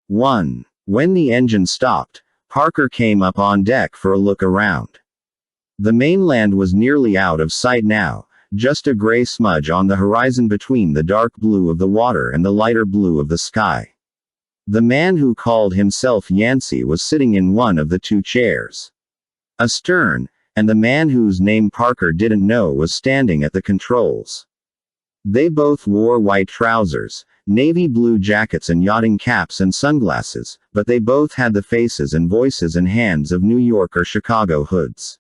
1. When the engine stopped, Parker came up on deck for a look around. The mainland was nearly out of sight now, just a gray smudge on the horizon between the dark blue of the water and the lighter blue of the sky. The man who called himself Yancey was sitting in one of the two chairs astern, and the man whose name Parker didn't know was standing at the controls. They both wore white trousers, navy blue jackets and yachting caps and sunglasses, but they both had the faces and voices and hands of New York or Chicago hoods.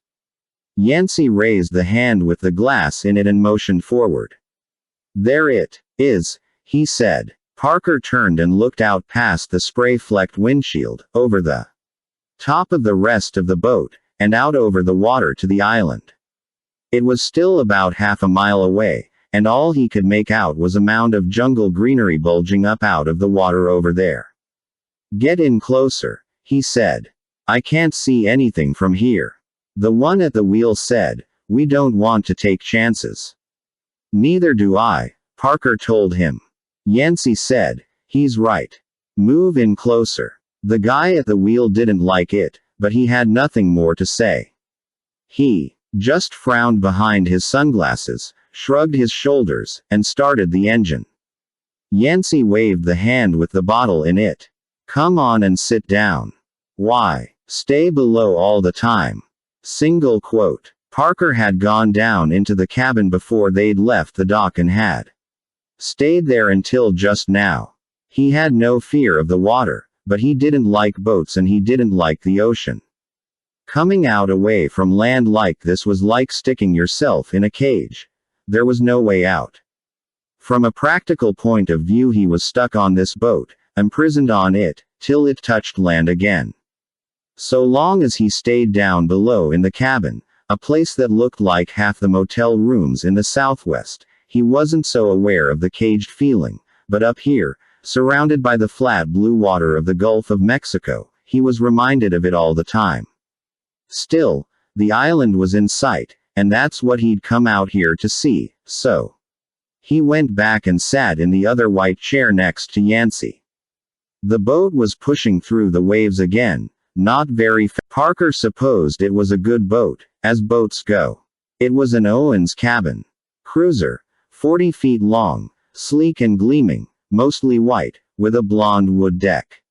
Yancey raised the hand with the glass in it and motioned forward. "There it is," he said. Parker turned and looked out past the spray-flecked windshield, over the top of the rest of the boat, and out over the water to the island. It was still about half a mile away, and all he could make out was a mound of jungle greenery bulging up out of the water over there. "Get in closer," he said. "I can't see anything from here." The one at the wheel said, "We don't want to take chances." "Neither do I," Parker told him. Yancey said, "He's right. Move in closer." The guy at the wheel didn't like it, but he had nothing more to say. He just frowned behind his sunglasses, shrugged his shoulders, and started the engine. Yancey waved the hand with the bottle in it. "Come on and sit down." "Why? Stay below all the time." Single quote. Parker had gone down into the cabin before they'd left the dock and had stayed there until just now. He had no fear of the water, but he didn't like boats and he didn't like the ocean. Coming out away from land like this was like sticking yourself in a cage. There was no way out. From a practical point of view, he was stuck on this boat, imprisoned on it, till it touched land again. So long as he stayed down below in the cabin, a place that looked like half the motel rooms in the Southwest, he wasn't so aware of the caged feeling, but up here, surrounded by the flat blue water of the Gulf of Mexico, he was reminded of it all the time. Still, the island was in sight, and that's what he'd come out here to see, so he went back and sat in the other white chair next to Yancey. The boat was pushing through the waves again, not very fast. Parker supposed it was a good boat, as boats go. It was an Owens cabin cruiser, 40 feet long, sleek and gleaming, mostly white, with a blonde wood deck.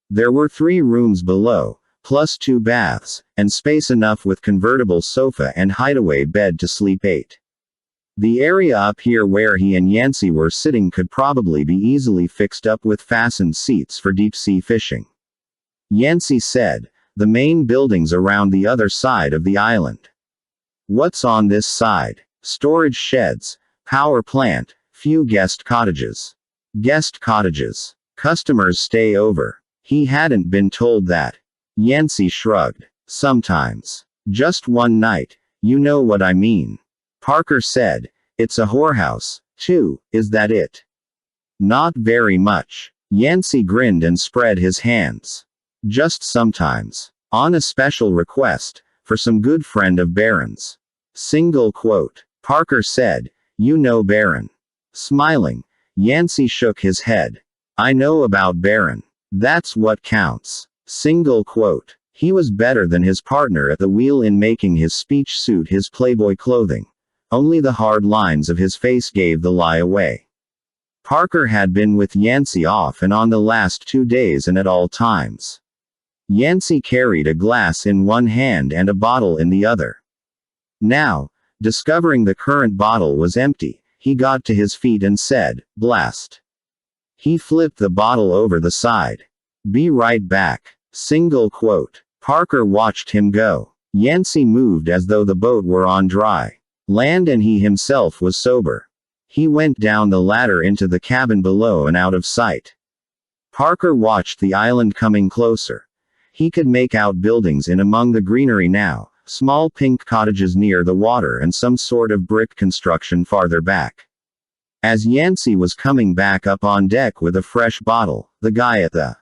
There were 3 rooms below, plus 2 baths, and space enough with convertible sofa and hideaway bed to sleep 8. The area up here where he and Yancey were sitting could probably be easily fixed up with fastened seats for deep-sea fishing. Yancey said, "The main building's around the other side of the island." "What's on this side?" "Storage sheds, power plant, few guest cottages." "Guest cottages. Customers stay over." He hadn't been told that. Yancey shrugged. "Sometimes. Just one night. You know what I mean." Parker said, "It's a whorehouse, too, is that it?" "Not very much." Yancey grinned and spread his hands. "Just sometimes. On a special request, for some good friend of Barron's." Single quote. Parker said, "You know Barron?" Smiling, Yancey shook his head. "I know about Barron. That's what counts." Single quote. He was better than his partner at the wheel in making his speech suit his Playboy clothing. Only the hard lines of his face gave the lie away. Parker had been with Yancey off and on the last 2 days and at all times. Yancey carried a glass in one hand and a bottle in the other. Now, discovering the current bottle was empty, he got to his feet and said, "Blast." He flipped the bottle over the side. "Be right back." Single quote. Parker watched him go. Yancey moved as though the boat were on dry land and he himself was sober. He went down the ladder into the cabin below and out of sight. Parker watched the island coming closer. He could make out buildings in among the greenery now, small pink cottages near the water and some sort of brick construction farther back. As Yancey was coming back up on deck with a fresh bottle, the guy at the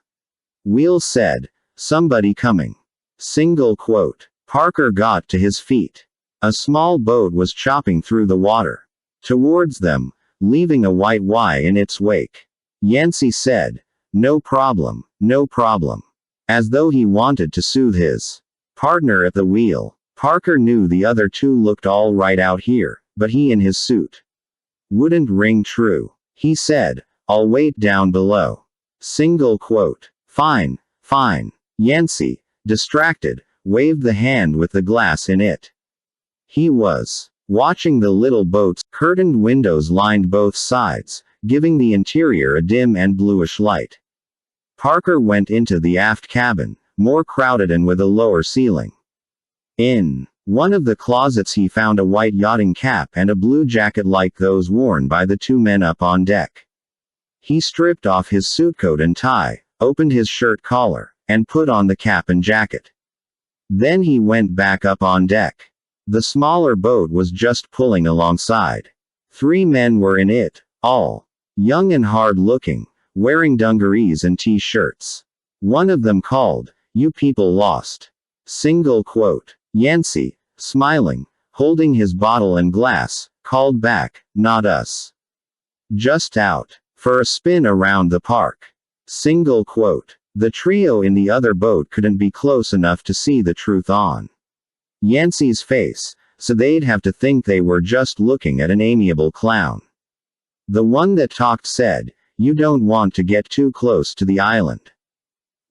wheel said, "Somebody coming." Single quote. Parker got to his feet. A small boat was chopping through the water towards them, leaving a white Y in its wake. Yancey said, No problem, no problem. As though he wanted to soothe his partner at the wheel. Parker knew the other two looked all right out here, but he in his suit wouldn't ring true. He said, I'll wait down below. Single quote. Fine, fine. Yancey, distracted, waved the hand with the glass in it. He was watching the little boat's curtained windows lined both sides, giving the interior a dim and bluish light. Parker went into the aft cabin, more crowded and with a lower ceiling. In one of the closets he found a white yachting cap and a blue jacket like those worn by the two men up on deck. He stripped off his suitcoat and tie, opened his shirt collar, and put on the cap and jacket. Then he went back up on deck. The smaller boat was just pulling alongside. 3 men were in it, all young and hard-looking, wearing dungarees and t-shirts. One of them called, "You people lost." Single quote. Yancey, smiling, holding his bottle and glass, called back, "Not us. Just out for a spin around the park." Single quote. The trio in the other boat couldn't be close enough to see the truth on Yancey's face, so they'd have to think they were just looking at an amiable clown. The one that talked said, "You don't want to get too close to the island.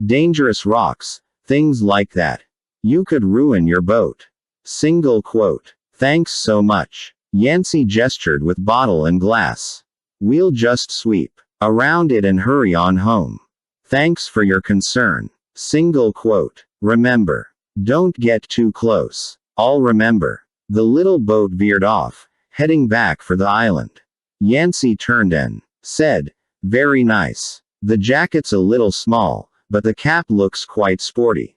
Dangerous rocks, things like that. You could ruin your boat." Single quote. "Thanks so much." Yancey gestured with bottle and glass. "We'll just sweep around it and hurry on home. Thanks for your concern." Single quote. "Remember, don't get too close." "I'll remember." The little boat veered off, heading back for the island. Yancey turned and said, "Very nice. The jacket's a little small, but the cap looks quite sporty."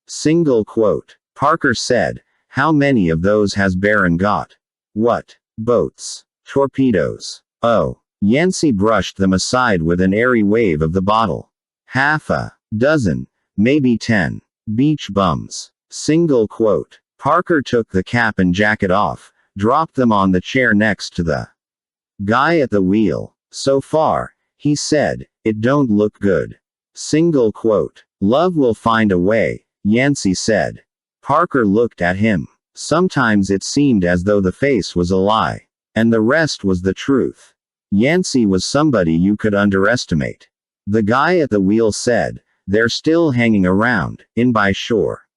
Single quote. Parker said, "How many of those has Baron got?" "What boats?" "Torpedoes." "Oh." Yancey brushed them aside with an airy wave of the bottle. "Half a dozen, maybe 10. Beach bums." Single quote. Parker took the cap and jacket off, dropped them on the chair next to the guy at the wheel. "So far," he said, "it don't look good." Single quote. "Love will find a way," Yancey said. Parker looked at him. Sometimes it seemed as though the face was a lie, and the rest was the truth. Yancey was somebody you could underestimate. The guy at the wheel said, "They're still hanging around, in by shore."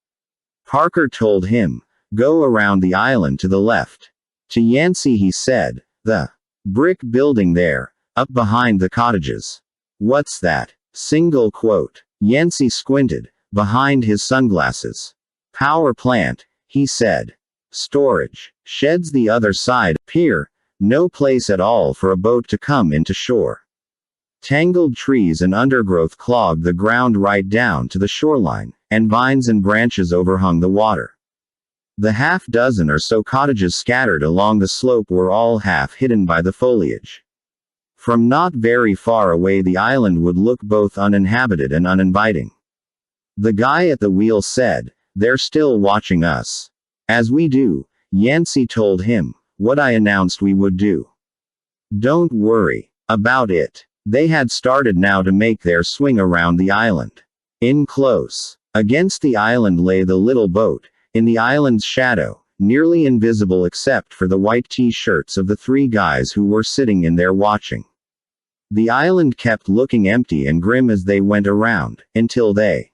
Parker told him, "Go around the island to the left." To Yancey he said, "The brick building there, up behind the cottages." "What's that?" Single quote. Yancey squinted, behind his sunglasses. "Power plant," he said. "Storage sheds the other side, pier, no place at all for a boat to come into shore." Tangled trees and undergrowth clogged the ground right down to the shoreline, and vines and branches overhung the water. The half-dozen or so cottages scattered along the slope were all half hidden by the foliage. From not very far away the island would look both uninhabited and uninviting. The guy at the wheel said, "They're still watching us." "As we do," Yancey told him, "what I announced we would do. Don't worry about it." They had started now to make their swing around the island. In close against the island lay the little boat, in the island's shadow, nearly invisible except for the white t-shirts of the 3 guys who were sitting in there watching. The island kept looking empty and grim as they went around, until they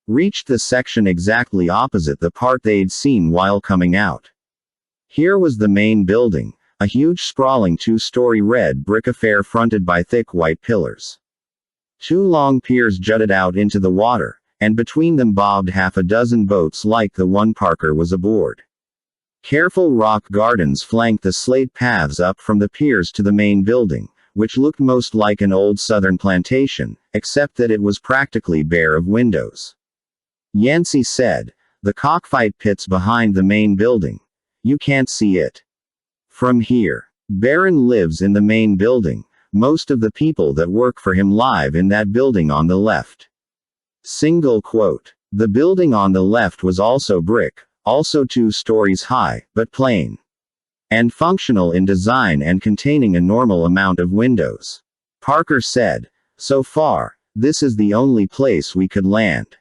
reached the section exactly opposite the part they'd seen while coming out. Here was the main building, a huge sprawling 2-story red brick affair fronted by thick white pillars. 2 long piers jutted out into the water, and between them bobbed half a dozen boats like the one Parker was aboard. Careful rock gardens flanked the slate paths up from the piers to the main building, which looked most like an old southern plantation, except that it was practically bare of windows. Yancey said, "The cockfight pit's behind the main building. You can't see it from here. Baron lives in the main building. Most of the people that work for him live in that building on the left." Single quote. The building on the left was also brick, also 2 stories high, but plain and functional in design and containing a normal amount of windows. Parker said, "So far, This is the only place we could land.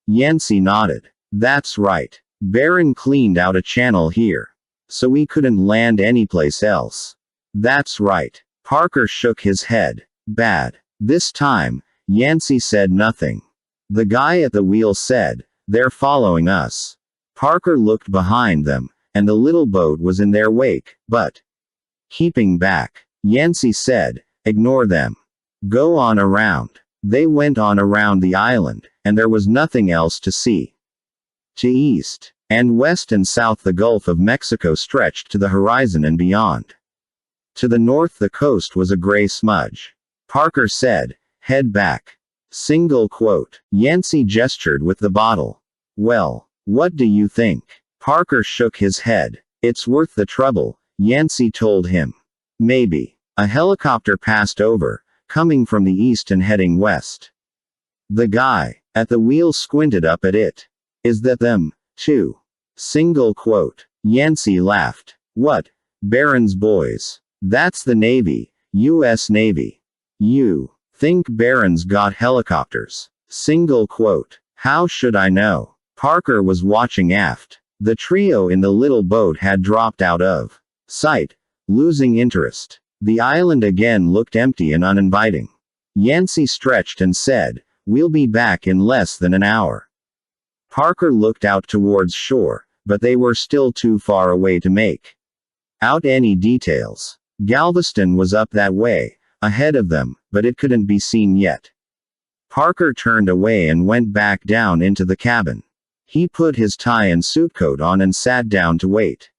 Yancey nodded. That's right. Barron cleaned out a channel here. So we couldn't land anyplace else. That's right. Parker shook his head. Bad. This time, Yancey said nothing. The guy at the wheel said, "They're following us." Parker looked behind them, and the little boat was in their wake, but keeping back. Yancey said, "Ignore them. Go on around." They went on around the island, and there was nothing else to see. To east and west and south the Gulf of Mexico stretched to the horizon and beyond. To the north the coast was a gray smudge. Parker said, "Head back." Single quote. Yancey gestured with the bottle. "Well, what do you think?" Parker shook his head. "It's worth the trouble," Yancey told him. "Maybe." A helicopter passed over, coming from the east and heading west. The guy at the wheel squinted up at it. "Is that them, too?" Single quote. Yancey laughed. "What? Barron's boys? That's the Navy, U.S. Navy. You think Barron's got helicopters?" Single quote. "How should I know?" Parker was watching aft. The trio in the little boat had dropped out of sight, losing interest. The island again looked empty and uninviting. Yancey stretched and said, "We'll be back in less than an hour." Parker looked out towards shore, but they were still too far away to make out any details. Galveston was up that way, ahead of them, but it couldn't be seen yet. Parker turned away and went back down into the cabin. He put his tie and suit coat on and sat down to wait.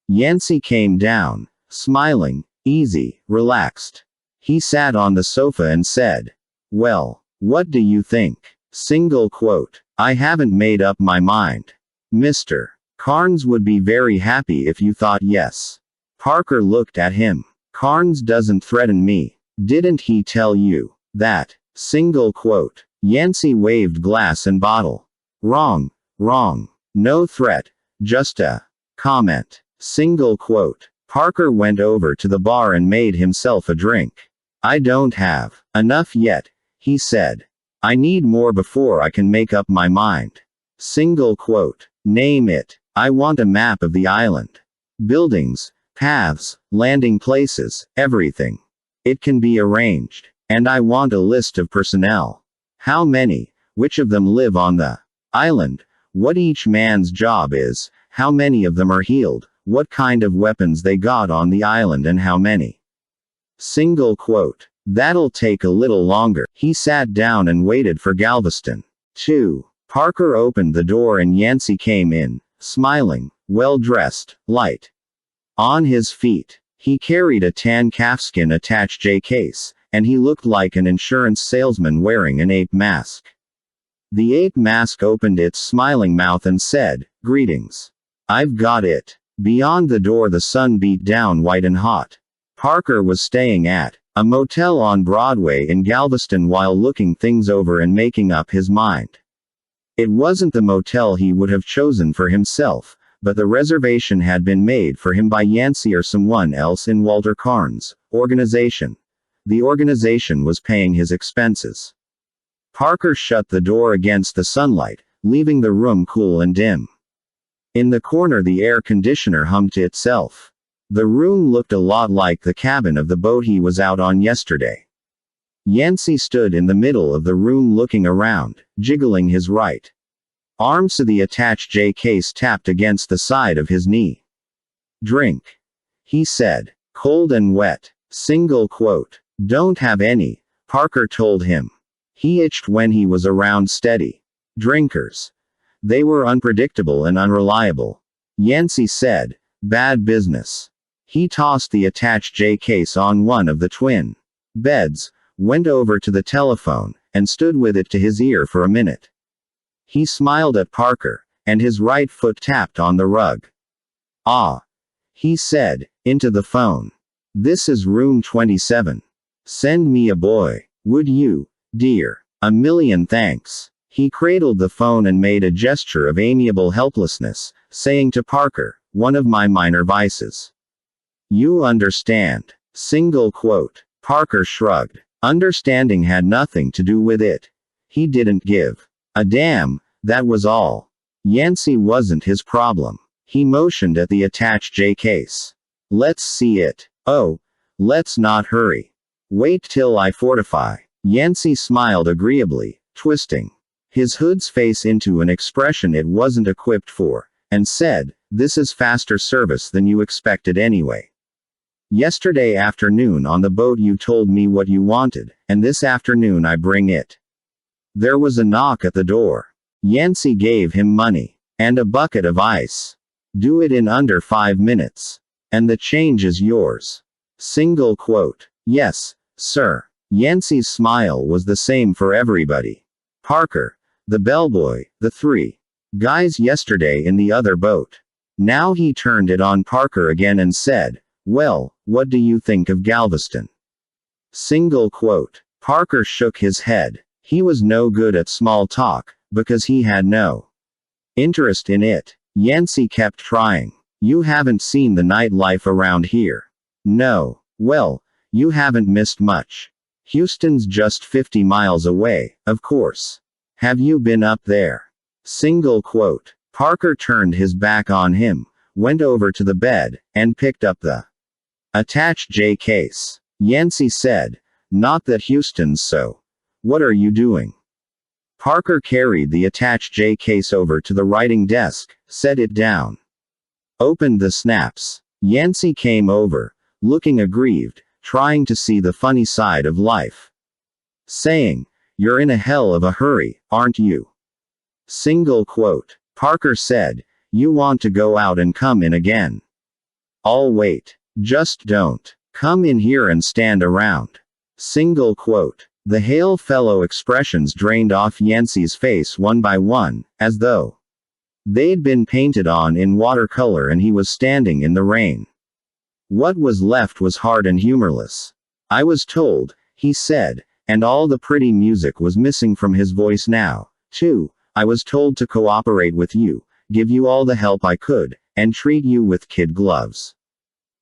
Yancey came down, smiling, easy, relaxed. He sat on the sofa and said, "Well, what do you think?" Single quote. "I haven't made up my mind. Mr. Carnes would be very happy if you thought yes." Parker looked at him. "Carnes doesn't threaten me. Didn't he tell you that?" Single quote. Yancey waved glass and bottle. "Wrong, wrong. No threat. Just a comment." Single quote. Parker went over to the bar and made himself a drink. "I don't have enough yet," he said. "I need more before I can make up my mind." Single quote. "Name it. I want a map of the island. Buildings, paths, landing places, everything. It can be arranged. And I want a list of personnel. How many, which of them live on the island, what each man's job is, how many of them are healed, what kind of weapons they got on the island and how many." Single quote. "That'll take a little longer." He sat down and waited for Galveston. 2. Parker opened the door and Yancey came in, smiling, well-dressed, light on his feet. He carried a tan calfskin attaché case, and he looked like an insurance salesman wearing an ape mask. The ape mask opened its smiling mouth and said, "Greetings. I've got it." Beyond the door the sun beat down white and hot. Parker was staying at a motel on Broadway in Galveston while looking things over and making up his mind. It wasn't the motel he would have chosen for himself, but the reservation had been made for him by Yancey or someone else in Walter Carnes' organization. The organization was paying his expenses. Parker shut the door against the sunlight, leaving the room cool and dim. In the corner the air conditioner hummed to itself. The room looked a lot like the cabin of the boat he was out on yesterday. Yancey stood in the middle of the room looking around, jiggling his right arm so the attaché case tapped against the side of his knee. "Drink," he said. "Cold and wet." Single quote. "Don't have any," Parker told him. He itched when he was around steady drinkers. They were unpredictable and unreliable. Yancey said, "Bad business." He tossed the attaché case on one of the twin beds, went over to the telephone, and stood with it to his ear for a minute. He smiled at Parker, and his right foot tapped on the rug. "Ah," he said, into the phone. "This is room 27. Send me a boy, would you, dear? A million thanks." He cradled the phone and made a gesture of amiable helplessness, saying to Parker, "One of my minor vices. You understand." Single quote. Parker shrugged. Understanding had nothing to do with it. He didn't give a damn, that was all. Yancey wasn't his problem. He motioned at the attached J case. Let's see it. Oh, let's not hurry. Wait till I fortify. Yancey smiled agreeably, twisting his hood's face into an expression it wasn't equipped for, and said, "This is faster service than you expected anyway. Yesterday afternoon on the boat you told me what you wanted, and this afternoon I bring it." There was a knock at the door. Yancey gave him money. And a bucket of ice. Do it in under 5 minutes. And the change is yours. Single quote. Yes, sir. Yancey's smile was the same for everybody. Parker, the bellboy, the 3 guys yesterday in the other boat. Now he turned it on Parker again and said, "Well, what do you think of Galveston?" Single quote. Parker shook his head. He was no good at small talk, because he had no interest in it. Yancey kept trying. "You haven't seen the nightlife around here." "No." "Well, you haven't missed much. Houston's just 50 miles away, of course. Have you been up there?" Single quote. Parker turned his back on him, went over to the bed, and picked up the attached J case. Yancey said, "Not that Houston's so. What are you doing?" Parker carried the attached J case over to the writing desk, set it down, opened the snaps. Yancey came over, looking aggrieved, trying to see the funny side of life. Saying, "You're in a hell of a hurry, aren't you?" Single quote. Parker said, "You want to go out and come in again?" "I'll wait. Just don't come in here and stand around." Single quote. The hail fellow expressions drained off Yancey's face one by one, as though they'd been painted on in watercolor and he was standing in the rain. What was left was hard and humorless. "I was told," he said, and all the pretty music was missing from his voice now, too. "I was told to cooperate with you, give you all the help I could, and treat you with kid gloves.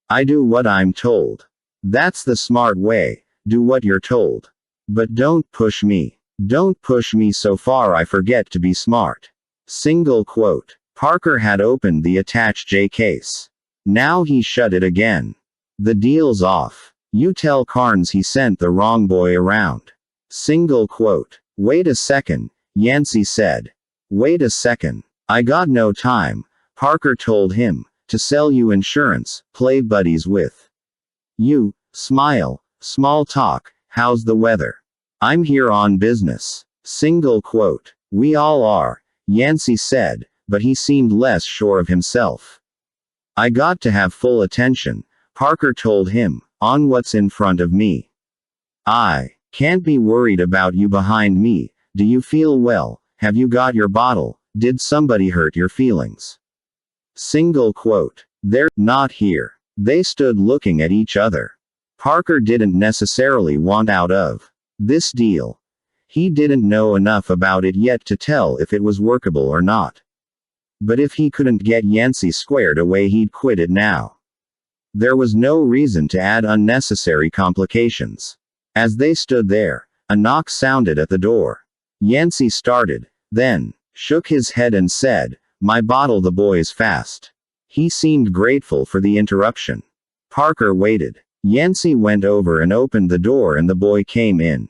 I do what I'm told. That's the smart way, do what you're told. But don't push me. Don't push me so far I forget to be smart." Single quote. Parker had opened the attached J case. Now he shut it again. "The deal's off. You tell Carnes he sent the wrong boy around." Single quote. "Wait a second," Yancey said. "Wait a second. I got no time," Parker told him, "to sell you insurance, play buddies with you, smile, small talk, how's the weather. I'm here on business." Single quote. "We all are," Yancey said, but he seemed less sure of himself. "I got to have full attention," Parker told him, "on what's in front of me. I can't be worried about you behind me. Do you feel well? Have you got your bottle? Did somebody hurt your feelings?" Single quote. "They're not here." They stood looking at each other. Parker didn't necessarily want out of this deal. He didn't know enough about it yet to tell if it was workable or not. But if he couldn't get Yancey squared away, he'd quit it now. There was no reason to add unnecessary complications. As they stood there, a knock sounded at the door. Yancey started, then shook his head and said, "My bottle, the boy's fast." He seemed grateful for the interruption. Parker waited. Yancey went over and opened the door and the boy came in,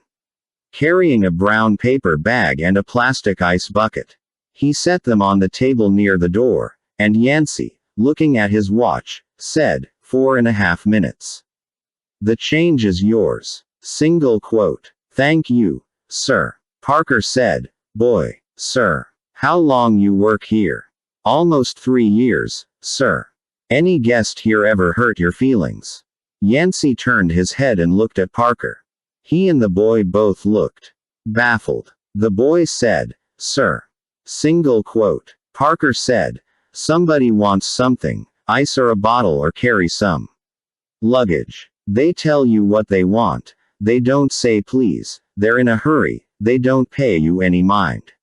carrying a brown paper bag and a plastic ice bucket. He set them on the table near the door, and Yancey, looking at his watch, said, 4.5 minutes. "The change is yours." Single quote. "Thank you, sir." Parker said, "Boy, sir. How long you work here?" "Almost 3 years, sir." "Any guest here ever hurt your feelings?" Yancey turned his head and looked at Parker. He and the boy both looked baffled. The boy said, "Sir." Single quote. Parker said, "Somebody wants something, ice or a bottle or carry some luggage. They tell you what they want. They don't say please. They're in a hurry. They don't pay you any mind.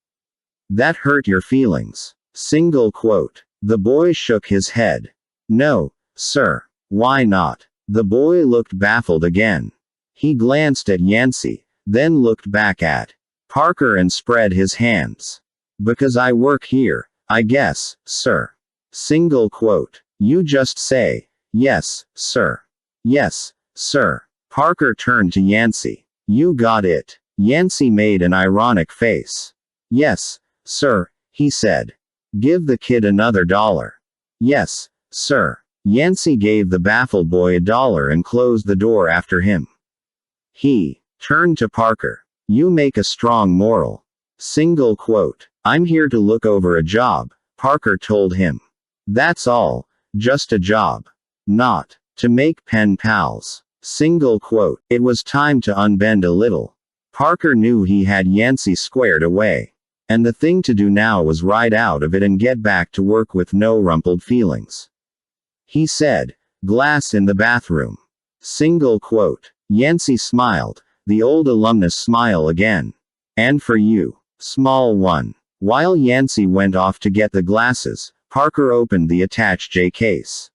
That hurt your feelings." Single quote. The boy shook his head. "No, sir." "Why not?" The boy looked baffled again. He glanced at Yancey, then looked back at Parker and spread his hands. Because I work here, I guess, sir. Single quote. You just say, yes, sir. Yes, sir. Parker turned to Yancey. You got it. Yancey made an ironic face. Yes, sir, he said. Give the kid another $1. Yes, sir. Yancey gave the baffled boy $1 and closed the door after him. He turned to Parker. You make a strong moral. Single quote. I'm here to look over a job, Parker told him. That's all, just a job. Not to make pen pals. Single quote. It was time to unbend a little. Parker knew he had Yancey squared away. And the thing to do now was ride out of it and get back to work with no rumpled feelings. He said, glass in the bathroom. Single quote. Yancey smiled, the old alumnus smile again. And for you, small one. While Yancey went off to get the glasses, Parker opened the attached J case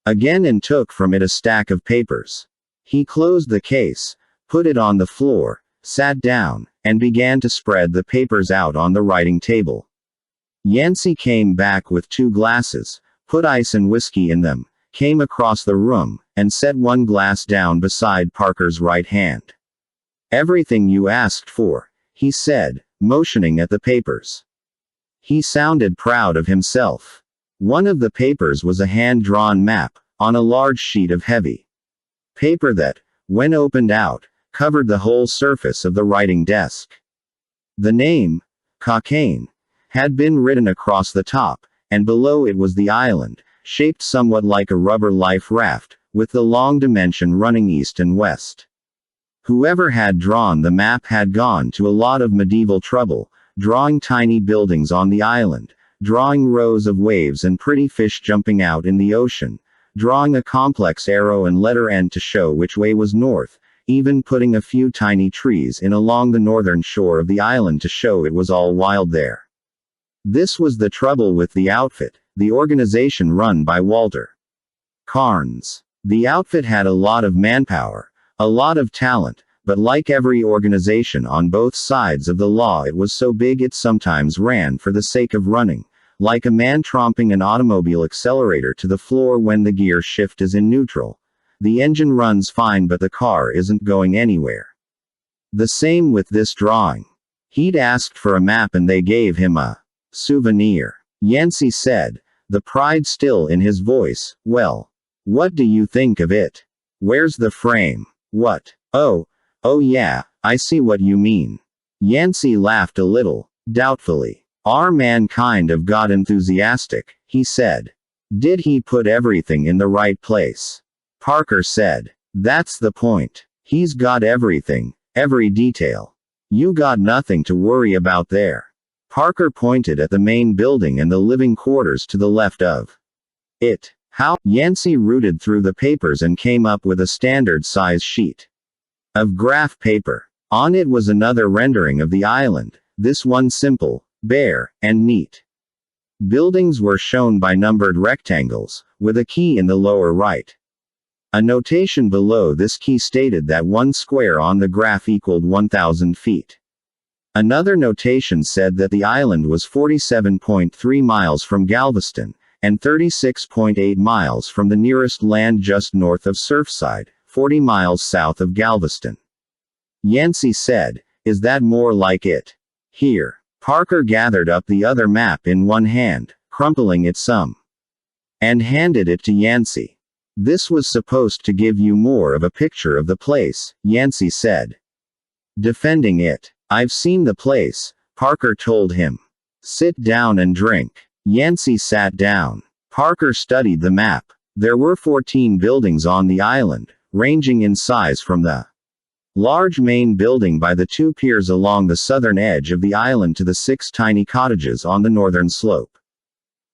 again and took from it a stack of papers. He closed the case, put it on the floor, sat down, and began to spread the papers out on the writing table. Yancey came back with 2 glasses, put ice and whiskey in them, came across the room, and set one glass down beside Parker's right hand. Everything you asked for, he said, motioning at the papers. He sounded proud of himself. One of the papers was a hand-drawn map, on a large sheet of heavy paper that, when opened out, covered the whole surface of the writing desk. The name, Cockaigne, had been written across the top, and below it was the island, shaped somewhat like a rubber life raft, with the long dimension running east and west. Whoever had drawn the map had gone to a lot of medieval trouble, drawing tiny buildings on the island, drawing rows of waves and pretty fish jumping out in the ocean, drawing a complex arrow and letter N to show which way was north, even putting a few tiny trees in along the northern shore of the island to show it was all wild there. This was the trouble with the outfit, the organization run by Walter Carnes. The outfit had a lot of manpower, a lot of talent, but like every organization on both sides of the law, it was so big it sometimes ran for the sake of running, like a man tromping an automobile accelerator to the floor when the gear shift is in neutral. The engine runs fine but the car isn't going anywhere. The same with this drawing. He'd asked for a map and they gave him a souvenir. Yancey said, the pride still in his voice. Well, what do you think of it? Where's the frame? What? Oh yeah, I see what you mean. Yancey laughed a little, doubtfully. Our man kind of got enthusiastic, he said. Did he put everything in the right place? Parker said. That's the point. He's got everything, every detail. You got nothing to worry about there. Parker pointed at the main building and the living quarters to the left of it. How? Yancey rooted through the papers and came up with a standard size sheet of graph paper. On it was another rendering of the island, this one simple, bare, and neat. Buildings were shown by numbered rectangles, with a key in the lower right. A notation below this key stated that one square on the graph equaled 1,000 feet. Another notation said that the island was 47.3 miles from Galveston, and 36.8 miles from the nearest land just north of Surfside, 40 miles south of Galveston. Yancey said, is that more like it? Here. Parker gathered up the other map in one hand, crumpling it some, and handed it to Yancey. This was supposed to give you more of a picture of the place, Yancey said. Defending it. I've seen the place, Parker told him. Sit down and drink. Yancey sat down. Parker studied the map. There were 14 buildings on the island, ranging in size from the large main building by the 2 piers along the southern edge of the island to the 6 tiny cottages on the northern slope.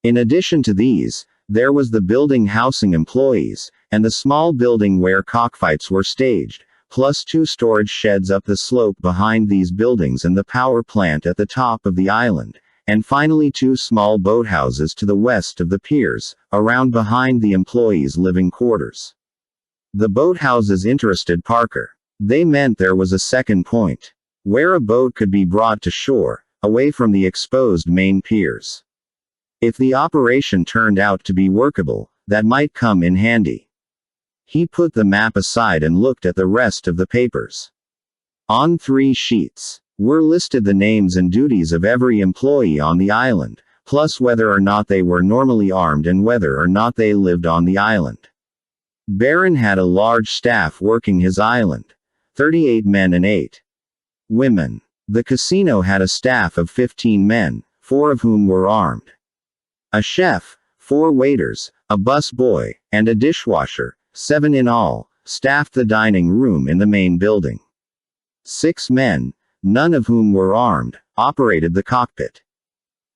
In addition to these, there was the building housing employees, and the small building where cockfights were staged, plus 2 storage sheds up the slope behind these buildings and the power plant at the top of the island, and finally 2 small boathouses to the west of the piers, around behind the employees' living quarters. The boathouses interested Parker. They meant there was a second point, where a boat could be brought to shore, away from the exposed main piers. If the operation turned out to be workable, that might come in handy. He put the map aside and looked at the rest of the papers. On 3 sheets were listed the names and duties of every employee on the island, plus whether or not they were normally armed and whether or not they lived on the island. Barron had a large staff working his island, 38 men and 8 women. The casino had a staff of 15 men, 4 of whom were armed. A chef, 4 waiters, a bus boy, and a dishwasher, 7 in all, staffed the dining room in the main building. 6 men, none of whom were armed, operated the cockpit.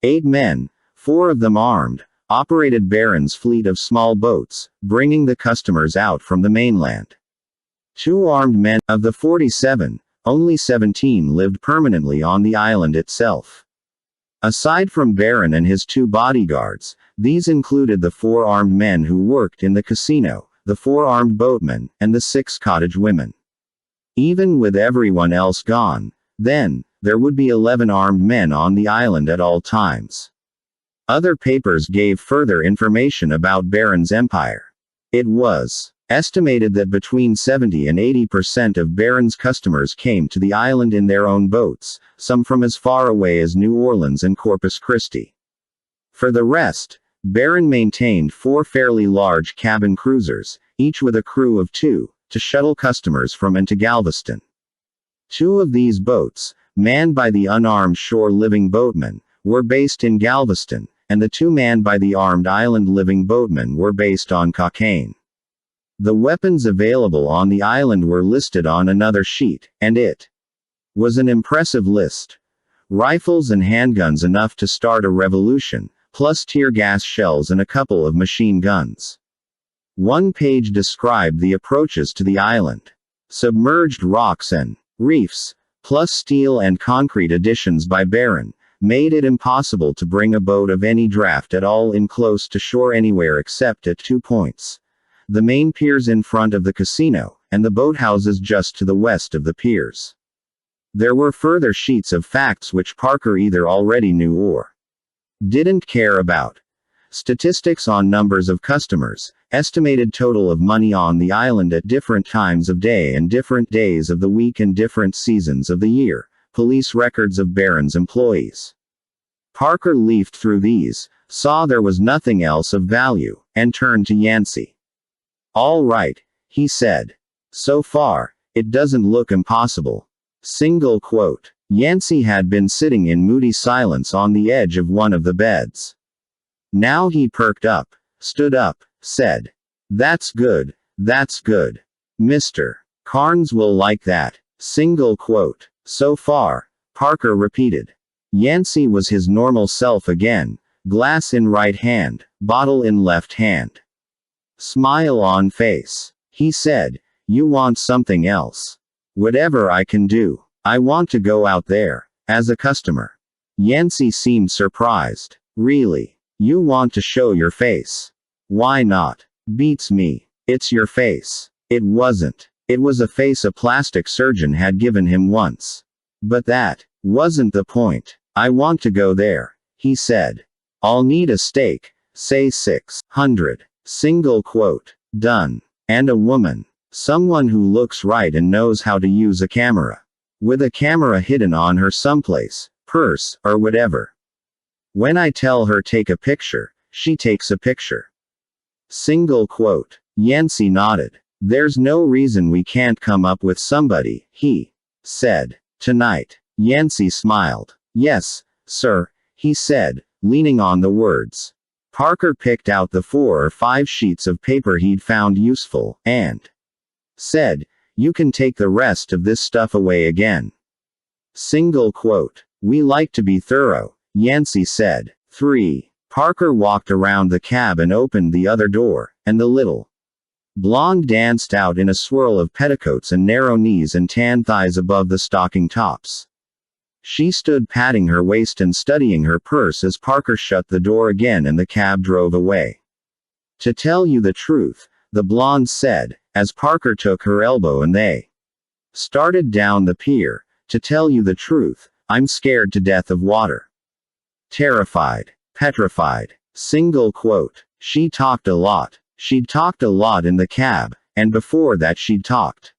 8 men, 4 of them armed, operated Barron's fleet of small boats, bringing the customers out from the mainland. 2 armed men. Of the 47, only 17 lived permanently on the island itself. Aside from Barron and his 2 bodyguards, these included the 4 armed men who worked in the casino, the 4 armed boatmen, and the 6 cottage women. Even with everyone else gone, then, there would be 11 armed men on the island at all times. Other papers gave further information about Barron's empire. It was estimated that between 70 and 80% of Barron's customers came to the island in their own boats, some from as far away as New Orleans and Corpus Christi. For the rest, Barron maintained 4 fairly large cabin cruisers, each with a crew of 2, to shuttle customers from and to Galveston. 2 of these boats, manned by the unarmed shore-living boatmen, were based in Galveston, and the 2 manned by the armed island-living boatmen were based on Cockaigne. The weapons available on the island were listed on another sheet, and it was an impressive list. Rifles and handguns enough to start a revolution, plus tear gas shells and a couple of machine guns. One page described the approaches to the island. Submerged rocks and reefs, plus steel and concrete additions by Barron, made it impossible to bring a boat of any draft at all in close to shore anywhere except at 2 points. The main piers in front of the casino, and the boathouses just to the west of the piers. There were further sheets of facts which Parker either already knew or didn't care about. Statistics on numbers of customers, estimated total of money on the island at different times of day and different days of the week and different seasons of the year, police records of Barron's employees. Parker leafed through these, saw there was nothing else of value, and turned to Yancey. "All right," he said. "So far, it doesn't look impossible." Single quote. Yancey had been sitting in moody silence on the edge of one of the beds. Now he perked up, stood up, said, "That's good, that's good. Mr. Carnes will like that." Single quote. "So far," Parker repeated. Yancey was his normal self again, glass in right hand, bottle in left hand. Smile on face. He said, "You want something else?" "Whatever I can do. I want to go out there, as a customer." Yancey seemed surprised. "Really? You want to show your face?" "Why not? Beats me. It's your face." It wasn't. It was a face a plastic surgeon had given him once. But that wasn't the point. "I want to go there," he said. "I'll need a steak, say 600. Single quote. "Done. And a woman. Someone who looks right and knows how to use a camera. With a camera hidden on her someplace, purse, or whatever. When I tell her take a picture, she takes a picture." Single quote. Yancey nodded. "There's no reason we can't come up with somebody," he said. "Tonight." Yancey smiled. "Yes, sir," he said, leaning on the words. Parker picked out the 4 or 5 sheets of paper he'd found useful, and said, "You can take the rest of this stuff away again." Single quote. "We like to be thorough," Yancey said. 3. Parker walked around the cab and opened the other door, and the little blonde danced out in a swirl of petticoats and narrow knees and tan thighs above the stocking tops. She stood patting her waist and studying her purse as Parker shut the door again and the cab drove away. "To tell you the truth," the blonde said, as Parker took her elbow and they Started down the pier. To tell you the truth, I'm scared to death of water. Terrified. Petrified. Single quote. She talked a lot. She'd talked a lot in the cab, and before that she'd talked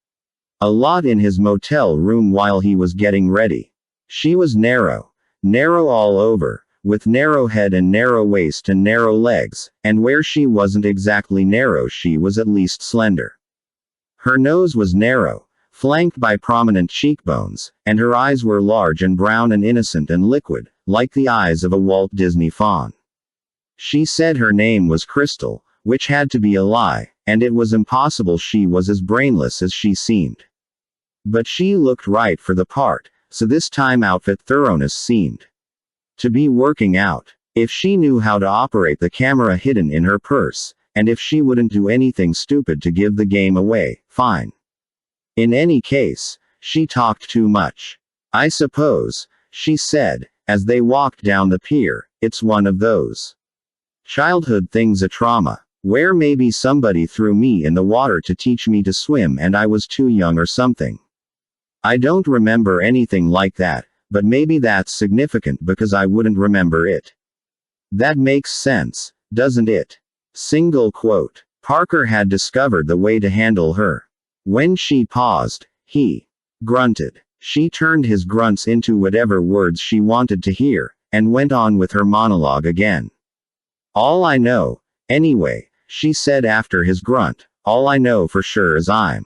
a lot in his motel room while he was getting ready. She was narrow. Narrow all over, with narrow head and narrow waist and narrow legs, and where she wasn't exactly narrow she was at least slender. Her nose was narrow, flanked by prominent cheekbones, and her eyes were large and brown and innocent and liquid, like the eyes of a Walt Disney fawn. She said her name was Crystal, which had to be a lie, and it was impossible she was as brainless as she seemed. But she looked right for the part, so this time outfit thoroughness seemed to be working out. If she knew how to operate the camera hidden in her purse, and if she wouldn't do anything stupid to give the game away, fine. In any case, she talked too much. I suppose, she said, as they walked down the pier, it's one of those childhood things, a trauma, where maybe somebody threw me in the water to teach me to swim and I was too young or something. I don't remember anything like that, but maybe that's significant because I wouldn't remember it. That makes sense, doesn't it? Single quote. Parker had discovered the way to handle her. When she paused, he grunted. She turned his grunts into whatever words she wanted to hear, and went on with her monologue again. All I know, anyway, she said after his grunt, all I know for sure is I'm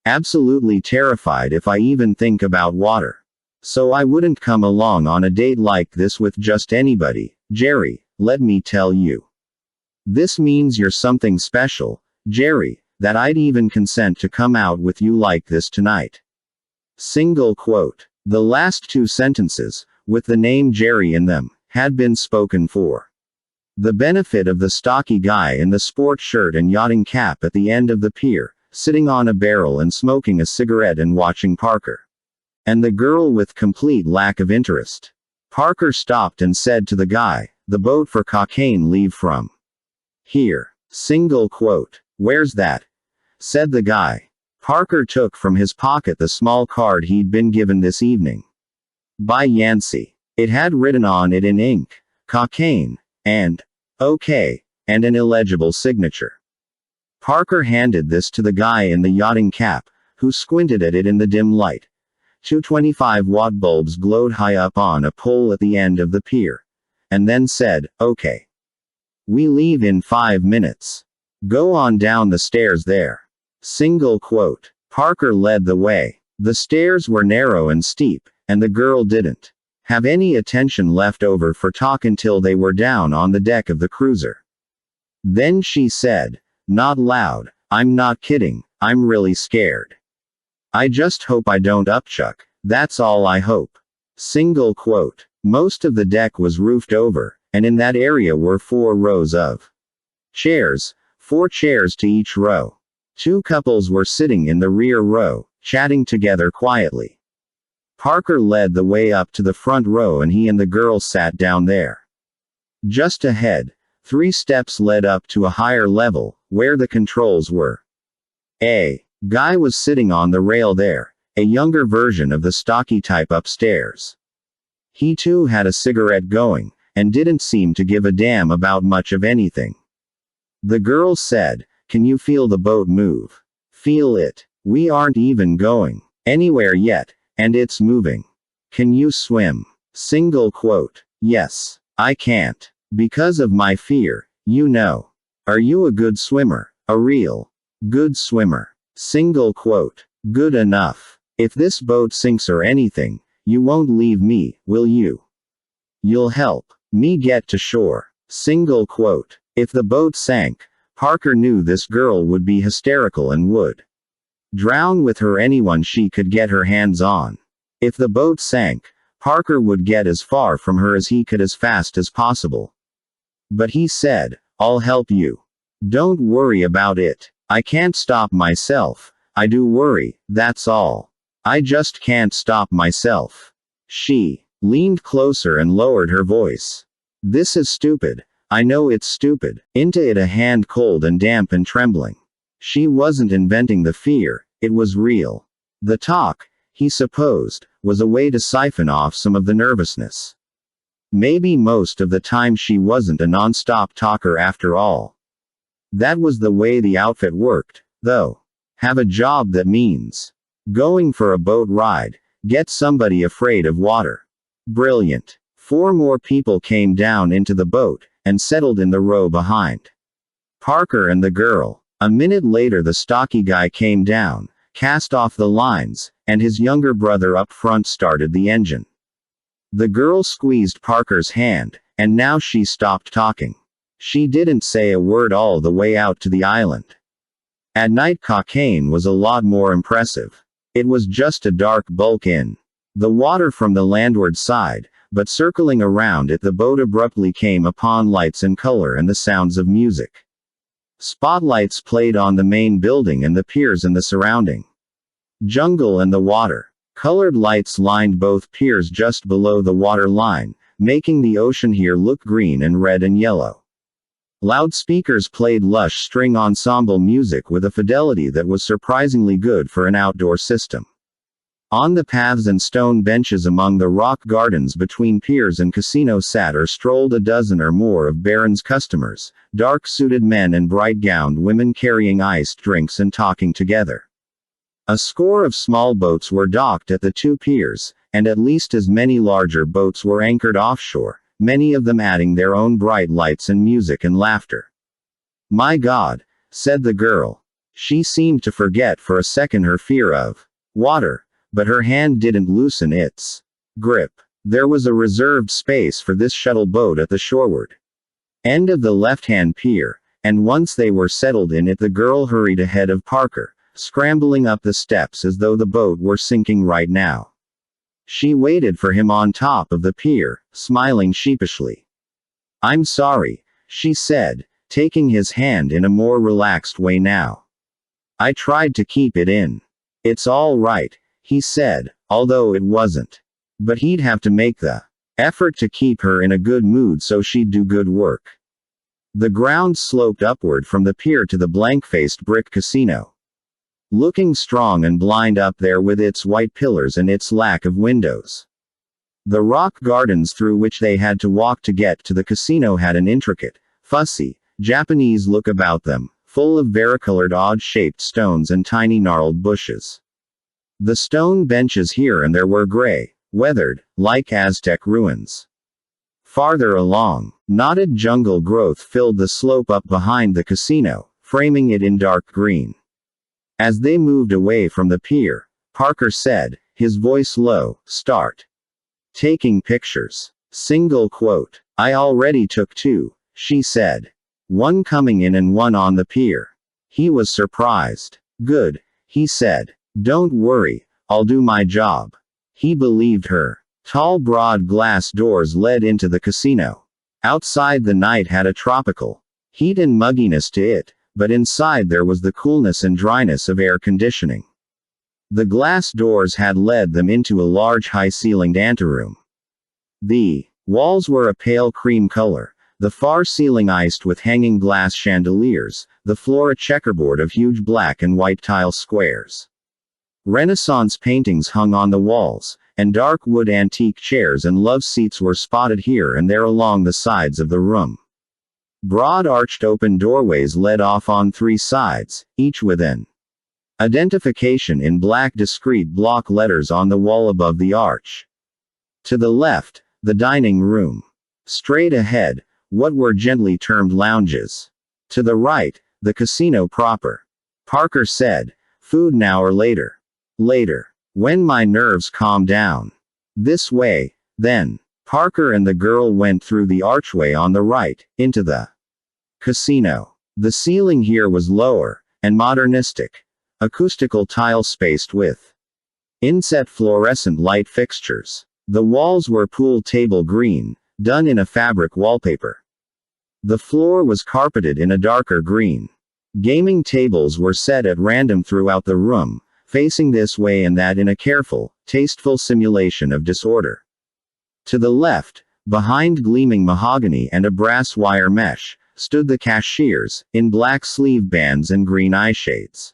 absolutely terrified if I even think about water. So I wouldn't come along on a date like this with just anybody. Jerry, let me tell you. This means you're something special, Jerry, that I'd even consent to come out with you like this tonight. Single quote. The last two sentences, with the name Jerry in them, had been spoken for the benefit of the stocky guy in the sport shirt and yachting cap at the end of the pier, sitting on a barrel and smoking a cigarette and watching Parker. And the girl with complete lack of interest. Parker stopped and said to the guy, the boat for cocaine leave from here. Single quote. Where's that? Said the guy. Parker took from his pocket the small card he'd been given this evening by Yancey. It had written on it in ink, cocaine, and okay, and an illegible signature. Parker handed this to the guy in the yachting cap, who squinted at it in the dim light. Two 25-watt bulbs glowed high up on a pole at the end of the pier. And then said, okay. We leave in 5 minutes. Go on down the stairs there. Single quote. Parker led the way. The stairs were narrow and steep, and the girl didn't have any attention left over for talk until they were down on the deck of the cruiser. Then she said, not loud, I'm not kidding, I'm really scared. I just hope I don't upchuck, that's all I hope. Single quote. Most of the deck was roofed over, and in that area were 4 rows of chairs, 4 chairs to each row. 2 couples were sitting in the rear row, chatting together quietly. Parker led the way up to the front row and he and the girl sat down there. Just ahead, 3 steps led up to a higher level, where the controls were. A guy was sitting on the rail there, a younger version of the stocky type upstairs. He too had a cigarette going, and didn't seem to give a damn about much of anything. The girl said, can you feel the boat move? Feel it. We aren't even going anywhere yet, and it's moving. Can you swim? Single quote. Yes. I can't. Because of my fear, you know. Are you a good swimmer? A real good swimmer? Single quote. Good enough. If this boat sinks or anything, you won't leave me, will you? You'll help me get to shore. Single quote. If the boat sank, Parker knew this girl would be hysterical and would drown with her anyone she could get her hands on. If the boat sank, Parker would get as far from her as he could as fast as possible. But he said, I'll help you. Don't worry about it. I can't stop myself. I do worry, that's all. I just can't stop myself. She leaned closer and lowered her voice. This is stupid. I know it's stupid. Into it a hand cold and damp and trembling. She wasn't inventing the fear, it was real. The talk, he supposed, was a way to siphon off some of the nervousness. Maybe most of the time she wasn't a non-stop talker after all. That was the way the outfit worked, though. Have a job that means going for a boat ride, get somebody afraid of water. Brilliant. 4 more people came down into the boat, and settled in the row behind Parker and the girl. A minute later the stocky guy came down, cast off the lines, and his younger brother up front started the engine. The girl squeezed Parker's hand, and now she stopped talking. She didn't say a word all the way out to the island. At night Cockaigne was a lot more impressive. It was just a dark bulk in the water from the landward side, but circling around it the boat abruptly came upon lights and color and the sounds of music. Spotlights played on the main building and the piers and the surrounding jungle and the water. Colored lights lined both piers just below the water line, making the ocean here look green and red and yellow. Loudspeakers played lush string ensemble music with a fidelity that was surprisingly good for an outdoor system. On the paths and stone benches among the rock gardens between piers and casino sat or strolled a dozen or more of Baron's customers, dark-suited men and bright-gowned women carrying iced drinks and talking together. A score of small boats were docked at the 2 piers, and at least as many larger boats were anchored offshore, many of them adding their own bright lights and music and laughter. "My God," said the girl. She seemed to forget for a second her fear of water, but her hand didn't loosen its grip. There was a reserved space for this shuttle boat at the shoreward end of the left-hand pier, and once they were settled in it the girl hurried ahead of Parker, scrambling up the steps as though the boat were sinking right now. She waited for him on top of the pier, smiling sheepishly. "I'm sorry," she said, taking his hand in a more relaxed way now. "I tried to keep it in." "It's all right," he said, although it wasn't. But he'd have to make the effort to keep her in a good mood so she'd do good work. The ground sloped upward from the pier to the blank-faced brick casino. Looking strong and blind up there with its white pillars and its lack of windows. The rock gardens through which they had to walk to get to the casino had an intricate, fussy, Japanese look about them, full of varicolored odd-shaped stones and tiny gnarled bushes. The stone benches here and there were gray, weathered, like Aztec ruins. Farther along, knotted jungle growth filled the slope up behind the casino, framing it in dark green. As they moved away from the pier, Parker said, his voice low, "Start taking pictures." Single quote. "I already took 2, she said. "One coming in and one on the pier." He was surprised. "Good," he said. "Don't worry, I'll do my job." He believed her. Tall broad glass doors led into the casino. Outside the night had a tropical heat and mugginess to it, but inside there was the coolness and dryness of air conditioning. The glass doors had led them into a large high-ceilinged anteroom. The walls were a pale cream color, the far ceiling iced with hanging glass chandeliers, the floor a checkerboard of huge black and white tile squares. Renaissance paintings hung on the walls, and dark wood antique chairs and love seats were spotted here and there along the sides of the room. Broad arched open doorways led off on 3 sides, each with an identification in black discrete block letters on the wall above the arch. To the left, the dining room. Straight ahead, what were gently termed lounges. To the right, the casino proper. Parker said, "Food now or later?" "Later. When my nerves calm down." "This way, then." Parker and the girl went through the archway on the right, into the casino. The ceiling here was lower, and modernistic. Acoustical tile spaced with inset fluorescent light fixtures. The walls were pool table green, done in a fabric wallpaper. The floor was carpeted in a darker green. Gaming tables were set at random throughout the room, facing this way and that in a careful, tasteful simulation of disorder. To the left, behind gleaming mahogany and a brass wire mesh, stood the cashiers, in black sleeve bands and green eyeshades.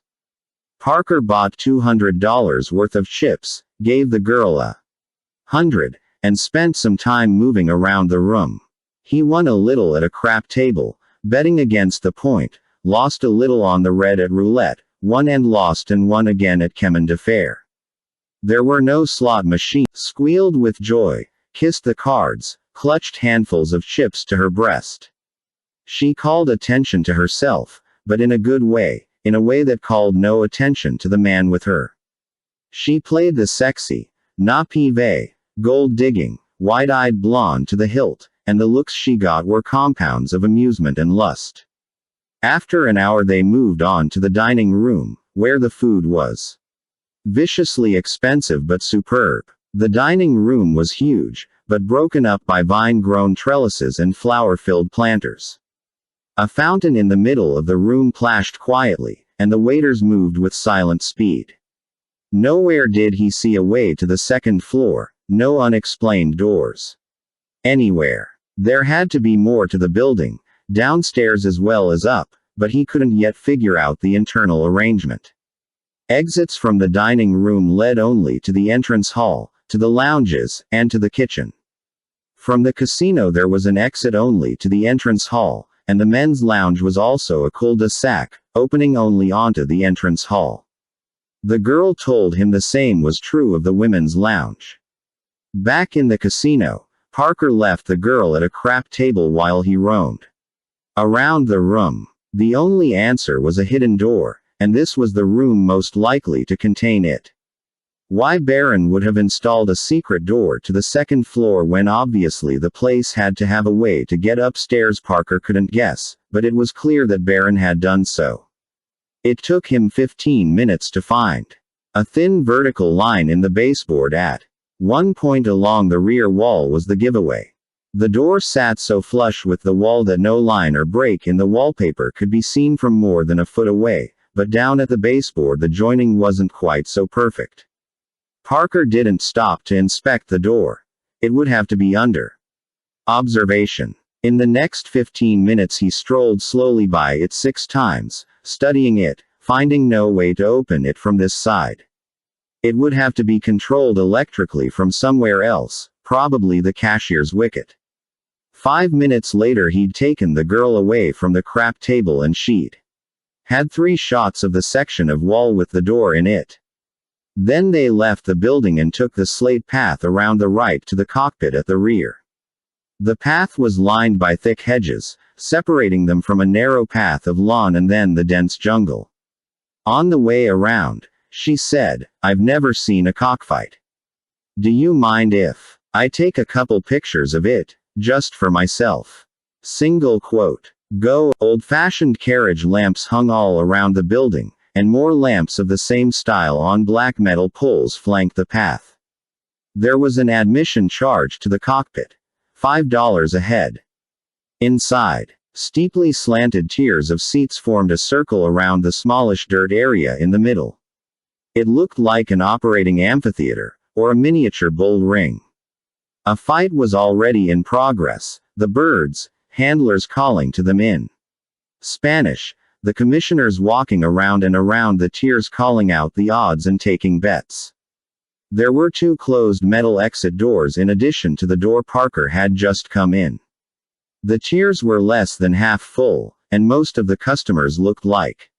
Parker bought $200 worth of chips, gave the girl $100, and spent some time moving around the room. He won a little at a crap table, betting against the point, lost a little on the red at roulette, won and lost and won again at chemin de fer. There were no slot machines. Squealed with joy, kissed the cards, clutched handfuls of chips to her breast. She called attention to herself, but in a good way, in a way that called no attention to the man with her. She played the sexy, naïve, gold-digging, wide-eyed blonde to the hilt, and the looks she got were compounds of amusement and lust. After an hour they moved on to the dining room, where the food was viciously expensive but superb. The dining room was huge, but broken up by vine-grown trellises and flower-filled planters. A fountain in the middle of the room plashed quietly, and the waiters moved with silent speed. Nowhere did he see a way to the second floor, no unexplained doors. Anywhere. There had to be more to the building, downstairs as well as up, but he couldn't yet figure out the internal arrangement. Exits from the dining room led only to the entrance hall, to the lounges, and to the kitchen. From the casino there was an exit only to the entrance hall, and the men's lounge was also a cul-de-sac, opening only onto the entrance hall. The girl told him the same was true of the women's lounge. Back in the casino, Parker left the girl at a crap table while he roamed around the room. The only answer was a hidden door, and this was the room most likely to contain it. Why Baron would have installed a secret door to the second floor when obviously the place had to have a way to get upstairs Parker couldn't guess, but it was clear that Baron had done so. It took him 15 minutes to find a thin vertical line in the baseboard at one point along the rear wall was the giveaway. The door sat so flush with the wall that no line or break in the wallpaper could be seen from more than a foot away, but down at the baseboard the joining wasn't quite so perfect. Parker didn't stop to inspect the door. It would have to be under observation. In the next 15 minutes he strolled slowly by it 6 times, studying it, finding no way to open it from this side. It would have to be controlled electrically from somewhere else, probably the cashier's wicket. 5 minutes later he'd taken the girl away from the crap table and she'd had 3 shots of the section of wall with the door in it. Then they left the building and took the slate path around the right to the cockpit at the rear. The path was lined by thick hedges, separating them from a narrow path of lawn and then the dense jungle. On the way around, she said, "I've never seen a cockfight. Do you mind if I take a couple pictures of it, just for myself?" Single quote. Go. Old-fashioned carriage lamps hung all around the building, and more lamps of the same style on black metal poles flanked the path. There was an admission charge to the cockpit. $5 a head. Inside, steeply slanted tiers of seats formed a circle around the smallish dirt area in the middle. It looked like an operating amphitheater, or a miniature bull ring. A fight was already in progress, the birds, handlers calling to them in Spanish, the commissioners walking around and around the tiers calling out the odds and taking bets. There were 2 closed metal exit doors in addition to the door Parker had just come in. The tiers were less than half full, and most of the customers looked like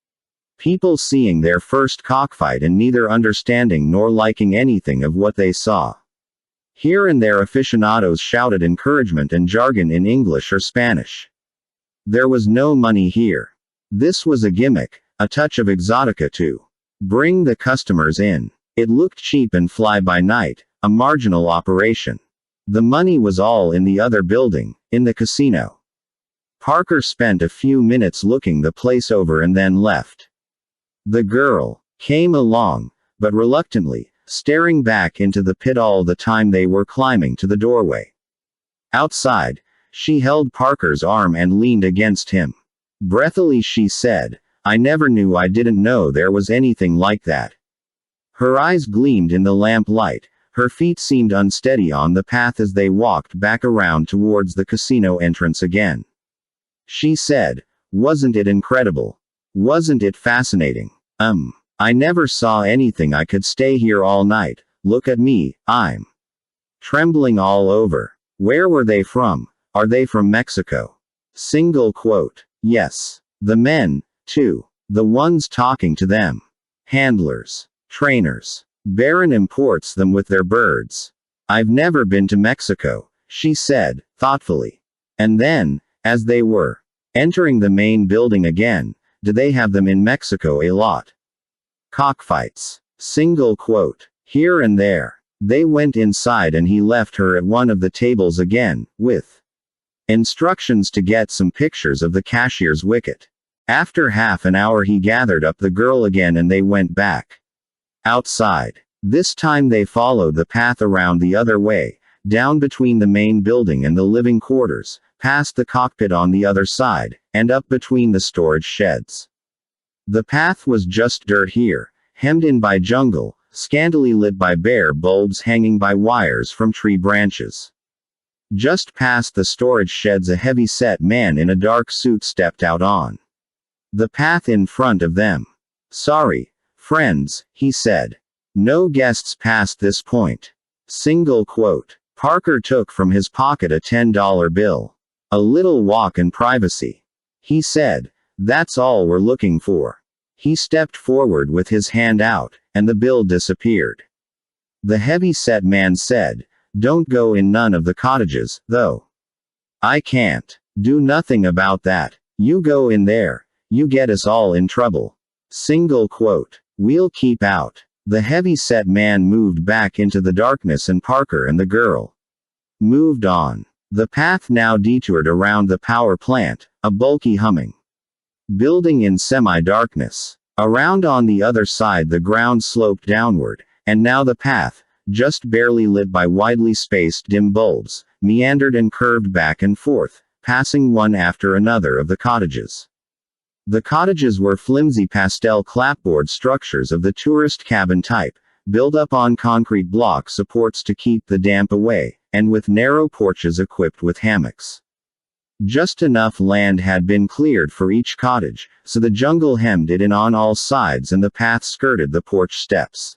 people seeing their first cockfight and neither understanding nor liking anything of what they saw. Here and there aficionados shouted encouragement and jargon in English or Spanish. There was no money here. This was a gimmick, a touch of exotica to bring the customers in. It looked cheap and fly-by-night, a marginal operation. The money was all in the other building, in the casino. Parker spent a few minutes looking the place over and then left. The girl came along, but reluctantly, staring back into the pit all the time they were climbing to the doorway. Outside, she held Parker's arm and leaned against him. Breathily she said, "I never knew. I didn't know there was anything like that." Her eyes gleamed in the lamplight, her feet seemed unsteady on the path as they walked back around towards the casino entrance again. She said, "Wasn't it incredible? Wasn't it fascinating?" I never saw anything. I could stay here all night. Look at me, I'm trembling all over. Where were they from? Are they from Mexico? Single quote. Yes. The men, too. The ones talking to them. Handlers. Trainers. Baron imports them with their birds. I've never been to Mexico, she said, thoughtfully. And then, as they were entering the main building again, do they have them in Mexico a lot? Cockfights. Single quote. Here and there. They went inside and he left her at one of the tables again, with instructions to get some pictures of the cashier's wicket. After half an hour he gathered up the girl again and they went back outside. This time they followed the path around the other way, down between the main building and the living quarters, past the cockpit on the other side, and up between the storage sheds. The path was just dirt here, hemmed in by jungle, scantily lit by bare bulbs hanging by wires from tree branches. Just past the storage sheds a heavy-set man in a dark suit stepped out on the path in front of them. Sorry, friends, he said. No guests past this point. Single quote. Parker took from his pocket a $10 bill. A little walk and privacy. He said, that's all we're looking for. He stepped forward with his hand out, and the bill disappeared. The heavy-set man said, don't go in none of the cottages, though. I can't do nothing about that. You go in there. You get us all in trouble. Single quote. We'll keep out. The heavy-set man moved back into the darkness and Parker and the girl moved on. The path now detoured around the power plant, a bulky humming building in semi-darkness. Around on the other side the ground sloped downward, and now the path, just barely lit by widely spaced dim bulbs, meandered and curved back and forth, passing one after another of the cottages. The cottages were flimsy pastel clapboard structures of the tourist cabin type, built up on concrete block supports to keep the damp away, and with narrow porches equipped with hammocks. Just enough land had been cleared for each cottage, so the jungle hemmed it in on all sides and the path skirted the porch steps.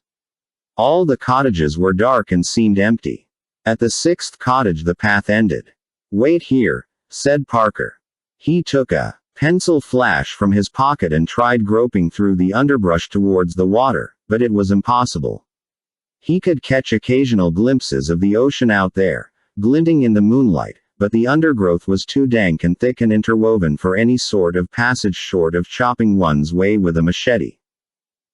All the cottages were dark and seemed empty. At the sixth cottage the path ended. Wait here, said Parker. He took a pencil flash from his pocket and tried groping through the underbrush towards the water, but it was impossible. He could catch occasional glimpses of the ocean out there, glinting in the moonlight, but the undergrowth was too dank and thick and interwoven for any sort of passage short of chopping one's way with a machete.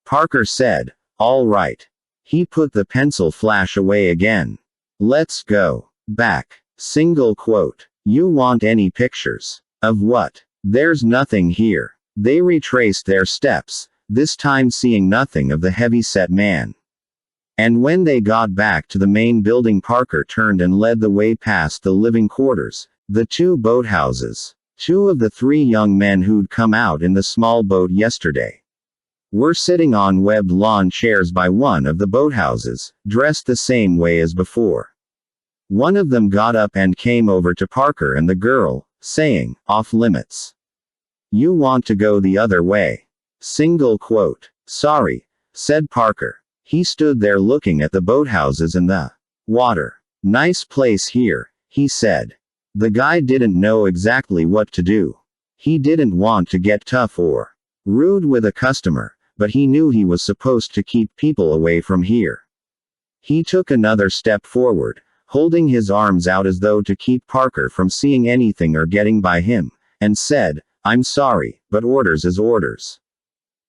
Parker said, all right. He put the pencil flash away again. Let's go back. Single quote. You want any pictures? Of what? There's nothing here. They retraced their steps, this time seeing nothing of the heavy-set man. And when they got back to the main building Parker turned and led the way past the living quarters, the two boathouses. Two of the three young men who'd come out in the small boat yesterday were sitting on webbed lawn chairs by one of the boathouses, dressed the same way as before. One of them got up and came over to Parker and the girl, saying, off limits. You want to go the other way. Single quote. Sorry, said Parker. He stood there looking at the boathouses and the water. Nice place here, he said. The guy didn't know exactly what to do. He didn't want to get tough or rude with a customer, but he knew he was supposed to keep people away from here. He took another step forward, holding his arms out as though to keep Parker from seeing anything or getting by him, and said, I'm sorry, but orders is orders.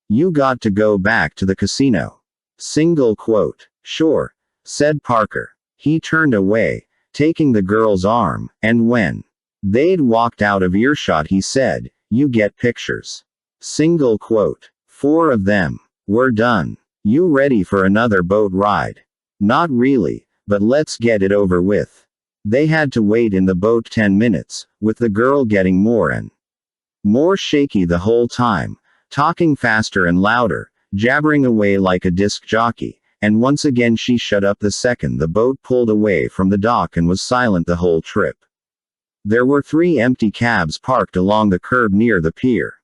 You got to go back to the casino. Single quote. Sure, said Parker. He turned away, taking the girl's arm, and when they'd walked out of earshot he said, you get pictures. Single quote. 4 of them. We're done. You ready for another boat ride? Not really, but let's get it over with. They had to wait in the boat 10 minutes, with the girl getting more and more shaky the whole time, talking faster and louder, jabbering away like a disc jockey, and once again she shut up the second the boat pulled away from the dock and was silent the whole trip. There were 3 empty cabs parked along the curb near the pier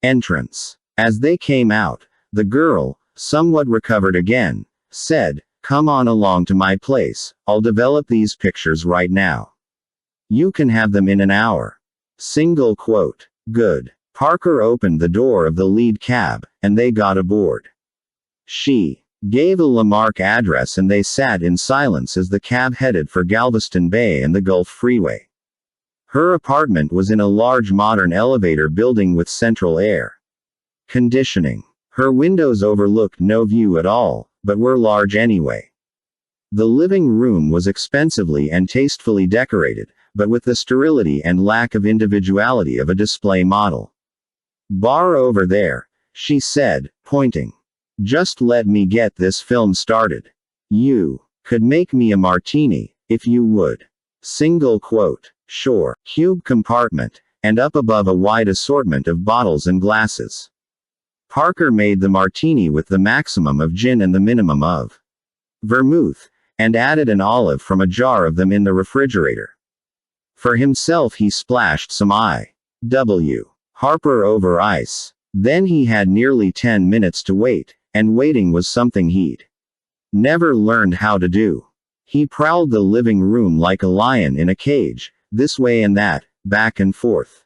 entrance. As they came out, the girl, somewhat recovered again, said, "Come on along to my place, I'll develop these pictures right now. You can have them in an hour." Single quote. Good. Parker opened the door of the lead cab, and they got aboard. She gave a Lamarck address and they sat in silence as the cab headed for Galveston Bay and the Gulf Freeway. Her apartment was in a large modern elevator building with central air conditioning. Her windows overlooked no view at all, but were large anyway. The living room was expensively and tastefully decorated, but with the sterility and lack of individuality of a display model. "Bar over there," she said, pointing. "Just let me get this film started. You could make me a martini, if you would." Single quote. Sure. Cube compartment, and up above a wide assortment of bottles and glasses. Parker made the martini with the maximum of gin and the minimum of vermouth, and added an olive from a jar of them in the refrigerator. For himself he splashed some I.W. Harper over ice. Then he had nearly 10 minutes to wait, and waiting was something he'd never learned how to do. He prowled the living room like a lion in a cage, this way and that, back and forth.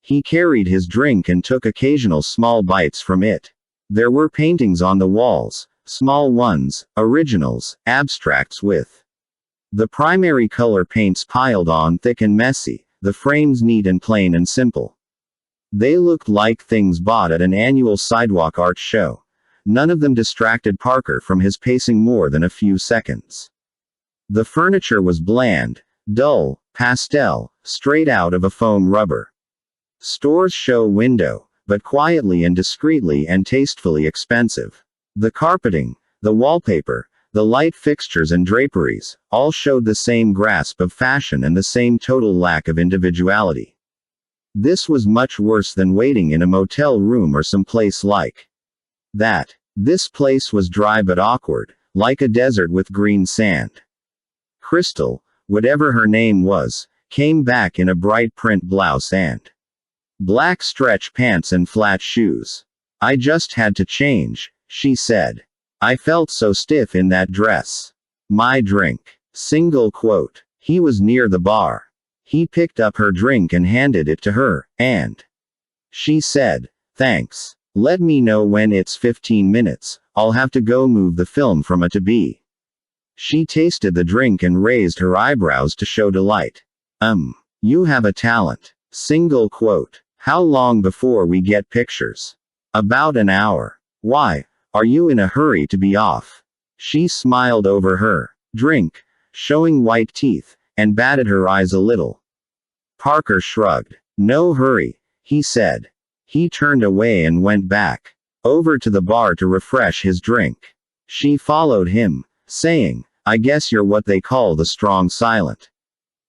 He carried his drink and took occasional small bites from it. There were paintings on the walls, small ones, originals, abstracts with the primary color paints piled on thick and messy, the frames neat and plain and simple. They looked like things bought at an annual sidewalk art show. None of them distracted Parker from his pacing more than a few seconds. The furniture was bland, dull, pastel, straight out of a foam rubber store's show window, but quietly and discreetly and tastefully expensive. The carpeting, the wallpaper, the light fixtures and draperies, all showed the same grasp of fashion and the same total lack of individuality. This was much worse than waiting in a motel room or some place like that. This place was dry but awkward, like a desert with green sand. Crystal, whatever her name was, came back in a bright print blouse and black stretch pants and flat shoes. "I just had to change," she said. "I felt so stiff in that dress. My drink." Single quote. He was near the bar. He picked up her drink and handed it to her, and she said, "Thanks. Let me know when it's 15 minutes, I'll have to go move the film from A to B." She tasted the drink and raised her eyebrows to show delight. You have a talent." Single quote. "How long before we get pictures?" "About an hour." "Why, are you in a hurry to be off?" She smiled over her drink, showing white teeth, and batted her eyes a little. Parker shrugged. "No hurry," he said. He turned away and went back over to the bar to refresh his drink. She followed him, saying, "I guess you're what they call the strong silent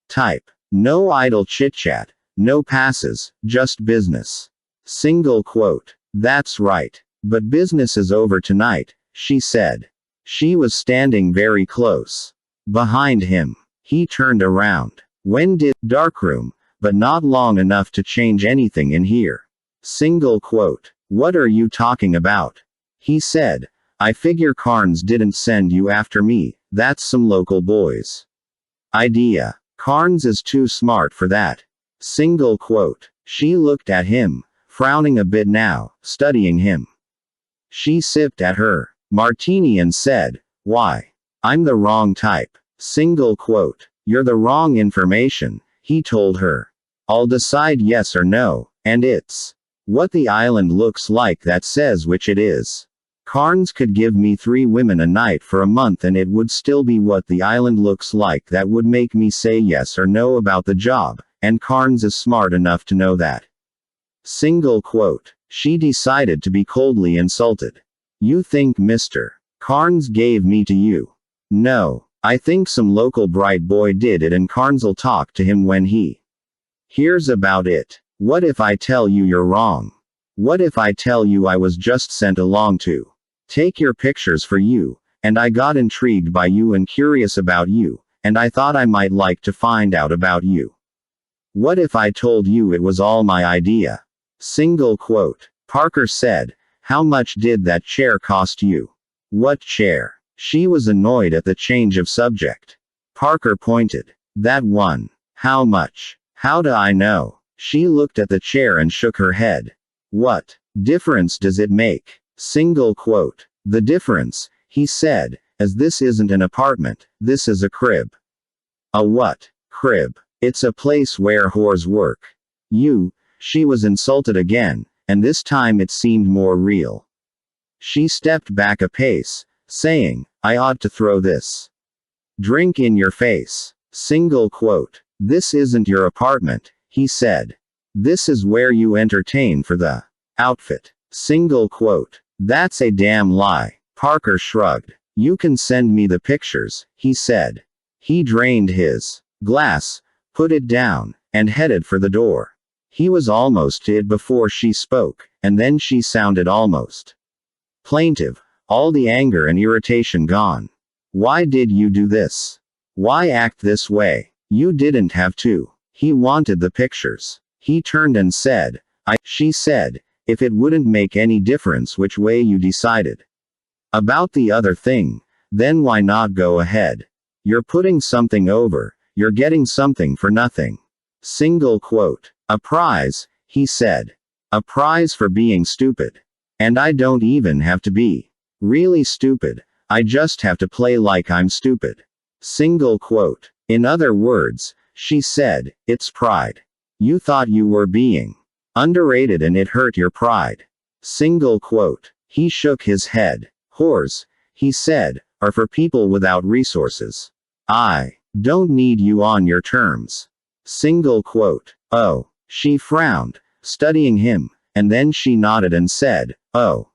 type. No idle chit-chat, no passes, just business." Single quote. "That's right. But business is over tonight," she said. She was standing very close behind him. He turned around. "When did darkroom, but not long enough to change anything in here." Single quote. "What are you talking about?" He said. "I figure Carnes didn't send you after me, that's some local boys' idea. Carnes is too smart for that." Single quote. She looked at him, frowning a bit now, studying him. She sipped at her martini and said, "Why? I'm the wrong type." Single quote. "You're the wrong information," he told her. "I'll decide yes or no, and it's what the island looks like that says which it is. Carnes could give me 3 women a night for a month and it would still be what the island looks like that would make me say yes or no about the job, and Carnes is smart enough to know that." Single quote. She decided to be coldly insulted. "You think Mr. Carnes gave me to you?" "No. I think some local bright boy did it and Carnes'll talk to him when he hears about it. What if I tell you you're wrong? What if I tell you I was just sent along to take your pictures for you, and I got intrigued by you and curious about you, and I thought I might like to find out about you? What if I told you it was all my idea?" Single quote. Parker said, How much did that chair cost you? What chair? She was annoyed at the change of subject. Parker pointed. That one. How much? How do I know? She looked at the chair and shook her head. What difference does it make? Single quote. The difference, he said, as this isn't an apartment, this is a crib. A what? Crib. It's a place where whores work. She was insulted again, and this time it seemed more real. She stepped back a pace, saying, I ought to throw this drink in your face. Single quote. This isn't your apartment, he said. This is where you entertain for the outfit. Single quote. That's a damn lie. Parker shrugged. You can send me the pictures, he said. He drained his glass, put it down, and headed for the door. He was almost to it before she spoke, and then she sounded almost plaintive, all the anger and irritation gone. Why did you do this? Why act this way? You didn't have to. He wanted the pictures. He turned and said, she said, if it wouldn't make any difference which way you decided about the other thing, then why not go ahead? You're putting something over, you're getting something for nothing. Single quote. A prize, he said. A prize for being stupid. And I don't even have to be really stupid, I just have to play like I'm stupid. Single quote. In other words, she said, it's pride. You thought you were being underrated and it hurt your pride. Single quote. He shook his head. Whores, he said, are for people without resources. I don't need you on your terms. Single quote. Oh. She frowned, studying him, and then she nodded and said, oh.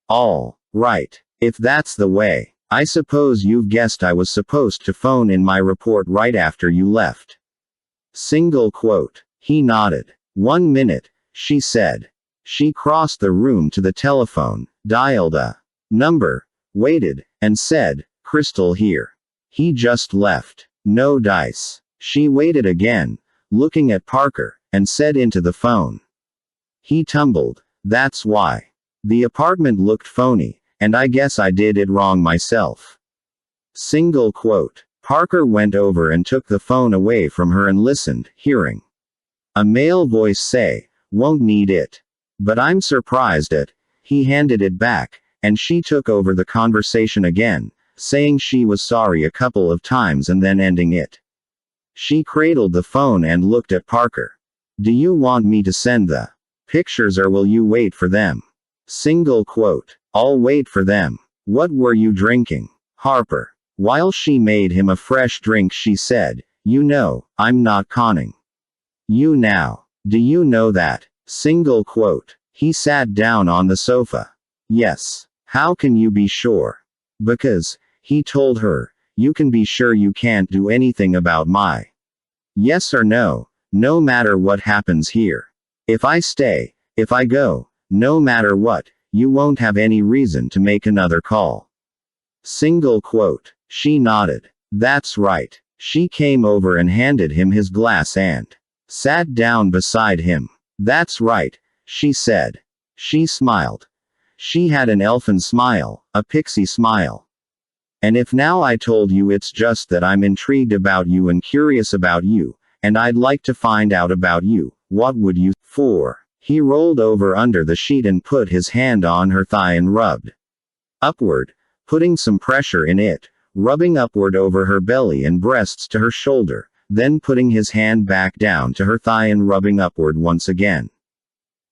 All right. If that's the way, I suppose you've guessed I was supposed to phone in my report right after you left. Single quote. He nodded. 1 minute, she said. She crossed the room to the telephone, dialed a number, waited, and said, Crystal here. He just left. No dice. She waited again, looking at Parker, and said into the phone. He tumbled. That's why. The apartment looked phony, and I guess I did it wrong myself. Single quote. Parker went over and took the phone away from her and listened, hearing a male voice say, won't need it. But I'm surprised at. He handed it back, and she took over the conversation again, saying she was sorry a couple of times and then ending it. She cradled the phone and looked at Parker. Do you want me to send the pictures or will you wait for them? Single quote. I'll wait for them. What were you drinking? Harper. While she made him a fresh drink she said, you know, I'm not conning you now. Do you know that? Single quote. He sat down on the sofa. Yes. How can you be sure? Because, he told her, you can be sure you can't do anything about my yes or no, no matter what happens here. If I stay, if I go, no matter what, you won't have any reason to make another call. Single quote. She nodded. That's right. She came over and handed him his glass and sat down beside him. That's right, she said. She smiled. She had an elfin smile, a pixie smile. And if now I told you it's just that I'm intrigued about you and curious about you, and I'd like to find out about you, what would you, for? He rolled over under the sheet and put his hand on her thigh and rubbed upward, putting some pressure in it, rubbing upward over her belly and breasts to her shoulder, then putting his hand back down to her thigh and rubbing upward once again.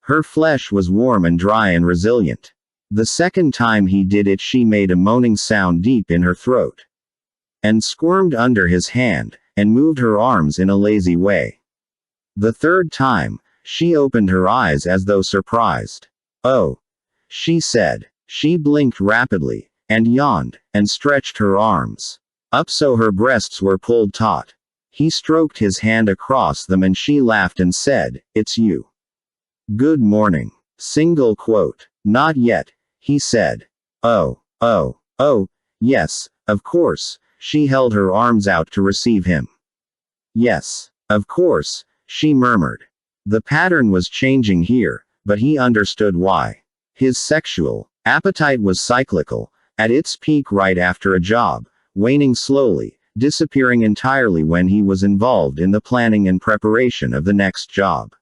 Her flesh was warm and dry and resilient. The second time he did it she made a moaning sound deep in her throat, and squirmed under his hand, and moved her arms in a lazy way. The third time, she opened her eyes as though surprised. Oh, she said. She blinked rapidly, and yawned, and stretched her arms up so her breasts were pulled taut. He stroked his hand across them and she laughed and said, it's you. Good morning. Single quote. Not yet, he said. Oh, yes, of course. She held her arms out to receive him. Yes, of course, she murmured. The pattern was changing here, but he understood why. His sexual appetite was cyclical, at its peak right after a job, waning slowly, disappearing entirely when he was involved in the planning and preparation of the next job.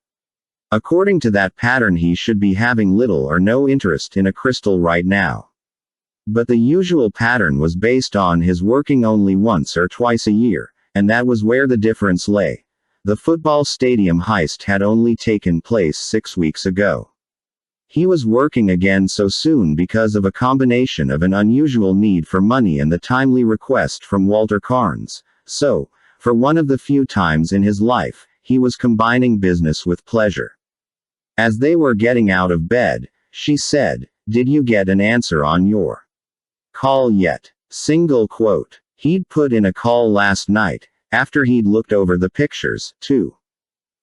According to that pattern, he should be having little or no interest in a crystal right now. But the usual pattern was based on his working only once or twice a year, and that was where the difference lay. The football stadium heist had only taken place 6 weeks ago. He was working again so soon because of a combination of an unusual need for money and the timely request from Walter Carnes. So, for one of the few times in his life, he was combining business with pleasure. As they were getting out of bed, she said, "Did you get an answer on your call yet?" Single quote. He'd put in a call last night, after he'd looked over the pictures, to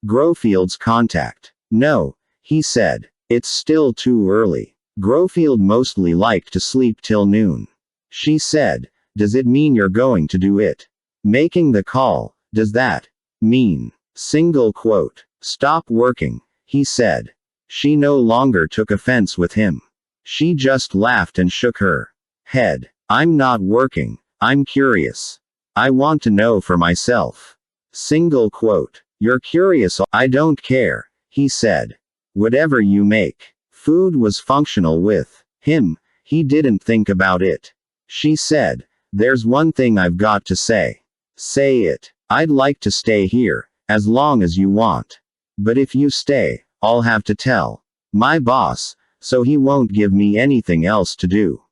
Grofield's contact. "No," he said. "It's still too early. Grofield mostly liked to sleep till noon." She said, "Does it mean you're going to do it? Making the call, does that mean?" Single quote. "Stop working," he said. She no longer took offense with him. She just laughed and shook her head. "I'm not working. I'm curious. I want to know for myself." Single quote. "You're curious. I don't care," he said. "Whatever you make." Food was functional with him. He didn't think about it. She said, "There's one thing I've got to say." "Say it." "I'd like to stay here, as long as you want. But if you stay, I'll have to tell my boss, so he won't give me anything else to do."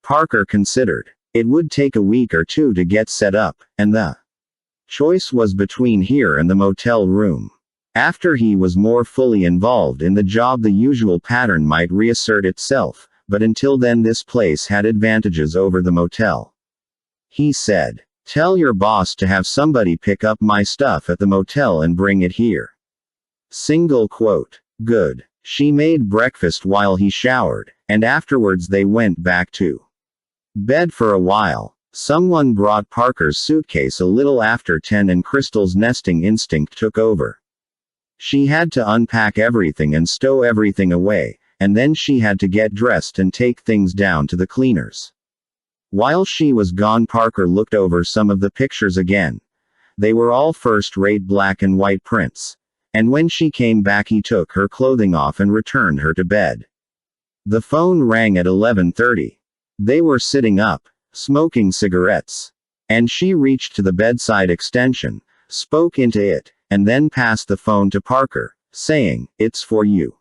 Parker considered. It would take a week or two to get set up, and the choice was between here and the motel room. After he was more fully involved in the job, the usual pattern might reassert itself, but until then this place had advantages over the motel. He said, "Tell your boss to have somebody pick up my stuff at the motel and bring it here." Single quote. Good. She made breakfast while he showered, and afterwards they went back to bed for a while. Someone brought Parker's suitcase a little after 10 and Crystal's nesting instinct took over. She had to unpack everything and stow everything away, and then she had to get dressed and take things down to the cleaners. While she was gone, Parker looked over some of the pictures again. They were all first-rate black and white prints. And when she came back, he took her clothing off and returned her to bed. The phone rang at 11:30. They were sitting up, smoking cigarettes. And she reached to the bedside extension, spoke into it, and then passed the phone to Parker, saying, "It's for you.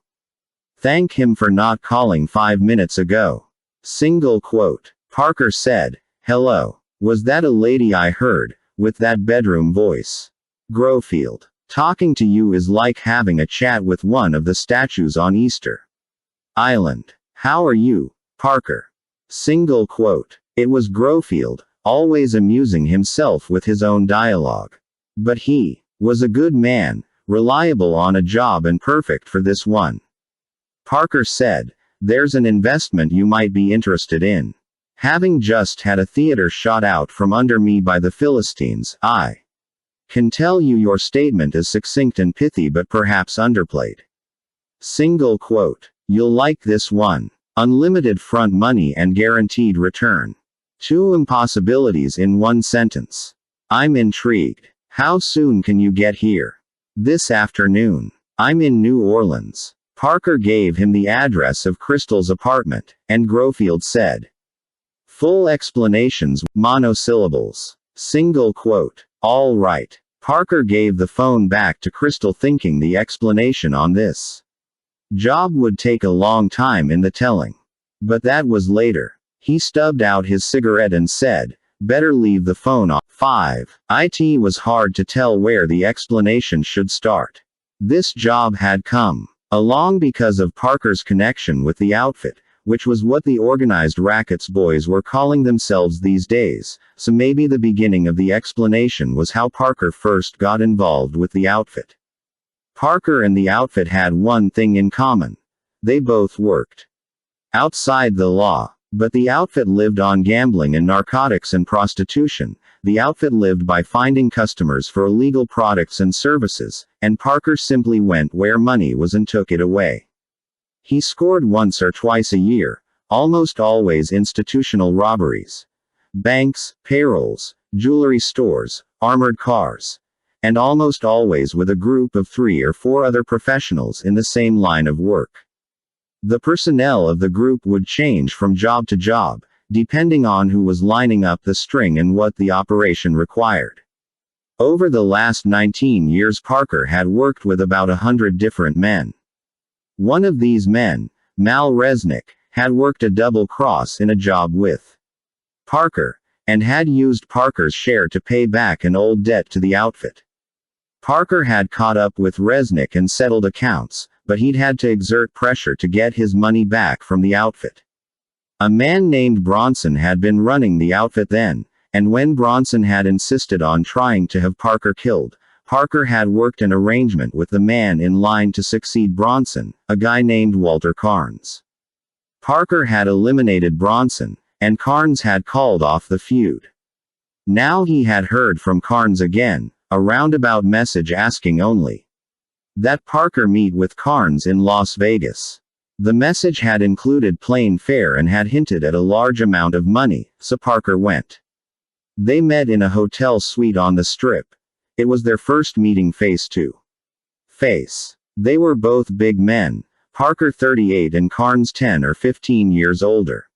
Thank him for not calling 5 minutes ago." Single quote. Parker said, "Hello. Was that a lady I heard, with that bedroom voice? Grofield. Talking to you is like having a chat with one of the statues on Easter Island. How are you, Parker?" Single quote. It was Grofield, always amusing himself with his own dialogue. But he was a good man, reliable on a job and perfect for this one. Parker said, "There's an investment you might be interested in. Having just had a theater shot out from under me by the Philistines, I can tell you your statement is succinct and pithy but perhaps underplayed." Single quote. "You'll like this one. Unlimited front money and guaranteed return. 2 impossibilities in 1 sentence. I'm intrigued. How soon can you get here?" "This afternoon. I'm in New Orleans." Parker gave him the address of Crystal's apartment, and Grofield said, "Full explanations, monosyllables." Single quote. "All right." Parker gave the phone back to Crystal, thinking the explanation on this job would take a long time in the telling. But that was later. He stubbed out his cigarette and said, "Better leave the phone on." 5. It was hard to tell where the explanation should start. This job had come along because of Parker's connection with the outfit, which was what the organized rackets boys were calling themselves these days, so maybe the beginning of the explanation was how Parker first got involved with the outfit. Parker and the outfit had one thing in common. They both worked outside the law. But the outfit lived on gambling and narcotics and prostitution. The outfit lived by finding customers for illegal products and services, and Parker simply went where money was and took it away. He scored once or twice a year, almost always institutional robberies. Banks, payrolls, jewelry stores, armored cars. And almost always with a group of 3 or 4 other professionals in the same line of work. The personnel of the group would change from job to job, depending on who was lining up the string and what the operation required. Over the last 19 years Parker had worked with about 100 different men. One of these men, Mal Resnick, had worked a double cross in a job with Parker, and had used Parker's share to pay back an old debt to the outfit. Parker had caught up with Resnick and settled accounts, but he'd had to exert pressure to get his money back from the outfit. A man named Bronson had been running the outfit then, and when Bronson had insisted on trying to have Parker killed, Parker had worked an arrangement with the man in line to succeed Bronson, a guy named Walter Carnes. Parker had eliminated Bronson, and Carnes had called off the feud. Now he had heard from Carnes again, a roundabout message asking only that Parker meet with Carnes in Las Vegas. The message had included plane fare and had hinted at a large amount of money, so Parker went. They met in a hotel suite on the Strip. It was their first meeting face to face. They were both big men, Parker 38 and Carnes 10 or 15 years older.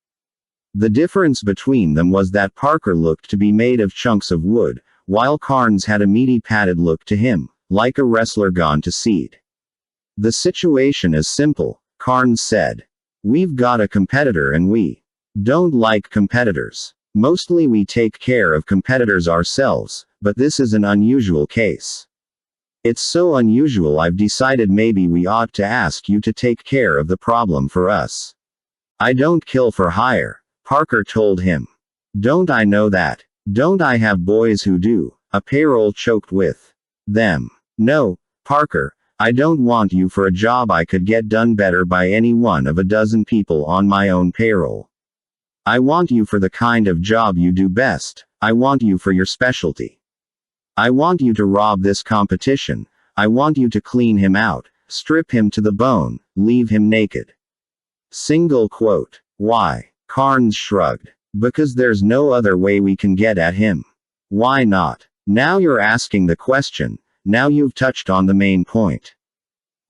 The difference between them was that Parker looked to be made of chunks of wood, while Carnes had a meaty padded look to him, like a wrestler gone to seed. The situation is simple, Carnes said. We've got a competitor and we don't like competitors. Mostly we take care of competitors ourselves, but this is an unusual case. It's so unusual I've decided maybe we ought to ask you to take care of the problem for us. I don't kill for hire, Parker told him. Don't I know that? Don't I have boys who do? A payroll choked with them. No, Parker, I don't want you for a job I could get done better by any one of a dozen people on my own payroll. I want you for the kind of job you do best. I want you for your specialty. I want you to rob this competition. I want you to clean him out, strip him to the bone, leave him naked. Single quote. Why? Carnes shrugged. Because there's no other way we can get at him. Why not? Now you're asking the question, now you've touched on the main point.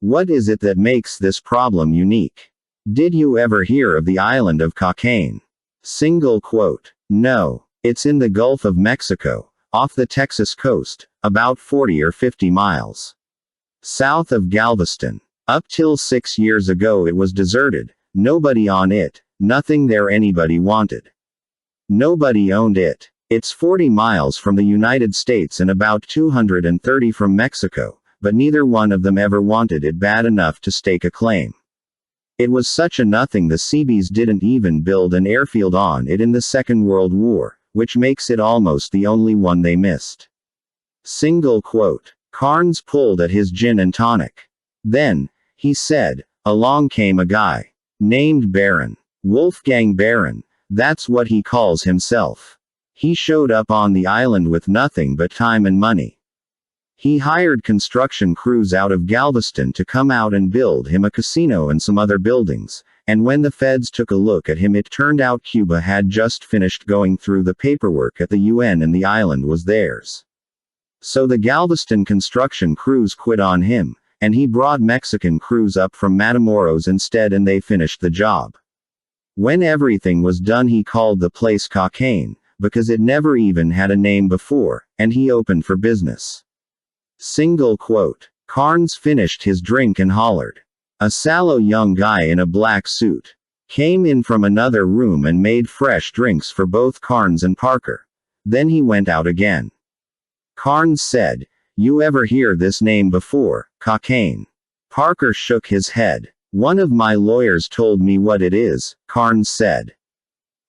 What is it that makes this problem unique? Did you ever hear of the island of Cockaigne? Single quote. No. It's in the Gulf of Mexico, off the Texas coast, about 40 or 50 miles south of Galveston. Up till 6 years ago it was deserted, nobody on it, nothing there anybody wanted. Nobody owned it. It's 40 miles from the United States and about 230 from Mexico, but neither one of them ever wanted it bad enough to stake a claim. It was such a nothing the Seabees didn't even build an airfield on it in the Second World War, which makes it almost the only one they missed. Single quote. Carnes pulled at his gin and tonic. Then, he said, along came a guy named Barron. Wolfgang Barron, that's what he calls himself. He showed up on the island with nothing but time and money. He hired construction crews out of Galveston to come out and build him a casino and some other buildings, and when the feds took a look at him it turned out Cuba had just finished going through the paperwork at the UN and the island was theirs. So the Galveston construction crews quit on him, and he brought Mexican crews up from Matamoros instead and they finished the job. When everything was done he called the place Cockaigne, because it never even had a name before, and he opened for business. Single quote. Carnes finished his drink and hollered. A sallow young guy in a black suit came in from another room and made fresh drinks for both Carnes and Parker. Then he went out again. Carnes said, "You ever hear this name before, Cockaigne?" Parker shook his head. "One of my lawyers told me what it is," Carnes said.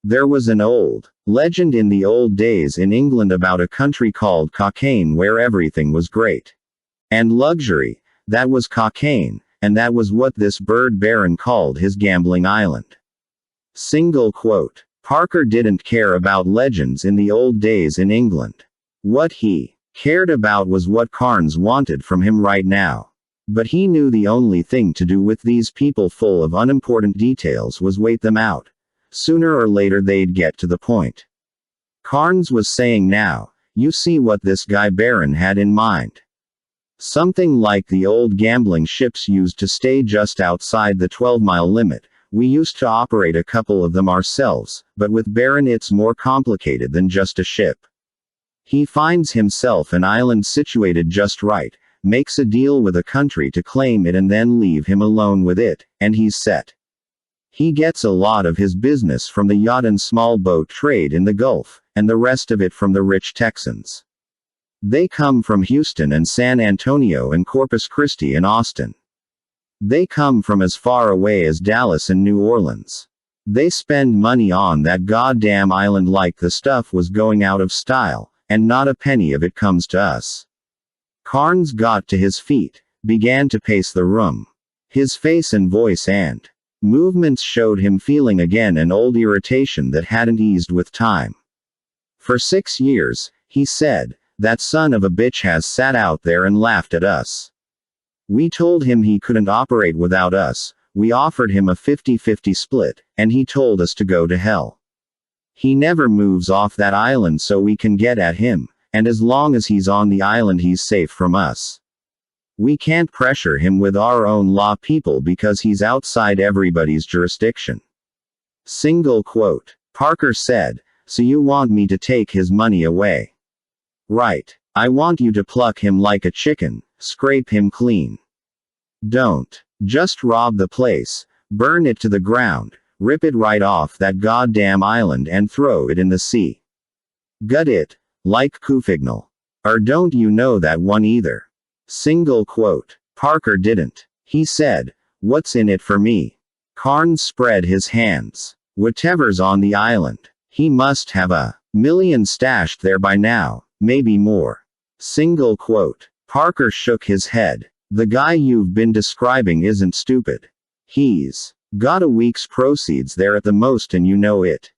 There was an old legend in the old days in England about a country called Cockaigne where everything was great and luxury. That was Cockaigne, and that was what this bird baron called his gambling island. Single quote. Parker didn't care about legends in the old days in England. What he cared about was what Carnes wanted from him right now. But he knew the only thing to do with these people full of unimportant details was wait them out. Sooner or later they'd get to the point. Carnes was saying now, you see what this guy Baron had in mind. Something like the old gambling ships used to stay just outside the 12-mile limit. We used to operate a couple of them ourselves, but with Baron it's more complicated than just a ship. He finds himself an island situated just right, makes a deal with a country to claim it and then leave him alone with it, and he's set. He gets a lot of his business from the yacht and small boat trade in the Gulf, and the rest of it from the rich Texans. They come from Houston and San Antonio and Corpus Christi and Austin. They come from as far away as Dallas and New Orleans. They spend money on that goddamn island like the stuff was going out of style, and not a penny of it comes to us. Carnes got to his feet, began to pace the room. His face and voice and movements showed him feeling again an old irritation that hadn't eased with time. For 6 years, he said, that son of a bitch has sat out there and laughed at us. We told him he couldn't operate without us, we offered him a 50-50 split, and he told us to go to hell. He never moves off that island so we can get at him, and as long as he's on the island he's safe from us. We can't pressure him with our own law people because he's outside everybody's jurisdiction. Single quote. Parker said, so you want me to take his money away? Right. I want you to pluck him like a chicken, scrape him clean. Don't just rob the place, burn it to the ground, rip it right off that goddamn island and throw it in the sea. Gut it, like Kufignal. Or don't you know that one either? Single quote. Parker didn't. He said, what's in it for me? Carnes spread his hands. Whatever's on the island. He must have $1 million stashed there by now, maybe more. Single quote. Parker shook his head. The guy you've been describing isn't stupid. He's got a week's proceeds there at the most and you know it.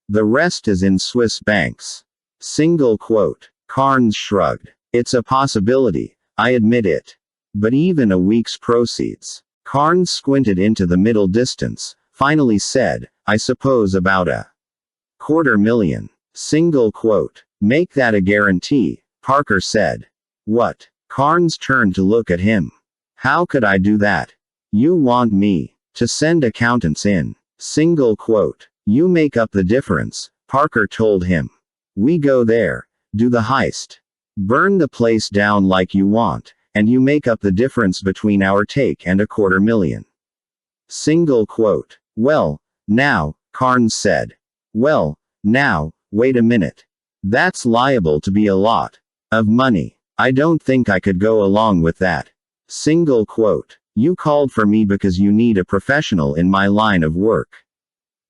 The rest is in Swiss banks. Single quote. Carnes shrugged. It's a possibility, I admit it. But even a week's proceeds. Carnes squinted into the middle distance, finally said, I suppose about $250,000. Single quote. Make that a guarantee, Parker said. What? Carnes turned to look at him. How could I do that? You want me to send accountants in? Single quote. You make up the difference, Parker told him. We go there, do the heist, burn the place down like you want, and you make up the difference between our take and $250,000. Single quote. Well, now, Carnes said. Well, now, wait a minute. That's liable to be a lot of money. I don't think I could go along with that. Single quote. You called for me because you need a professional in my line of work.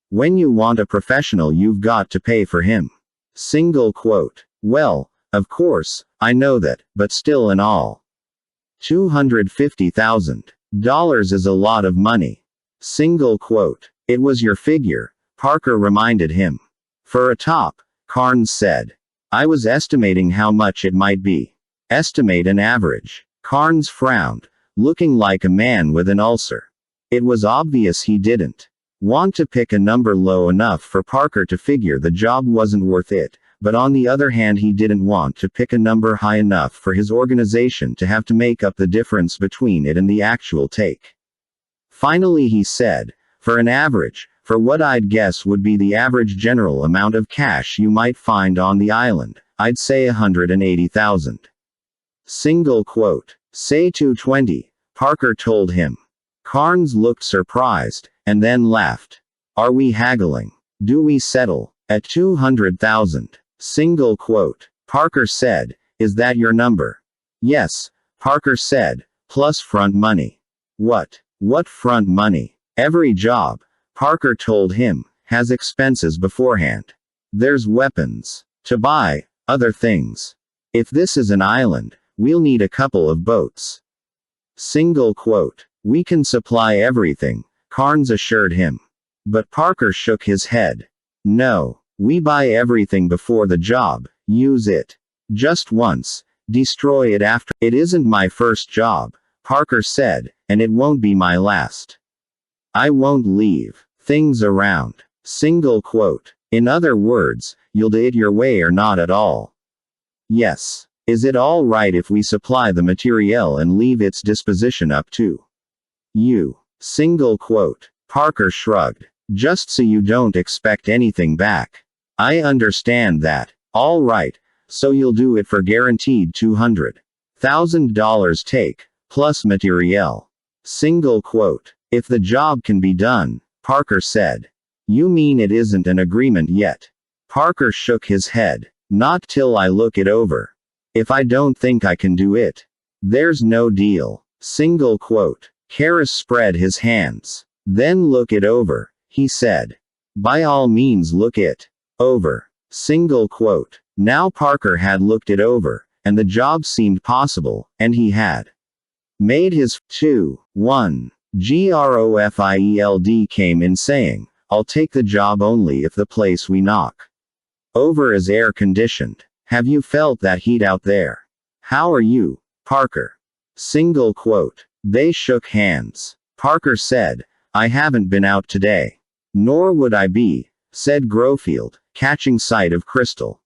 When you want a professional you've got to pay for him. Single quote. Well, of course, I know that, but still in all. $250,000 is a lot of money. Single quote. It was your figure, Parker reminded him. For a top, Carnes said. I was estimating how much it might be. Estimate an average. Carnes frowned, looking like a man with an ulcer. It was obvious he didn't want to pick a number low enough for Parker to figure the job wasn't worth it, but on the other hand he didn't want to pick a number high enough for his organization to have to make up the difference between it and the actual take. Finally he said, for an average, for what I'd guess would be the average general amount of cash you might find on the island, I'd say $180,000. Single quote. Say 220, Parker told him. Carnes looked surprised, and then laughed. Are we haggling? Do we settle at 200,000? Single quote. Parker said, is that your number? Yes, Parker said, plus front money. What? What front money? Every job, Parker told him, has expenses beforehand. There's weapons to buy, other things. If this is an island, we'll need a couple of boats. Single quote. We can supply everything, Carnes assured him. But Parker shook his head. No, we buy everything before the job, use it just once, destroy it after. It isn't my first job, Parker said, and it won't be my last. I won't leave things around. Single quote. In other words, you'll do it your way or not at all. Yes. Is it all right if we supply the materiel and leave its disposition up to you? Single quote. Parker shrugged. Just so you don't expect anything back. I understand that. All right, so you'll do it for guaranteed $200,000 take, plus materiel. Single quote. If the job can be done, Parker said. You mean it isn't an agreement yet? Parker shook his head. Not till I look it over. If I don't think I can do it, there's no deal. Single quote. Karras spread his hands. Then look it over, he said. By all means look it over. Single quote. Now Parker had looked it over, and the job seemed possible, and he had made his 2-1. Grofield came in saying, I'll take the job only if the place we knock over is air conditioned. Have you felt that heat out there? How are you, Parker? Single quote. They shook hands. Parker said, I haven't been out today. Nor would I be, said Grofield, catching sight of Crystal.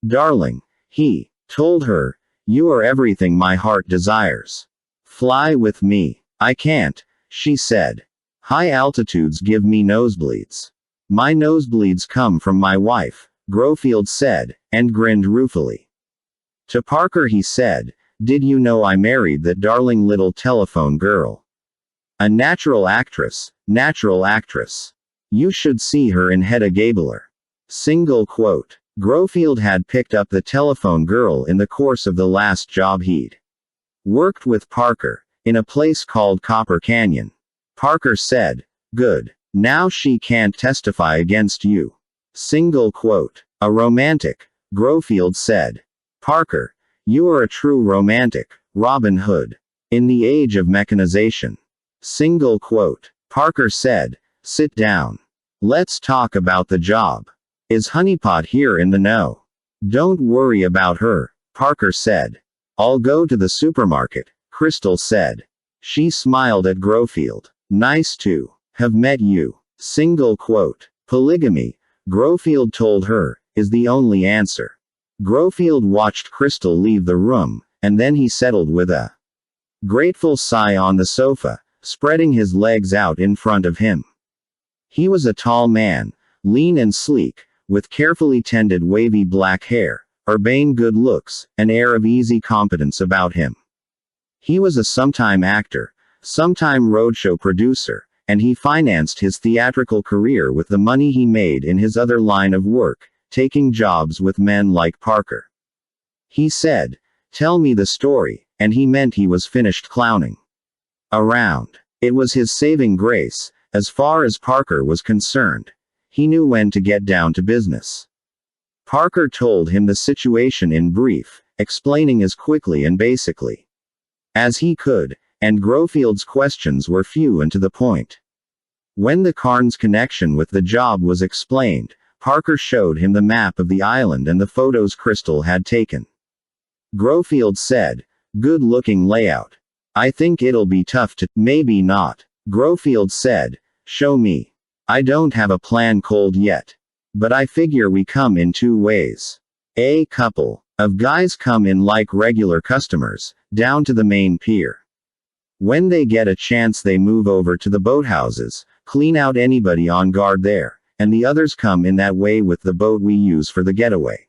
Darling, he told her, you are everything my heart desires. Fly with me. I can't, she said. High altitudes give me nosebleeds. My nosebleeds come from my wife, Grofield said, and grinned ruefully. To Parker he said, did you know I married that darling little telephone girl? A natural actress. You should see her in Hedda Gabler. Single quote. Grofield had picked up the telephone girl in the course of the last job he'd worked with Parker, in a place called Copper Canyon. Parker said, good. Now she can't testify against you. Single quote. A romantic, Grofield said. Parker, you are a true romantic, Robin Hood. In the age of mechanization. Single quote. Parker said, sit down. Let's talk about the job. Is Honeypot here in the know? Don't worry about her, Parker said. I'll go to the supermarket, Crystal said. She smiled at Grofield. Nice to have met you. Single quote. Polygamy, Grofield told her, is the only answer. Grofield watched Crystal leave the room, and then he settled with a grateful sigh on the sofa, spreading his legs out in front of him. He was a tall man, lean and sleek, with carefully tended wavy black hair, urbane good looks, an air of easy competence about him. He was a sometime actor, sometime roadshow producer, and he financed his theatrical career with the money he made in his other line of work, taking jobs with men like Parker. He said, tell me the story, and he meant he was finished clowning around. It was his saving grace, as far as Parker was concerned. He knew when to get down to business. Parker told him the situation in brief, explaining as quickly and basically as he could, and Grofield's questions were few and to the point. When the Carnes connection with the job was explained, Parker showed him the map of the island and the photos Crystal had taken. Grofield said, good-looking layout. I think it'll be tough to, maybe not. Grofield said, show me. I don't have a plan cold yet. But I figure we come in two ways. A couple of guys come in like regular customers, down to the main pier. When they get a chance they move over to the boathouses, clean out anybody on guard there, and the others come in that way with the boat we use for the getaway.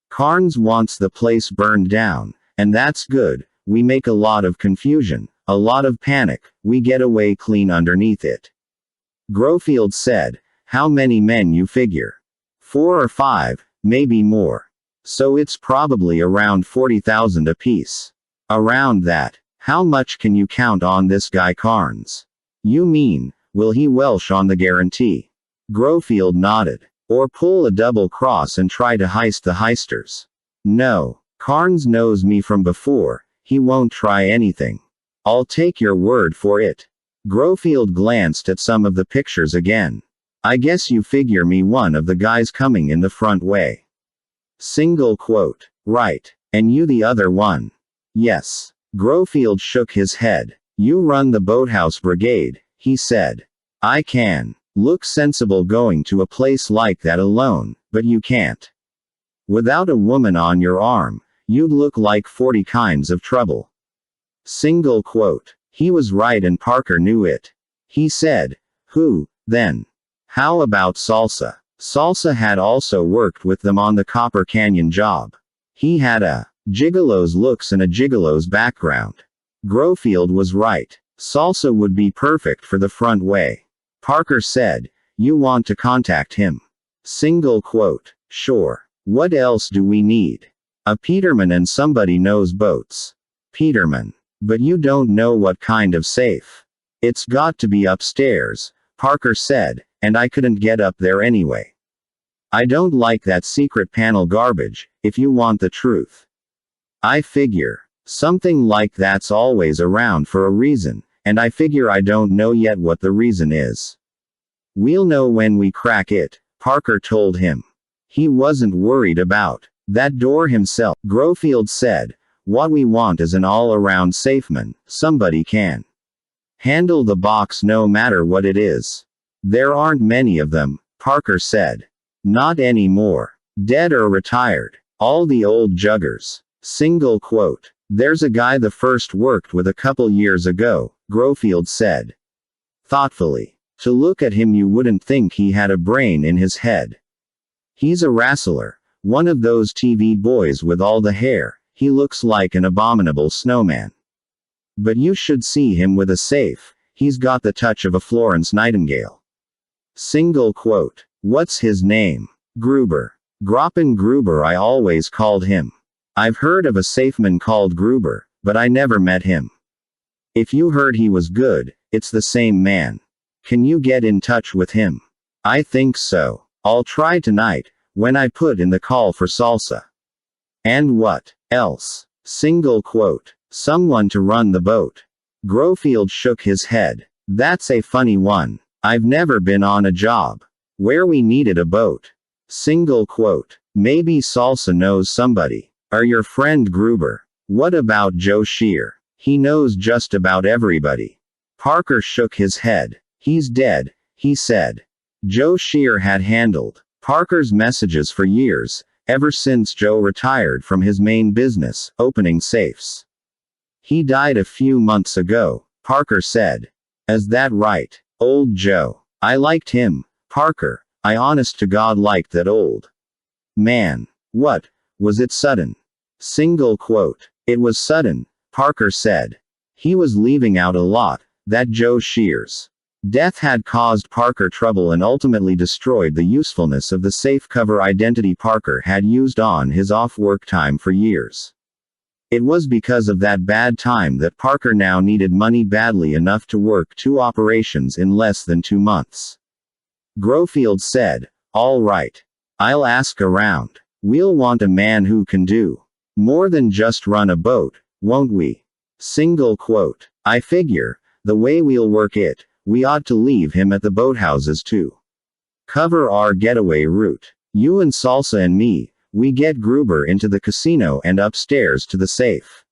Carnes wants the place burned down, and that's good. We make a lot of confusion, a lot of panic, we get away clean underneath it. Grofield said, how many men you figure? 4 or 5, maybe more. So it's probably around 40,000 apiece. Around that. How much can you count on this guy Carnes? You mean, will he Welsh on the guarantee? Grofield nodded. Or pull a double cross and try to heist the heisters? No. Carnes knows me from before, he won't try anything. I'll take your word for it. Grofield glanced at some of the pictures again. I guess you figure me one of the guys coming in the front way. Single quote. Right. And you the other one. Yes. Grofield shook his head. You run the boathouse brigade, he said. I can. Look sensible going to a place like that alone, but you can't. Without a woman on your arm, you'd look like 40 kinds of trouble. Single quote. He was right and Parker knew it. He said, who, then? How about Salsa? Salsa had also worked with them on the Copper Canyon job. He had a gigolo's looks and a gigolo's background. Grofield was right. Salsa would be perfect for the front way. Parker said, you want to contact him? Single quote. Sure. What else do we need? A Peterman and somebody knows boats. Peterman. But you don't know what kind of safe. It's got to be upstairs, Parker said, and I couldn't get up there anyway. I don't like that secret panel garbage, if you want the truth. I figure. Something like that's always around for a reason, and I figure I don't know yet what the reason is. We'll know when we crack it, Parker told him. He wasn't worried about that door himself. Grofield said, what we want is an all-around safeman, somebody can handle the box no matter what it is. There aren't many of them, Parker said. Not anymore. Dead or retired. All the old juggers. Single quote. There's a guy the first worked with a couple years ago, Grofield said. Thoughtfully. To look at him you wouldn't think he had a brain in his head. He's a wrestler. One of those TV boys with all the hair. He looks like an abominable snowman. But you should see him with a safe. He's got the touch of a Florence Nightingale. Single quote. What's his name? Gruber. Groppen Gruber I always called him. I've heard of a safeman called Gruber, but I never met him. If you heard he was good, it's the same man. Can you get in touch with him? I think so. I'll try tonight, when I put in the call for Salsa. And what else? Single quote. Someone to run the boat. Grofield shook his head. That's a funny one. I've never been on a job where we needed a boat. Single quote. Maybe Salsa knows somebody. Or your friend Gruber. What about Joe Shear? He knows just about everybody. Parker shook his head. He's dead, he said. Joe Shear had handled Parker's messages for years, ever since Joe retired from his main business, opening safes. He died a few months ago, Parker said. Is that right? Old Joe. I liked him, Parker. I honest to God liked that old man. What? Was it sudden? Single quote. It was sudden, Parker said. He was leaving out a lot, that Joe Shear's death had caused Parker trouble and ultimately destroyed the usefulness of the safe cover identity Parker had used on his off-work time for years. It was because of that bad time that Parker now needed money badly enough to work 2 operations in less than 2 months. Grofield said, all right. I'll ask around. We'll want a man who can do more than just run a boat, won't we? Single quote. I figure, the way we'll work it, we ought to leave him at the boathouses too. Cover our getaway route. You and Salsa and me, we get Gruber into the casino and upstairs to the safe.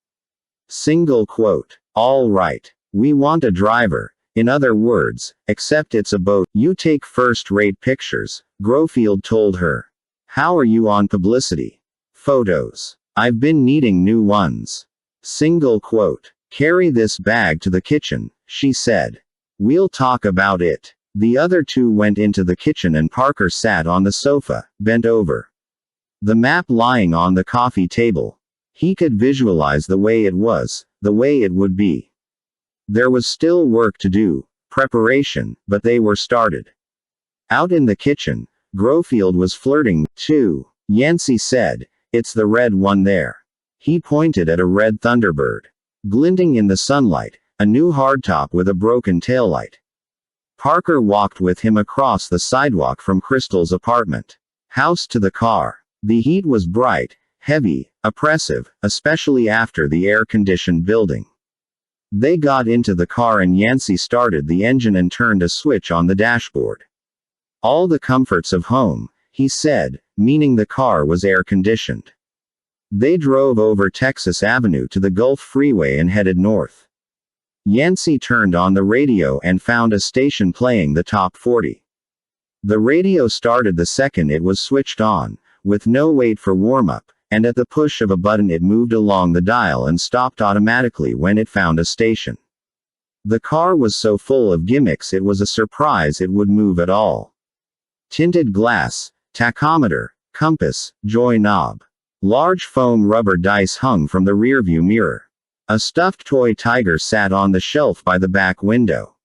Single quote. All right. We want a driver. In other words, except it's a boat, you take first-rate pictures, Grofield told her. How are you on publicity? Photos. I've been needing new ones. Single quote. Carry this bag to the kitchen, she said. We'll talk about it. The other two went into the kitchen and Parker sat on the sofa, bent over. The map lying on the coffee table. He could visualize the way it was, the way it would be. There was still work to do, preparation, but they were started. Out in the kitchen, Grofield was flirting, too. Yancey said, it's the red one there. He pointed at a red Thunderbird. Glinting in the sunlight, a new hardtop with a broken taillight. Parker walked with him across the sidewalk from Crystal's apartment house to the car. The heat was bright, heavy, oppressive, especially after the air-conditioned building. They got into the car and Yancey started the engine and turned a switch on the dashboard. All the comforts of home, he said, meaning the car was air-conditioned. They drove over Texas Avenue to the Gulf Freeway and headed north. Yancey turned on the radio and found a station playing the top 40. The radio started the second it was switched on, with no wait for warm-up, and at the push of a button it moved along the dial and stopped automatically when it found a station. The car was so full of gimmicks it was a surprise it would move at all. Tinted glass, tachometer, compass, joy knob. Large foam rubber dice hung from the rearview mirror. A stuffed toy tiger sat on the shelf by the back window.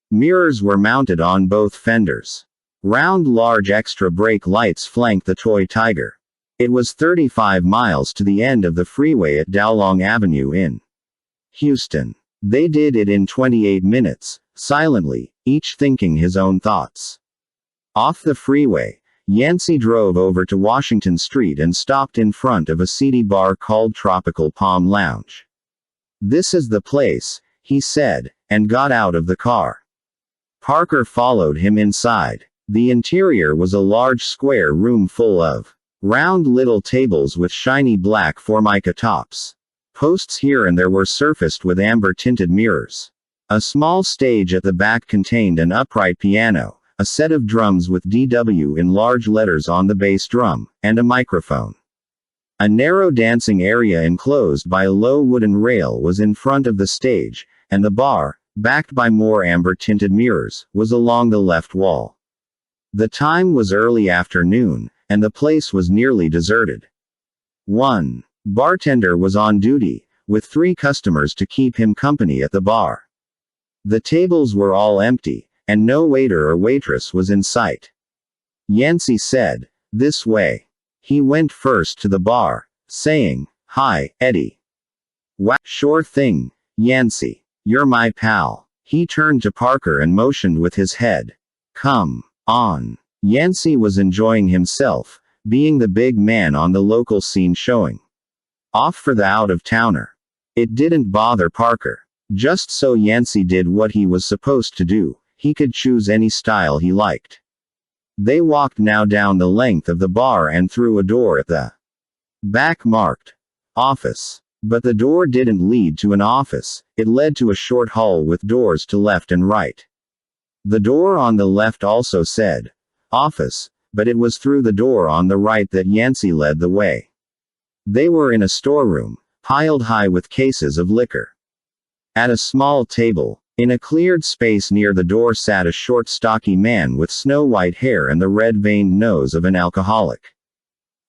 Mirrors were mounted on both fenders. Round large extra brake lights flanked the toy tiger. It was 35 miles to the end of the freeway at Dowlong Avenue in Houston. They did it in 28 minutes, silently, each thinking his own thoughts. Off the freeway, Yancey drove over to Washington Street and stopped in front of a seedy bar called Tropical Palm Lounge. "This is the place," he said, and got out of the car. Parker followed him inside. The interior was a large square room full of round little tables with shiny black formica tops. Posts here and there were surfaced with amber-tinted mirrors. A small stage at the back contained an upright piano, a set of drums with DW in large letters on the bass drum, and a microphone. A narrow dancing area enclosed by a low wooden rail was in front of the stage, and the bar, backed by more amber-tinted mirrors, was along the left wall. The time was early afternoon, and the place was nearly deserted. One bartender was on duty, with 3 customers to keep him company at the bar. The tables were all empty, and no waiter or waitress was in sight. Yancey said, "This way." He went first to the bar, saying, "Hi, Eddie." "Wha Sure thing, Yancey. You're my pal." He turned to Parker and motioned with his head. "Come on." Yancey was enjoying himself, being the big man on the local scene showing off for the out-of-towner. It didn't bother Parker. Just so Yancey did what he was supposed to do, he could choose any style he liked. They walked now down the length of the bar and through a door at the back marked office. But the door didn't lead to an office, it led to a short hall with doors to left and right. The door on the left also said office, but it was through the door on the right that Yancey led the way. They were in a storeroom, piled high with cases of liquor. At a small table, in a cleared space near the door sat a short stocky man with snow-white hair and the red-veined nose of an alcoholic.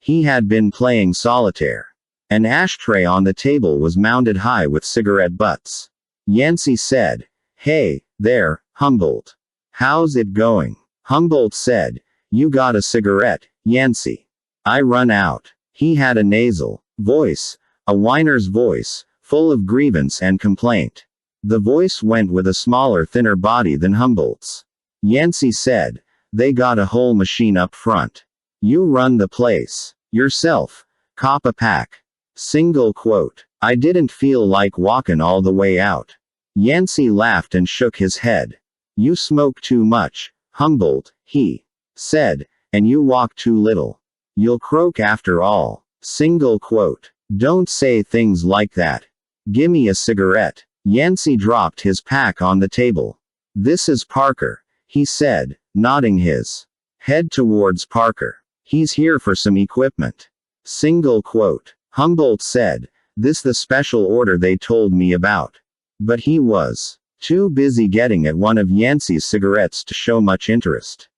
He had been playing solitaire. An ashtray on the table was mounted high with cigarette butts. Yancey said, "Hey, there, Humboldt. How's it going?" Humboldt said, "You got a cigarette, Yancey?" "I run out." He had a nasal voice, a whiner's voice, full of grievance and complaint. The voice went with a smaller, thinner body than Humboldt's. Yancey said, "They got a whole machine up front. You run the place yourself. Cop a pack." Single quote. "I didn't feel like walking all the way out." Yancey laughed and shook his head. "You smoke too much, Humboldt," he said, "and you walk too little. You'll croak after all." Single quote. "Don't say things like that. Gimme a cigarette." Yancey dropped his pack on the table. "This is Parker," he said, nodding his head towards Parker. "He's here for some equipment." Single quote. Humboldt said, "This the special order they told me about." But he was too busy getting at one of Yancey's cigarettes to show much interest.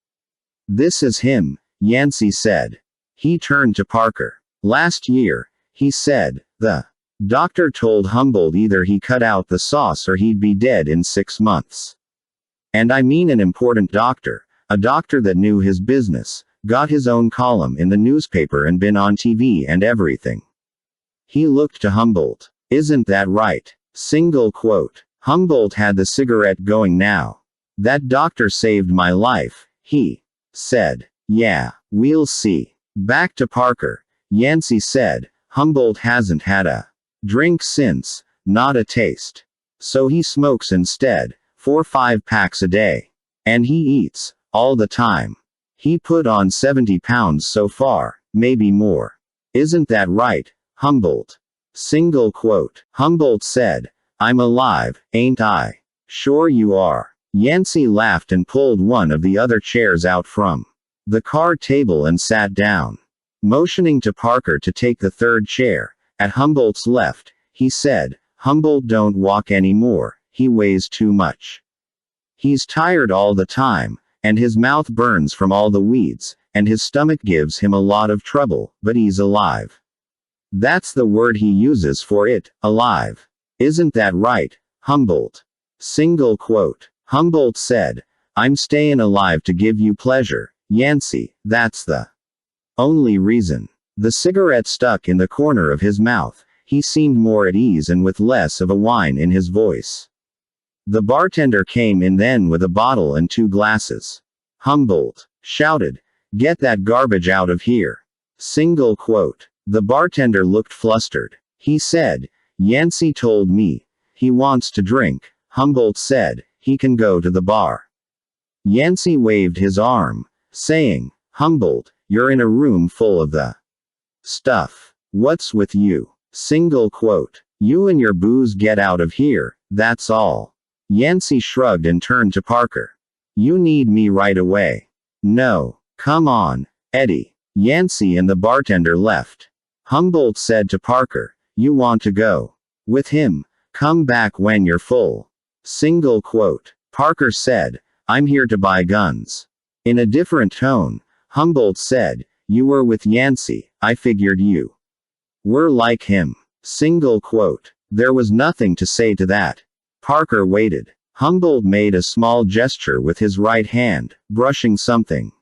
"This is him," Yancey said. He turned to Parker. "Last year," he said, "the doctor told Humboldt either he cut out the sauce or he'd be dead in 6 months. And I mean an important doctor, a doctor that knew his business, got his own column in the newspaper and been on TV and everything." He looked to Humboldt. "Isn't that right?" Single quote. Humboldt had the cigarette going now. "That doctor saved my life," he said. "Yeah, we'll see." Back to Parker. Yancey said, "Humboldt hasn't had a drink since, not a taste. So he smokes instead, 4-5 packs a day. And he eats, all the time. He put on 70 pounds so far, maybe more. Isn't that right, Humboldt. Single quote. Humboldt said, "I'm alive, ain't I?" "Sure you are." Yancey laughed and pulled one of the other chairs out from the car table and sat down. Motioning to Parker to take the third chair, at Humboldt's left, he said, "Humboldt don't walk anymore, he weighs too much. He's tired all the time, and his mouth burns from all the weeds, and his stomach gives him a lot of trouble, but he's alive. That's the word he uses for it, alive. Isn't that right, Humboldt?" Single quote. Humboldt said, "I'm stayin' alive to give you pleasure, Yancey, that's the only reason." The cigarette stuck in the corner of his mouth. He seemed more at ease and with less of a whine in his voice. The bartender came in then with a bottle and 2 glasses. Humboldt shouted, "Get that garbage out of here." Single quote. The bartender looked flustered. He said, "Yancey told me he wants to drink." Humboldt said, "He can go to the bar." Yancey waved his arm, saying, "Humboldt, you're in a room full of the stuff. What's with you?" Single quote. "You and your booze get out of here, that's all." Yancey shrugged and turned to Parker. "You need me right away." "No. Come on, Eddie." Yancey and the bartender left. Humboldt said to Parker, "You want to go with him? Come back when you're full." Single quote. Parker said, "I'm here to buy guns." In a different tone, Humboldt said, "You were with Yancey, I figured you were like him." Single quote. There was nothing to say to that. Parker waited. Humboldt made a small gesture with his right hand, brushing something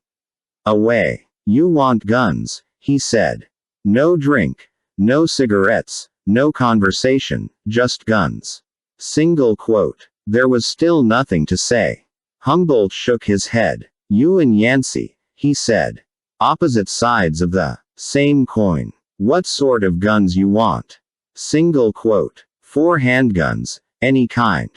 away. "You want guns," he said. "No drink, no cigarettes, no conversation, just guns." Single quote. There was still nothing to say. Humboldt shook his head. "You and Yancey," he said. "Opposite sides of the same coin. What sort of guns you want?" Single quote. 4 handguns, any kind.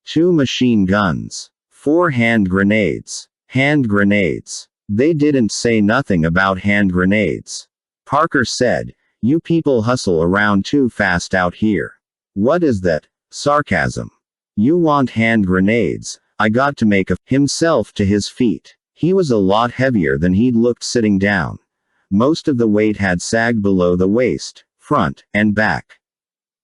2 machine guns. 4 hand grenades. Hand grenades. They didn't say nothing about hand grenades. Parker said, "You people hustle around too fast out here." "What is that?" Sarcasm. "You want hand grenades, I got to make himself to his feet. He was a lot heavier than he'd looked sitting down. Most of the weight had sagged below the waist, front, and back.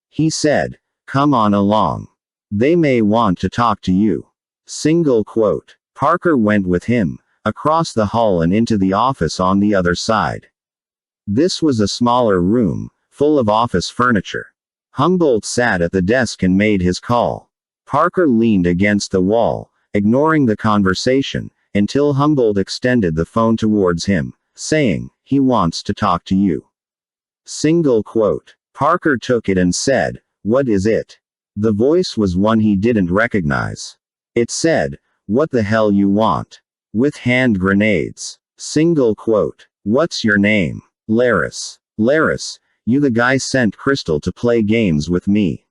He said, "Come on along. They may want to talk to you." Single quote. Parker went with him, across the hall and into the office on the other side. This was a smaller room, full of office furniture. Humboldt sat at the desk and made his call. Parker leaned against the wall, ignoring the conversation, until Humboldt extended the phone towards him, saying, "He wants to talk to you." Single quote. Parker took it and said, "What is it?" The voice was one he didn't recognize. It said, "What the hell you want? With hand grenades." Single quote. "What's your name?" "Laris." "Laris, you the guy sent Crystal to play games with me.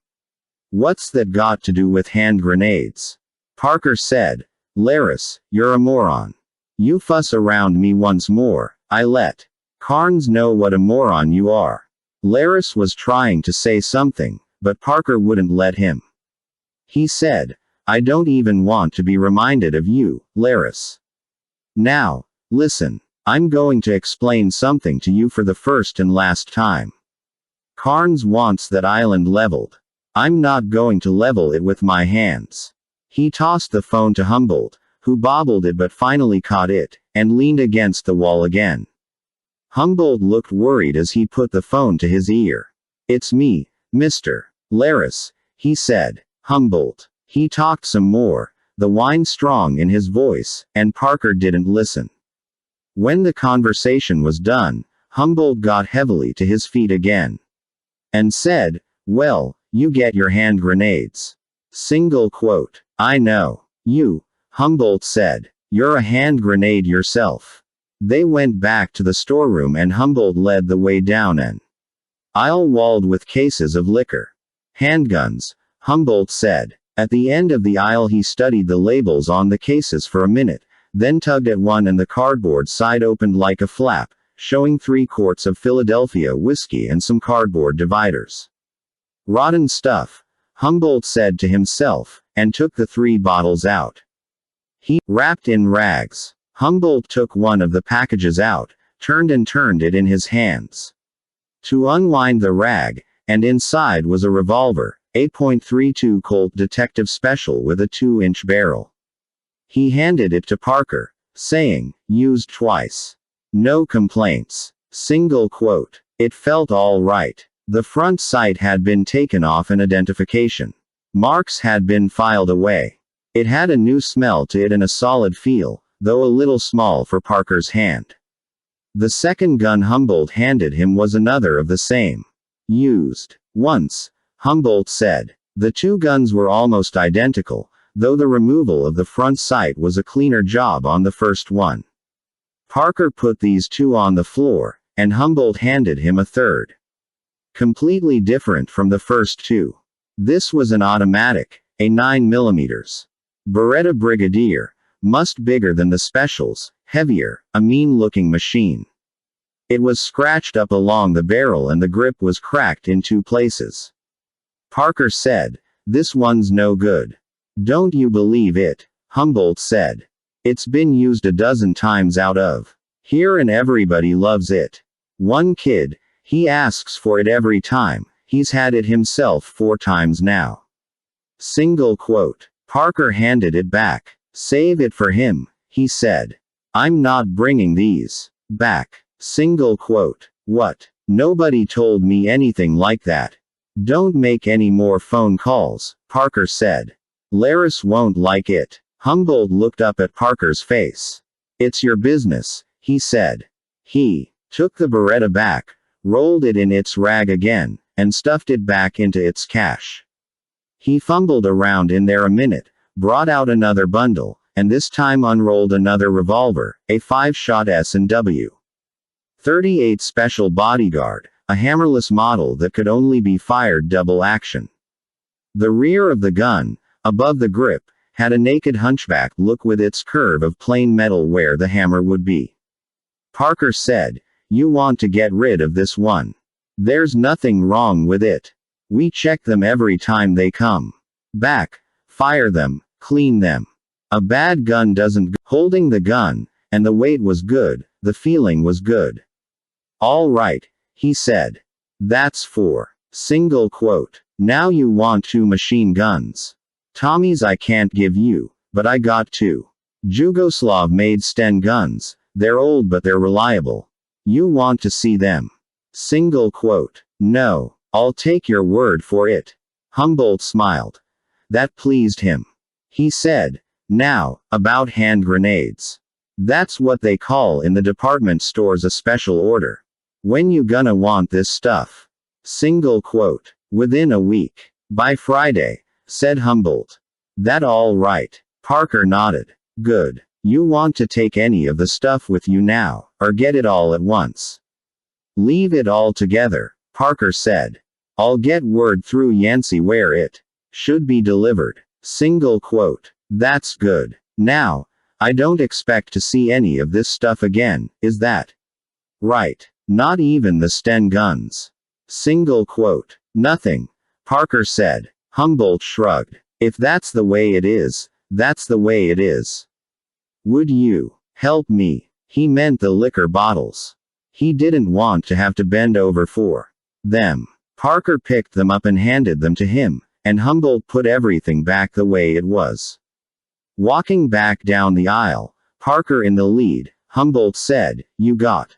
What's that got to do with hand grenades?" Parker said, "Laris, you're a moron. You fuss around me once more, I let Carnes know what a moron you are." Laris was trying to say something, but Parker wouldn't let him. He said, "I don't even want to be reminded of you, Laris. Now, listen. I'm going to explain something to you for the first and last time. Carnes wants that island leveled. I'm not going to level it with my hands." He tossed the phone to Humboldt, who bobbled it but finally caught it, and leaned against the wall again. Humboldt looked worried as he put the phone to his ear. "It's me, Mr. Laris," he said. Humboldt. He talked some more, the whine strong in his voice, and Parker didn't listen. When the conversation was done, Humboldt got heavily to his feet again. And said, "Well, you get your hand grenades." Single quote. "I know. You," Humboldt said. "You're a hand grenade yourself." They went back to the storeroom and Humboldt led the way down an aisle walled with cases of liquor. "Handguns," Humboldt said. At the end of the aisle he studied the labels on the cases for a minute, then tugged at one and the cardboard side opened like a flap, showing 3 quarts of Philadelphia whiskey and some cardboard dividers. Rotten stuff, Humboldt said to himself, and took the 3 bottles out. He, wrapped in rags. Humboldt took one of the packages out, turned it in his hands. To unwind the rag, and inside was a revolver, a .32 Colt Detective Special with a 2-inch barrel. He handed it to Parker, saying, "Used twice. No complaints. Single quote. It felt all right. The front sight had been taken off and identification marks had been filed away. It had a new smell to it and a solid feel, though a little small for Parker's hand. The second gun Humboldt handed him was another of the same. Used. Once, Humboldt said. The 2 guns were almost identical, though the removal of the front sight was a cleaner job on the first one. Parker put these 2 on the floor, and Humboldt handed him a third. Completely different from the first 2. This was an automatic, a 9mm. Beretta Brigadier, much bigger than the specials, heavier, a mean-looking machine. It was scratched up along the barrel and the grip was cracked in 2 places. Parker said, "This one's no good." "Don't you believe it?" Humboldt said. "It's been used a dozen times out of here and everybody loves it. One kid, he asks for it every time, he's had it himself 4 times now." Single quote. Parker handed it back. "Save it for him," he said. "I'm not bringing these back." Single quote. "What? Nobody told me anything like that." "Don't make any more phone calls," Parker said. "Laris won't like it." Humboldt looked up at Parker's face. "It's your business," he said. He took the Beretta back, rolled it in its rag again, and stuffed it back into its cache. He fumbled around in there a minute, brought out another bundle, and this time unrolled another revolver, a 5-shot S&W. 38 Special Bodyguard, a hammerless model that could only be fired double action. The rear of the gun, above the grip, had a naked hunchback look with its curve of plain metal where the hammer would be. Parker said, "You want to get rid of this one. There's nothing wrong with it. We check them every time they come back, fire them, clean them. A bad gun doesn't." Holding the gun, and the weight was good, the feeling was good. "All right," he said. "That's 4. Single quote. Now you want 2 machine guns. Tommy's I can't give you, but I got 2. Jugoslav-made Sten guns. They're old but they're reliable. You want to see them." Single quote. "No. I'll take your word for it." Humboldt smiled. That pleased him. He said, "Now, about hand grenades. That's what they call in the department stores a special order. When you gonna want this stuff?" Single quote. "Within a week. By Friday," said Humboldt. "That all right?" Parker nodded. "Good. You want to take any of the stuff with you now, or get it all at once?" "Leave it all together," Parker said. "I'll get word through Yancey where it should be delivered." Single quote. "That's good. Now, I don't expect to see any of this stuff again, is that right? Not even the Sten guns?" Single quote. "Nothing," Parker said. Humboldt shrugged. "If that's the way it is, that's the way it is. Would you help me?" He meant the liquor bottles. He didn't want to have to bend over for them. Parker picked them up and handed them to him, and Humboldt put everything back the way it was. Walking back down the aisle, Parker in the lead, Humboldt said, "You got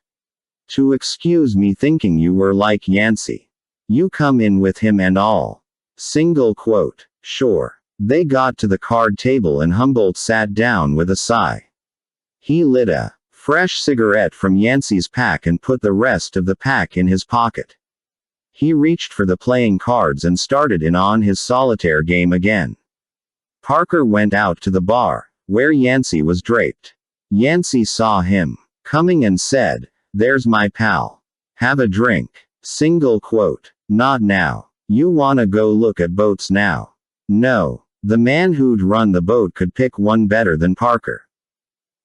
to excuse me thinking you were like Yancey. You come in with him and all." Single quote. "Sure." They got to the card table and Humboldt sat down with a sigh. He lit a fresh cigarette from Yancey's pack and put the rest of the pack in his pocket. He reached for the playing cards and started in on his solitaire game again. Parker went out to the bar, where Yancey was draped. Yancey saw him coming and said, "There's my pal. Have a drink." Single quote. "Not now. You wanna go look at boats now?" "No. The man who'd run the boat could pick one better than Parker."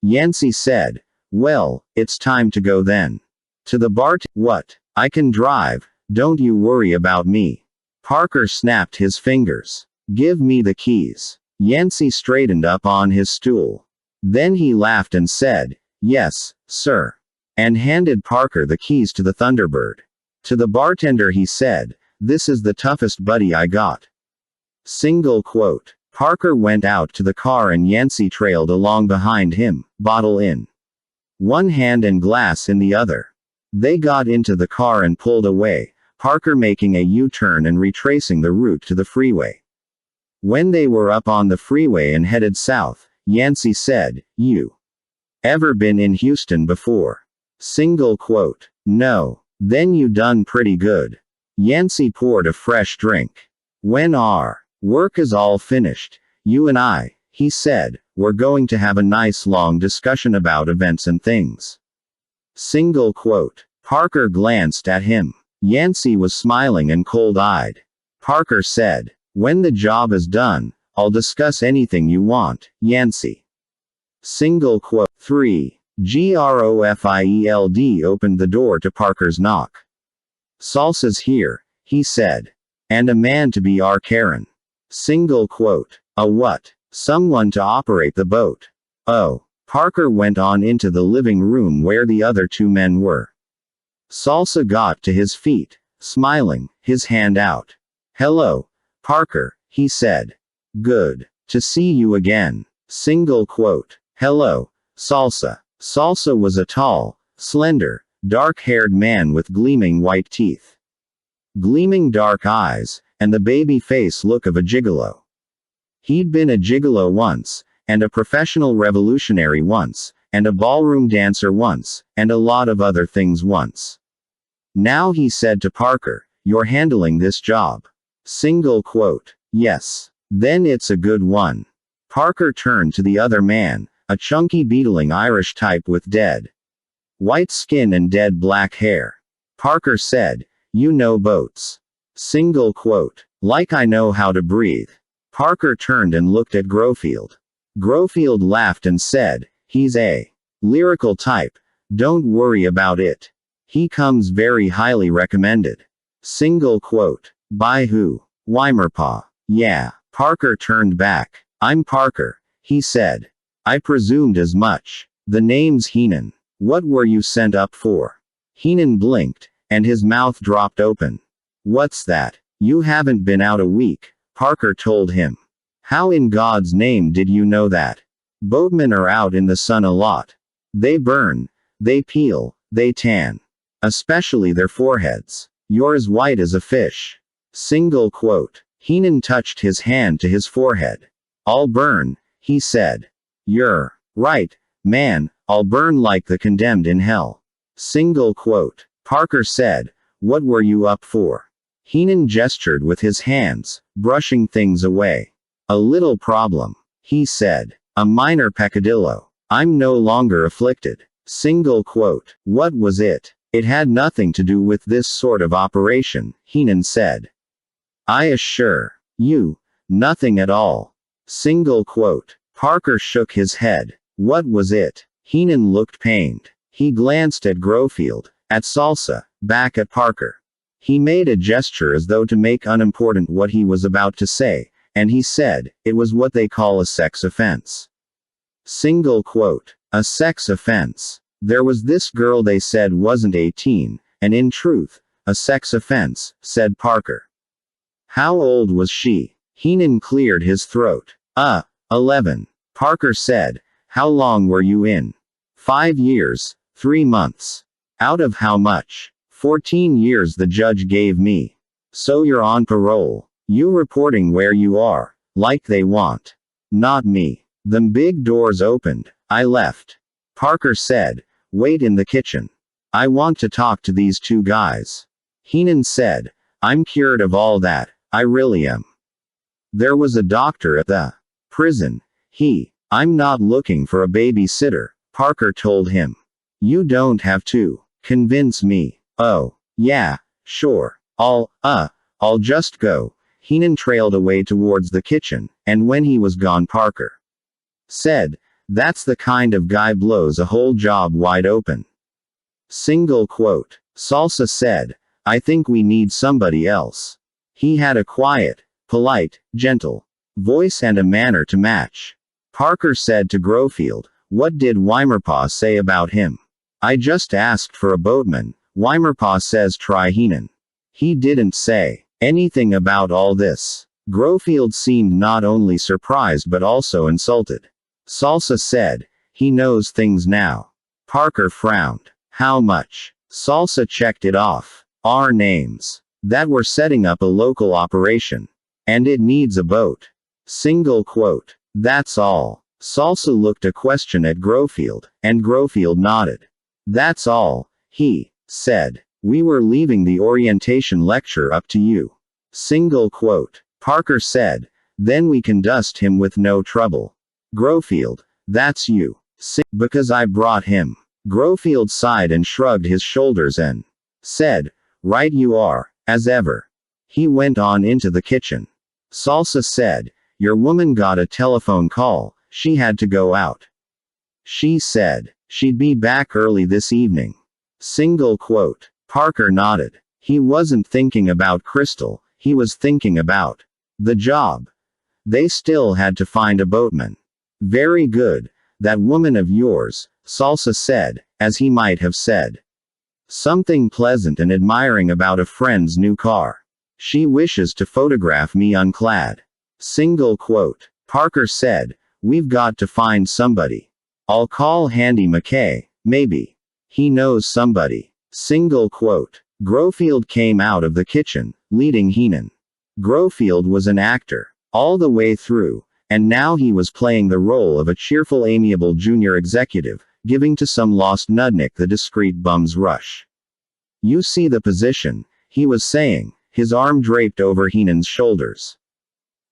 Yancey said, "Well, it's time to go then." To the what? I can drive, don't you worry about me. Parker snapped his fingers. Give me the keys. Yancey straightened up on his stool. Then he laughed and said, yes, sir. And handed Parker the keys to the Thunderbird. To the bartender he said, this is the toughest buddy I got. Single quote. Parker went out to the car and Yancey trailed along behind him, bottle in one hand and glass in the other. They got into the car and pulled away, Parker making a U-turn and retracing the route to the freeway. When they were up on the freeway and headed south, Yancey said, you ever been in Houston before? Single quote. No. Then you done pretty good. Yancey poured a fresh drink. When our work is all finished, you and I, he said, we're going to have a nice long discussion about events and things. Single quote. Parker glanced at him. Yancey was smiling and cold-eyed. Parker said, when the job is done, I'll discuss anything you want, Yancey. Single quote. 3. Grofield opened the door to Parker's knock. Salsa's here, he said. And a man to be our Karen. Single quote. A what? Someone to operate the boat. Oh. Parker went on into the living room where the other two men were. Salsa got to his feet, smiling, his hand out. Hello, Parker, he said. Good to see you again. Single quote. Hello, Salsa. Salsa was a tall, slender, dark-haired man with gleaming white teeth, gleaming dark eyes, and the baby face look of a gigolo. He'd been a gigolo once, and a professional revolutionary once, and a ballroom dancer once, and a lot of other things once. Now he said to Parker, you're handling this job. Single quote. Yes. Then it's a good one. Parker turned to the other man, a chunky beetling Irish type with dead white skin and dead black hair. Parker said, you know boats. Single quote. Like I know how to breathe. Parker turned and looked at Grofield. Grofield laughed and said, he's a lyrical type. Don't worry about it. He comes very highly recommended. Single quote. By who? Weimerpaw. Yeah. Parker turned back. I'm Parker, he said. I presumed as much. The name's Heenan. What were you sent up for? Heenan blinked, and his mouth dropped open. What's that? You haven't been out a week, Parker told him. How in God's name did you know that? Boatmen are out in the sun a lot. They burn, they peel, they tan. Especially their foreheads. You're as white as a fish. Single quote. Heenan touched his hand to his forehead. I'll burn, he said. You're right, man, I'll burn like the condemned in hell. Single quote. Parker said, what were you up for? Heenan gestured with his hands, brushing things away. A little problem, he said. A minor peccadillo. I'm no longer afflicted. Single quote. What was it? It had nothing to do with this sort of operation, Heenan said. I assure you, nothing at all. Single quote. Parker shook his head. What was it? Heenan looked pained. He glanced at Grofield, at Salsa, back at Parker. He made a gesture as though to make unimportant what he was about to say, and he said, it was what they call a sex offense. Single quote. A sex offense. There was this girl they said wasn't 18, and in truth, a sex offense, said Parker. How old was she? Heenan cleared his throat. 11. Parker said, how long were you in? 5 years, 3 months. Out of how much? 14 years the judge gave me. So you're on parole. You reporting where you are, like they want. Not me. Them big doors opened. I left. Parker said, wait in the kitchen. I want to talk to these two guys. Heenan said, I'm cured of all that, I really am. There was a doctor at the prison. I'm not looking for a babysitter, Parker told him. You don't have to convince me. Oh, yeah, sure. I'll just go. Heenan trailed away towards the kitchen, and when he was gone Parker said, that's the kind of guy blows a whole job wide open. Single quote. Salsa said, I think we need somebody else. He had a quiet, polite, gentle voice and a manner to match. Parker said to Grofield, what did Weimerpaw say about him? I just asked for a boatman. Weimerpaw says try Heenan. He didn't say anything about all this. Grofield seemed not only surprised but also insulted. Salsa said, he knows things now. Parker frowned. How much? Salsa checked it off. Our names. That we're setting up a local operation. And it needs a boat. Single quote. That's all. Salsa looked a question at Grofield, and Grofield nodded. That's all, he said. We were leaving the orientation lecture up to you. Single quote. Parker said, then we can dust him with no trouble. Grofield, that's you. Because I brought him. Grofield sighed and shrugged his shoulders and said, right you are, as ever. He went on into the kitchen. Salsa said, your woman got a telephone call, she had to go out. She said, she'd be back early this evening. Single quote. Parker nodded. He wasn't thinking about Crystal, he was thinking about the job. They still had to find a boatman. Very good, that woman of yours, Salsa said, as he might have said something pleasant and admiring about a friend's new car. She wishes to photograph me unclad. Single quote. Parker said, we've got to find somebody. I'll call Handy McKay, maybe. He knows somebody. Single quote. Grofield came out of the kitchen, leading Heenan. Grofield was an actor, all the way through, and now he was playing the role of a cheerful amiable junior executive, giving to some lost nudnik the discreet bum's rush. You see the position, he was saying, his arm draped over Heenan's shoulders.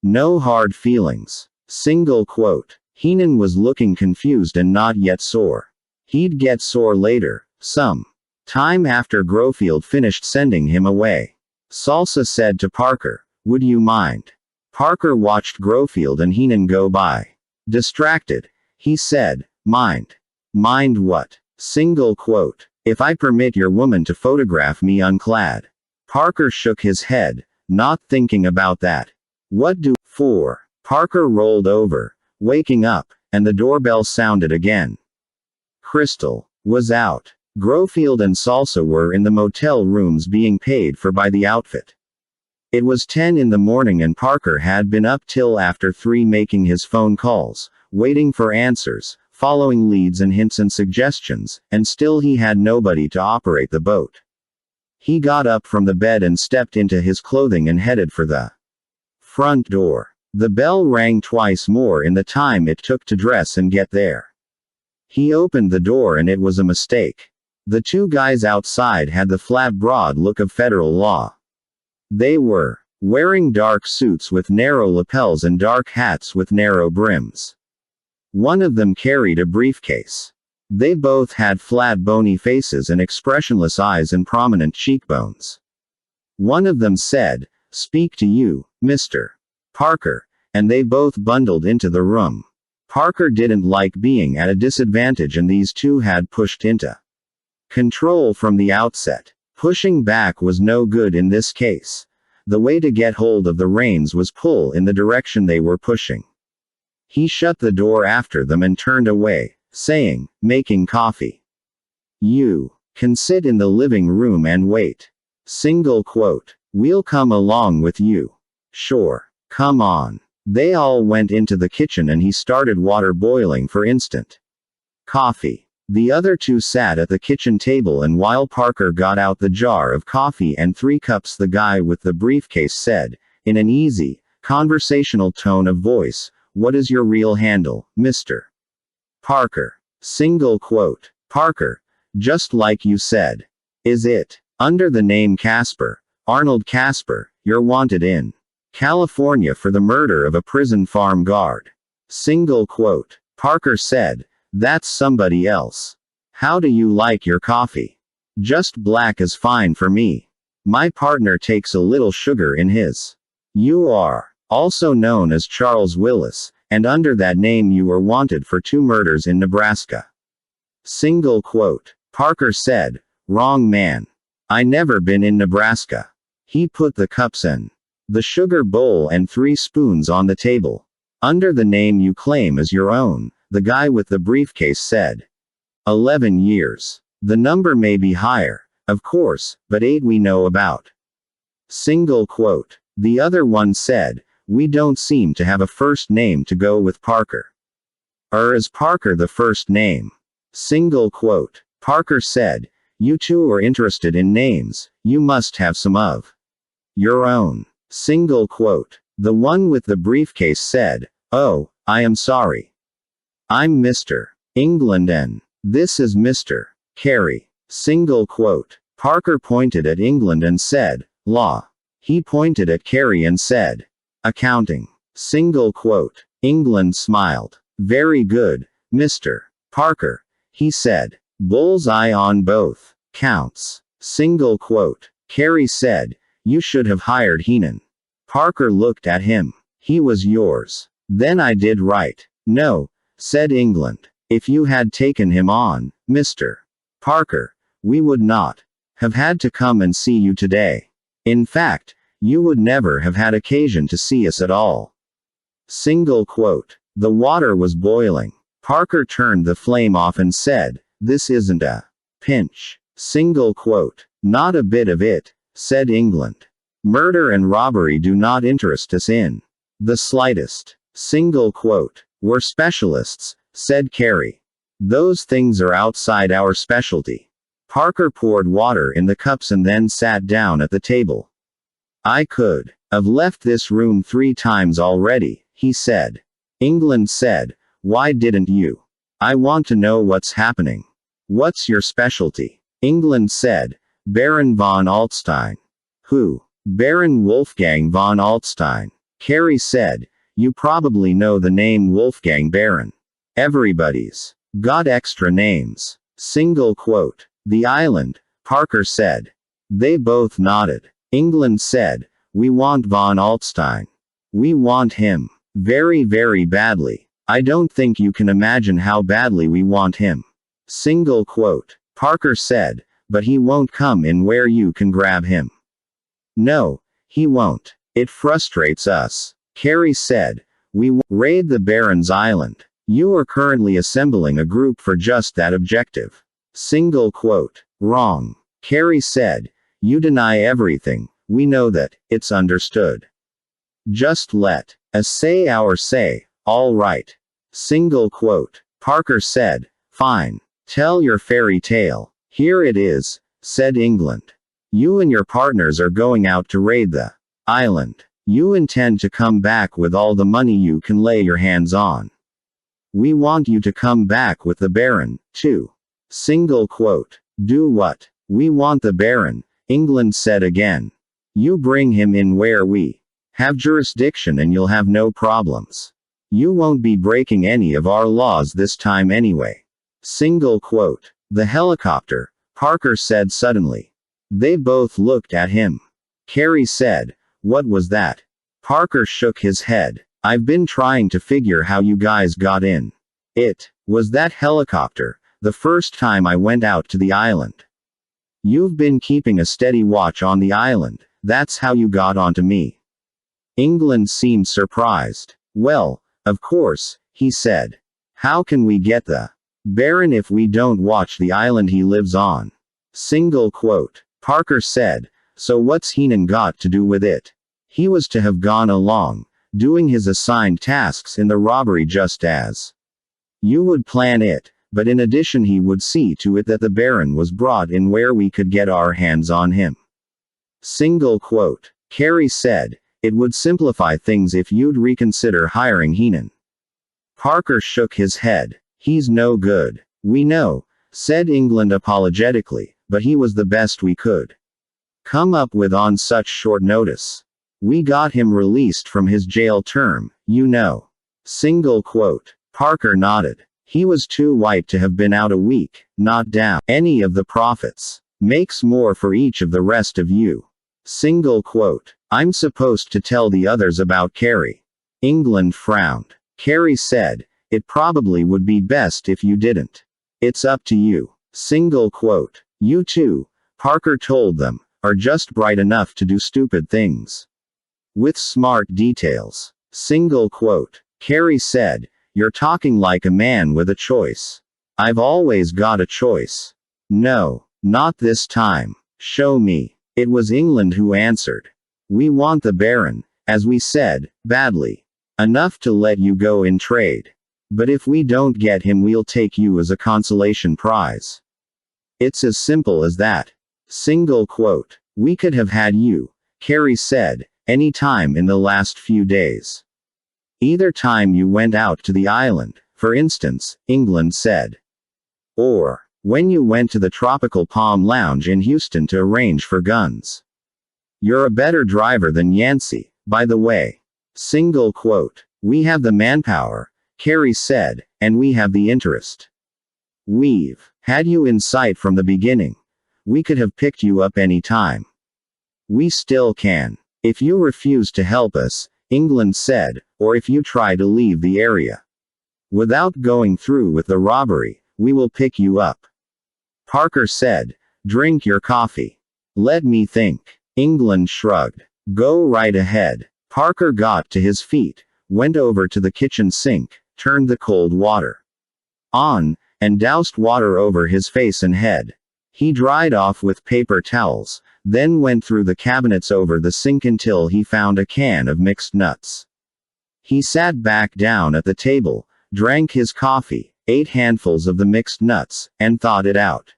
No hard feelings. Single quote. Heenan was looking confused and not yet sore. He'd get sore later, some time after Grofield finished sending him away. Salsa said to Parker, would you mind? Parker watched Grofield and Heenan go by. Distracted, he said, mind. Mind what? Single quote. If I permit your woman to photograph me unclad. Parker shook his head, not thinking about that. What do for? Parker rolled over, waking up, and the doorbell sounded again. Crystal was out. Grofield and Salsa were in the motel rooms being paid for by the outfit. It was 10 in the morning and Parker had been up till after 3 making his phone calls, waiting for answers, following leads and hints and suggestions, and still he had nobody to operate the boat. He got up from the bed and stepped into his clothing and headed for the front door. The bell rang twice more in the time it took to dress and get there. He opened the door and it was a mistake. The 2 guys outside had the flat broad look of federal law. They were wearing dark suits with narrow lapels and dark hats with narrow brims. One of them carried a briefcase. They both had flat bony faces and expressionless eyes and prominent cheekbones. One of them said, speak to you, Mr. Parker, and they both bundled into the room. Parker didn't like being at a disadvantage and these 2 had pushed into control from the outset. Pushing back was no good in this case. The way to get hold of the reins was pull in the direction they were pushing. He shut the door after them and turned away, saying, making coffee. You can sit in the living room and wait. Single quote. We'll come along with you. Sure. Come on. They all went into the kitchen and he started water boiling for instant coffee. The other 2 sat at the kitchen table and while Parker got out the jar of coffee and 3 cups the guy with the briefcase said, in an easy, conversational tone of voice, what is your real handle, Mr. Parker? Single quote. Parker, just like you said. Is it? Under the name Casper, Arnold Casper, you're wanted in California for the murder of a prison farm guard. Single quote. Parker said, that's somebody else. How do you like your coffee? Just black is fine for me. My partner takes a little sugar in his. You are also known as Charles Willis, and under that name you were wanted for 2 murders in Nebraska. Single quote. Parker said, Wrong man. I never been in Nebraska. He put the cups in the sugar bowl and 3 spoons on the table. Under the name you claim as your own, the guy with the briefcase said. 11 years. The number may be higher, of course, but 8 we know about. Single quote. The other one said, we don't seem to have a first name to go with Parker. Is Parker the first name? Single quote. Parker said, you two are interested in names, you must have some of your own. Single quote. The one with the briefcase said, oh, I am sorry. I'm Mr. England and this is Mr. Carey. Single quote. Parker pointed at England and said, law. He pointed at Carey and said, accounting. Single quote. England smiled. Very good, Mr. Parker, he said. Bullseye on both counts. Single quote. Carey said, you should have hired Heenan. Parker looked at him. He was yours. Then I did right. No, said England. If you had taken him on, Mr. Parker, we would not have had to come and see you today. In fact, you would never have had occasion to see us at all. Single quote. The water was boiling. Parker turned the flame off and said, this isn't a pinch. Single quote. Not a bit of it, said England. Murder and robbery do not interest us in the slightest. Single quote. We're specialists, said Carey. Those things are outside our specialty. Parker poured water in the cups and then sat down at the table. I could have left this room 3 times already, he said. England said, why didn't you? I want to know what's happening. What's your specialty? England said, Baron von Altstein. Who? Baron Wolfgang von Altstein. Carey said, you probably know the name Wolfgang Baron. Everybody's got extra names. Single quote. The island, Parker said. They both nodded. England said, we want von Altstein. We want him. Very, very badly. I don't think you can imagine how badly we want him. Single quote. Parker said, but he won't come in where you can grab him. No, he won't. It frustrates us. Carey said, we raid the Baron's island. You are currently assembling a group for just that objective. Single quote. Wrong. Carey said, you deny everything, we know that, it's understood. Just let us say our say, all right. Single quote. Parker said, fine. Tell your fairy tale. Here it is, said England. You and your partners are going out to raid the island. You intend to come back with all the money you can lay your hands on. We want you to come back with the Baron, too. Single quote. Do what? We want the Baron, England said again. You bring him in where we have jurisdiction and you'll have no problems. You won't be breaking any of our laws this time anyway. Single quote. The helicopter, Parker said suddenly. They both looked at him. Carey said, what was that? Parker shook his head. I've been trying to figure how you guys got in. It was that helicopter, the first time I went out to the island. You've been keeping a steady watch on the island, that's how you got onto me. England seemed surprised. Well, of course, he said. How can we get the Baron if we don't watch the island he lives on? Single quote. Parker said, so what's Heenan got to do with it? He was to have gone along, doing his assigned tasks in the robbery just as you would plan it, but in addition he would see to it that the Baron was brought in where we could get our hands on him. Single quote. Carey said, it would simplify things if you'd reconsider hiring Heenan. Parker shook his head. He's no good. We know, said England apologetically, but he was the best we could come up with on such short notice. We got him released from his jail term, you know. Single quote. Parker nodded. He was too white to have been out a week, not down any of the profits. Makes more for each of the rest of you. Single quote. I'm supposed to tell the others about Carey. England frowned. Carey said, it probably would be best if you didn't. It's up to you. Single quote. You two, Parker told them, are just bright enough to do stupid things. With smart details. Single quote. Carrie said, "You're talking like a man with a choice." "I've always got a choice." "No, not this time. Show me." It was England who answered. "We want the Baron, as we said, badly. Enough to let you go in trade. But if we don't get him, we'll take you as a consolation prize. It's as simple as that." Single quote. "We could have had you," Carrie said, "any time in the last few days. Either time you went out to the island, for instance," England said. "Or when you went to the Tropical Palm Lounge in Houston to arrange for guns. You're a better driver than Yancey, by the way." Single quote. "We have the manpower," Carrie said, "and we have the interest. We've had you in sight from the beginning. We could have picked you up any time. We still can. If you refuse to help us," England said, "or if you try to leave the area without going through with the robbery, we will pick you up." Parker said, "Drink your coffee. Let me think." England shrugged. "Go right ahead." Parker got to his feet, went over to the kitchen sink, turned the cold water on, and doused water over his face and head. He dried off with paper towels, then went through the cabinets over the sink until he found a can of mixed nuts. He sat back down at the table, drank his coffee, ate handfuls of the mixed nuts, and thought it out.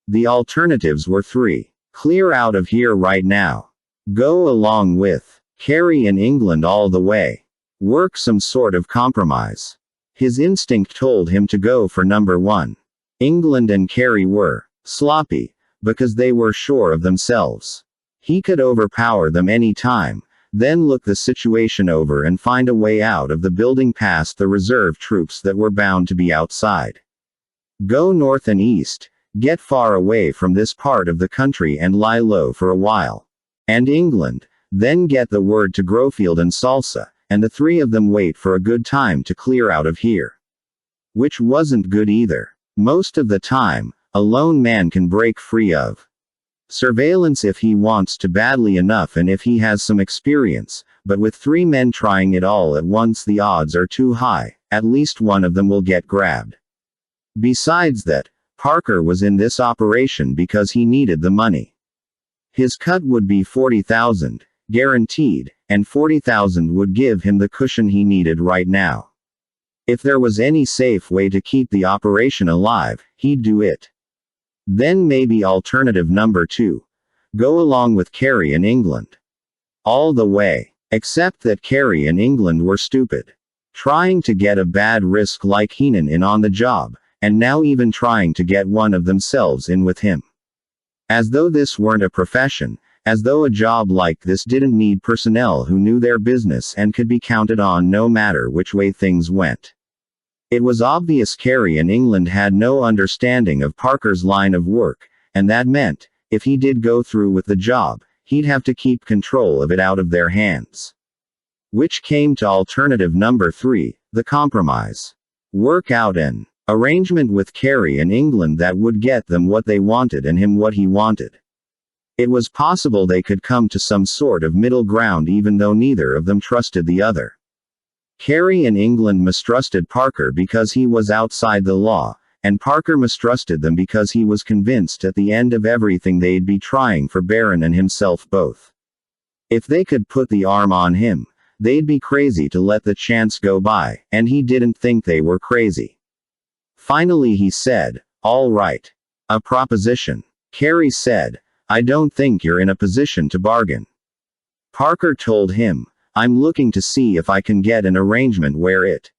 The alternatives were three. Clear out of here right now. Go along with Carrie and England all the way. Work some sort of compromise. His instinct told him to go for number one. England and Carrie were sloppy, because they were sure of themselves. He could overpower them any time, then look the situation over and find a way out of the building past the reserve troops that were bound to be outside. Go north and east, get far away from this part of the country and lie low for a while. And England, then get the word to Grofield and Salsa, and the three of them wait for a good time to clear out of here. Which wasn't good either. Most of the time, a lone man can break free of surveillance if he wants to badly enough and if he has some experience, but with three men trying it all at once the odds are too high, at least one of them will get grabbed. Besides that, Parker was in this operation because he needed the money. His cut would be $40,000, guaranteed, and $40,000 would give him the cushion he needed right now. If there was any safe way to keep the operation alive, he'd do it. Then maybe alternative number two. Go along with Carrie and England. All the way. Except that Carrie and England were stupid. Trying to get a bad risk like Heenan in on the job, and now even trying to get one of themselves in with him. As though this weren't a profession, as though a job like this didn't need personnel who knew their business and could be counted on no matter which way things went. It was obvious Carrie and England had no understanding of Parker's line of work, and that meant, if he did go through with the job, he'd have to keep control of it out of their hands. Which came to alternative number three, the compromise. Work out an arrangement with Carrie and England that would get them what they wanted and him what he wanted. It was possible they could come to some sort of middle ground even though neither of them trusted the other. Carrie and England mistrusted Parker because he was outside the law, and Parker mistrusted them because he was convinced at the end of everything they'd be trying for Baron and himself both. If they could put the arm on him, they'd be crazy to let the chance go by, and he didn't think they were crazy. Finally he said, "All right. A proposition." Carrie said, "I don't think you're in a position to bargain." Parker told him, "I'm looking to see if I can get an arrangement where it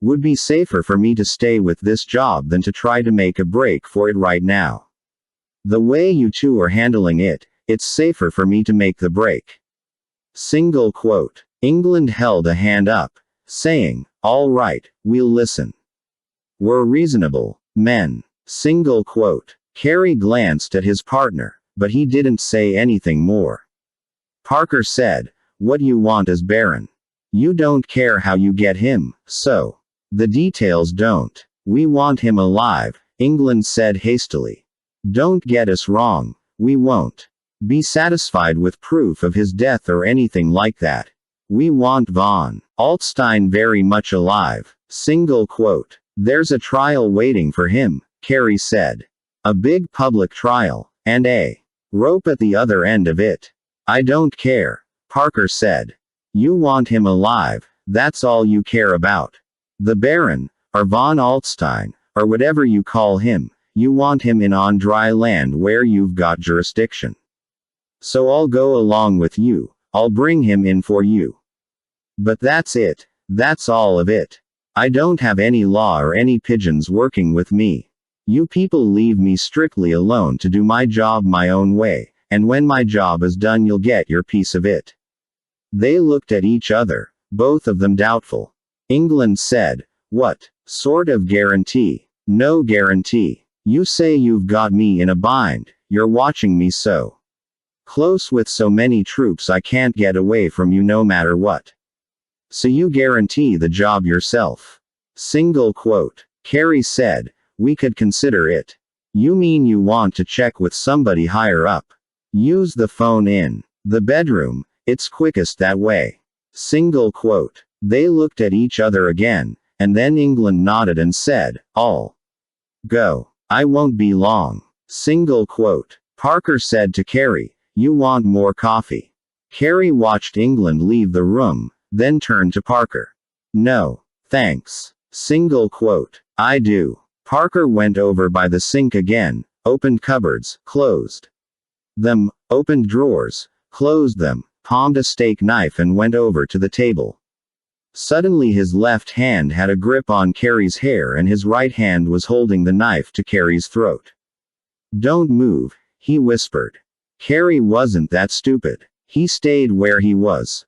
would be safer for me to stay with this job than to try to make a break for it right now. The way you two are handling it, it's safer for me to make the break." Single quote. England held a hand up, saying, "All right, we'll listen. We're reasonable men." Single quote. Carrie glanced at his partner, but he didn't say anything more. Parker said, "What you want is Baron. You don't care how you get him, so the details don't. We want him alive," England said hastily. Don't get us wrong. We won't be satisfied with proof of his death or anything like that. We want von Altstein very much alive. Single quote. There's a trial waiting for him, Carey said. A big public trial, and a rope at the other end of it. I don't care, Parker said. You want him alive, that's all you care about. The Baron, or von Altstein, or whatever you call him, you want him in on dry land where you've got jurisdiction. So I'll go along with you, I'll bring him in for you. But that's it, that's all of it. I don't have any law or any pigeons working with me. You people leave me strictly alone to do my job my own way, and when my job is done you'll get your piece of it. They looked at each other, both of them doubtful. England said, what sort of guarantee? No guarantee. You say you've got me in a bind, you're watching me so close with so many troops I can't get away from you no matter what. So you guarantee the job yourself. Single quote. Carey said, we could consider it. You mean you want to check with somebody higher up? Use the phone in the bedroom, it's quickest that way. Single quote. They looked at each other again, and then England nodded and said, I'll go. I won't be long. Single quote. Parker said to Carey, you want more coffee? Carey watched England leave the room, then turned to Parker. No, thanks. Single quote. I do. Parker went over by the sink again, opened cupboards, closed them, opened drawers, closed them, palmed a steak knife and went over to the table. Suddenly his left hand had a grip on Carey's hair and his right hand was holding the knife to Carey's throat. Don't move, he whispered. Carey wasn't that stupid. He stayed where he was.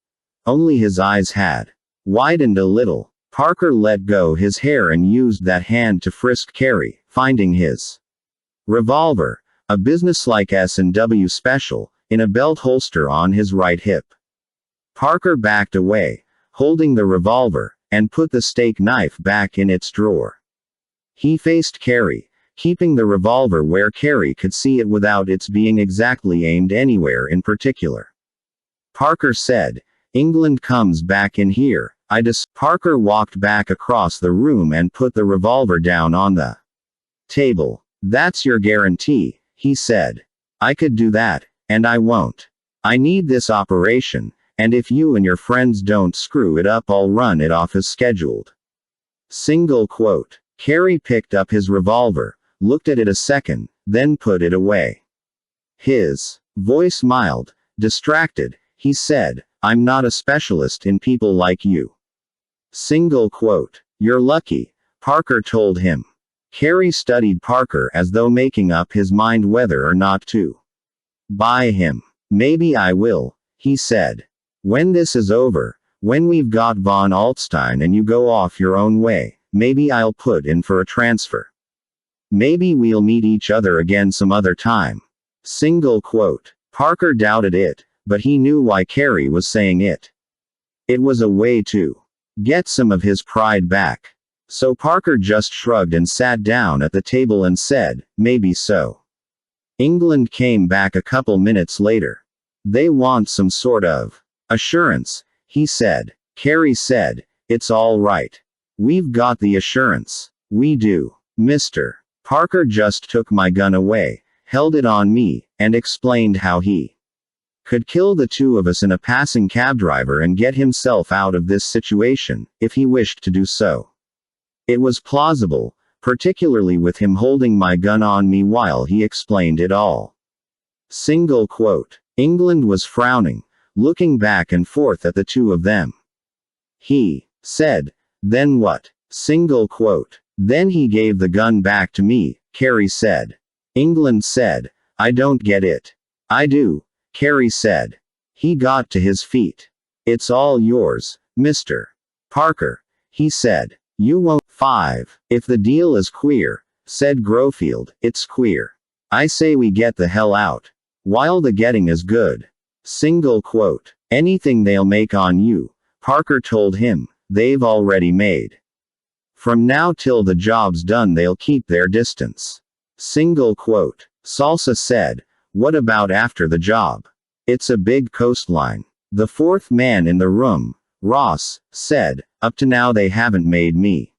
Only his eyes had widened a little. Parker let go his hair and used that hand to frisk Carey, finding his revolver, a businesslike S&W special, in a belt holster on his right hip. Parker backed away, holding the revolver, and put the steak knife back in its drawer. He faced Carey, keeping the revolver where Carey could see it without its being exactly aimed anywhere in particular. Parker said, England comes back in here. Parker walked back across the room and put the revolver down on the table. That's your guarantee, he said. I could do that, and I won't. I need this operation, and if you and your friends don't screw it up I'll run it off as scheduled. Single quote. Carey picked up his revolver, looked at it a second, then put it away. His voice mild, distracted, he said, I'm not a specialist in people like you. Single quote. You're lucky, Parker told him. Carey studied Parker as though making up his mind whether or not to buy him. Maybe I will, he said. When this is over, when we've got von Altstein and you go off your own way, maybe I'll put in for a transfer. Maybe we'll meet each other again some other time. Single quote. Parker doubted it, but he knew why Carey was saying it. It was a way to get some of his pride back. So Parker just shrugged and sat down at the table and said, maybe so. England came back a couple minutes later. They want some sort of assurance, he said. Carey said, it's all right. We've got the assurance. We do. Mr. Parker just took my gun away, held it on me, and explained how he could kill the two of us in a passing cab driver and get himself out of this situation, if he wished to do so. It was plausible, particularly with him holding my gun on me while he explained it all. Single quote. England was frowning, looking back and forth at the two of them. He said, then what? Single quote. Then he gave the gun back to me, Carey said. England said, I don't get it. I do, Carey said. He got to his feet. It's all yours, Mr. Parker, he said. You won't. 5. If the deal is queer, said Grofield, it's queer. I say we get the hell out. While the getting is good. Single quote. Anything they'll make on you, Parker told him, they've already made. From now till the job's done they'll keep their distance. Single quote. Salsa said, what about after the job? It's a big coastline. The fourth man in the room, Ross, said, up to now they haven't made me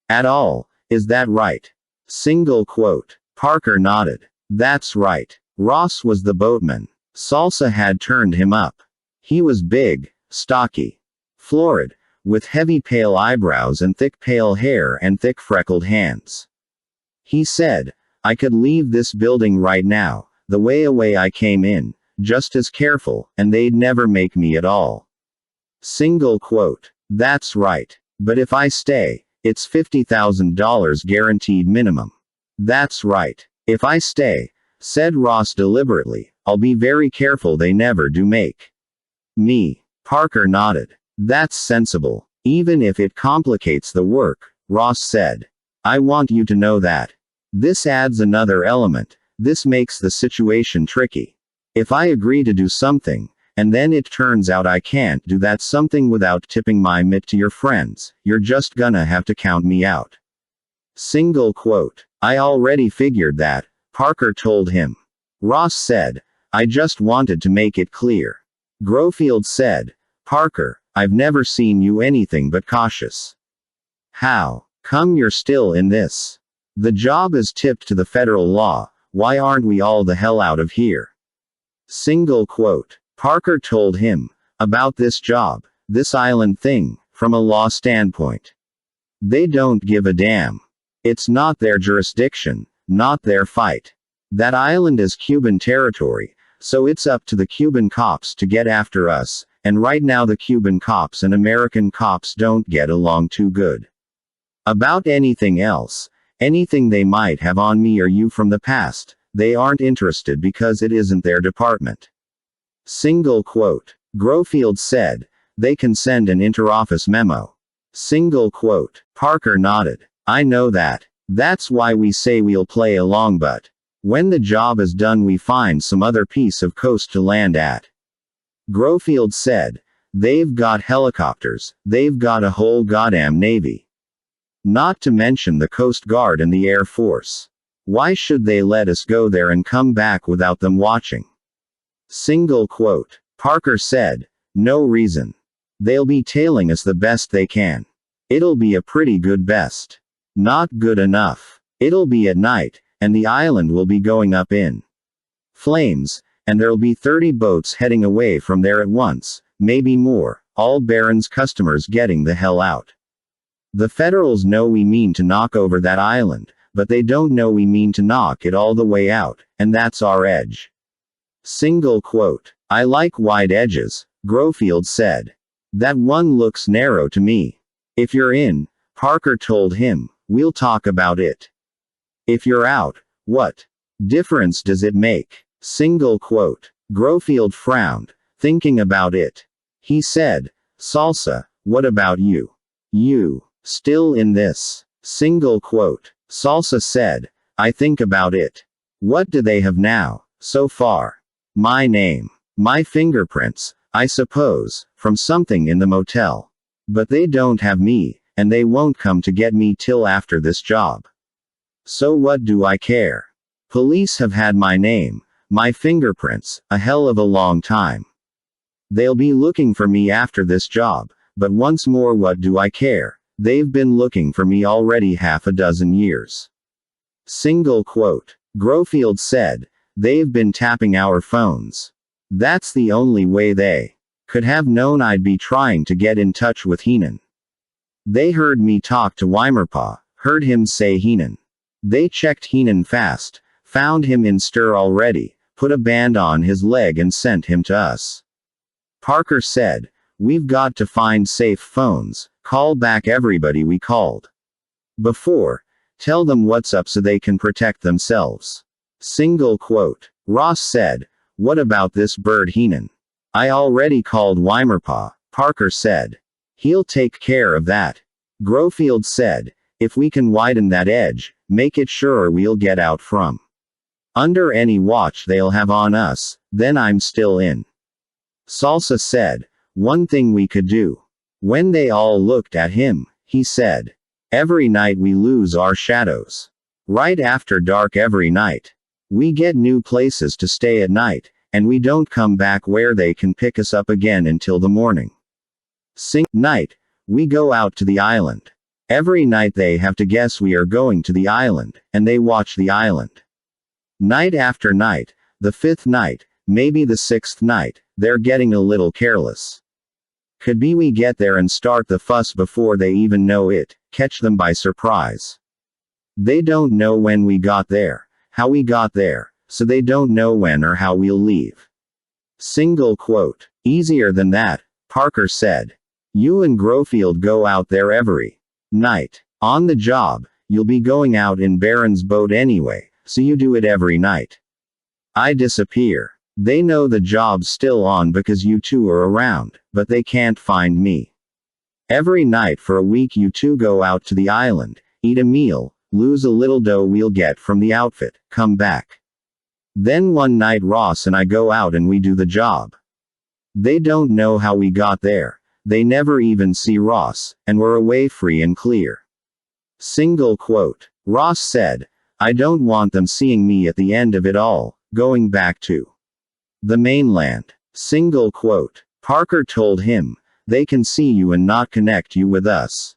at all, is that right? Single quote. Parker nodded. That's right. Ross was the boatman. Salsa had turned him up. He was big, stocky, florid, with heavy pale eyebrows and thick pale hair and thick freckled hands. He said, I could leave this building right now, the way away I came in, just as careful, and they'd never make me at all. Single quote. That's right. But if I stay, it's $50,000 guaranteed minimum. That's right. If I stay, said Ross deliberately, I'll be very careful they never do make me. Parker nodded. That's sensible. Even if it complicates the work, Ross said. I want you to know that. This adds another element. This makes the situation tricky. If I agree to do something, and then it turns out I can't do that something without tipping my mitt to your friends, you're just gonna have to count me out. Single quote. I already figured that, Parker told him. Ross said, I just wanted to make it clear. Grofield said, Parker, I've never seen you anything but cautious. How come you're still in this? The job is tipped to the federal law, why aren't we all the hell out of here? Single quote. Parker told him, about this job, this island thing, from a law standpoint. They don't give a damn. It's not their jurisdiction, not their fight. That island is Cuban territory, so it's up to the Cuban cops to get after us, and right now the Cuban cops and American cops don't get along too good. About anything else, anything they might have on me or you from the past, they aren't interested because it isn't their department. Single quote. Grofield said, they can send an interoffice memo. Single quote. Parker nodded. I know that. That's why we say we'll play along, but when the job is done we find some other piece of coast to land at. Grofield said, they've got helicopters, they've got a whole goddamn navy. Not to mention the Coast Guard and the Air Force. Why should they let us go there and come back without them watching? Single quote. Parker said, no reason. They'll be tailing us the best they can. It'll be a pretty good best. Not good enough. It'll be at night, and the island will be going up in flames, and there'll be 30 boats heading away from there at once, maybe more, all Barron's customers getting the hell out. The Federals know we mean to knock over that island, but they don't know we mean to knock it all the way out, and that's our edge. Single quote. I like wide edges, Grofield said. That one looks narrow to me. If you're in, Parker told him, we'll talk about it. If you're out, what difference does it make? Single quote. Grofield frowned, thinking about it. He said, Salsa, what about you? You still in this? Single quote. Salsa said, I think about it. What do they have now, so far? My name. My fingerprints, I suppose, from something in the motel. But they don't have me, and they won't come to get me till after this job. So what do I care? Police have had my name, my fingerprints, a hell of a long time. They'll be looking for me after this job, but once more, what do I care? They've been looking for me already half a dozen years. Single quote. Grofield said, they've been tapping our phones. That's the only way they could have known I'd be trying to get in touch with Heenan. They heard me talk to Weimerpaw, heard him say Heenan. They checked Heenan fast, found him in stir already, put a band on his leg and sent him to us. Parker said, we've got to find safe phones, call back everybody we called before, tell them what's up so they can protect themselves. Single quote. Ross said, what about this bird Heenan? I already called Weimerpaw, Parker said. He'll take care of that. Grofield said, if we can widen that edge, make it sure we'll get out from under any watch they'll have on us, then I'm still in. Salsa said, one thing we could do. When they all looked at him, he said, every night we lose our shadows. Right after dark every night. We get new places to stay at night, and we don't come back where they can pick us up again until the morning. Night, we go out to the island. Every night they have to guess we are going to the island, and they watch the island. Night after night, the fifth night, maybe the sixth night, they're getting a little careless. Could be we get there and start the fuss before they even know it, catch them by surprise. They don't know when we got there, how we got there, so they don't know when or how we'll leave. Single quote. Easier than that, Parker said. You and Grofield go out there every night. On the job, you'll be going out in Baron's boat anyway, so you do it every night. I disappear. They know the job's still on because you two are around, but they can't find me. Every night for a week you two go out to the island, eat a meal, lose a little dough we'll get from the outfit, come back. Then one night Ross and I go out and we do the job. They don't know how we got there. They never even see Ross, and we're away free and clear. Single quote. Ross said, I don't want them seeing me at the end of it all, going back to the mainland. Single quote. Parker told him, they can see you and not connect you with us.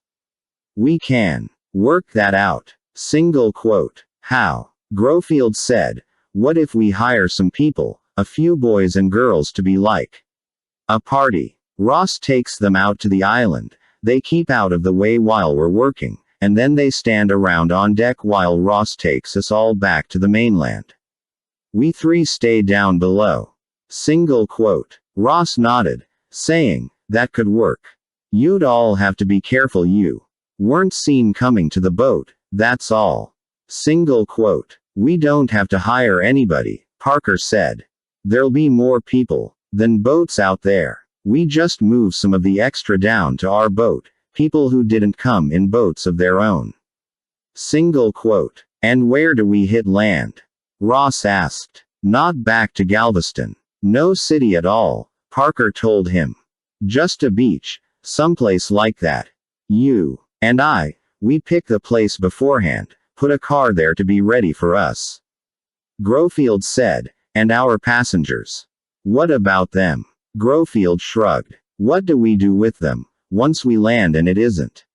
We can work that out. Single quote. How? Grofield said, what if we hire some people, a few boys and girls to be like a party? Ross takes them out to the island, they keep out of the way while we're working, and then they stand around on deck while Ross takes us all back to the mainland. We three stay down below. Single quote. Ross nodded, saying, that could work. You'd all have to be careful you weren't seen coming to the boat, that's all. Single quote. We don't have to hire anybody, Parker said. There'll be more people than boats out there. We just move some of the extra down to our boat, people who didn't come in boats of their own. Single quote. And where do we hit land? Ross asked. Not back to Galveston. No city at all, Parker told him. Just a beach, someplace like that. You and I, we pick the place beforehand, put a car there to be ready for us. Grofield said, and our passengers. What about them? Grofield shrugged. What do we do with them, once we land and it isn't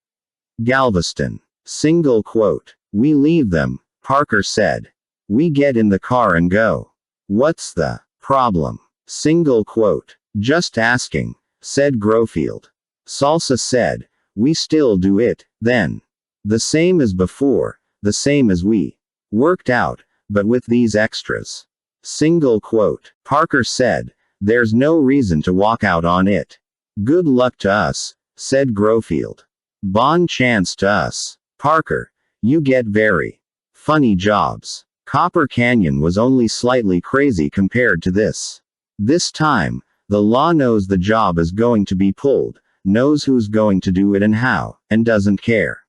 Galveston? Single quote. We leave them, Parker said. We get in the car and go. What's the problem? Single quote. Just asking, said Grofield. Salsa said, we still do it, then. The same as before, the same as we worked out, but with these extras. Single quote. Parker said, there's no reason to walk out on it. Good luck to us, said Grofield. Bon chance to us. Parker, you get very funny jobs. Copper Canyon was only slightly crazy compared to this. This time, the law knows the job is going to be pulled, knows who's going to do it and how, and doesn't care.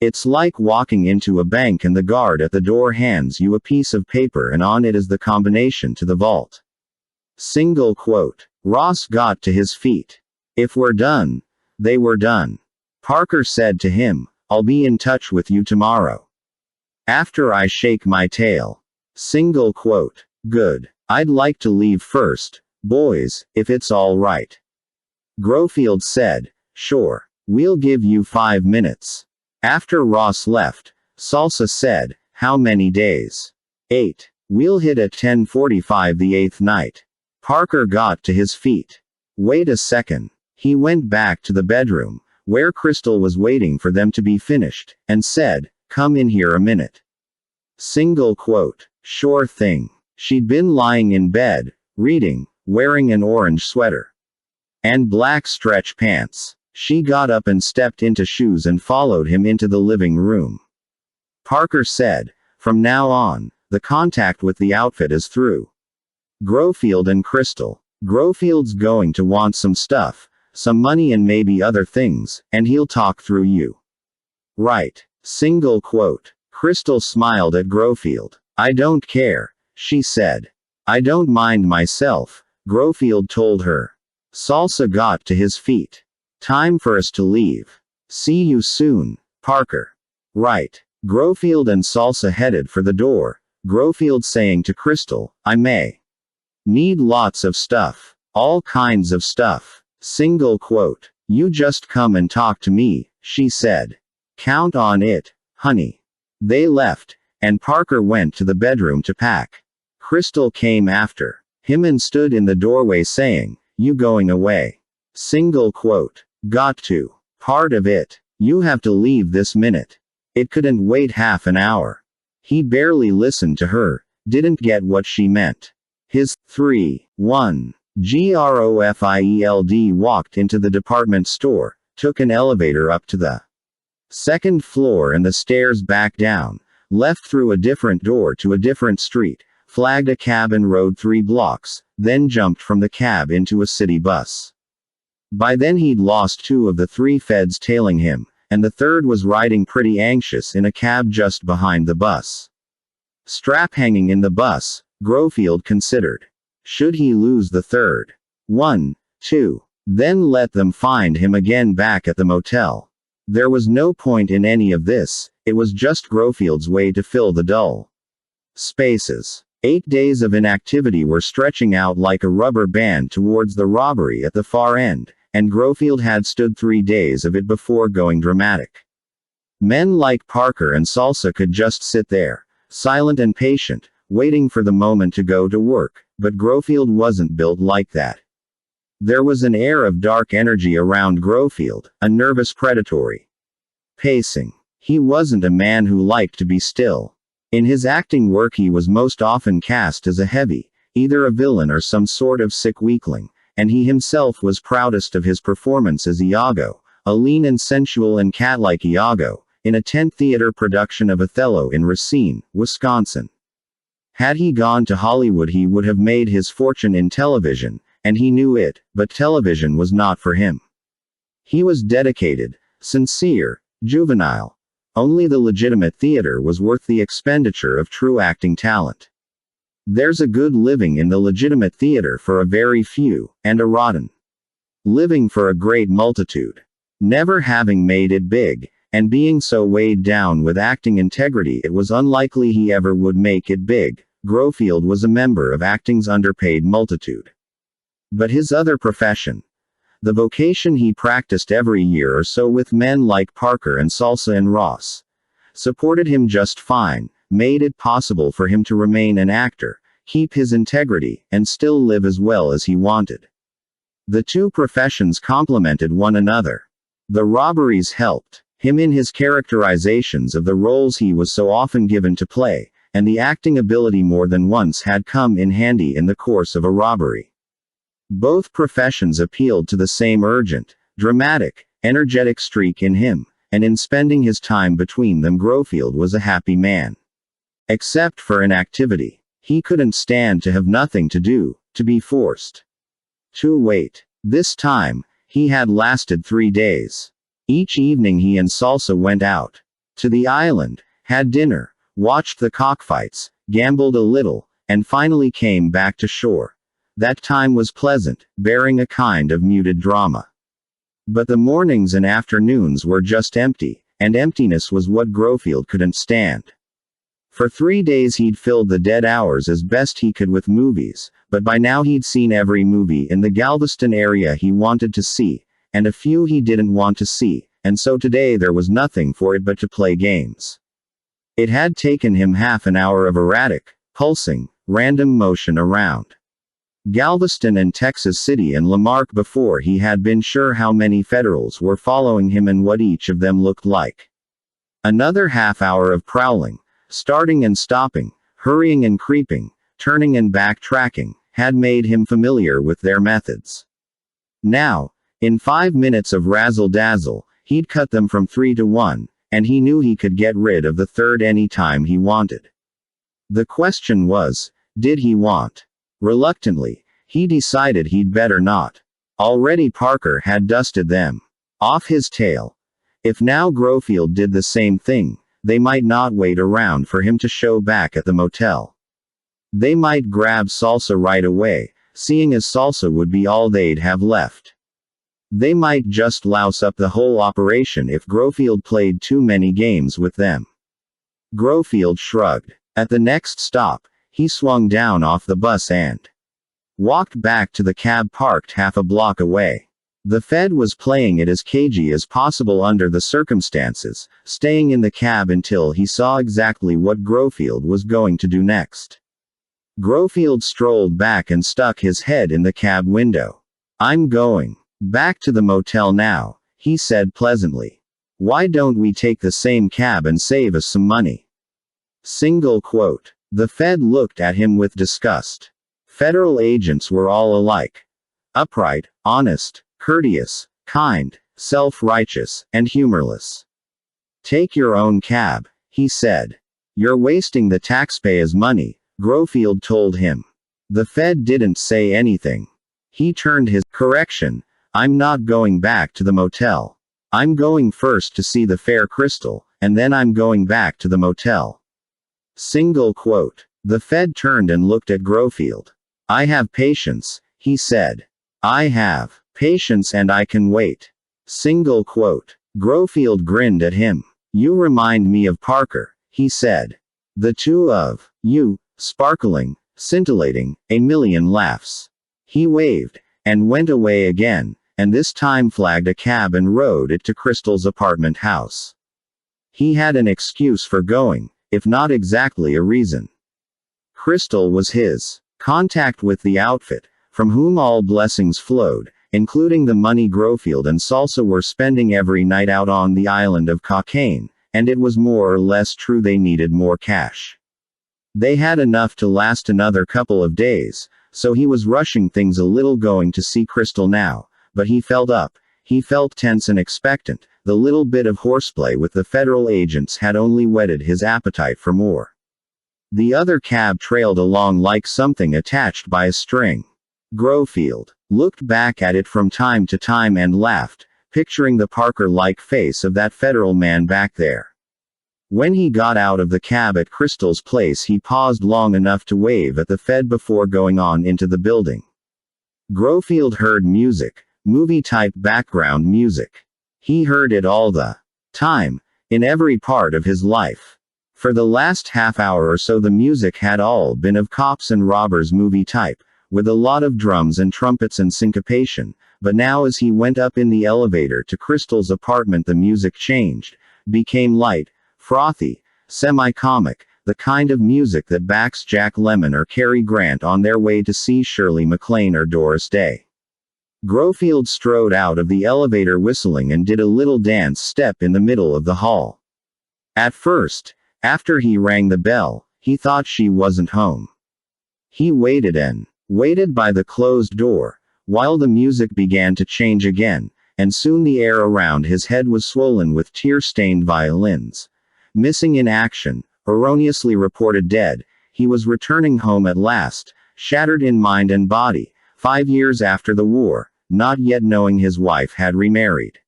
It's like walking into a bank and the guard at the door hands you a piece of paper and on it is the combination to the vault. Single quote. Ross got to his feet. If we're done, they were done. Parker said to him, I'll be in touch with you tomorrow. After I shake my tail. Single quote. Good. I'd like to leave first, boys, if it's all right. Grofield said, sure. We'll give you 5 minutes. After Ross left, Salsa said, how many days? 8. We'll hit at 10:45 the 8th night. Parker got to his feet. Wait a second. He went back to the bedroom, where Crystal was waiting for them to be finished, and said, come in here a minute. Single quote. Sure thing. She'd been lying in bed, reading, wearing an orange sweater and black stretch pants. She got up and stepped into shoes and followed him into the living room. Parker said, from now on, the contact with the outfit is through Grofield and Crystal. Grofield's going to want some stuff, some money and maybe other things, and he'll talk through you. Right. Single quote. Crystal smiled at Grofield. I don't care, she said. I don't mind myself, Grofield told her. Salsa got to his feet. Time for us to leave. See you soon, Parker. Right. Grofield and Salsa headed for the door, Grofield saying to Crystal, I may need lots of stuff. All kinds of stuff. Single quote. You just come and talk to me, she said. Count on it, honey. They left, and Parker went to the bedroom to pack. Crystal came after him and stood in the doorway saying, You going away? Single quote. Got to. Part of it. You have to leave this minute. It couldn't wait half an hour. He barely listened to her, didn't get what she meant. His 3-1 Grofield walked into the department store, took an elevator up to the second floor and the stairs back down, left through a different door to a different street, flagged a cab and rode 3 blocks, then jumped from the cab into a city bus. By then he'd lost 2 of the 3 feds tailing him, and the third was riding pretty anxious in a cab just behind the bus. Strap hanging in the bus, Grofield considered. Should he lose the third? 1, 2. Then let them find him again back at the motel. There was no point in any of this, it was just Grofield's way to fill the dull spaces. 8 days of inactivity were stretching out like a rubber band towards the robbery at the far end, and Grofield had stood 3 days of it before going dramatic. Men like Parker and Salsa could just sit there, silent and patient, waiting for the moment to go to work, but Grofield wasn't built like that. There was an air of dark energy around Grofield, a nervous predatory pacing. He wasn't a man who liked to be still. In his acting work he was most often cast as a heavy, either a villain or some sort of sick weakling, and he himself was proudest of his performance as Iago, a lean and sensual and cat-like Iago, in a tent theater production of Othello in Racine, Wisconsin. Had he gone to Hollywood he would have made his fortune in television, and he knew it, but television was not for him. He was dedicated, sincere, juvenile. Only the legitimate theater was worth the expenditure of true acting talent. There's a good living in the legitimate theater for a very few, and a rotten living for a great multitude. Never having made it big, and being so weighed down with acting integrity it was unlikely he ever would make it big, Grofield was a member of acting's underpaid multitude. But his other profession, the vocation he practiced every year or so with men like Parker and Salsa and Ross, supported him just fine, made it possible for him to remain an actor, keep his integrity, and still live as well as he wanted. The 2 professions complemented one another. The robberies helped him in his characterizations of the roles he was so often given to play, and the acting ability more than once had come in handy in the course of a robbery. Both professions appealed to the same urgent, dramatic, energetic streak in him, and in spending his time between them Grofield was a happy man. Except for inactivity. He couldn't stand to have nothing to do, to be forced to wait. This time, he had lasted 3 days. Each evening he and Salsa went out to the island, had dinner, watched the cockfights, gambled a little, and finally came back to shore. That time was pleasant, bearing a kind of muted drama. But the mornings and afternoons were just empty, and emptiness was what Grofield couldn't stand. For 3 days he'd filled the dead hours as best he could with movies, but by now he'd seen every movie in the Galveston area he wanted to see, and a few he didn't want to see, and so today there was nothing for it but to play games. It had taken him half an hour of erratic, pulsing, random motion around Galveston and Texas City and Lamarck before he had been sure how many Federals were following him and what each of them looked like. Another half hour of prowling, starting and stopping, hurrying and creeping, turning and backtracking, had made him familiar with their methods. Now, in 5 minutes of razzle-dazzle, he'd cut them from 3 to 1, and he knew he could get rid of the third any time he wanted. The question was, did he want? Reluctantly, he decided he'd better not. Already Parker had dusted them off his tail. If now Grofield did the same thing, they might not wait around for him to show back at the motel. They might grab Salsa right away, seeing as Salsa would be all they'd have left. They might just louse up the whole operation if Grofield played too many games with them. Grofield shrugged. At the next stop, he swung down off the bus and walked back to the cab parked half a block away. The Fed was playing it as cagey as possible under the circumstances, staying in the cab until he saw exactly what Grofield was going to do next. Grofield strolled back and stuck his head in the cab window. "I'm going back to the motel now," he said pleasantly. "Why don't we take the same cab and save us some money?" Single quote. The Fed looked at him with disgust. Federal agents were all alike. Upright, honest, courteous, kind, self-righteous, and humorless. "Take your own cab," he said. "You're wasting the taxpayers' money," Grofield told him. The Fed didn't say anything. He turned his correction. "I'm not going back to the motel. I'm going first to see the Fair Crystal, and then I'm going back to the motel." Single quote. The Fed turned and looked at Grofield. "I have patience," he said. "I have patience and I can wait." Single quote. Grofield grinned at him. "You remind me of Parker," he said. "The two of you, sparkling, scintillating, a million laughs." He waved, and went away again, and this time flagged a cab and rode it to Crystal's apartment house. He had an excuse for going, if not exactly a reason. Crystal was his contact with the outfit, from whom all blessings flowed, including the money Grofield and Salsa were spending every night out on the island of cocaine, and it was more or less true they needed more cash. They had enough to last another couple of days, so he was rushing things a little going to see Crystal now, but he felt tense and expectant. The little bit of horseplay with the federal agents had only whetted his appetite for more. The other cab trailed along like something attached by a string. Grofield looked back at it from time to time and laughed, picturing the Parker-like face of that federal man back there. When he got out of the cab at Crystal's place, he paused long enough to wave at the Fed before going on into the building. Grofield heard music, movie-type background music. He heard it all the time, in every part of his life. For the last half hour or so the music had all been of cops and robbers movie type, with a lot of drums and trumpets and syncopation, but now as he went up in the elevator to Crystal's apartment the music changed, became light, frothy, semi-comic, the kind of music that backs Jack Lemmon or Cary Grant on their way to see Shirley MacLaine or Doris Day. Grofield strode out of the elevator whistling and did a little dance step in the middle of the hall. At first, after he rang the bell, he thought she wasn't home. He waited by the closed door, while the music began to change again, and soon the air around his head was swollen with tear-stained violins. Missing in action, erroneously reported dead, he was returning home at last, shattered in mind and body, 5 years after the war, not yet knowing his wife had remarried.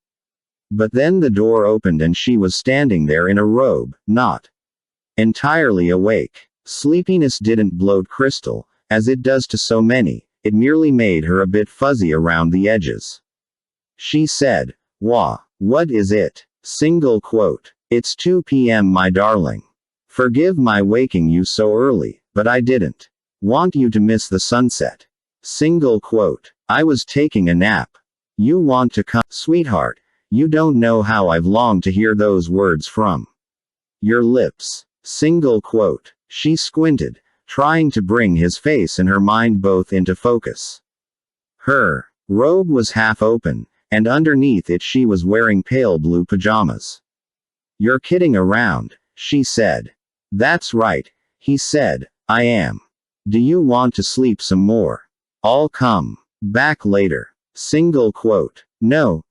But then the door opened and she was standing there in a robe, not entirely awake. Sleepiness didn't bloat Crystal, as it does to so many, it merely made her a bit fuzzy around the edges. She said, what is it?" Single quote. "It's 2 p.m. my darling. Forgive my waking you so early, but I didn't want you to miss the sunset." Single quote. "I was taking a nap. You want to come?" "Sweetheart, you don't know how I've longed to hear those words from your lips." Single quote. She squinted, trying to bring his face and her mind both into focus. Her robe was half open, and underneath it she was wearing pale blue pajamas. "You're kidding around," she said. "That's right," he said, "I am. Do you want to sleep some more? I'll come back later." Single quote. No,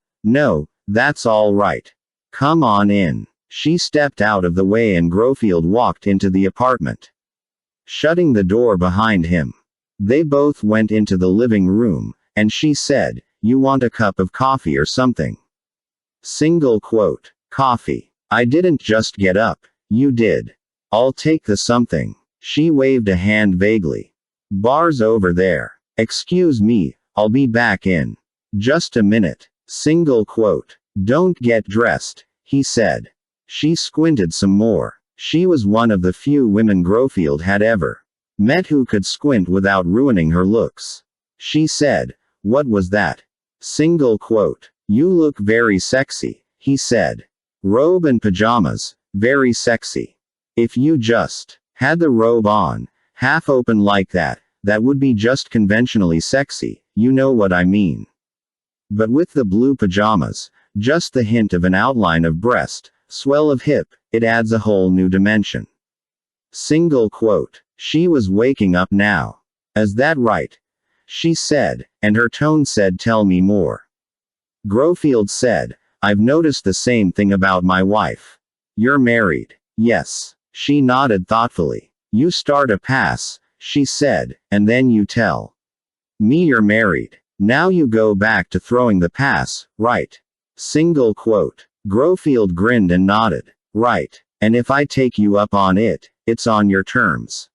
that's all right. Come on in." She stepped out of the way and Grofield walked into the apartment, shutting the door behind him. They both went into the living room, and she said, "You want a cup of coffee or something?" Single quote. "Coffee. I didn't just get up, you did. I'll take the something." She waved a hand vaguely. "Bar's over there. Excuse me, I'll be back in just a minute." Single quote. "Don't get dressed," he said. She squinted some more. She was one of the few women Grofield had ever met who could squint without ruining her looks. She said, "What was that?" Single quote. "You look very sexy," he said. "Robe and pajamas, very sexy. If you just had the robe on, half open like that, that would be just conventionally sexy, you know what I mean. But with the blue pajamas, just the hint of an outline of breast, swell of hip, it adds a whole new dimension." Single quote. She was waking up now. "Is that right?" she said, and her tone said, "Tell me more." Grofield said, "I've noticed the same thing about my wife." "You're married?" "Yes." She nodded thoughtfully. "You start a pass," she said, "and then you tell me you're married. Now you go back to throwing the pass, right?" Single quote. Grofield grinned and nodded. "Right. And if I take you up on it, it's on your terms.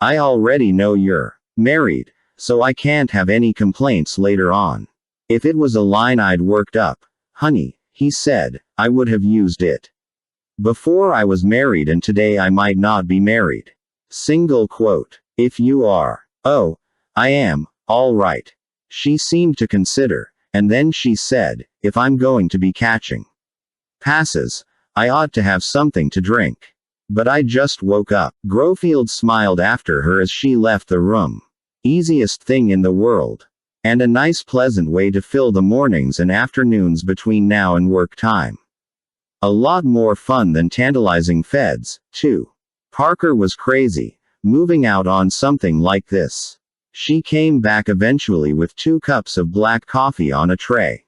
I already know you're married, so I can't have any complaints later on. If it was a line I'd worked up, honey," he said, "I would have used it before I was married, and today I might not be married." Single quote. "If you are." "Oh, I am, all right." She seemed to consider, and then she said, "If I'm going to be catching passes, I ought to have something to drink. But I just woke up." Grofield smiled after her as she left the room. Easiest thing in the world. And a nice pleasant way to fill the mornings and afternoons between now and work time. A lot more fun than tantalizing feds, too. Parker was crazy, moving out on something like this. She came back eventually with 2 cups of black coffee on a tray.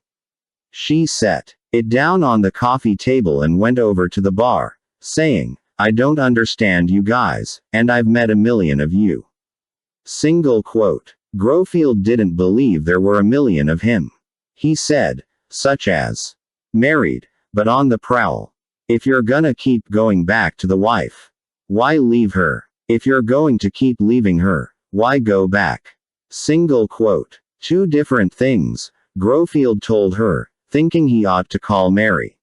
She set it down on the coffee table and went over to the bar, saying, "I don't understand you guys, and I've met a million of you." Single quote. Grofield didn't believe there were a million of him. He said, "Such as married, but on the prowl. If you're gonna keep going back to the wife, why leave her? If you're going to keep leaving her, why go back?" Single quote. 2 different things, Grofield told her, thinking he ought to call Mary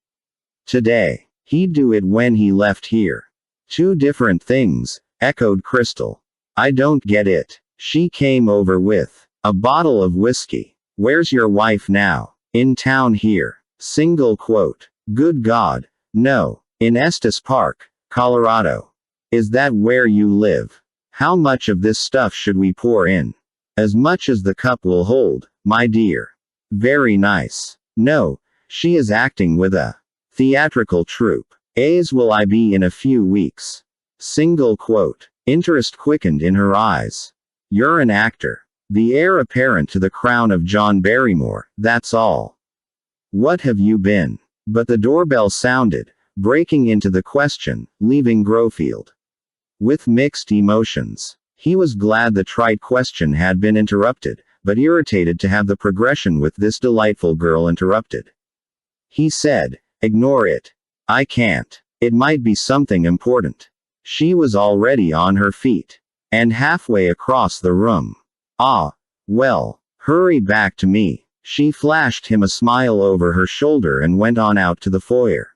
today. He'd do it when he left here. 2 different things, echoed Crystal. "I don't get it." She came over with a bottle of whiskey. "Where's your wife now?" "In town here." Single quote. "Good God, no. In Estes Park, Colorado." "Is that where you live?" "How much of this stuff should we pour in?" "As much as the cup will hold, my dear." "Very nice." "No, she is acting with a theatrical troupe. As will I be in a few weeks." Single quote. Interest quickened in her eyes. "You're an actor. The heir apparent to the crown of John Barrymore, that's all. What have you been?" But the doorbell sounded, breaking into the question, leaving Grofield with mixed emotions. He was glad the trite question had been interrupted, but irritated to have the progression with this delightful girl interrupted. He said, "Ignore it. I can't. It might be something important." She was already on her feet and halfway across the room. "Ah, well, hurry back to me." She flashed him a smile over her shoulder and went on out to the foyer.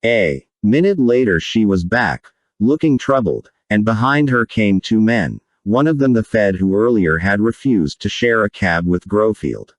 A minute later she was back, looking troubled, and behind her came 2 men, one of them the Fed who earlier had refused to share a cab with Grofield.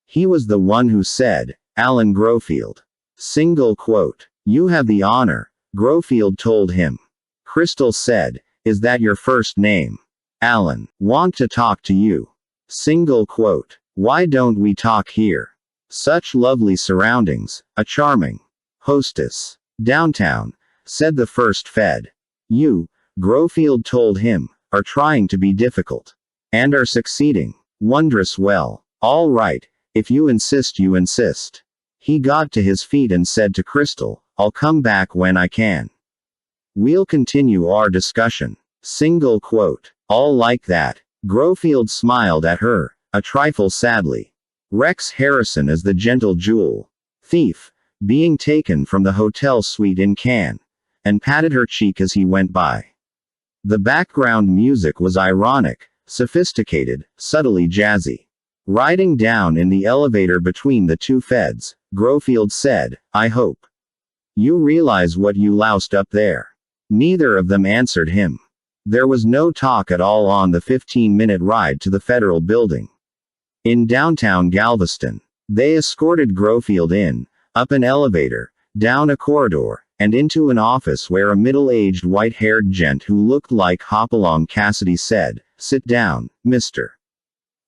He was the one who said, "Alan Grofield." Single quote. "You have the honor," Grofield told him. Crystal said, "Is that your first name?" "Alan. Want to talk to you." Single quote. "Why don't we talk here? Such lovely surroundings, a charming hostess. Downtown," said the first Fed. "You," Grofield told him, "are trying to be difficult. And are succeeding. Wondrous well. All right, if you insist, you insist." He got to his feet and said to Crystal, "I'll come back when I can. We'll continue our discussion." Single quote. "All like that." Grofield smiled at her, a trifle sadly. Rex Harrison as the gentle jewel thief, being taken from the hotel suite in Cannes, and patted her cheek as he went by. The background music was ironic, sophisticated, subtly jazzy. Riding down in the elevator between the 2 Feds, Grofield said, "I hope you realize what you loused up there." Neither of them answered him. There was no talk at all on the 15-minute ride to the Federal Building. In downtown Galveston, they escorted Grofield in, up an elevator, down a corridor, and into an office where a middle-aged white-haired gent who looked like Hopalong Cassidy said, "Sit down, Mr.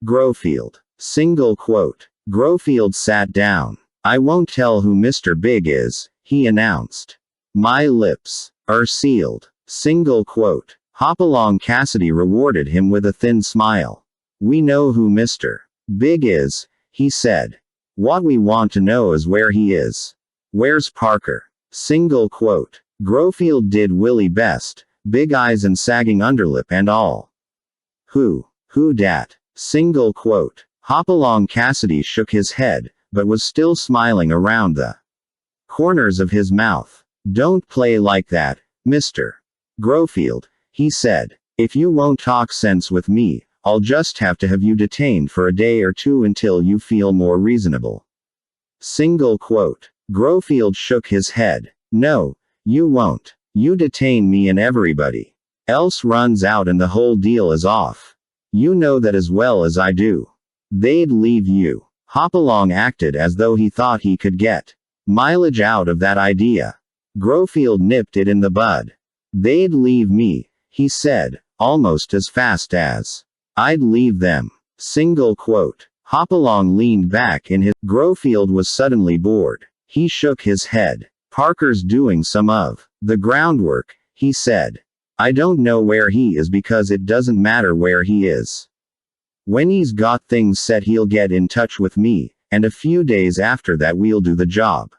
Grofield." Single quote. Grofield sat down. "I won't tell who Mr. Big is," he announced. "My lips are sealed." Single quote. Hopalong Cassidy rewarded him with a thin smile. "We know who Mr. Big is," he said. "What we want to know is where he is. Where's Parker?" Single quote. Grofield did Willie best, big eyes and sagging underlip and all. Who dat?" Single quote. Hopalong Cassidy shook his head, but was still smiling around the corners of his mouth. "Don't play like that, Mr. Grofield," he said. "If you won't talk sense with me, I'll just have to have you detained for a day or two until you feel more reasonable." Single quote. Grofield shook his head. "No, you won't. You detain me and everybody else runs out and the whole deal is off. You know that as well as I do. They'd leave you." Hopalong acted as though he thought he could get mileage out of that idea. Grofield nipped it in the bud. "They'd leave me," he said, almost as fast as I'd leave them. Single quote. Hopalong leaned back in his. Grofield was suddenly bored. He shook his head. "Parker's doing some of the groundwork," he said. "I don't know where he is because it doesn't matter where he is. When he's got things set he'll get in touch with me, and a few days after that we'll do the job."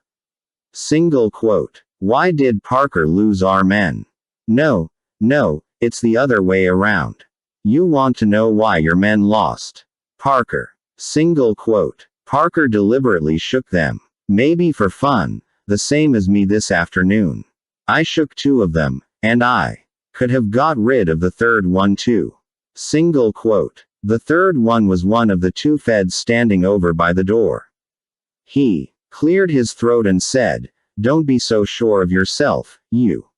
Single quote. "Why did Parker lose our men?" No, it's the other way around. You want to know why your men lost Parker." Single quote. Parker deliberately shook them. "Maybe for fun, the same as me this afternoon. I shook two of them, and I could have got rid of the third one too." Single quote. The third one was one of the two feds standing over by the door. He cleared his throat and said, "Don't be so sure of yourself, you."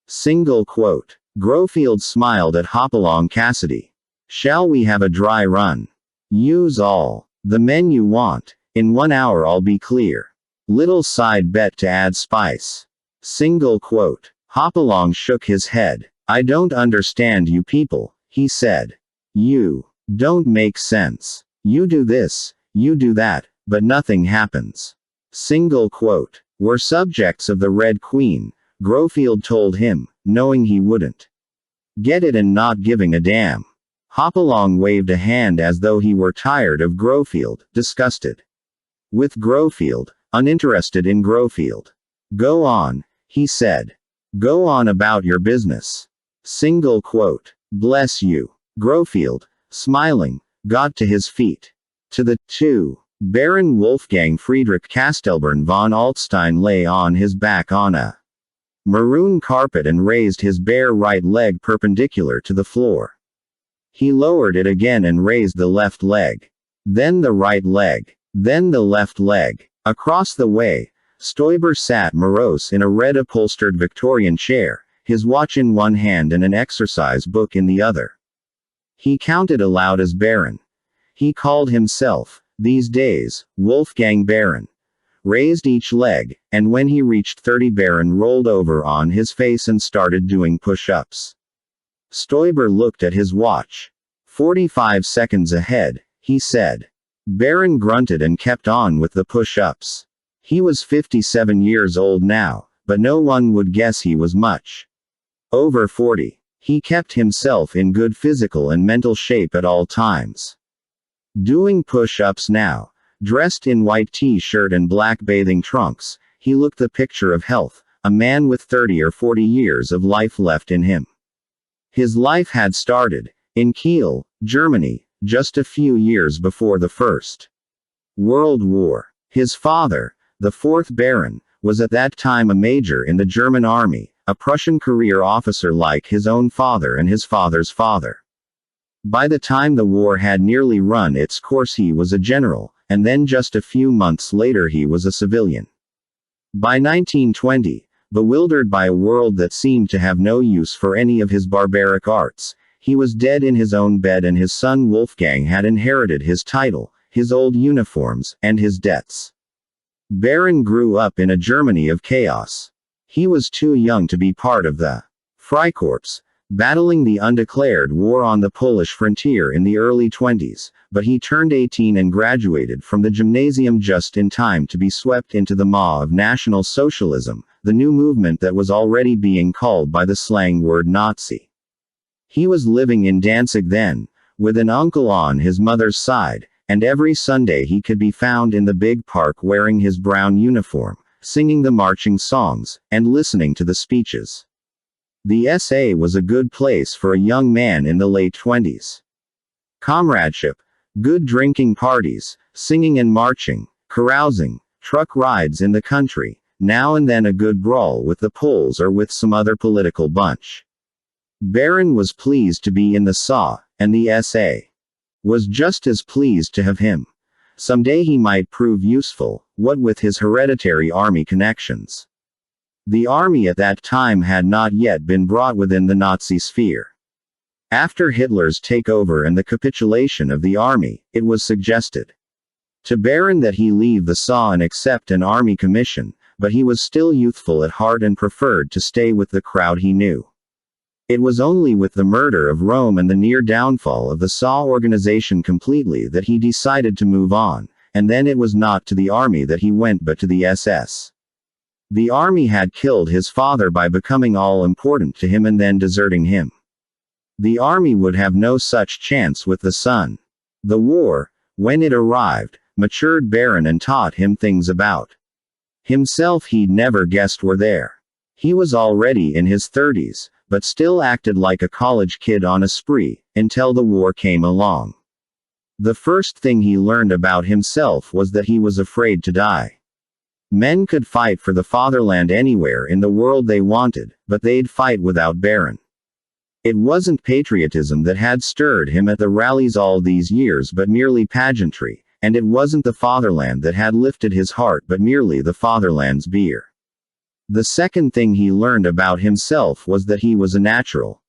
Single quote. Grofield smiled at Hopalong Cassidy. "Shall we have a dry run? Use all the men you want. In 1 hour I'll be clear. Little side bet to add spice." Single quote. Hopalong shook his head. "I don't understand you people," he said. "You don't make sense. You do this, you do that, but nothing happens." Single quote. "We're subjects of the Red Queen," Grofield told him, knowing he wouldn't get it and not giving a damn. Hopalong waved a hand as though he were tired of Grofield, disgusted with Grofield, uninterested in Grofield. "Go on," he said. "Go on about your business." Single quote. "Bless you." Grofield, smiling, got to his feet. To the two. Baron Wolfgang Friedrich Kastelborn von Altstein lay on his back on a maroon carpet and raised his bare right leg perpendicular to the floor. He lowered it again and raised the left leg. Then the right leg. Then the left leg. Across the way, Stoiber sat morose in a red upholstered Victorian chair, his watch in one hand and an exercise book in the other. He counted aloud as Baron. He called himself, these days, Wolfgang Baron. Raised each leg, and when he reached 30 Baron rolled over on his face and started doing push-ups. Stoiber looked at his watch. 45 seconds ahead, he said. Baron grunted and kept on with the push-ups. He was 57 years old now, but no one would guess he was much over 40. He kept himself in good physical and mental shape at all times. Doing push-ups now, dressed in white t-shirt and black bathing trunks, he looked the picture of health, a man with 30 or 40 years of life left in him. His life had started, in Kiel, Germany, just a few years before the First World War. His father, the 4th Baron, was at that time a major in the German army, a Prussian career officer like his own father and his father's father. By the time the war had nearly run its course he was a general, and then just a few months later he was a civilian. By 1920, bewildered by a world that seemed to have no use for any of his barbaric arts. He was dead in his own bed, and his son Wolfgang had inherited his title, his old uniforms, and his debts. Baron grew up in a Germany of chaos. He was too young to be part of the Freikorps, battling the undeclared war on the Polish frontier in the early 20s, but he turned 18 and graduated from the gymnasium just in time to be swept into the maw of National Socialism, the new movement that was already being called by the slang word Nazi. He was living in Danzig then, with an uncle on his mother's side, and every Sunday he could be found in the big park wearing his brown uniform, singing the marching songs, and listening to the speeches. The SA was a good place for a young man in the late 20s. Comradeship, good drinking parties, singing and marching, carousing, truck rides in the country, now and then a good brawl with the Poles or with some other political bunch. Baron was pleased to be in the SA, and the SA was just as pleased to have him. Someday he might prove useful, what with his hereditary army connections. The army at that time had not yet been brought within the Nazi sphere. After Hitler's takeover and the capitulation of the army, it was suggested to Baron that he leave the SA and accept an army commission, but he was still youthful at heart and preferred to stay with the crowd he knew. It was only with the murder of Röhm and the near downfall of the SA organization completely that he decided to move on, and then it was not to the army that he went but to the SS. The army had killed his father by becoming all important to him and then deserting him. The army would have no such chance with the son. The war, when it arrived, matured Baron and taught him things about himself he'd never guessed were there. He was already in his 30s, but still acted like a college kid on a spree, until the war came along. The first thing he learned about himself was that he was afraid to die. Men could fight for the fatherland anywhere in the world they wanted, but they'd fight without Baron. It wasn't patriotism that had stirred him at the rallies all these years but merely pageantry, and it wasn't the fatherland that had lifted his heart but merely the fatherland's beer. The second thing he learned about himself was that he was a natural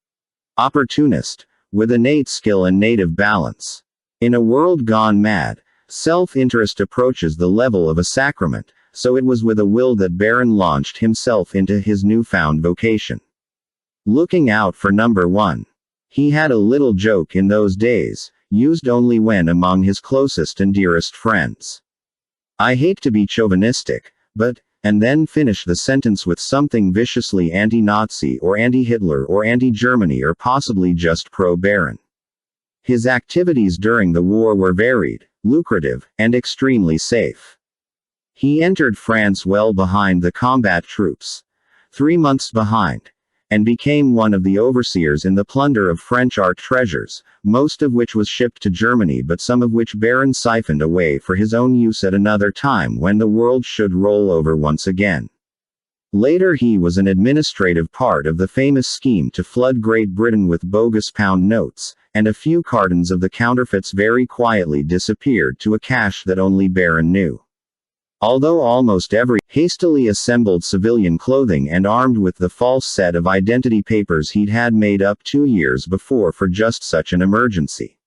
opportunist, with innate skill and native balance. In a world gone mad, self-interest approaches the level of a sacrament, so it was with a will that Baron launched himself into his newfound vocation. Looking out for number one. He had a little joke in those days, used only when among his closest and dearest friends. I hate to be chauvinistic, but, and then finish the sentence with something viciously anti-Nazi or anti-Hitler or anti-Germany or possibly just pro-Baron. His activities during the war were varied, lucrative, and extremely safe. He entered France well behind the combat troops, 3 months behind, and became one of the overseers in the plunder of French art treasures, most of which was shipped to Germany but some of which Baron siphoned away for his own use at another time when the world should roll over once again. Later he was an administrative part of the famous scheme to flood Great Britain with bogus pound notes, and a few cartons of the counterfeits very quietly disappeared to a cache that only Baron knew. Although almost every hastily assembled civilian clothing and armed with the false set of identity papers he'd had made up 2 years before for just such an emergency.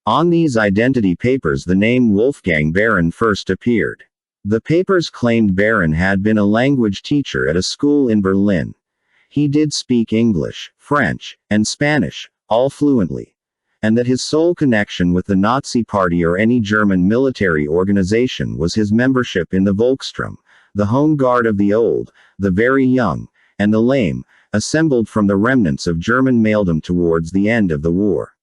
On these identity papers the name Wolfgang Baron first appeared. The papers claimed Baron had been a language teacher at a school in Berlin. He did speak English, French, and Spanish, all fluently. And that his sole connection with the Nazi Party or any German military organization was his membership in the Volkssturm, the home guard of the old, the very young, and the lame, assembled from the remnants of German maledom towards the end of the war.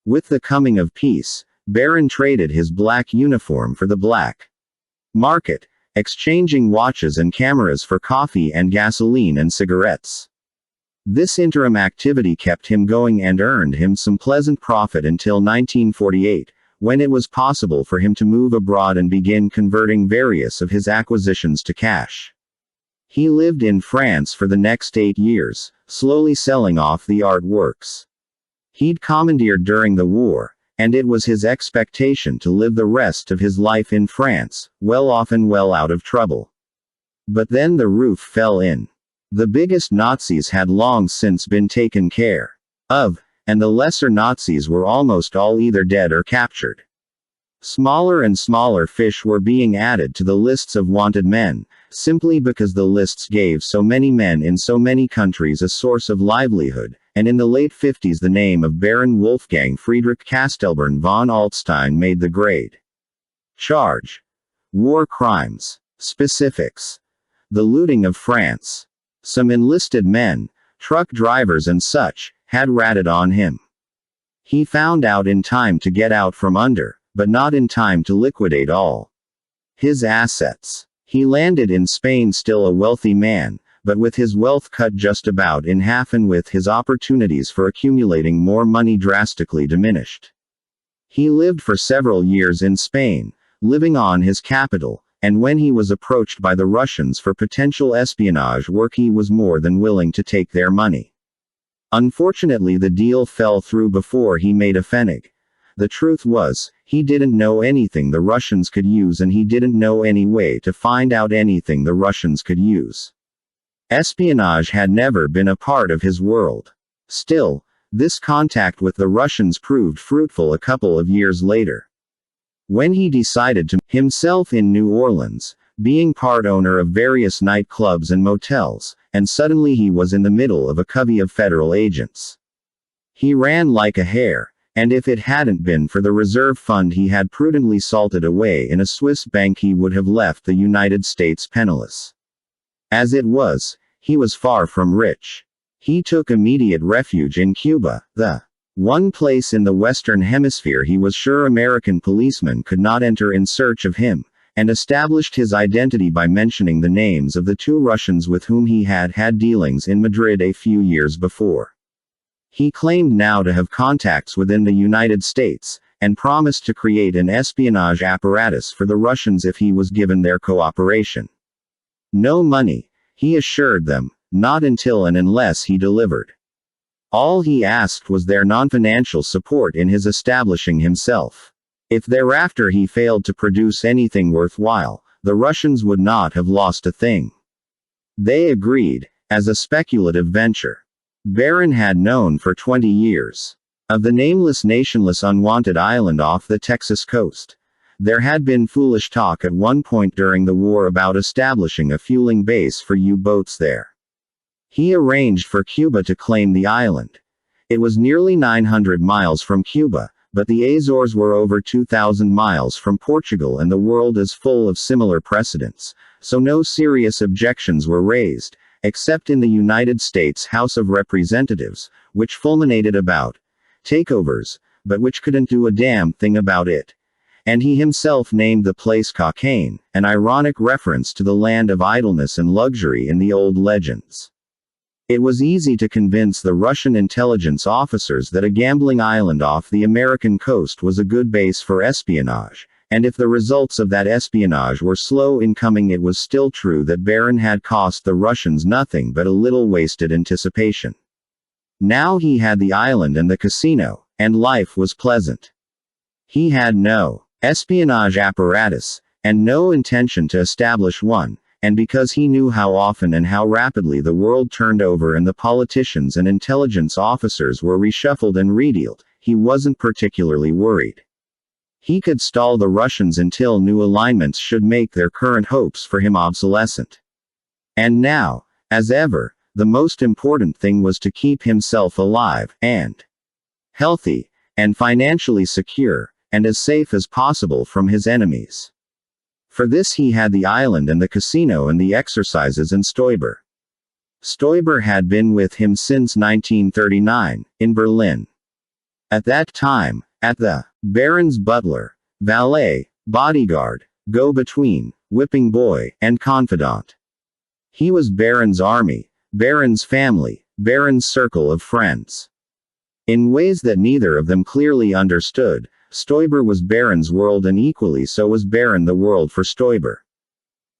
With the coming of peace, Baron traded his black uniform for the black market, exchanging watches and cameras for coffee and gasoline and cigarettes. This interim activity kept him going and earned him some pleasant profit until 1948, when it was possible for him to move abroad and begin converting various of his acquisitions to cash. He lived in France for the next 8 years, slowly selling off the artworks he'd commandeered during the war, and it was his expectation to live the rest of his life in France, well off and well out of trouble. But then the roof fell in. The biggest Nazis had long since been taken care of, and the lesser Nazis were almost all either dead or captured. Smaller and smaller fish were being added to the lists of wanted men, simply because the lists gave so many men in so many countries a source of livelihood, and in the late 50s the name of Baron Wolfgang Friedrich Kastelborn von Altstein made the grade. Charge. War crimes. Specifics. The looting of France. Some enlisted men, truck drivers and such, had ratted on him. He found out in time to get out from under, but not in time to liquidate all his assets. He landed in Spain still a wealthy man, but with his wealth cut just about in half and with his opportunities for accumulating more money drastically diminished. He lived for several years in Spain, living on his capital, and when he was approached by the Russians for potential espionage work he was more than willing to take their money. Unfortunately the deal fell through before he made a pfennig. The truth was, he didn't know anything the Russians could use and he didn't know any way to find out anything the Russians could use. Espionage had never been a part of his world. Still, this contact with the Russians proved fruitful a couple of years later. When he decided to himself in New Orleans, being part owner of various nightclubs and motels, and suddenly he was in the middle of a covey of federal agents. He ran like a hare, and if it hadn't been for the reserve fund he had prudently salted away in a Swiss bank he would have left the United States penniless. As it was, he was far from rich. He took immediate refuge in Cuba, the one place in the Western Hemisphere he was sure American policemen could not enter in search of him, and established his identity by mentioning the names of the two Russians with whom he had had dealings in Madrid a few years before. He claimed now to have contacts within the United States, and promised to create an espionage apparatus for the Russians if he was given their cooperation. No money, he assured them, not until and unless he delivered. All he asked was their non-financial support in his establishing himself. If thereafter he failed to produce anything worthwhile, the Russians would not have lost a thing. They agreed, as a speculative venture. Baron had known for 20 years of the nameless nationless unwanted island off the Texas coast. There had been foolish talk at one point during the war about establishing a fueling base for U-boats there. He arranged for Cuba to claim the island. It was nearly 900 miles from Cuba, but the Azores were over 2,000 miles from Portugal and the world is full of similar precedents, so no serious objections were raised, except in the United States House of Representatives, which fulminated about takeovers, but which couldn't do a damn thing about it. And he himself named the place Cockaigne, an ironic reference to the land of idleness and luxury in the old legends. It was easy to convince the Russian intelligence officers that a gambling island off the American coast was a good base for espionage, and if the results of that espionage were slow in coming it was still true that Baron had cost the Russians nothing but a little wasted anticipation. Now he had the island and the casino, and life was pleasant. He had no espionage apparatus, and no intention to establish one, and because he knew how often and how rapidly the world turned over and the politicians and intelligence officers were reshuffled and redealed, he wasn't particularly worried. He could stall the Russians until new alignments should make their current hopes for him obsolescent. And now, as ever, the most important thing was to keep himself alive, and healthy, and financially secure, and as safe as possible from his enemies. For this he had the island and the casino and the exercises and Stoiber. Stoiber had been with him since 1939, in Berlin. At that time, at the Baron's butler, valet, bodyguard, go-between, whipping boy, and confidant. He was Baron's army, Baron's family, Baron's circle of friends. In ways that neither of them clearly understood, Stoiber was Baron's world and equally so was Baron the world for Stoiber.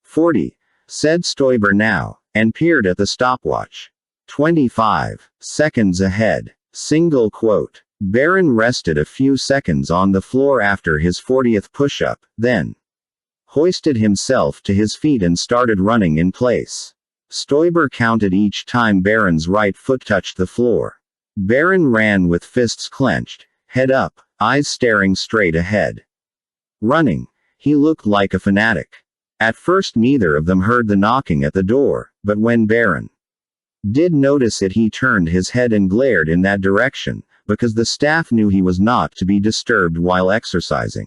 40, said Stoiber now, and peered at the stopwatch. 25 seconds ahead. Single quote. Baron rested a few seconds on the floor after his 40th push-up, then hoisted himself to his feet and started running in place. Stoiber counted each time Baron's right foot touched the floor. Baron ran with fists clenched, head up, eyes staring straight ahead. Running, he looked like a fanatic. At first neither of them heard the knocking at the door, but when Baron did notice it, he turned his head and glared in that direction, because the staff knew he was not to be disturbed while exercising.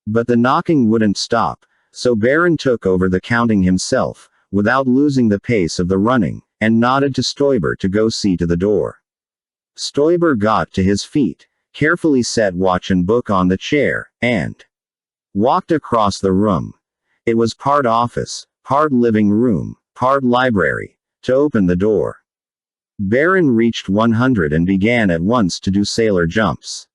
But the knocking wouldn't stop, so Baron took over the counting himself, without losing the pace of the running, and nodded to Stoiber to go see to the door. Stoiber got to his feet, carefully set watch and book on the chair, and walked across the room. It was part office, part living room, part library, to open the door. Baron reached 100 and began at once to do sailor jumps.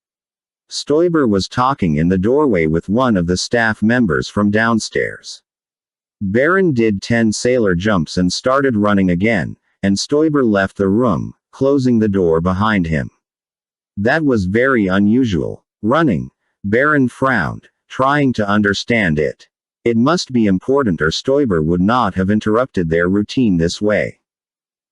Stoiber was talking in the doorway with one of the staff members from downstairs. Baron did 10 sailor jumps and started running again, and Stoiber left the room, closing the door behind him. That was very unusual. Running. Baron frowned, trying to understand it. It must be important or Stoiber would not have interrupted their routine this way.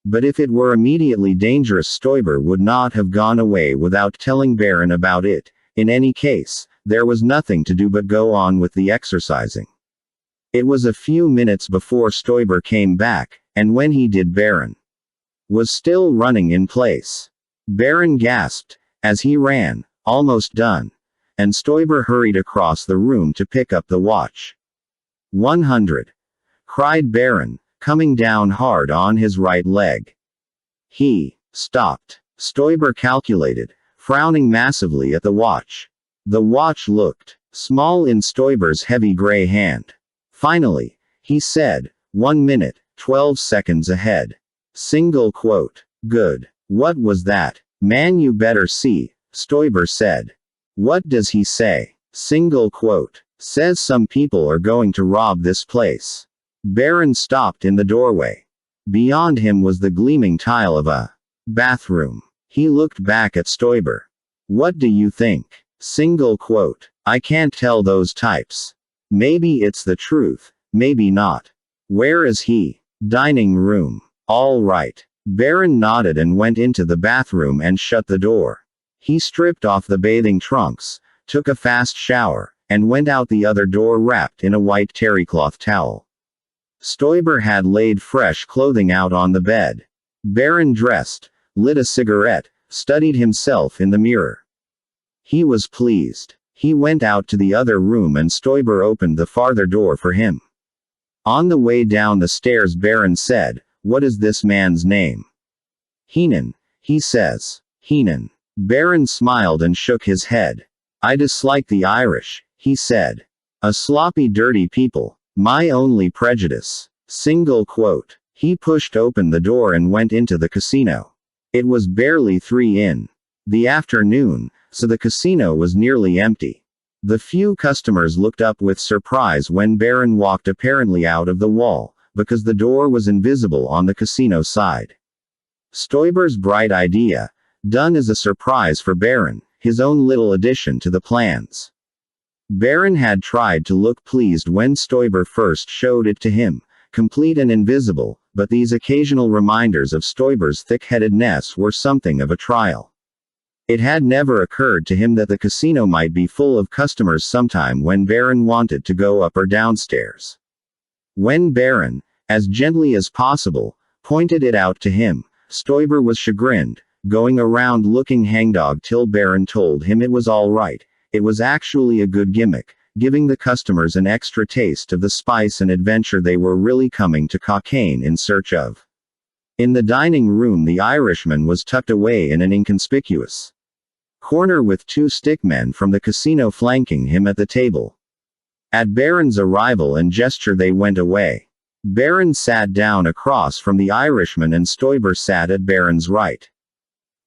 But if it were immediately dangerous, Stoiber would not have gone away without telling Baron about it. In any case, there was nothing to do but go on with the exercising. It was a few minutes before Stoiber came back, and when he did, Baron was still running in place. Baron gasped as he ran, almost done, and Stoiber hurried across the room to pick up the watch. 100. Cried Baron, coming down hard on his right leg. He stopped. Stoiber calculated, frowning massively at the watch. The watch looked small in Stoiber's heavy gray hand. Finally, he said, 1 minute, 12 seconds ahead. Single quote. Good. What was that? Man, you better see, Stoiber said. What does he say? Single quote. Says some people are going to rob this place. Baron stopped in the doorway. Beyond him was the gleaming tile of a bathroom. He looked back at Stoiber. What do you think? Single quote. I can't tell those types. Maybe it's the truth, maybe not. Where is he? Dining room. All right. Baron nodded and went into the bathroom and shut the door. He stripped off the bathing trunks, took a fast shower, and went out the other door wrapped in a white terrycloth towel. Stoiber had laid fresh clothing out on the bed. Baron dressed, lit a cigarette, studied himself in the mirror. He was pleased. He went out to the other room and Stoiber opened the farther door for him. On the way down the stairs, Baron said, "What is this man's name?" Heenan, he says. Heenan. Baron smiled and shook his head. I dislike the Irish, he said. A sloppy, dirty people. My only prejudice. Single quote. He pushed open the door and went into the casino. It was barely 3 in the afternoon, so the casino was nearly empty. The few customers looked up with surprise when Baron walked apparently out of the wall, because the door was invisible on the casino side. Stoiber's bright idea, done as a surprise for Baron, his own little addition to the plans. Baron had tried to look pleased when Stoiber first showed it to him, complete and invisible, but these occasional reminders of Stoiber's thick-headedness were something of a trial. It had never occurred to him that the casino might be full of customers sometime when Baron wanted to go up or downstairs. When Baron, as gently as possible, pointed it out to him, Stoiber was chagrined, going around looking hangdog till Baron told him it was all right. It was actually a good gimmick, giving the customers an extra taste of the spice and adventure they were really coming to Cockaigne in search of. In the dining room, the Irishman was tucked away in an inconspicuous corner with 2 stickmen from the casino flanking him at the table. At Baron's arrival and gesture, they went away. Baron sat down across from the Irishman and Stoiber sat at Baron's right.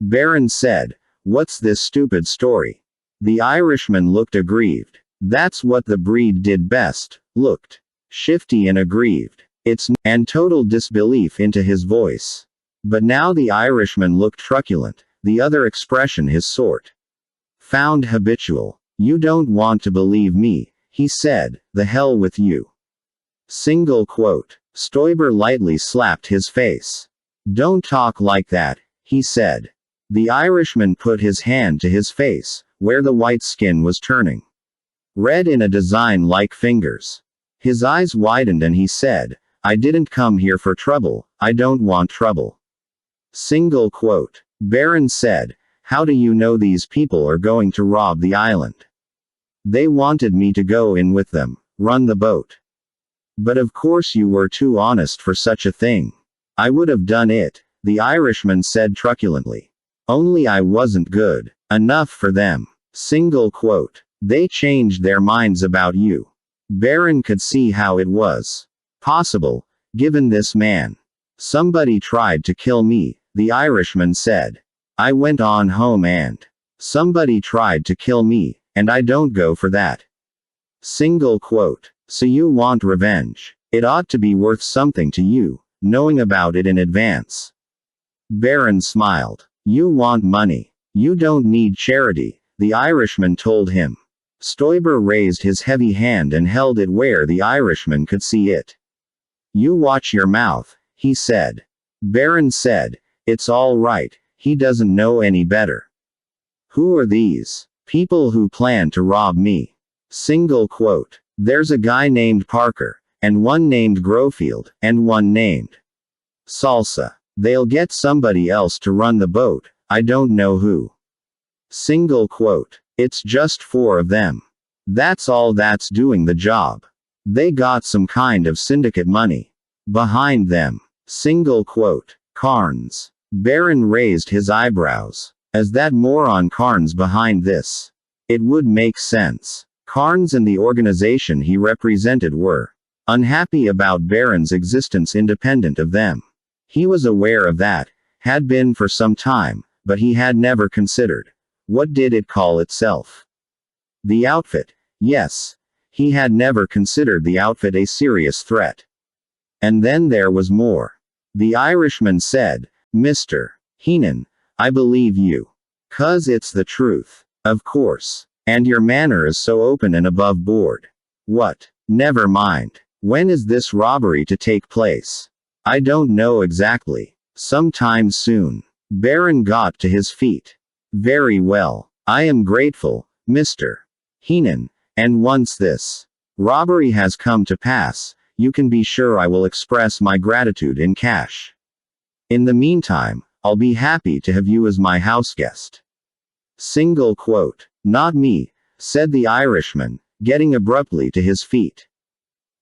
Baron said, "What's this stupid story?" The Irishman looked aggrieved. That's what the breed did best, looked shifty and aggrieved. And total disbelief into his voice. But now the Irishman looked truculent, the other expression his sort found habitual. You don't want to believe me, he said, the hell with you. Single quote. Stoiber lightly slapped his face. Don't talk like that, he said. The Irishman put his hand to his face, where the white skin was turning red in a design like fingers. His eyes widened and he said, I didn't come here for trouble, I don't want trouble. Single quote. Barron said, how do you know these people are going to rob the island? They wanted me to go in with them, run the boat. But of course you were too honest for such a thing. I would have done it, the Irishman said truculently. Only I wasn't good enough for them. Single quote. They changed their minds about you. Barron could see how it was possible, given this man. Somebody tried to kill me, the Irishman said. I went on home and somebody tried to kill me, and I don't go for that. Single quote. So you want revenge. It ought to be worth something to you, knowing about it in advance. Barron smiled. You want money. You don't need charity, the Irishman told him. Stoiber raised his heavy hand and held it where the Irishman could see it. You watch your mouth, he said. Barron said, it's all right, he doesn't know any better. Who are these people who plan to rob me? Single quote. There's a guy named Parker, and one named Grofield, and one named Salsa. They'll get somebody else to run the boat, I don't know who. Single quote. It's just 4 of them. That's all that's doing the job. They got some kind of syndicate money behind them. Single quote. Carnes. Barron raised his eyebrows. As that moron Carnes behind this? It would make sense. Carnes and the organization he represented were unhappy about Barron's existence independent of them. He was aware of that, had been for some time, but he had never considered. What did it call itself? The outfit. Yes. He had never considered the outfit a serious threat. And then there was more. The Irishman said, Mr. Heenan, I believe you. 'Cause it's the truth. Of course. And your manner is so open and above board. What? Never mind. When is this robbery to take place? I don't know exactly. Sometime soon. Barron got to his feet. Very well. I am grateful, Mr. Heenan, and once this robbery has come to pass, you can be sure I will express my gratitude in cash. In the meantime, I'll be happy to have you as my house guest. Single quote. Not me, said the Irishman, getting abruptly to his feet.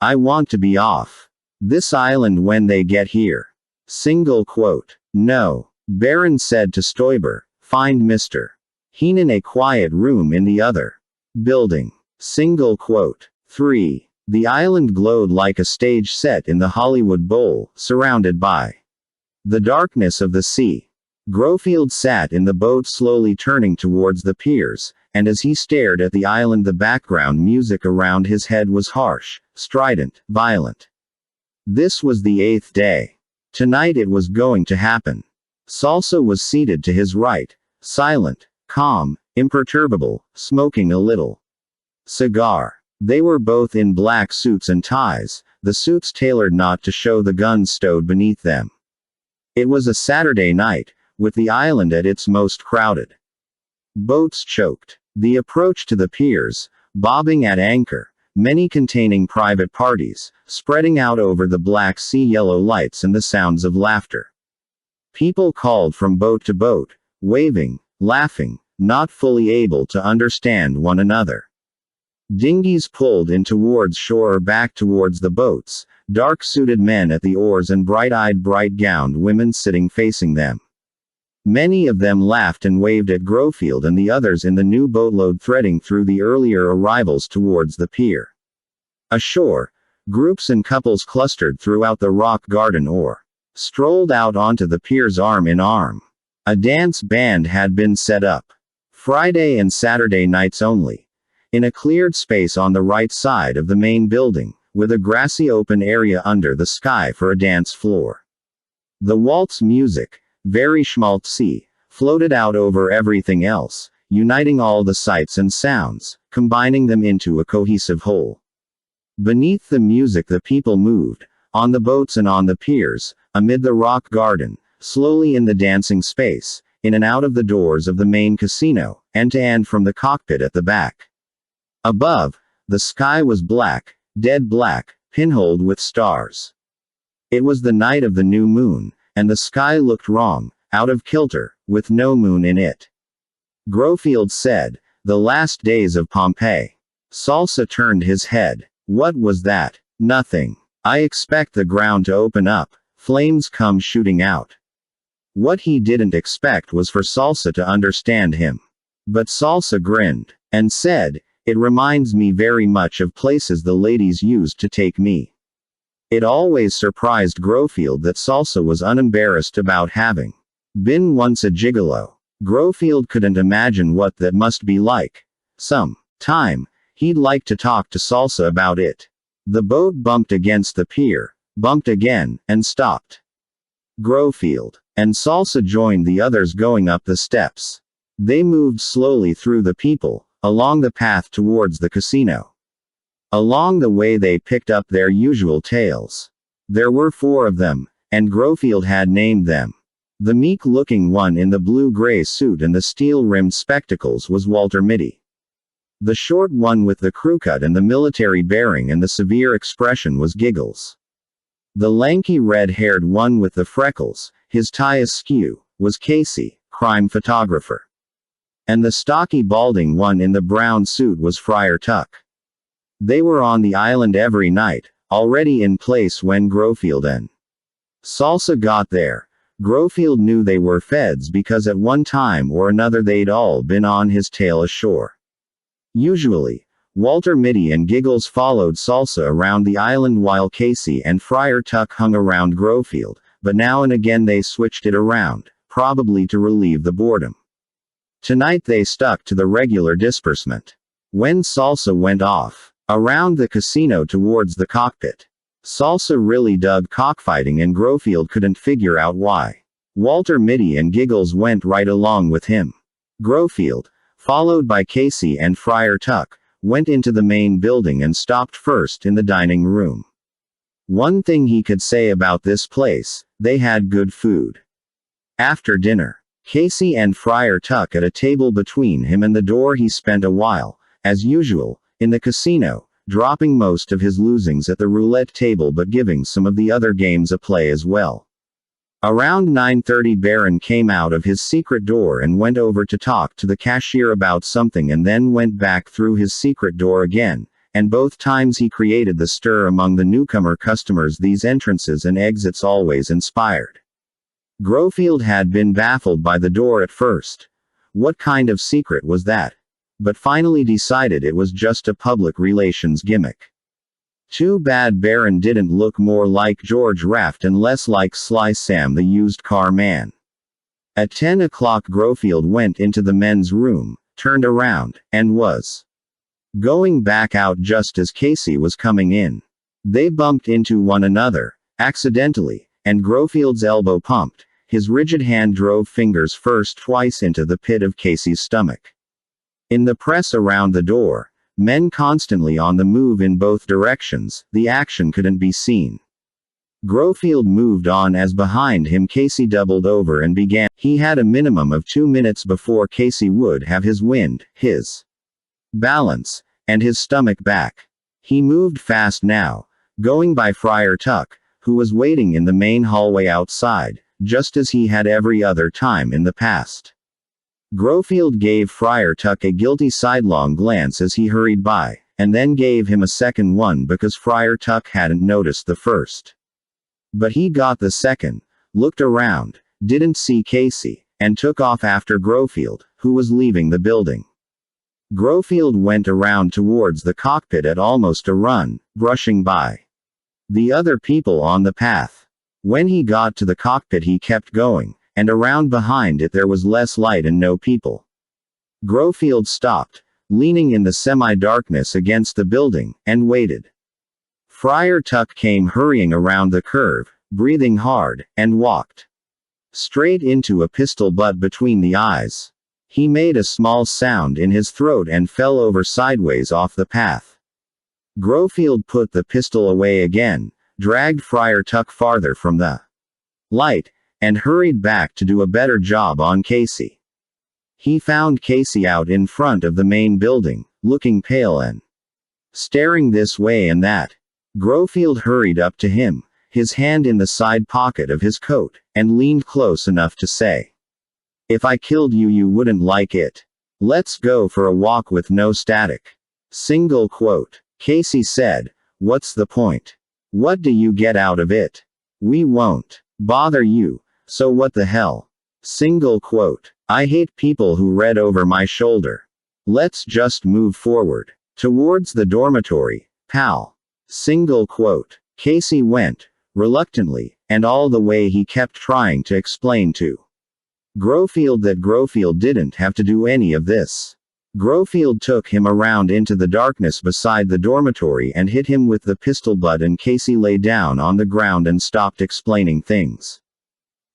I want to be off this island when they get here. Single quote. No, Barron said to Stoiber. Find Mr. Heenan a quiet room in the other building. Single quote. 3. The island glowed like a stage set in the Hollywood Bowl, surrounded by the darkness of the sea. Grofield sat in the boat slowly turning towards the piers, and as he stared at the island the background music around his head was harsh, strident, violent. This was the 8th day. Tonight it was going to happen. Salsa was seated to his right, silent, calm, imperturbable, smoking a little cigar. They were both in black suits and ties, the suits tailored not to show the guns stowed beneath them. It was a Saturday night, with the island at its most crowded. Boats choked. The approach to the piers, bobbing at anchor, many containing private parties, spreading out over the Black Sea yellow lights and the sounds of laughter. People called from boat to boat, waving, laughing, not fully able to understand one another. Dinghies pulled in towards shore or back towards the boats, dark-suited men at the oars and bright-eyed bright-gowned women sitting facing them. Many of them laughed and waved at Grofield and the others in the new boatload threading through the earlier arrivals towards the pier. Ashore, groups and couples clustered throughout the rock garden or strolled out onto the piers arm in arm. A dance band had been set up. Friday and Saturday nights only. In a cleared space on the right side of the main building, with a grassy open area under the sky for a dance floor. The waltz music, very schmaltzy, floated out over everything else, uniting all the sights and sounds, combining them into a cohesive whole. Beneath the music the people moved, On the boats and on the piers, amid the rock garden, slowly in the dancing space, in and out of the doors of the main casino, end to end from the cockpit at the back. Above, the sky was black, dead black, pinholed with stars. It was the night of the new moon, and the sky looked wrong, out of kilter, with no moon in it. Grofield said, "The last days of Pompeii." Salsa turned his head. "What was that?" "Nothing. I expect the ground to open up. Flames come shooting out." What he didn't expect was for Salsa to understand him. But Salsa grinned, and said, "It reminds me very much of places the ladies used to take me." It always surprised Grofield that Salsa was unembarrassed about having been once a gigolo. Grofield couldn't imagine what that must be like. Some time, he'd like to talk to Salsa about it. The boat bumped against the pier, bumped again, and stopped. Grofield and Salsa joined the others going up the steps. They moved slowly through the people, along the path towards the casino. Along the way they picked up their usual tales. There were 4 of them, and Grofield had named them. The meek-looking one in the blue-gray suit and the steel-rimmed spectacles was Walter Mitty. The short one with the crewcut and the military bearing and the severe expression was Giggles. The lanky red-haired one with the freckles, his tie askew, was Casey, crime photographer. And the stocky balding one in the brown suit was Friar Tuck. They were on the island every night, already in place when Grofield and Salsa got there. Grofield knew they were feds because at one time or another they'd all been on his tail ashore. Usually, Walter Mitty and Giggles followed Salsa around the island while Casey and Friar Tuck hung around Grofield, but now and again they switched it around, probably to relieve the boredom. Tonight they stuck to the regular disbursement. When Salsa went off around the casino towards the cockpit, Salsa really dug cockfighting and Grofield couldn't figure out why. Walter Mitty and Giggles went right along with him. Grofield, followed by Casey and Friar Tuck, went into the main building and stopped first in the dining room. One thing he could say about this place, they had good food. After dinner, Casey and Friar Tuck at a table between him and the door he spent a while, as usual, in the casino, dropping most of his losings at the roulette table but giving some of the other games a play as well. Around 9:30 Baron came out of his secret door and went over to talk to the cashier about something and then went back through his secret door again, and both times he created the stir among the newcomer customers these entrances and exits always inspired. Grofield had been baffled by the door at first. What kind of secret was that? But finally decided it was just a public relations gimmick. Too bad Baron didn't look more like George Raft and less like Sly Sam the used car man. At 10 o'clock Grofield went into the men's room, turned around, and was going back out just as Casey was coming in. They bumped into one another, accidentally, and Grofield's elbow pumped. His rigid hand drove fingers first twice into the pit of Casey's stomach. In the press around the door, men constantly on the move in both directions, the action couldn't be seen. Grofield moved on as behind him Casey doubled over and began. He had a minimum of 2 minutes before Casey would have his wind, his balance, and his stomach back. He moved fast now, going by Friar Tuck, who was waiting in the main hallway outside, just as he had every other time in the past. Grofield gave Friar Tuck a guilty sidelong glance as he hurried by, and then gave him a second one because Friar Tuck hadn't noticed the first. But he got the second, looked around, didn't see Casey, and took off after Grofield, who was leaving the building. Grofield went around towards the cockpit at almost a run, brushing by the other people on the path. When he got to the cockpit he kept going, and around behind it there was less light and no people. Grofield stopped, leaning in the semi-darkness against the building, and waited. Friar Tuck came hurrying around the curve, breathing hard, and walked straight into a pistol butt between the eyes. He made a small sound in his throat and fell over sideways off the path. Grofield put the pistol away again, dragged Friar Tuck farther from the light, and hurried back to do a better job on Casey. He found Casey out in front of the main building, looking pale and staring this way and that. Grofield hurried up to him, his hand in the side pocket of his coat, and leaned close enough to say, "If I killed you, you wouldn't like it. Let's go for a walk with no static." Single quote. Casey said, "What's the point? What do you get out of it? We won't bother you, so what the hell?" Single quote. "I hate people who read over my shoulder. Let's just move forward. Towards the dormitory, pal." Single quote. Casey went, reluctantly, and all the way he kept trying to explain to Grofield that Grofield didn't have to do any of this. Grofield took him around into the darkness beside the dormitory and hit him with the pistol butt, and Casey lay down on the ground and stopped explaining things.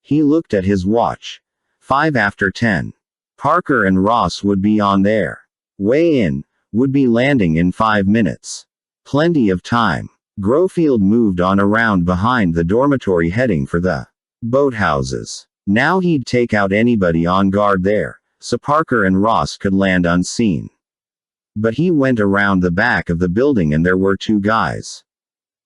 He looked at his watch. 5 after 10. Parker and Ross would be on their way in, would be landing in 5 minutes. Plenty of time. Grofield moved on around behind the dormitory, heading for the boathouses. Now he'd take out anybody on guard there, so Parker and Ross could land unseen. But he went around the back of the building, and there were 2 guys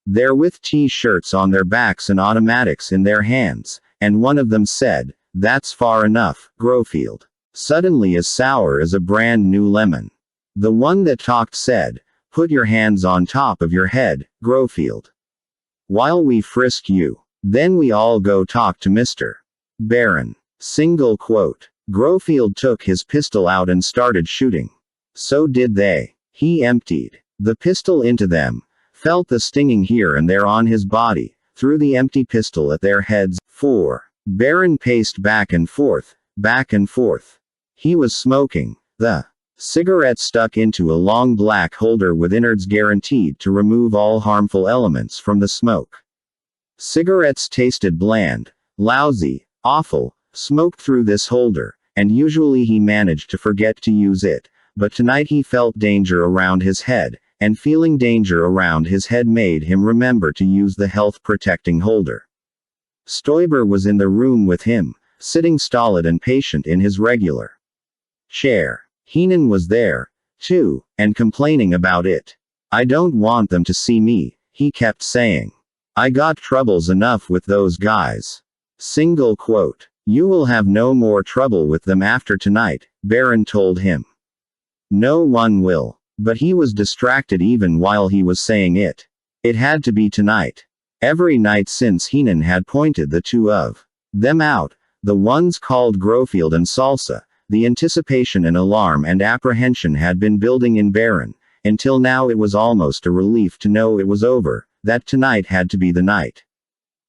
there with T-shirts on their backs and automatics in their hands, and one of them said, "That's far enough, Grofield." Suddenly as sour as a brand new lemon. The one that talked said, "Put your hands on top of your head, Grofield. While we frisk you. Then we all go talk to Mr. Barron." Single quote. Grofield took his pistol out and started shooting. So did they. He emptied the pistol into them, felt the stinging here and there on his body, threw the empty pistol at their heads. 4. Barron paced back and forth, back and forth. He was smoking. The cigarette stuck into a long black holder with innards guaranteed to remove all harmful elements from the smoke. Cigarettes tasted bland, lousy, awful, smoked through this holder, and usually he managed to forget to use it, but tonight he felt danger around his head, and feeling danger around his head made him remember to use the health-protecting holder. Stoiber was in the room with him, sitting stolid and patient in his regular chair. Heenan was there, too, and complaining about it. "I don't want them to see me," he kept saying. "I got troubles enough with those guys." Single quote. "You will have no more trouble with them after tonight," Barron told him. "No one will." But he was distracted even while he was saying it. It had to be tonight. Every night since Heenan had pointed the 2 of them out, the ones called Grofield and Salsa, the anticipation and alarm and apprehension had been building in Barron, until now it was almost a relief to know it was over, that tonight had to be the night.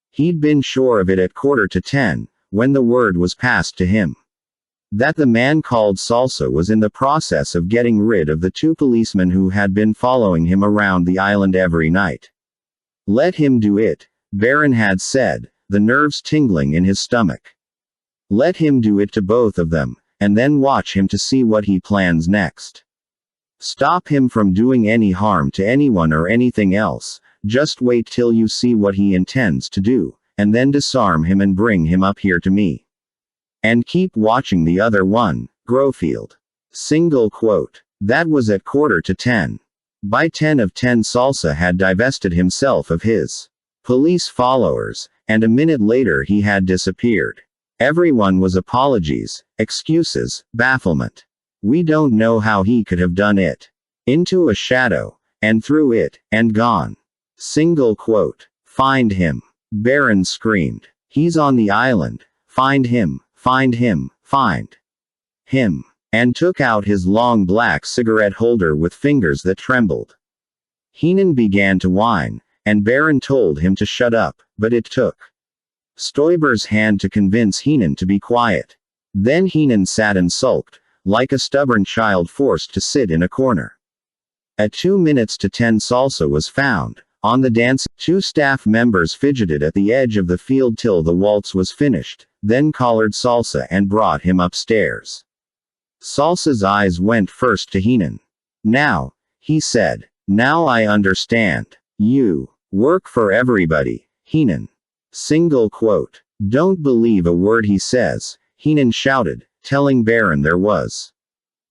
He'd been sure of it at 9:45, when the word was passed to him that the man called Salsa was in the process of getting rid of the 2 policemen who had been following him around the island every night. Let him do it, Barron had said, the nerves tingling in his stomach. Let him do it to both of them, and then watch him to see what he plans next. Stop him from doing any harm to anyone or anything else, just wait till you see what he intends to do, and then disarm him and bring him up here to me. And keep watching the other one, Grofield. Single quote. That was at 9:45. By 10:10 Salsa had divested himself of his police followers, and a minute later he had disappeared. Everyone was apologies, excuses, bafflement. We don't know how he could have done it. Into a shadow, and through it, and gone. Single quote. Find him. Barron screamed. He's on the island. Find him, find him, find him. And took out his long black cigarette holder with fingers that trembled. Heenan began to whine, and Barron told him to shut up, but it took Stoiber's hand to convince Heenan to be quiet. Then Heenan sat and sulked, like a stubborn child forced to sit in a corner. At 9:02 Salsa was found, on the dance. 2 staff members fidgeted at the edge of the field till the waltz was finished, then collared Salsa and brought him upstairs. Salsa's eyes went first to Heenan. Now, he said, now I understand. You Work for everybody, Heenan. Single quote. Don't believe a word he says, Heenan shouted, telling Baron there was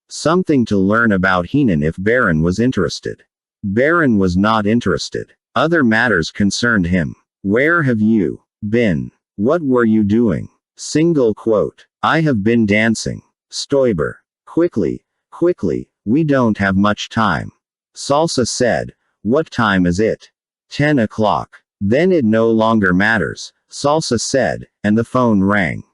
something to learn about Heenan if Baron was interested. Baron was not interested. Other matters concerned him. Where have you been? What were you doing? Single quote. I have been dancing. Stoiber. Quickly, quickly, we don't have much time. Salsa said. What time is it? 10 o'clock. Then it no longer matters, Salsa said, and the phone rang.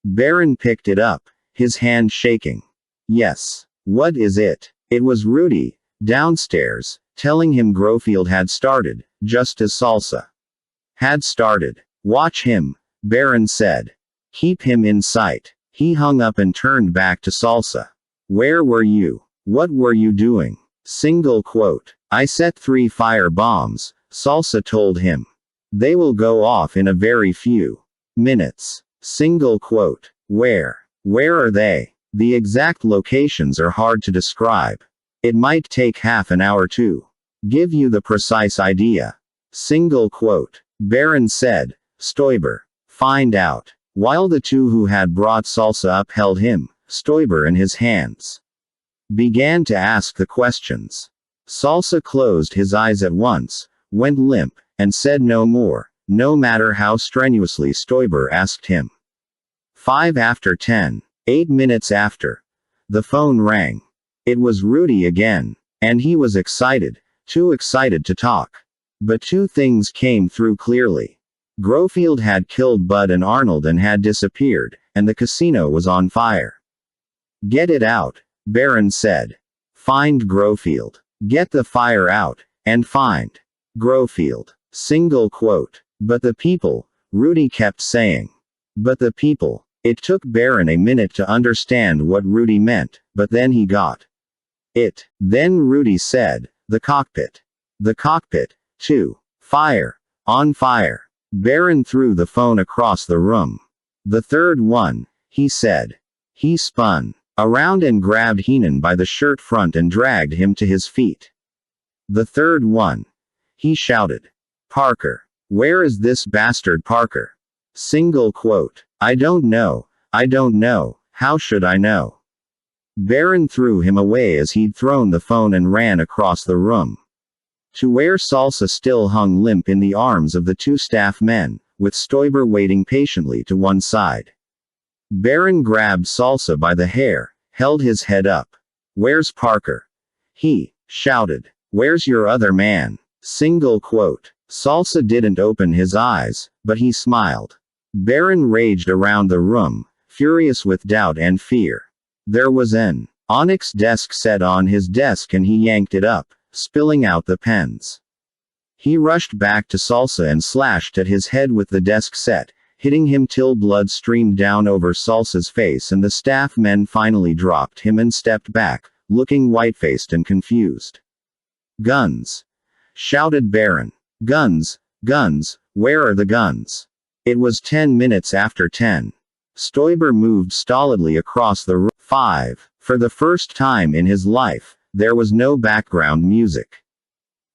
Baron picked it up, his hand shaking. Yes. What is it? It was Rudy, downstairs, telling him Grofield had started, just as Salsa had started. Watch him, Baron said. Keep him in sight. He hung up and turned back to Salsa. Where were you? What were you doing? Single quote. I set 3 fire bombs, Salsa told him. They will go off in a very few minutes. Single quote. Where? Where are they? The exact locations are hard to describe. It might take half an hour to give you the precise idea. Single quote. Baron said. Stoiber. Find out. While the two who had brought Salsa up held him, Stoiber in his hands, began to ask the questions. Salsa closed his eyes at once, went limp, and said no more, no matter how strenuously Stoiber asked him. 5 after 10, 8 minutes after. The phone rang. It was Rudy again, and he was excited, too excited to talk. But 2 things came through clearly. Grofield had killed Bud and Arnold and had disappeared, and the casino was on fire. Get it out, Baron said. Find Grofield. Get the fire out, and find Grofield. Single quote. But the people, Rudy kept saying. But the people. It took Baron a minute to understand what Rudy meant, but then he got it. Then Rudy said, the cockpit. The cockpit, too. Fire. On fire. Baron threw the phone across the room. The third one, he said. He spun around and grabbed Heenan by the shirt front and dragged him to his feet. The third one. He shouted. Parker. Where is this bastard Parker? Single quote. I don't know. I don't know. How should I know? Baron threw him away as he'd thrown the phone and ran across the room to where Salsa still hung limp in the arms of the 2 staff men, with Stoiber waiting patiently to one side. Baron grabbed Salsa by the hair, held his head up. Where's Parker? He shouted. Where's your other man? Single quote. Salsa didn't open his eyes, but he smiled. Baron raged around the room, furious with doubt and fear. There was an onyx desk set on his desk and he yanked it up, spilling out the pens. He rushed back to Salsa and slashed at his head with the desk set, hitting him till blood streamed down over Salsa's face, and the staff men finally dropped him and stepped back, looking white-faced and confused. Guns! Shouted Baron. Guns! Guns! Where are the guns? It was 10 minutes after 10. Stoiber moved stolidly across the room. 5. For the first time in his life, there was no background music.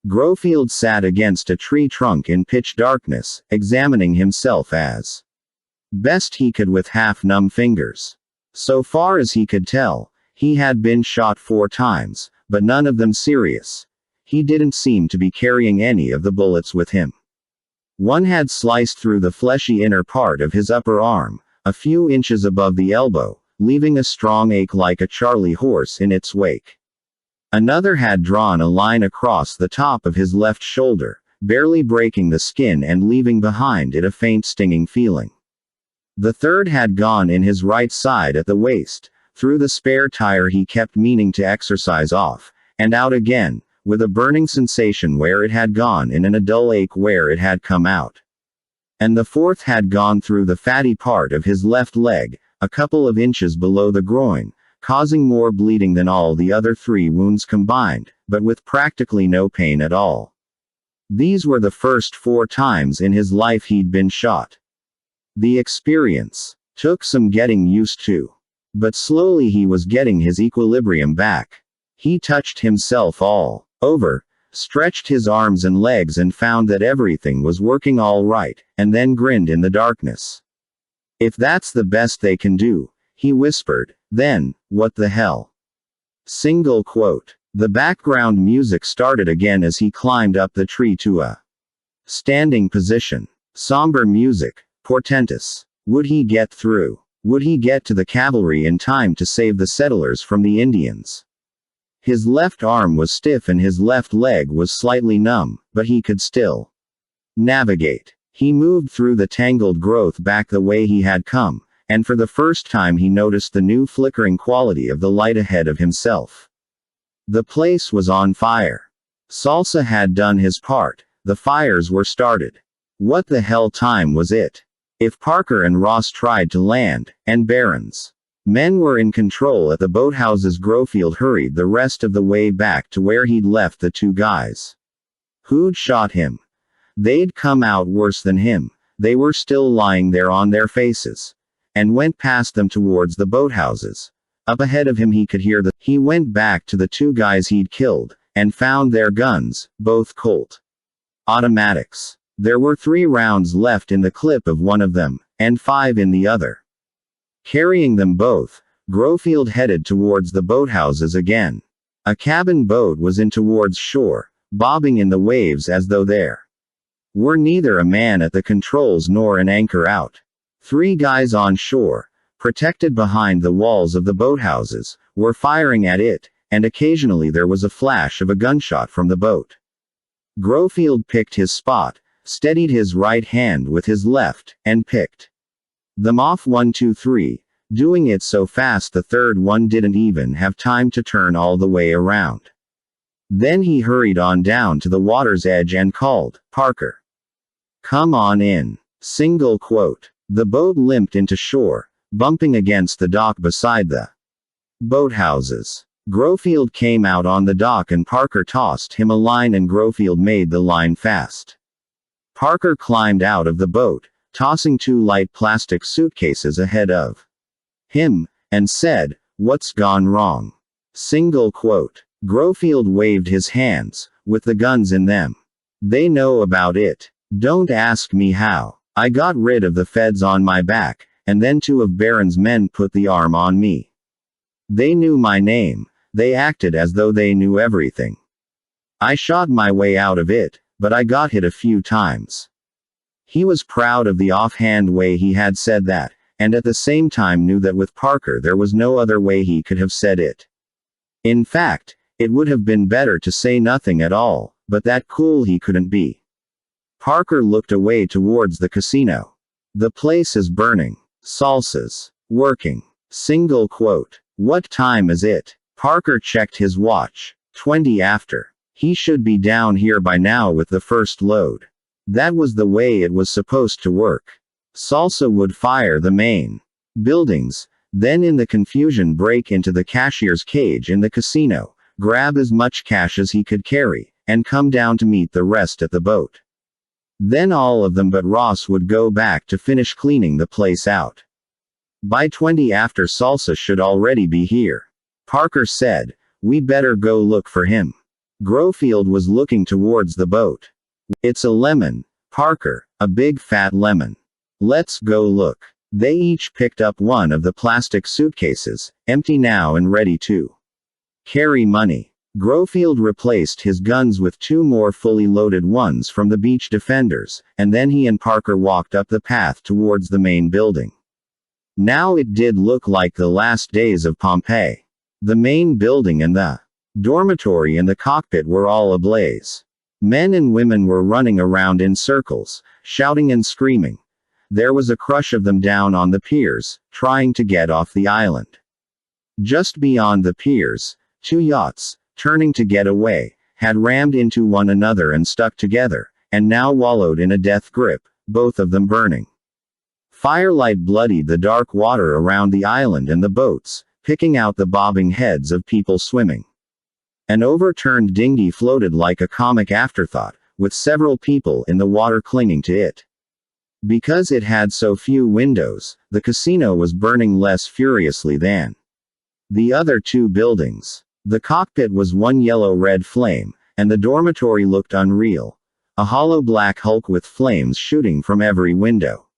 Grofield sat against a tree trunk in pitch darkness, examining himself as best he could with half-numb fingers. So far as he could tell, he had been shot 4 times, but none of them serious. He didn't seem to be carrying any of the bullets with him. One had sliced through the fleshy inner part of his upper arm, a few inches above the elbow, leaving a strong ache like a Charlie horse in its wake. Another had drawn a line across the top of his left shoulder, barely breaking the skin and leaving behind it a faint stinging feeling. The third had gone in his right side at the waist, through the spare tire he kept meaning to exercise off, and out again, with a burning sensation where it had gone in and a dull ache where it had come out. And the fourth had gone through the fatty part of his left leg, a couple of inches below the groin, causing more bleeding than all the other 3 wounds combined, but with practically no pain at all. These were the first 4 times in his life he'd been shot. The experience took some getting used to. But slowly he was getting his equilibrium back. He touched himself all over, stretched his arms and legs and found that everything was working all right, and then grinned in the darkness. If that's the best they can do, he whispered, then, what the hell? Single quote. The background music started again as he climbed up the tree to a standing position. Somber music, portentous. Would he get through? Would he get to the cavalry in time to save the settlers from the Indians? His left arm was stiff and his left leg was slightly numb, but he could still navigate. He moved through the tangled growth back the way he had come, and for the first time he noticed the new flickering quality of the light ahead of himself. The place was on fire. Salsa had done his part. The fires were started. What the hell time was it? If Parker and Ross tried to land, and Barron's men were in control at the boathouses, Grofield hurried the rest of the way back to where he'd left the two guys. Who'd shot him? They'd come out worse than him. They were still lying there on their faces. And went past them towards the boathouses. Up ahead of him he could hear He went back to the two guys he'd killed, and found their guns, both Colt automatics. There were 3 rounds left in the clip of one of them, and 5 in the other. Carrying them both, Grofield headed towards the boathouses again. A cabin boat was in towards shore, bobbing in the waves as though there were neither a man at the controls nor an anchor out. 3 guys on shore, protected behind the walls of the boathouses, were firing at it, and occasionally there was a flash of a gunshot from the boat. Grofield picked his spot, steadied his right hand with his left, and picked them off 1, 2, 3, doing it so fast the third one didn't even have time to turn all the way around. Then he hurried on down to the water's edge and called, "Parker, come on in." Single quote. The boat limped into shore, bumping against the dock beside the boathouses. Grofield came out on the dock and Parker tossed him a line and Grofield made the line fast. Parker climbed out of the boat, tossing 2 light plastic suitcases ahead of him, and said, "What's gone wrong?" Single quote. Grofield waved his hands, with the guns in them. "They know about it. Don't ask me how. I got rid of the feds on my back, and then 2 of Barron's men put the arm on me. They knew my name. They acted as though they knew everything. I shot my way out of it, but I got hit a few times." He was proud of the offhand way he had said that, and at the same time knew that with Parker there was no other way he could have said it. In fact, it would have been better to say nothing at all, but that cool he couldn't be. Parker looked away towards the casino. "The place is burning. Salsa's working." Single quote. "What time is it?" Parker checked his watch. 20 after. He should be down here by now with the first load. That was the way it was supposed to work. Salsa would fire the main buildings, then in the confusion break into the cashier's cage in the casino, grab as much cash as he could carry, and come down to meet the rest at the boat. Then all of them but Ross would go back to finish cleaning the place out. By 20 after Salsa should already be here. Parker said, "We better go look for him." Grofield was looking towards the boat. "It's a lemon, Parker, a big fat lemon. Let's go look." They each picked up one of the plastic suitcases, empty now and ready to carry money. Grofield replaced his guns with 2 more fully loaded ones from the beach defenders, and then he and Parker walked up the path towards the main building. Now it did look like the last days of Pompeii. The main building and the dormitory and the cockpit were all ablaze. Men and women were running around in circles, shouting and screaming. There was a crush of them down on the piers, trying to get off the island. Just beyond the piers, 2 yachts, turning to get away, had rammed into one another and stuck together, and now wallowed in a death grip, both of them burning. Firelight bloodied the dark water around the island and the boats, picking out the bobbing heads of people swimming. An overturned dinghy floated like a comic afterthought, with several people in the water clinging to it. Because it had so few windows, the casino was burning less furiously than the other 2 buildings. The cockpit was one yellow-red flame, and the dormitory looked unreal. A hollow black hulk with flames shooting from every window.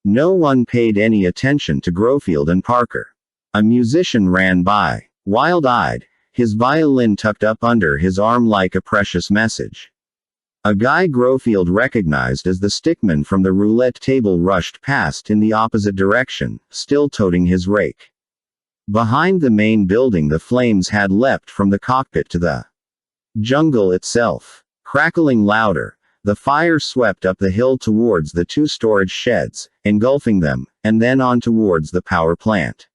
No one paid any attention to Grofield and Parker. A musician ran by, wild-eyed, his violin tucked up under his arm like a precious message. A guy Grofield recognized as the stickman from the roulette table rushed past in the opposite direction, still toting his rake. Behind the main building the flames had leapt from the cockpit to the jungle itself. Crackling louder, the fire swept up the hill towards the two storage sheds, engulfing them, and then on towards the power plant.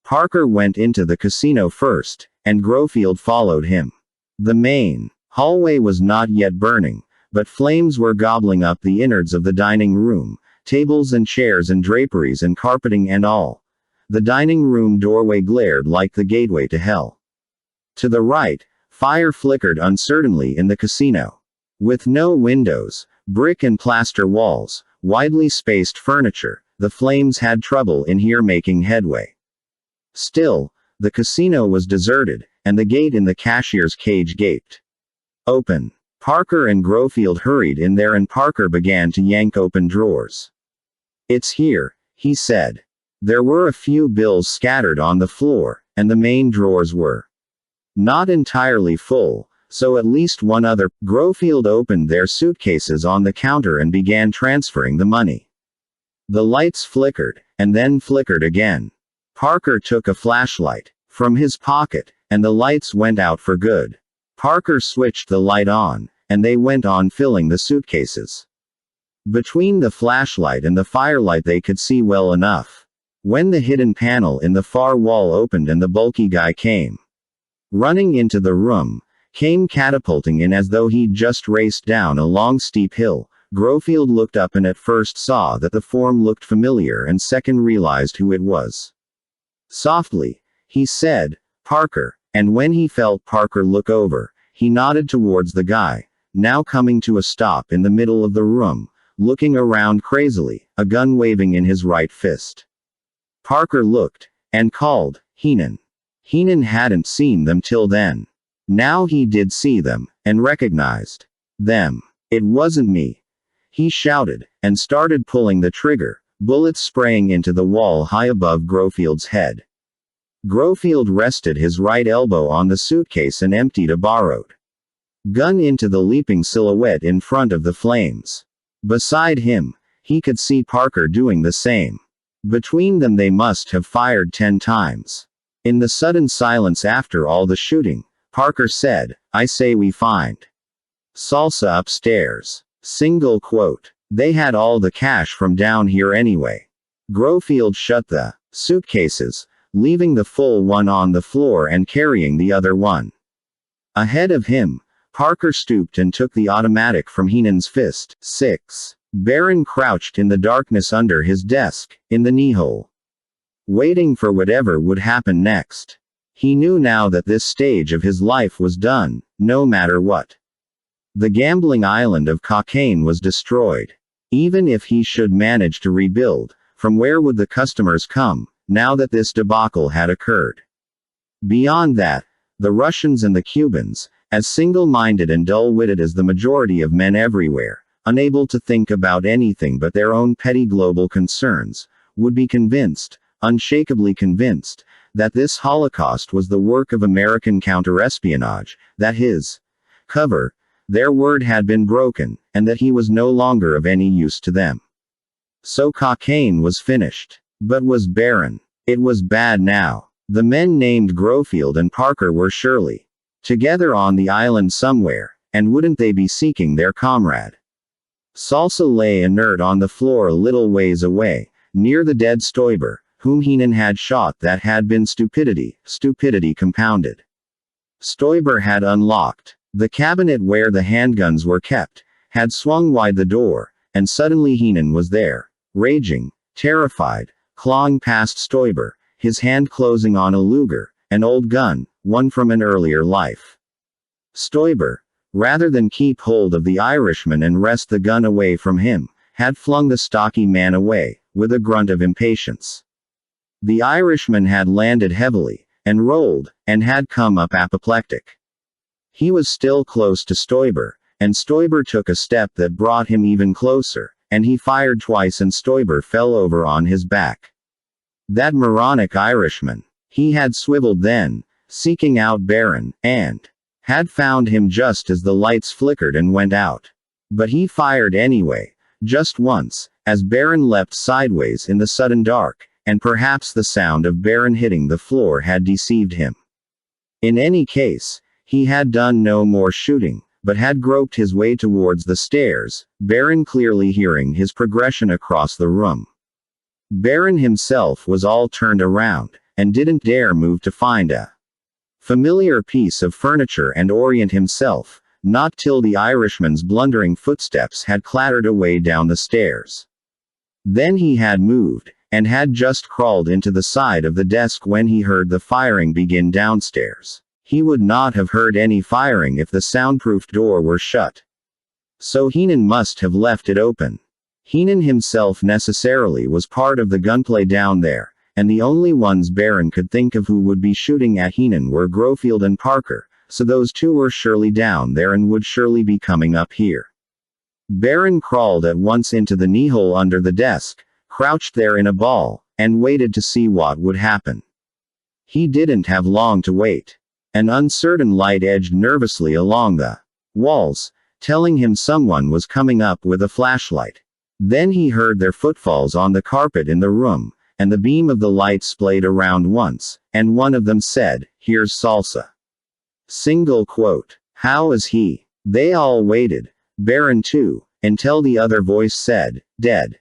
Parker went into the casino first, and Grofield followed him. The main hallway was not yet burning, but flames were gobbling up the innards of the dining room, tables and chairs and draperies and carpeting and all. The dining room doorway glared like the gateway to hell. To the right, fire flickered uncertainly in the casino. With no windows, brick and plaster walls, widely spaced furniture, the flames had trouble in here making headway. Still, the casino was deserted, and the gate in the cashier's cage gaped open. Parker and Grofield hurried in there and Parker began to yank open drawers. "It's here," he said. There were a few bills scattered on the floor, and the main drawers were not entirely full, so at least one other. Grofield opened their suitcases on the counter and began transferring the money. The lights flickered, and then flickered again. Parker took a flashlight from his pocket, and the lights went out for good. Parker switched the light on, and they went on filling the suitcases. Between the flashlight and the firelight they could see well enough. When the hidden panel in the far wall opened and the bulky guy came running into the room, came catapulting in as though he'd just raced down a long steep hill, Grofield looked up and at first saw that the form looked familiar and second realized who it was. Softly, he said, "Parker," and when he felt Parker look over, he nodded towards the guy, now coming to a stop in the middle of the room, looking around crazily, a gun waving in his right fist. Parker looked, and called, "Heenan." Heenan hadn't seen them till then. Now he did see them, and recognized them. "It wasn't me," he shouted, and started pulling the trigger, bullets spraying into the wall high above Grofield's head. Grofield rested his right elbow on the suitcase and emptied a borrowed gun into the leaping silhouette in front of the flames. Beside him, he could see Parker doing the same. Between them they must have fired 10 times. In the sudden silence after all the shooting, Parker said, "I say we find salsa upstairs." Single quote. They had all the cash from down here anyway. Grofield shut the suitcases, leaving the full one on the floor and carrying the other one. Ahead of him, Parker stooped and took the automatic from Heenan's fist. 6. Barron crouched in the darkness under his desk, in the knee-hole, waiting for whatever would happen next. He knew now that this stage of his life was done, no matter what. The gambling island of cocaine was destroyed. Even if he should manage to rebuild, from where would the customers come, now that this debacle had occurred? Beyond that, the Russians and the Cubans, as single-minded and dull-witted as the majority of men everywhere, unable to think about anything but their own petty global concerns, would be convinced, unshakably convinced, that this Holocaust was the work of American counterespionage, that his cover, their word had been broken, and that he was no longer of any use to them. So cocaine was finished. But was Barron? It was bad now. The men named Grofield and Parker were surely together on the island somewhere, and wouldn't they be seeking their comrade? Salsa lay inert on the floor a little ways away, near the dead Stoiber, whom Heenan had shot. That had been stupidity compounded. Stoiber had unlocked the cabinet where the handguns were kept, had swung wide the door, and suddenly Heenan was there, raging, terrified, clawing past Stoiber, his hand closing on a Luger, an old gun, one from an earlier life. Stoiber, rather than keep hold of the Irishman and wrest the gun away from him, had flung the stocky man away, with a grunt of impatience. The Irishman had landed heavily, and rolled, and had come up apoplectic. He was still close to Stoiber, and Stoiber took a step that brought him even closer, and he fired twice and Stoiber fell over on his back. That moronic Irishman. He had swiveled then, seeking out Baron, and had found him just as the lights flickered and went out. But he fired anyway, just once, as Baron leapt sideways in the sudden dark, and perhaps the sound of Baron hitting the floor had deceived him. In any case, he had done no more shooting, but had groped his way towards the stairs, Baron clearly hearing his progression across the room. Baron himself was all turned around, and didn't dare move to find a familiar piece of furniture and orient himself, not till the Irishman's blundering footsteps had clattered away down the stairs. Then he had moved, and had just crawled into the side of the desk when he heard the firing begin downstairs. He would not have heard any firing if the soundproofed door were shut. So Heenan must have left it open. Heenan himself necessarily was part of the gunplay down there, and the only ones Baron could think of who would be shooting at Heenan were Grofield and Parker, so those two were surely down there and would surely be coming up here. Baron crawled at once into the knee-hole under the desk, crouched there in a ball, and waited to see what would happen. He didn't have long to wait. An uncertain light edged nervously along the walls, telling him someone was coming up with a flashlight. Then he heard their footfalls on the carpet in the room, and the beam of the light splayed around once, and one of them said, "Here's Salsa." Single quote. How is he? They all waited, Baron too, until the other voice said, "Dead."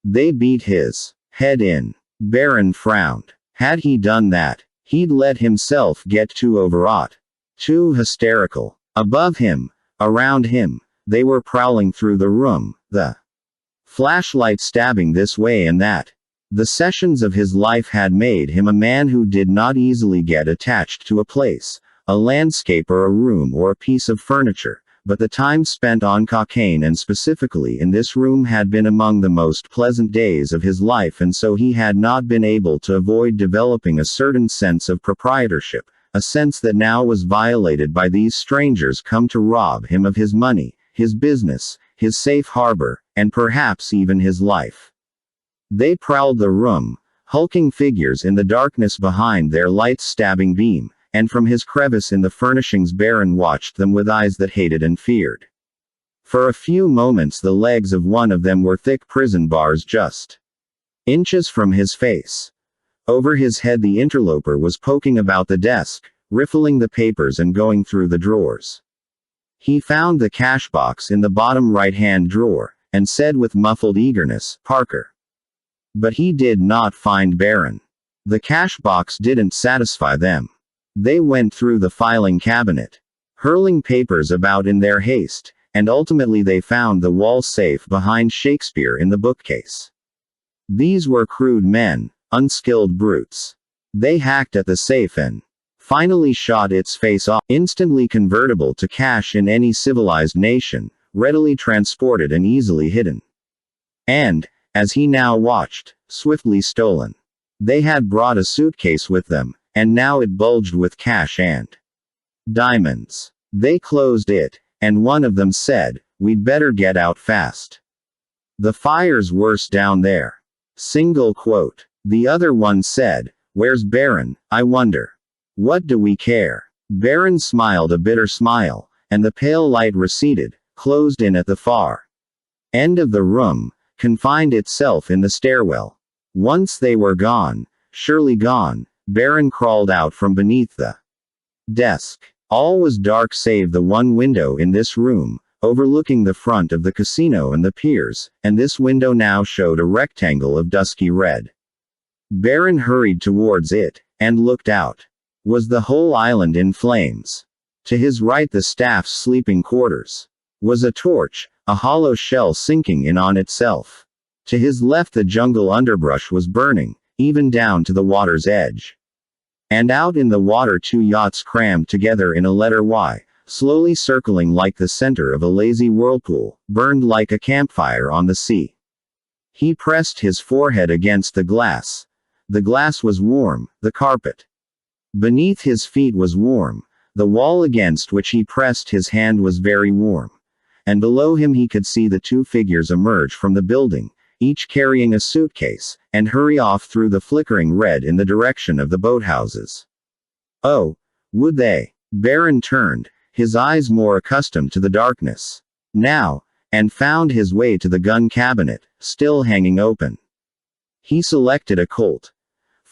They beat his head in. Baron frowned. Had he done that, he'd let himself get too overwrought. Too hysterical. Above him, around him, they were prowling through the room, the flashlight stabbing this way and that. The sessions of his life had made him a man who did not easily get attached to a place, a landscape or a room or a piece of furniture, but the time spent on cocaine and specifically in this room had been among the most pleasant days of his life, and so he had not been able to avoid developing a certain sense of proprietorship, a sense that now was violated by these strangers come to rob him of his money, his business, his safe harbor, and perhaps even his life. They prowled the room, hulking figures in the darkness behind their light-stabbing beam, and from his crevice in the furnishings Baron watched them with eyes that hated and feared. For a few moments the legs of one of them were thick prison bars just inches from his face. Over his head the interloper was poking about the desk, riffling the papers and going through the drawers. He found the cash box in the bottom right-hand drawer, and said with muffled eagerness, "Parker." But he did not find Baron. The cash box didn't satisfy them. They went through the filing cabinet, hurling papers about in their haste, and ultimately they found the wall safe behind Shakespeare in the bookcase. These were crude men, unskilled brutes. They hacked at the safe and finally shot its face off, instantly convertible to cash in any civilized nation, readily transported and easily hidden. And, as he now watched, swiftly stolen. They had brought a suitcase with them, and now it bulged with cash and diamonds. They closed it, and one of them said, "We'd better get out fast. The fire's worse down there." Single quote. The other one said, "Where's Baron, I wonder? What do we care?" Baron smiled a bitter smile, and the pale light receded, closed in at the far end of the room, confined itself in the stairwell. Once they were gone, surely gone, Baron crawled out from beneath the desk. All was dark save the one window in this room, overlooking the front of the casino and the piers, and this window now showed a rectangle of dusky red. Baron hurried towards it, and looked out. Was the whole island in flames? To his right the staff's sleeping quarters. Was a torch, a hollow shell sinking in on itself. To his left the jungle underbrush was burning, even down to the water's edge. And out in the water 2 yachts crammed together in a letter Y, slowly circling like the center of a lazy whirlpool, burned like a campfire on the sea. He pressed his forehead against the glass. The glass was warm, the carpet beneath his feet was warm, The wall against which he pressed his hand was very warm. And below him he could see the two figures emerge from the building, each carrying a suitcase, and hurry off through the flickering red in the direction of the boathouses. Oh, would they? Baron turned, his eyes more accustomed to the darkness now, and found his way to the gun cabinet, still hanging open. He selected a Colt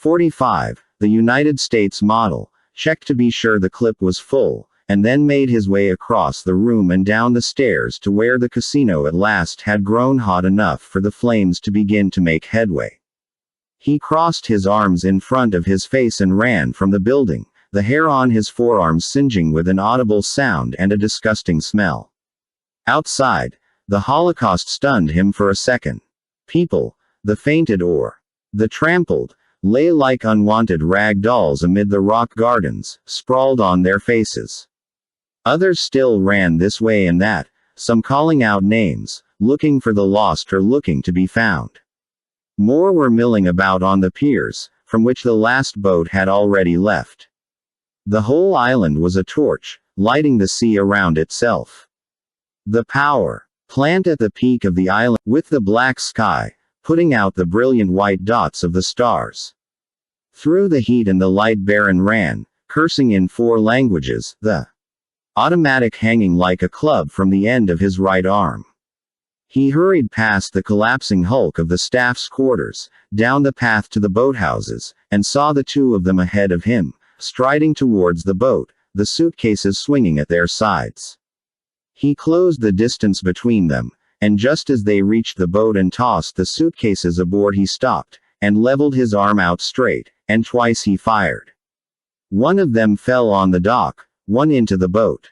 .45, the United States model, checked to be sure the clip was full, and then made his way across the room and down the stairs to where the casino at last had grown hot enough for the flames to begin to make headway. He crossed his arms in front of his face and ran from the building, the hair on his forearms singeing with an audible sound and a disgusting smell. Outside, the Holocaust stunned him for a second. People, the fainted or the trampled, lay like unwanted rag dolls amid the rock gardens, sprawled on their faces. Others still ran this way and that, some calling out names, looking for the lost or looking to be found. More were milling about on the piers, from which the last boat had already left. The whole island was a torch, lighting the sea around itself. The power plant at the peak of the island, with the black sky, putting out the brilliant white dots of the stars. Through the heat and the light Baron ran, cursing in 4 languages, the automatic hanging like a club from the end of his right arm. He hurried past the collapsing hulk of the staff's quarters, down the path to the boathouses, and saw the two of them ahead of him, striding towards the boat, the suitcases swinging at their sides. He closed the distance between them, and just as they reached the boat and tossed the suitcases aboard he stopped, and leveled his arm out straight, and twice he fired. One of them fell on the dock, one into the boat.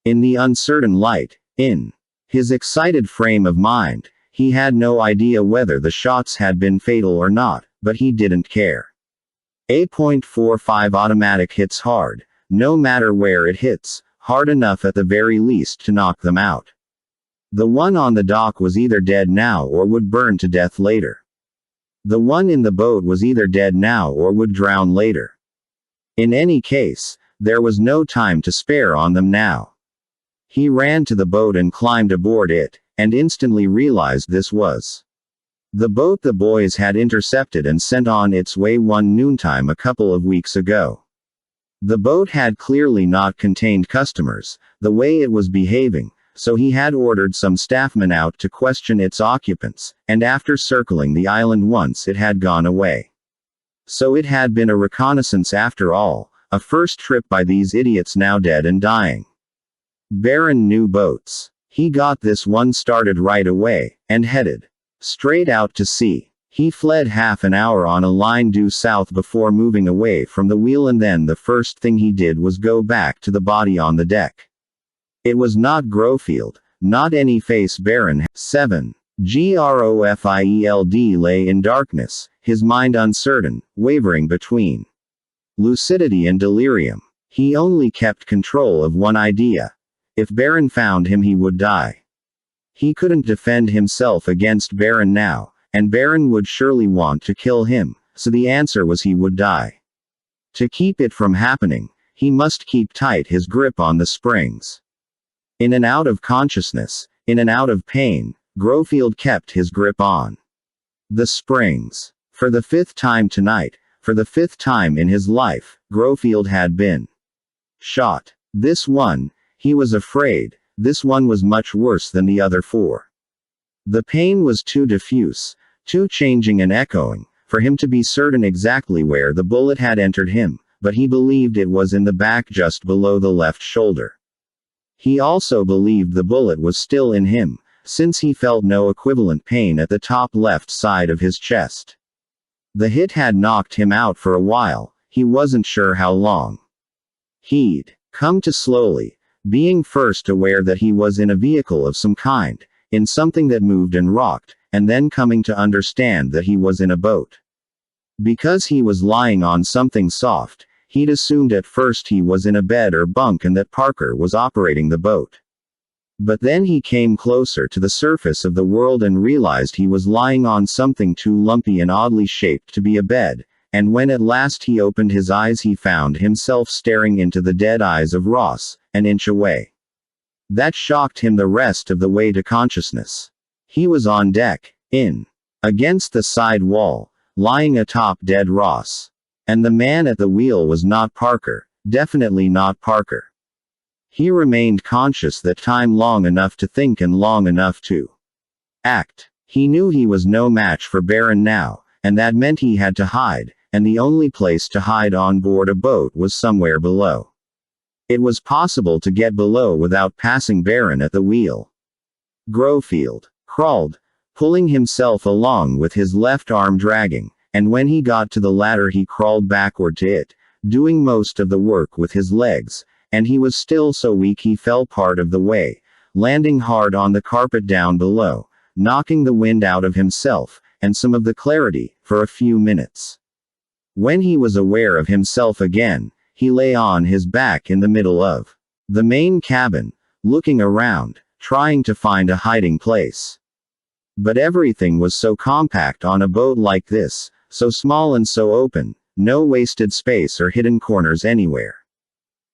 In the uncertain light, in his excited frame of mind, he had no idea whether the shots had been fatal or not, but he didn't care. A .45 automatic hits hard, no matter where it hits, hard enough at the very least to knock them out. The one on the dock was either dead now or would burn to death later. The one in the boat was either dead now or would drown later. In any case, there was no time to spare on them now. He ran to the boat and climbed aboard it, and instantly realized this was the boat the boys had intercepted and sent on its way one noontime a couple of weeks ago. The boat had clearly not contained customers, the way it was behaving, so he had ordered some staffmen out to question its occupants, and after circling the island once it had gone away. So it had been a reconnaissance after all, a first trip by these idiots now dead and dying. Baron knew boats. He got this one started right away, and headed straight out to sea. He fled half an hour on a line due south before moving away from the wheel, and then the first thing he did was go back to the body on the deck. It was not Grofield, not any face Baron. 7. Grofield lay in darkness, his mind uncertain, wavering between lucidity and delirium. He only kept control of one idea. If Baron found him he would die. He couldn't defend himself against Baron now, and Baron would surely want to kill him, so the answer was he would die. To keep it from happening, he must keep tight his grip on the springs. In and out of consciousness, in and out of pain, Grofield kept his grip on the springs. For the 5th time tonight, for the 5th time in his life, Grofield had been shot. This one, he was afraid, this one was much worse than the other 4. The pain was too diffuse, too changing and echoing, for him to be certain exactly where the bullet had entered him, but he believed it was in the back just below the left shoulder. He also believed the bullet was still in him, since he felt no equivalent pain at the top left side of his chest. The hit had knocked him out for a while, he wasn't sure how long. He'd come to slowly, being first aware that he was in a vehicle of some kind, in something that moved and rocked, and then coming to understand that he was in a boat. Because he was lying on something soft, he'd assumed at first he was in a bed or bunk and that Parker was operating the boat. But then he came closer to the surface of the world and realized he was lying on something too lumpy and oddly shaped to be a bed, and when at last he opened his eyes he found himself staring into the dead eyes of Ross, an inch away. That shocked him the rest of the way to consciousness. He was on deck, in against the side wall, lying atop dead Ross. And the man at the wheel was not Parker, definitely not Parker. He remained conscious that time long enough to think and long enough to act. He knew he was no match for Baron now, and that meant he had to hide, and the only place to hide on board a boat was somewhere below. It was possible to get below without passing Baron at the wheel. Grofield crawled, pulling himself along with his left arm dragging, and when he got to the ladder he crawled backward to it, doing most of the work with his legs, and he was still so weak he fell part of the way, landing hard on the carpet down below, knocking the wind out of himself, and some of the clarity, for a few minutes. When he was aware of himself again, he lay on his back in the middle of the main cabin, looking around, trying to find a hiding place. But everything was so compact on a boat like this, so small and so open, no wasted space or hidden corners anywhere.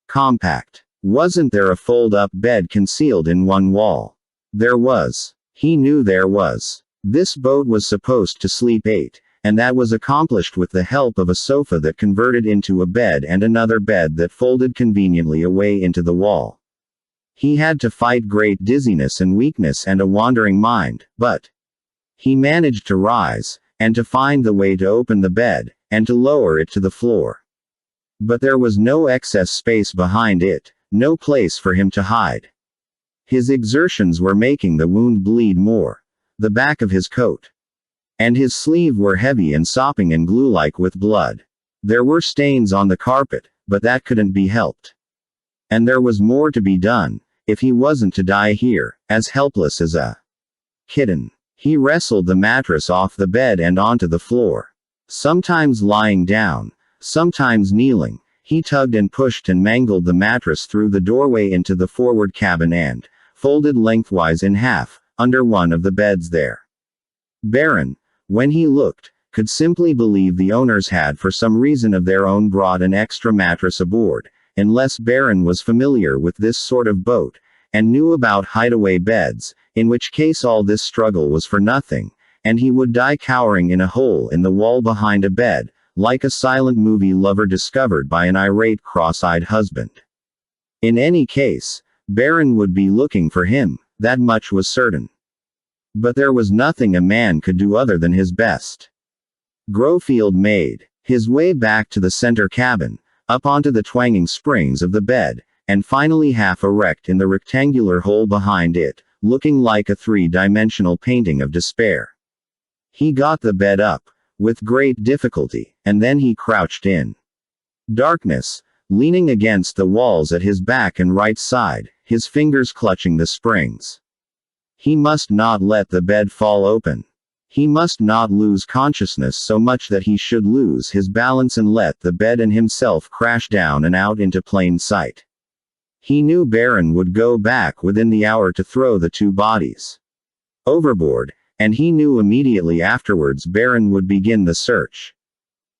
Compact. Wasn't there a fold-up bed concealed in one wall? There was. He knew there was. This boat was supposed to sleep 8. And that was accomplished with the help of a sofa that converted into a bed and another bed that folded conveniently away into the wall. He had to fight great dizziness and weakness and a wandering mind, but he managed to rise, and to find the way to open the bed, and to lower it to the floor. But there was no excess space behind it, no place for him to hide. His exertions were making the wound bleed more. The back of his coat and his sleeve were heavy and sopping and glue-like with blood. There were stains on the carpet, but that couldn't be helped. And there was more to be done, if he wasn't to die here, as helpless as a kitten. He wrestled the mattress off the bed and onto the floor. Sometimes lying down, sometimes kneeling, he tugged and pushed and mangled the mattress through the doorway into the forward cabin and folded lengthwise in half, under one of the beds there. Baron, when he looked, could simply believe the owners had for some reason of their own brought an extra mattress aboard, unless Baron was familiar with this sort of boat, and knew about hideaway beds, in which case all this struggle was for nothing, and he would die cowering in a hole in the wall behind a bed, like a silent movie lover discovered by an irate cross-eyed husband. In any case, Baron would be looking for him, that much was certain. But there was nothing a man could do other than his best. Grofield made his way back to the center cabin, up onto the twanging springs of the bed, and finally half erect in the rectangular hole behind it, looking like a three-dimensional painting of despair. He got the bed up, with great difficulty, and then he crouched in darkness, leaning against the walls at his back and right side, his fingers clutching the springs. He must not let the bed fall open. He must not lose consciousness so much that he should lose his balance and let the bed and himself crash down and out into plain sight. He knew Baron would go back within the hour to throw the two bodies overboard, and he knew immediately afterwards Baron would begin the search.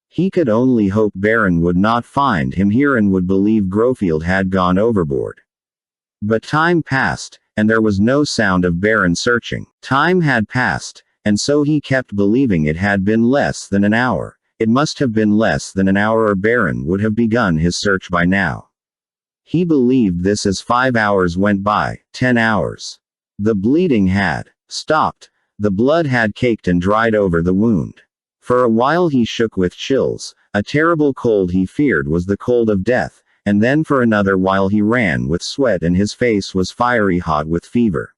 He could only hope Baron would not find him here and would believe Grofield had gone overboard. But time passed, and there was no sound of Baron searching. Time had passed, and so he kept believing it had been less than an hour. It must have been less than an hour or Baron would have begun his search by now. He believed this as 5 hours went by, 10 hours. The bleeding had stopped. The blood had caked and dried over the wound. For a while he shook with chills. A terrible cold he feared was the cold of death, and then for another while he ran with sweat and his face was fiery hot with fever.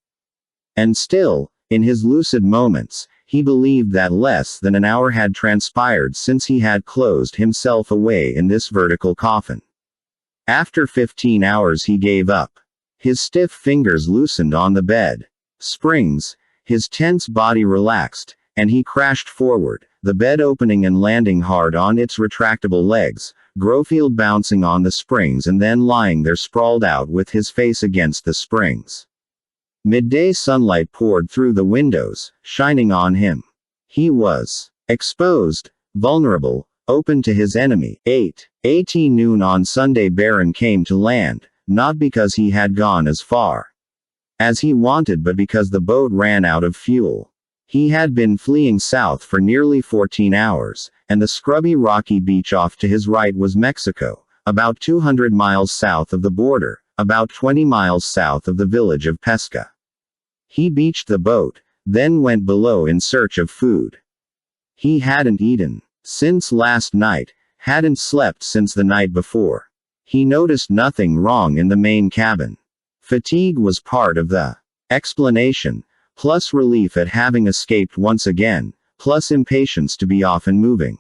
And still, in his lucid moments, he believed that less than an hour had transpired since he had closed himself away in this vertical coffin. After 15 hours he gave up. His stiff fingers loosened on the bed springs, his tense body relaxed, and he crashed forward, the bed opening and landing hard on its retractable legs, Grofield bouncing on the springs and then lying there sprawled out with his face against the springs. Midday sunlight poured through the windows, shining on him. He was exposed, vulnerable, open to his enemy. 8. At noon on Sunday Baron came to land, not because he had gone as far as he wanted but because the boat ran out of fuel. He had been fleeing south for nearly 14 hours, and the scrubby rocky beach off to his right was Mexico, about 200 miles south of the border, about 20 miles south of the village of Pesca. He beached the boat, then went below in search of food. He hadn't eaten since last night, hadn't slept since the night before. He noticed nothing wrong in the main cabin. Fatigue was part of the explanation, plus relief at having escaped once again, plus impatience to be off and moving.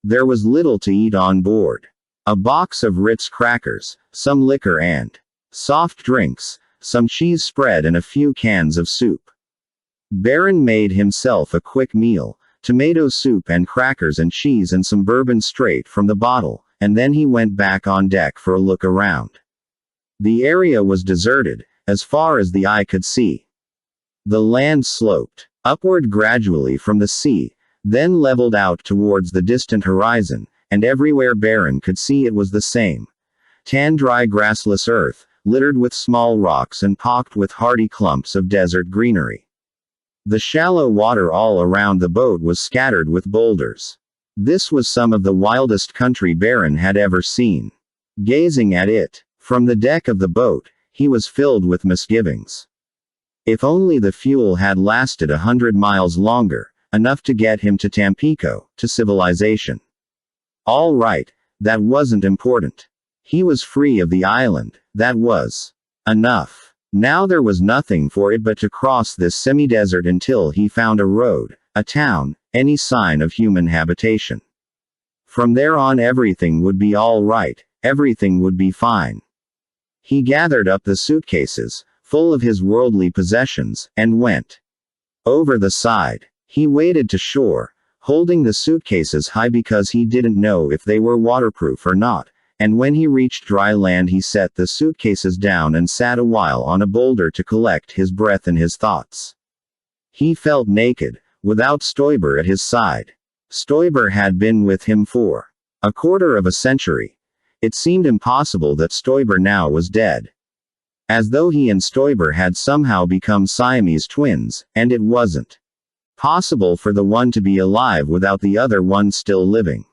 There was little to eat on board. A box of Ritz crackers, some liquor and soft drinks, some cheese spread and a few cans of soup. Baron made himself a quick meal, tomato soup and crackers and cheese and some bourbon straight from the bottle, and then he went back on deck for a look around. The area was deserted, as far as the eye could see. The land sloped upward gradually from the sea, then leveled out towards the distant horizon, and everywhere Baron could see it was the same. Tan dry grassless earth, littered with small rocks and pocked with hardy clumps of desert greenery. The shallow water all around the boat was scattered with boulders. This was some of the wildest country Baron had ever seen. Gazing at it from the deck of the boat, he was filled with misgivings. If only the fuel had lasted 100 miles longer, enough to get him to Tampico, to civilization. All right, that wasn't important. He was free of the island, that was enough. Now there was nothing for it but to cross this semi-desert until he found a road, a town, any sign of human habitation. From there on everything would be all right, everything would be fine. He gathered up the suitcases, full of his worldly possessions, and went over the side. He waded to shore, holding the suitcases high because he didn't know if they were waterproof or not, and when he reached dry land he set the suitcases down and sat a while on a boulder to collect his breath and his thoughts. He felt naked, without Stoiber at his side. Stoiber had been with him for a quarter of a century. It seemed impossible that Stoiber now was dead. As though he and Stoiber had somehow become Siamese twins, and it wasn't possible for the one to be alive without the other one still living.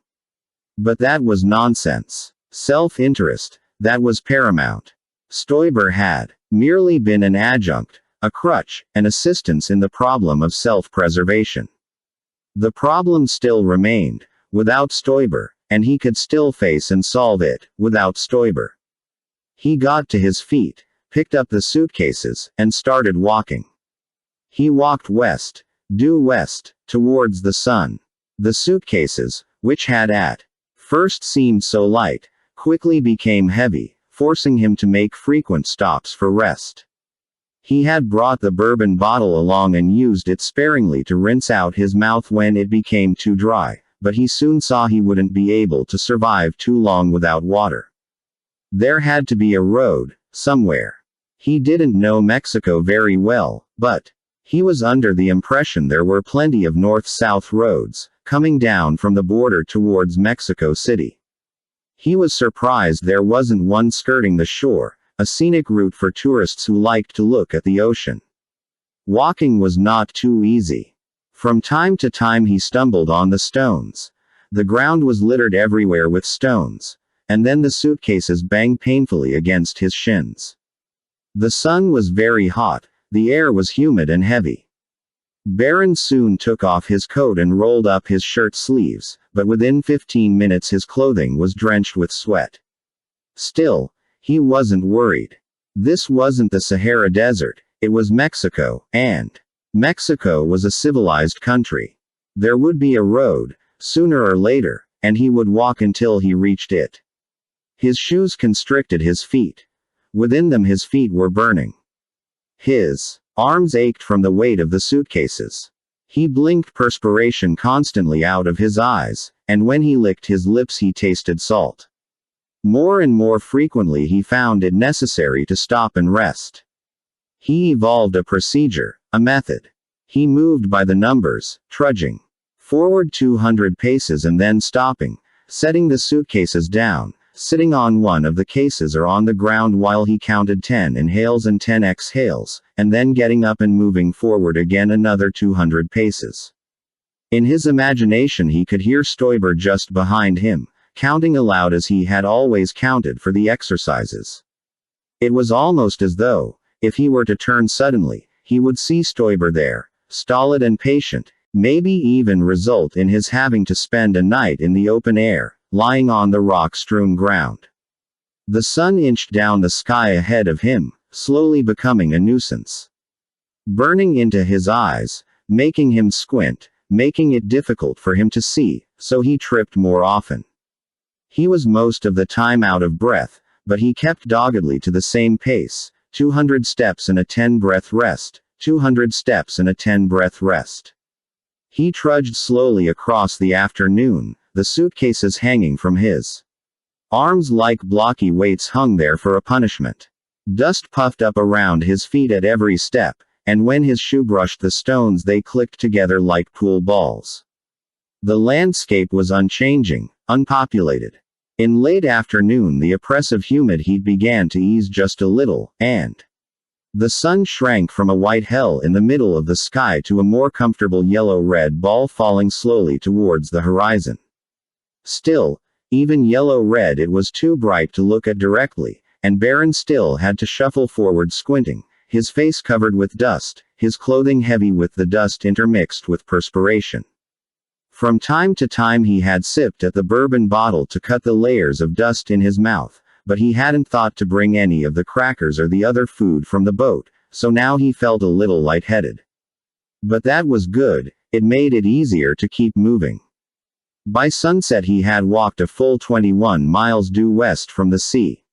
But that was nonsense. Self-interest, that was paramount. Stoiber had merely been an adjunct, a crutch, an assistance in the problem of self-preservation. The problem still remained, without Stoiber, and he could still face and solve it, without Stoiber. He got to his feet, picked up the suitcases, and started walking. He walked west, due west, towards the sun. The suitcases, which had at first seemed so light, quickly became heavy, forcing him to make frequent stops for rest. He had brought the bourbon bottle along and used it sparingly to rinse out his mouth when it became too dry, but he soon saw he wouldn't be able to survive too long without water. There had to be a road, somewhere. He didn't know Mexico very well, but he was under the impression there were plenty of north-south roads, coming down from the border towards Mexico City. He was surprised there wasn't one skirting the shore, a scenic route for tourists who liked to look at the ocean. Walking was not too easy. From time to time he stumbled on the stones. The ground was littered everywhere with stones, and then the suitcases banged painfully against his shins. The sun was very hot, the air was humid and heavy. Baron soon took off his coat and rolled up his shirt sleeves, but within 15 minutes his clothing was drenched with sweat. Still, he wasn't worried. This wasn't the Sahara Desert, it was Mexico, and Mexico was a civilized country. There would be a road, sooner or later, and he would walk until he reached it. His shoes constricted his feet. Within them his feet were burning. His arms ached from the weight of the suitcases. He blinked perspiration constantly out of his eyes, and when he licked his lips he tasted salt. More and more frequently he found it necessary to stop and rest. He evolved a procedure, a method. He moved by the numbers, trudging Forward 200 paces and then stopping, setting the suitcases down, sitting on one of the cases or on the ground while he counted 10 inhales and 10 exhales, and then getting up and moving forward again another 200 paces. In his imagination he could hear Stoiber just behind him, counting aloud as he had always counted for the exercises. It was almost as though, if he were to turn suddenly, he would see Stoiber there, stolid and patient, maybe even result in his having to spend a night in the open air, lying on the rock-strewn ground. The sun inched down the sky ahead of him, slowly becoming a nuisance. Burning into his eyes, making him squint, making it difficult for him to see, so he tripped more often. He was most of the time out of breath, but he kept doggedly to the same pace, 200 steps and a 10-breath rest, 200 steps and a 10-breath rest. He trudged slowly across the afternoon, the suitcases hanging from his arms like blocky weights hung there for a punishment. Dust puffed up around his feet at every step, and when his shoe brushed the stones they clicked together like pool balls. The landscape was unchanging, unpopulated. In late afternoon the oppressive humid heat began to ease just a little, and the sun shrank from a white hell in the middle of the sky to a more comfortable yellow-red ball falling slowly towards the horizon. Still, even yellow-red it was too bright to look at directly, and Baron still had to shuffle forward squinting, his face covered with dust, his clothing heavy with the dust intermixed with perspiration. From time to time he had sipped at the bourbon bottle to cut the layers of dust in his mouth, but he hadn't thought to bring any of the crackers or the other food from the boat, so now he felt a little lightheaded. But that was good, it made it easier to keep moving. By sunset he had walked a full 21 miles due west from the sea,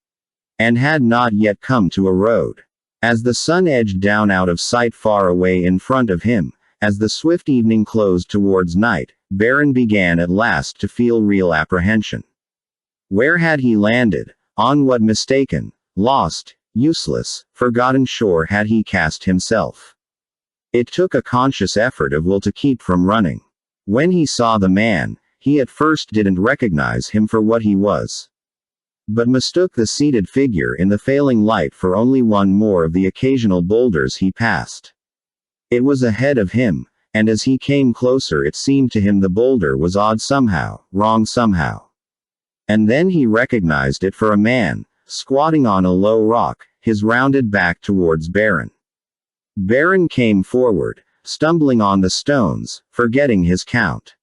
and had not yet come to a road. As the sun edged down out of sight far away in front of him, as the swift evening closed towards night, Baron began at last to feel real apprehension. Where had he landed? On what mistaken, lost, useless, forgotten shore had he cast himself? It took a conscious effort of will to keep from running. When he saw the man, he at first didn't recognize him for what he was, but mistook the seated figure in the failing light for only one more of the occasional boulders he passed. It was ahead of him, and as he came closer it seemed to him the boulder was odd somehow, wrong somehow. And then he recognized it for a man, squatting on a low rock, his rounded back towards Baron. Baron came forward, stumbling on the stones, forgetting his count.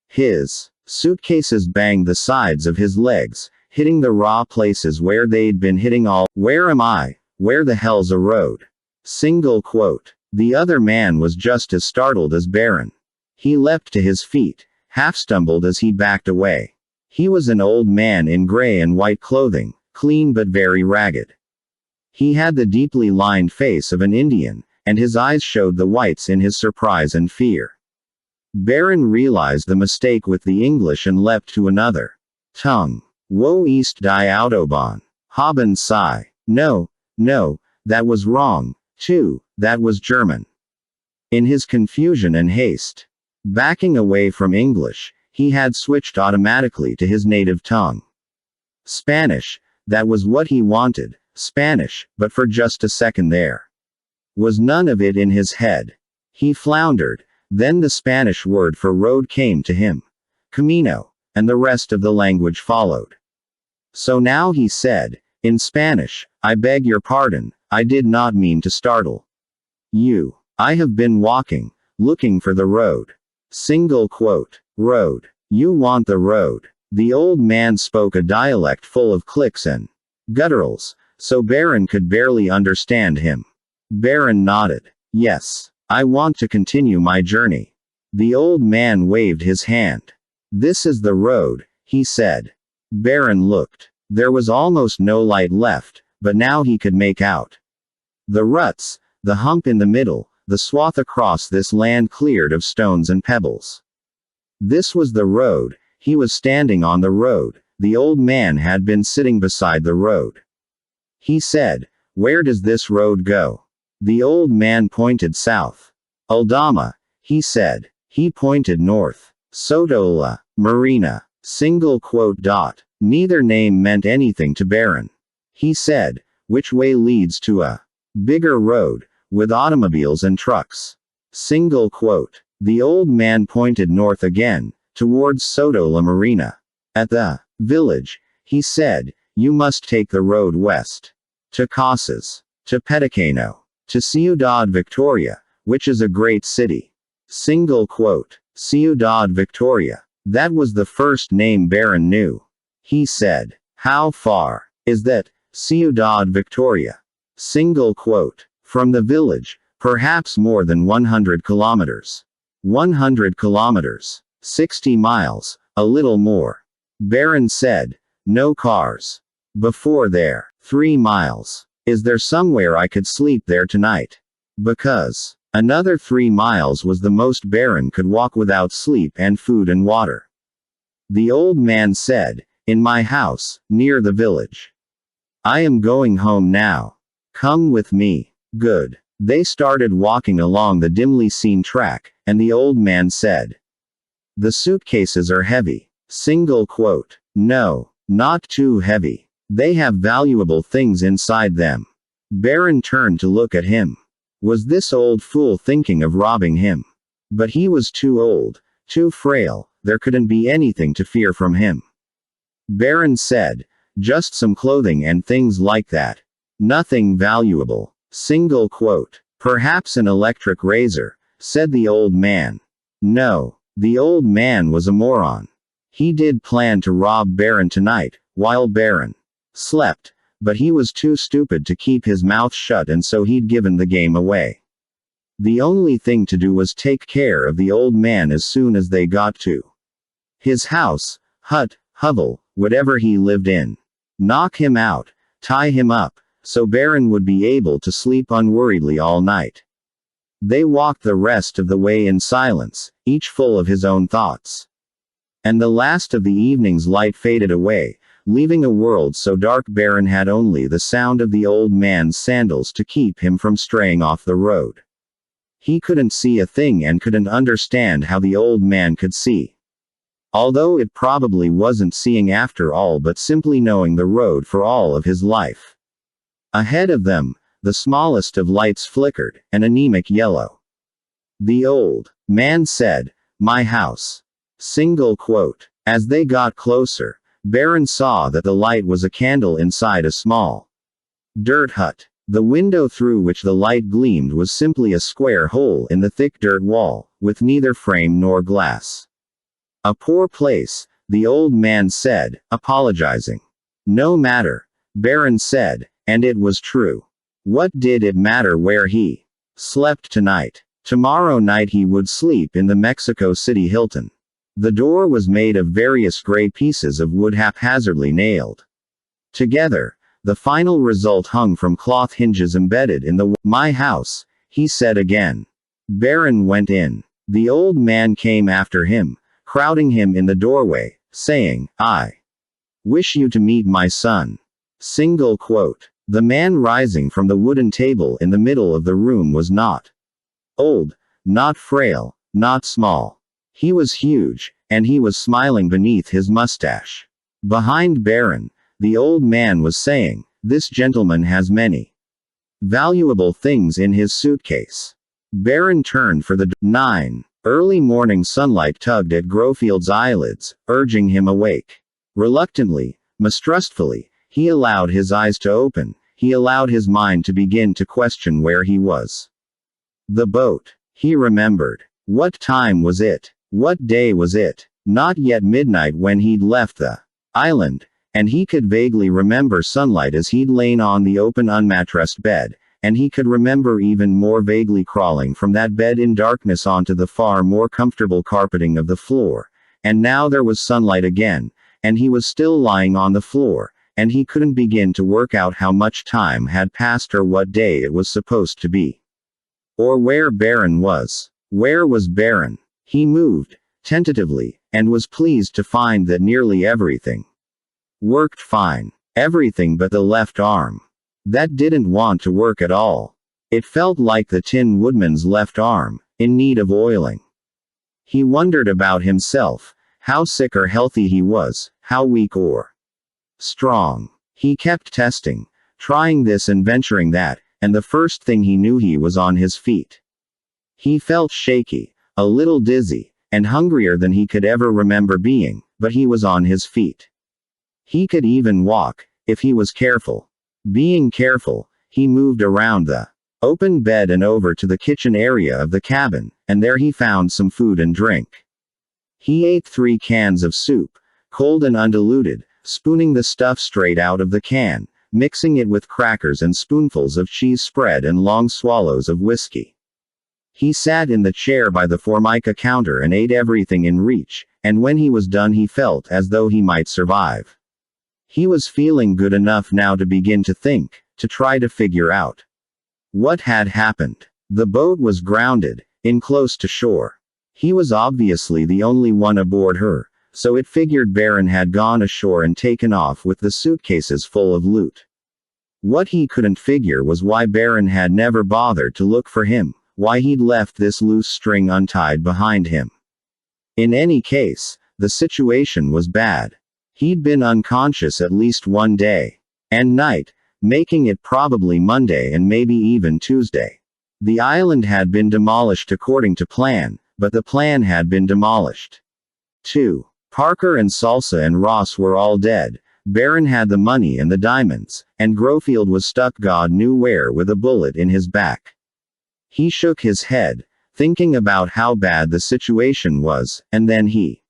His suitcases banged the sides of his legs, hitting the raw places where they'd been hitting all. Where am I? Where the hell's a road? Single quote. The other man was just as startled as Baron. He leapt to his feet, half stumbled as he backed away. He was an old man in gray and white clothing, clean but very ragged. He had the deeply lined face of an Indian, and his eyes showed the whites in his surprise and fear. Baron realized the mistake with the English and leapt to another tongue. Wo ist die Autobahn? Haben Sie? No, that was wrong, too, that was German. In his confusion and haste, backing away from English, he had switched automatically to his native tongue. Spanish, that was what he wanted, Spanish, but for just a second there was none of it in his head. He floundered, then the Spanish word for road came to him. Camino, and the rest of the language followed. So now he said, in Spanish, I beg your pardon, I did not mean to startle you. I have been walking, looking for the road. Single quote. Road. You want the road. The old man spoke a dialect full of clicks and gutturals, so Baron could barely understand him. Baron nodded. Yes, I want to continue my journey. The old man waved his hand. This is the road, he said. Baron looked. There was almost no light left, but now he could make out the ruts, the hump in the middle, the swath across this land cleared of stones and pebbles. This was the road. He was standing on the road. The old man had been sitting beside the road. He said, "Where does this road go?" The old man pointed south. Aldama, he said. He pointed north. Sotola Marina. Single quote dot. Neither name meant anything to Baron. He said, which way leads to a bigger road, with automobiles and trucks. Single quote. The old man pointed north again, towards Sotola Marina. At the village, he said, you must take the road west. To Casas. To Peticano. To Ciudad Victoria, which is a great city. Single quote. Ciudad Victoria. That was the first name Baron knew. He said, how far is that, Ciudad Victoria? Single quote. From the village, perhaps more than 100 kilometers. 100 kilometers. 60 miles, a little more. Baron said, no cars. Before there, 3 miles. Is there somewhere I could sleep there tonight? Because another 3 miles was the most Baron could walk without sleep and food and water. The old man said, in my house, near the village. I am going home now. Come with me. Good. They started walking along the dimly seen track, and the old man said, the suitcases are heavy. Single quote. No, not too heavy. They have valuable things inside them. Baron turned to look at him. Was this old fool thinking of robbing him? But he was too old, too frail, there couldn't be anything to fear from him. Baron said, just some clothing and things like that. Nothing valuable. Single quote. Perhaps an electric razor, said the old man. No, the old man was a moron. He did plan to rob Baron tonight, while Baron slept, but he was too stupid to keep his mouth shut, and so he'd given the game away. The only thing to do was take care of the old man as soon as they got to his house, hut, hovel, whatever he lived in. Knock him out, tie him up, so Baron would be able to sleep unworriedly all night. They walked the rest of the way in silence, each full of his own thoughts. And the last of the evening's light faded away, leaving a world so dark Baron had only the sound of the old man's sandals to keep him from straying off the road. He couldn't see a thing and couldn't understand how the old man could see. Although it probably wasn't seeing after all, but simply knowing the road for all of his life. Ahead of them, the smallest of lights flickered, an anemic yellow. The old man said, my house. Single quote. As they got closer, Baron saw that the light was a candle inside a small dirt hut. The window through which the light gleamed was simply a square hole in the thick dirt wall, with neither frame nor glass. A poor place, the old man said, apologizing. No matter, Baron said, and it was true. What did it matter where he slept tonight? Tomorrow night he would sleep in the Mexico City Hilton. The door was made of various gray pieces of wood haphazardly nailed together. The final result hung from cloth hinges embedded in the my house, he said again. Baron went in. The old man came after him, crowding him in the doorway, saying, I wish you to meet my son. Single quote. The man rising from the wooden table in the middle of the room was not old, not frail, not small. He was huge, and he was smiling beneath his mustache. Behind Baron, the old man was saying, this gentleman has many valuable things in his suitcase. Baron turned for the 9. Early morning sunlight tugged at Grofield's eyelids, urging him awake. Reluctantly, mistrustfully, he allowed his eyes to open, he allowed his mind to begin to question where he was. The boat. He remembered. What time was it? What day was it? Not yet midnight when he'd left the island, and he could vaguely remember sunlight as he'd lain on the open unmattressed bed, and he could remember even more vaguely crawling from that bed in darkness onto the far more comfortable carpeting of the floor, and now there was sunlight again, and he was still lying on the floor, and he couldn't begin to work out how much time had passed or what day it was supposed to be. Or where Baron was. Where was Baron? He moved, tentatively, and was pleased to find that nearly everything worked fine. Everything but the left arm. That didn't want to work at all. It felt like the Tin Woodman's left arm, in need of oiling. He wondered about himself, how sick or healthy he was, how weak or strong. He kept testing, trying this and venturing that, and the first thing he knew he was on his feet. He felt shaky, a little dizzy, and hungrier than he could ever remember being, but he was on his feet. He could even walk, if he was careful. Being careful, he moved around the open bed and over to the kitchen area of the cabin, and there he found some food and drink. He ate 3 cans of soup, cold and undiluted, spooning the stuff straight out of the can, mixing it with crackers and spoonfuls of cheese spread and long swallows of whiskey. He sat in the chair by the Formica counter and ate everything in reach, and when he was done he felt as though he might survive. He was feeling good enough now to begin to think, to try to figure out what had happened. The boat was grounded, in close to shore. He was obviously the only one aboard her, so it figured Baron had gone ashore and taken off with the suitcases full of loot. What he couldn't figure was why Baron had never bothered to look for him, why he'd left this loose string untied behind him. In any case, the situation was bad. He'd been unconscious at least one day and night, making it probably Monday and maybe even Tuesday. The island had been demolished according to plan, but the plan had been demolished too. Parker and Salsa and Ross were all dead. Baron had the money and the diamonds, and Grofield was stuck God knew where with a bullet in his back. He shook his head, thinking about how bad the situation was, and then he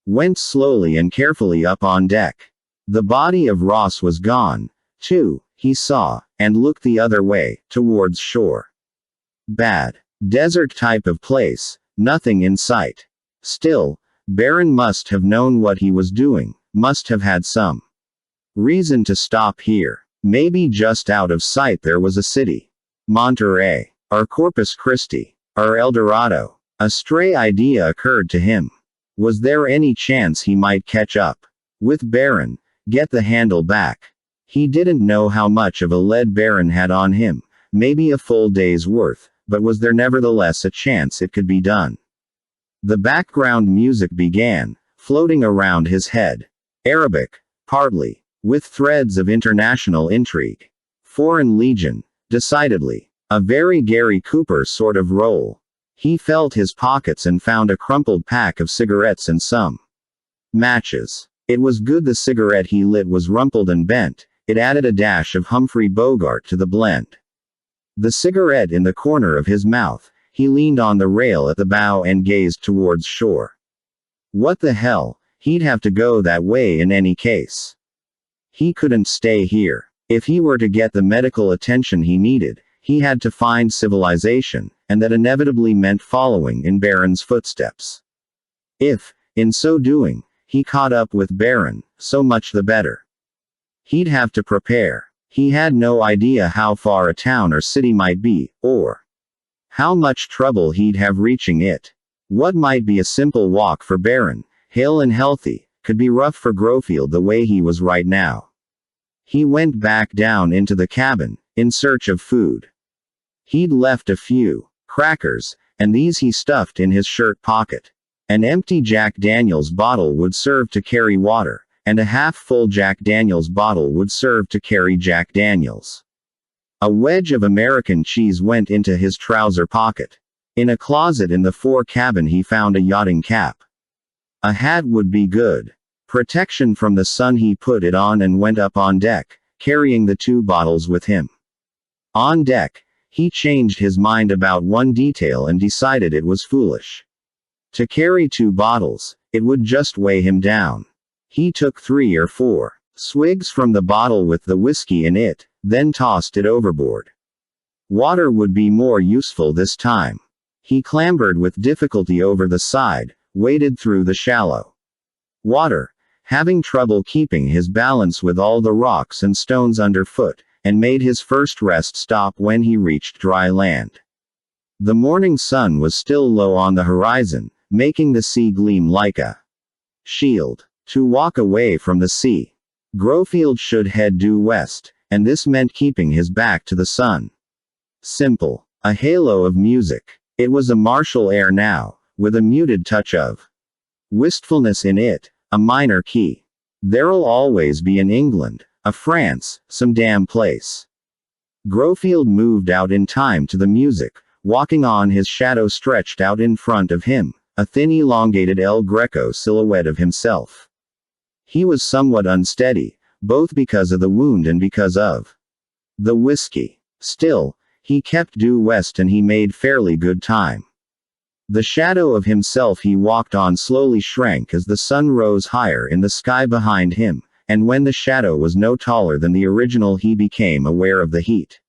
went slowly and carefully up on deck. The body of Ross was gone, too, he saw, and looked the other way, towards shore. Bad. Desert type of place, nothing in sight. Still, Baron must have known what he was doing, must have had some reason to stop here. Maybe just out of sight there was a city. Monterey. Or Corpus Christi. Or El Dorado. A stray idea occurred to him. Was there any chance he might catch up with Baron, get the handle back? He didn't know how much of a lead Baron had on him, maybe a full day's worth, but was there nevertheless a chance it could be done? The background music began, floating around his head. Arabic, partly, with threads of international intrigue. Foreign Legion, decidedly. A very Gary Cooper sort of role. He felt his pockets and found a crumpled pack of cigarettes and some matches. It was good the cigarette he lit was rumpled and bent, it added a dash of Humphrey Bogart to the blend. The cigarette in the corner of his mouth, he leaned on the rail at the bow and gazed towards shore. What the hell, he'd have to go that way in any case. He couldn't stay here. If he were to get the medical attention he needed, he had to find civilization, and that inevitably meant following in Baron's footsteps. If, in so doing, he caught up with Baron, so much the better. He'd have to prepare. He had no idea how far a town or city might be, or how much trouble he'd have reaching it. What might be a simple walk for Baron, hale and healthy, could be rough for Grofield the way he was right now. He went back down into the cabin, in search of food. He'd left a few crackers, and these he stuffed in his shirt pocket. An empty Jack Daniels bottle would serve to carry water, and a half-full Jack Daniels bottle would serve to carry Jack Daniels. A wedge of American cheese went into his trouser pocket. In a closet in the fore cabin he found a yachting cap. A hat would be good. Protection from the sun. He put it on and went up on deck, carrying the 2 bottles with him. On deck, he changed his mind about one detail and decided it was foolish to carry 2 bottles, it would just weigh him down. He took 3 or 4 swigs from the bottle with the whiskey in it, then tossed it overboard. Water would be more useful this time. He clambered with difficulty over the side, waded through the shallow water, having trouble keeping his balance with all the rocks and stones underfoot, and made his first rest stop when he reached dry land. The morning sun was still low on the horizon, making the sea gleam like a shield. To walk away from the sea, Grofield should head due west, and this meant keeping his back to the sun. Simple. A halo of music. It was a martial air now, with a muted touch of wistfulness in it, a minor key. There'll always be an England, a France, some damn place. Grofield moved out in time to the music, walking on, his shadow stretched out in front of him, a thin elongated El Greco silhouette of himself. He was somewhat unsteady, both because of the wound and because of the whiskey. Still, he kept due west and he made fairly good time. The shadow of himself he walked on slowly shrank as the sun rose higher in the sky behind him, and when the shadow was no taller than the original he became aware of the heat.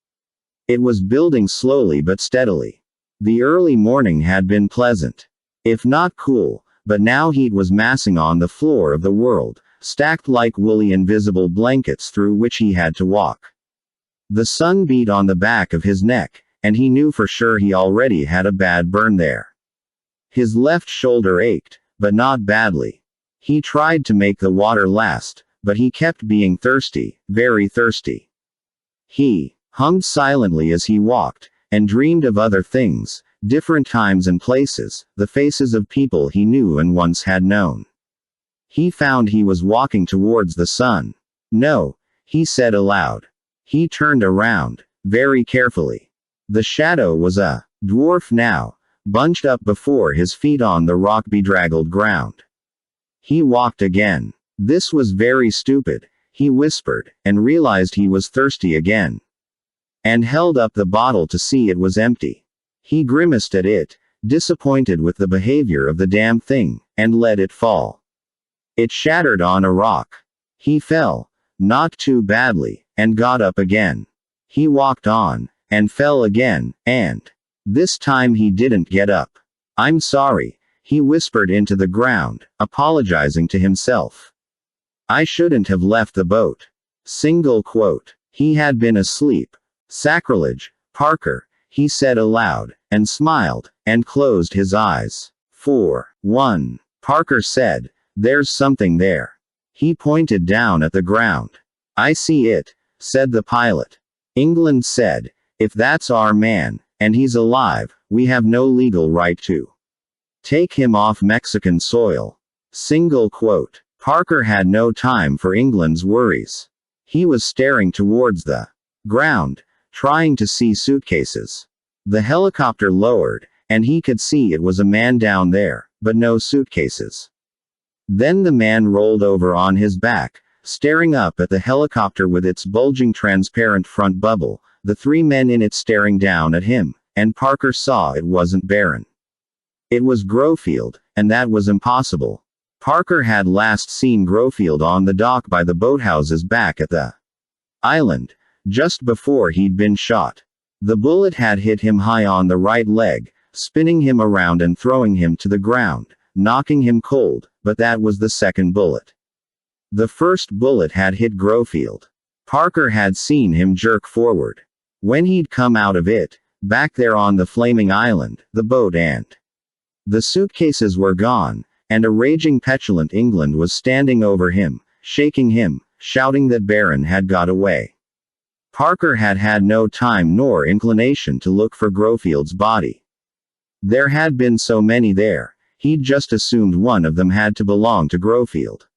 It was building slowly but steadily. The early morning had been pleasant, if not cool, but now heat was massing on the floor of the world, stacked like woolly invisible blankets through which he had to walk. The sun beat on the back of his neck, and he knew for sure he already had a bad burn there. His left shoulder ached, but not badly. He tried to make the water last, but he kept being thirsty, very thirsty. He hummed silently as he walked, and dreamed of other things, different times and places, the faces of people he knew and once had known. He found he was walking towards the sun. No, he said aloud. He turned around, very carefully. The shadow was a dwarf now, bunched up before his feet on the rock-bedraggled ground. He walked again. This was very stupid, he whispered, and realized he was thirsty again. And held up the bottle to see it was empty. He grimaced at it, disappointed with the behavior of the damn thing, and let it fall. It shattered on a rock. He fell, not too badly, and got up again. He walked on, and fell again, and this time he didn't get up. "I'm sorry," he whispered into the ground, apologizing to himself. "I shouldn't have left the boat." Single quote. He had been asleep. Sacrilege, Parker, he said aloud, and smiled, and closed his eyes. 4-1. Parker said, "There's something there." He pointed down at the ground. "I see it," said the pilot. England said, "If that's our man, and he's alive, we have no legal right to take him off Mexican soil." Single quote. Parker had no time for England's worries. He was staring towards the ground, trying to see suitcases. The helicopter lowered, and he could see it was a man down there, but no suitcases. Then the man rolled over on his back, staring up at the helicopter with its bulging transparent front bubble, the three men in it staring down at him, and Parker saw it wasn't Barron. It was Grofield, and that was impossible. Parker had last seen Grofield on the dock by the boathouses back at the island, just before he'd been shot. The bullet had hit him high on the right leg, spinning him around and throwing him to the ground, knocking him cold, but that was the second bullet. The first bullet had hit Grofield. Parker had seen him jerk forward. When he'd come out of it, back there on the flaming island, the boat and the suitcases were gone, and a raging petulant England was standing over him, shaking him, shouting that Barron had got away. Parker had had no time nor inclination to look for Grofield's body. There had been so many there, he'd just assumed one of them had to belong to Grofield.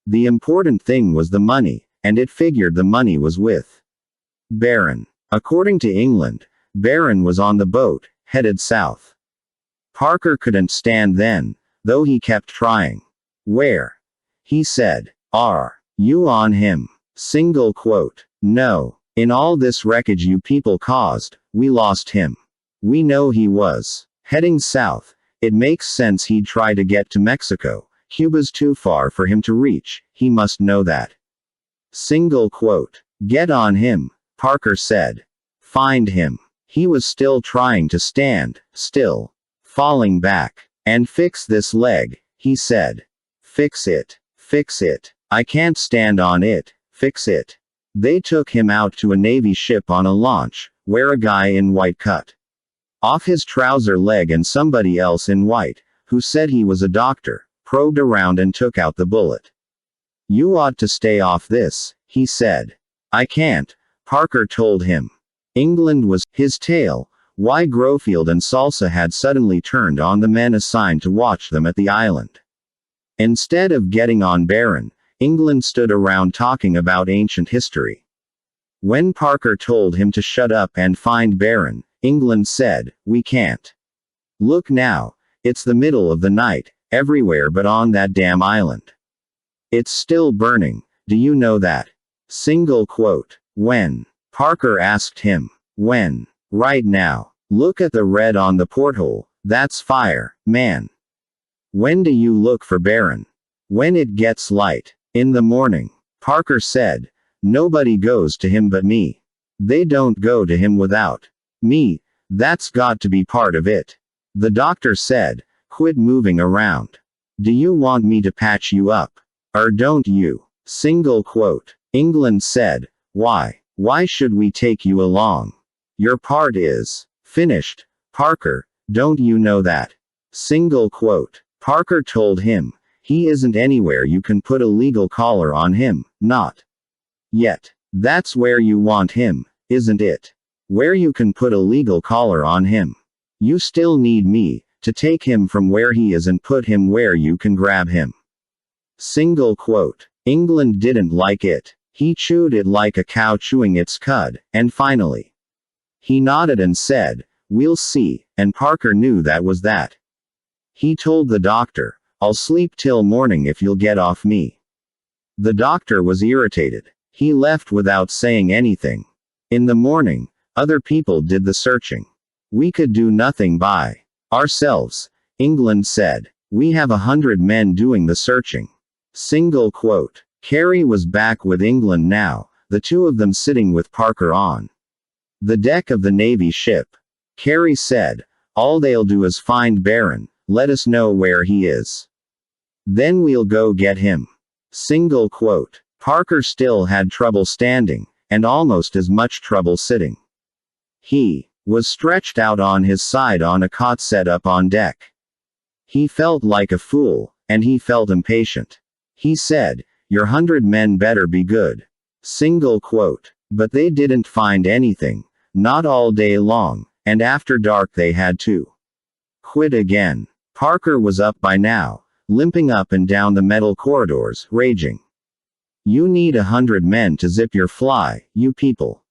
The important thing was the money, and it figured the money was with Barron. According to England, Barron was on the boat, headed south. Parker couldn't stand then, though he kept trying. "Where?" he said. "Are you on him?" Single quote. "No. In all this wreckage you people caused, we lost him. We know he was heading south. It makes sense he'd try to get to Mexico. Cuba's too far for him to reach, he must know that." Single quote. "Get on him," Parker said. "Find him." He was still trying to stand, still falling back. "And fix this leg," he said. "Fix it. Fix it. I can't stand on it. Fix it." They took him out to a Navy ship on a launch, where a guy in white cut off his trouser leg and somebody else in white, who said he was a doctor, probed around and took out the bullet. "You ought to stay off this," he said. "I can't," Parker told him. England was, his tail Why Grofield and Salsa had suddenly turned on the men assigned to watch them at the island. Instead of getting on Baron, England stood around talking about ancient history. When Parker told him to shut up and find Baron, England said, "We can't. Look now, it's the middle of the night, everywhere but on that damn island. It's still burning, do you know that?" Single quote. When? Parker asked him. When? Right now. Look at the red on the porthole, that's fire, man. When do you look for Baron? When it gets light. In the morning. Parker said. Nobody goes to him but me. They don't go to him without me. That's got to be part of it. The doctor said, quit moving around. Do you want me to patch you up? Or don't you? Single quote. England said, why? Why should we take you along? Your part is finished, Parker, don't you know that? Single quote. Parker told him, he isn't anywhere you can put a legal collar on him, not yet. That's where you want him, isn't it? Where you can put a legal collar on him. You still need me, to take him from where he is and put him where you can grab him. Single quote. England didn't like it. He chewed it like a cow chewing its cud, and finally. He nodded and said, we'll see, and Parker knew that was that. He told the doctor, I'll sleep till morning if you'll get off me. The doctor was irritated. He left without saying anything. In the morning, other people did the searching. We could do nothing by ourselves, England said. We have 100 men doing the searching. Single quote. Carey was back with England now, the two of them sitting with Parker on the deck of the Navy ship. Carey said, all they'll do is find Baron, let us know where he is. Then we'll go get him. Single quote. Parker still had trouble standing, and almost as much trouble sitting. He was stretched out on his side on a cot set up on deck. He felt like a fool, and he felt impatient. He said, your 100 men better be good. Single quote. But they didn't find anything, not all day long, and after dark they had to quit again. Parker was up by now, limping up and down the metal corridors, raging. You need 100 men to zip your fly, you people.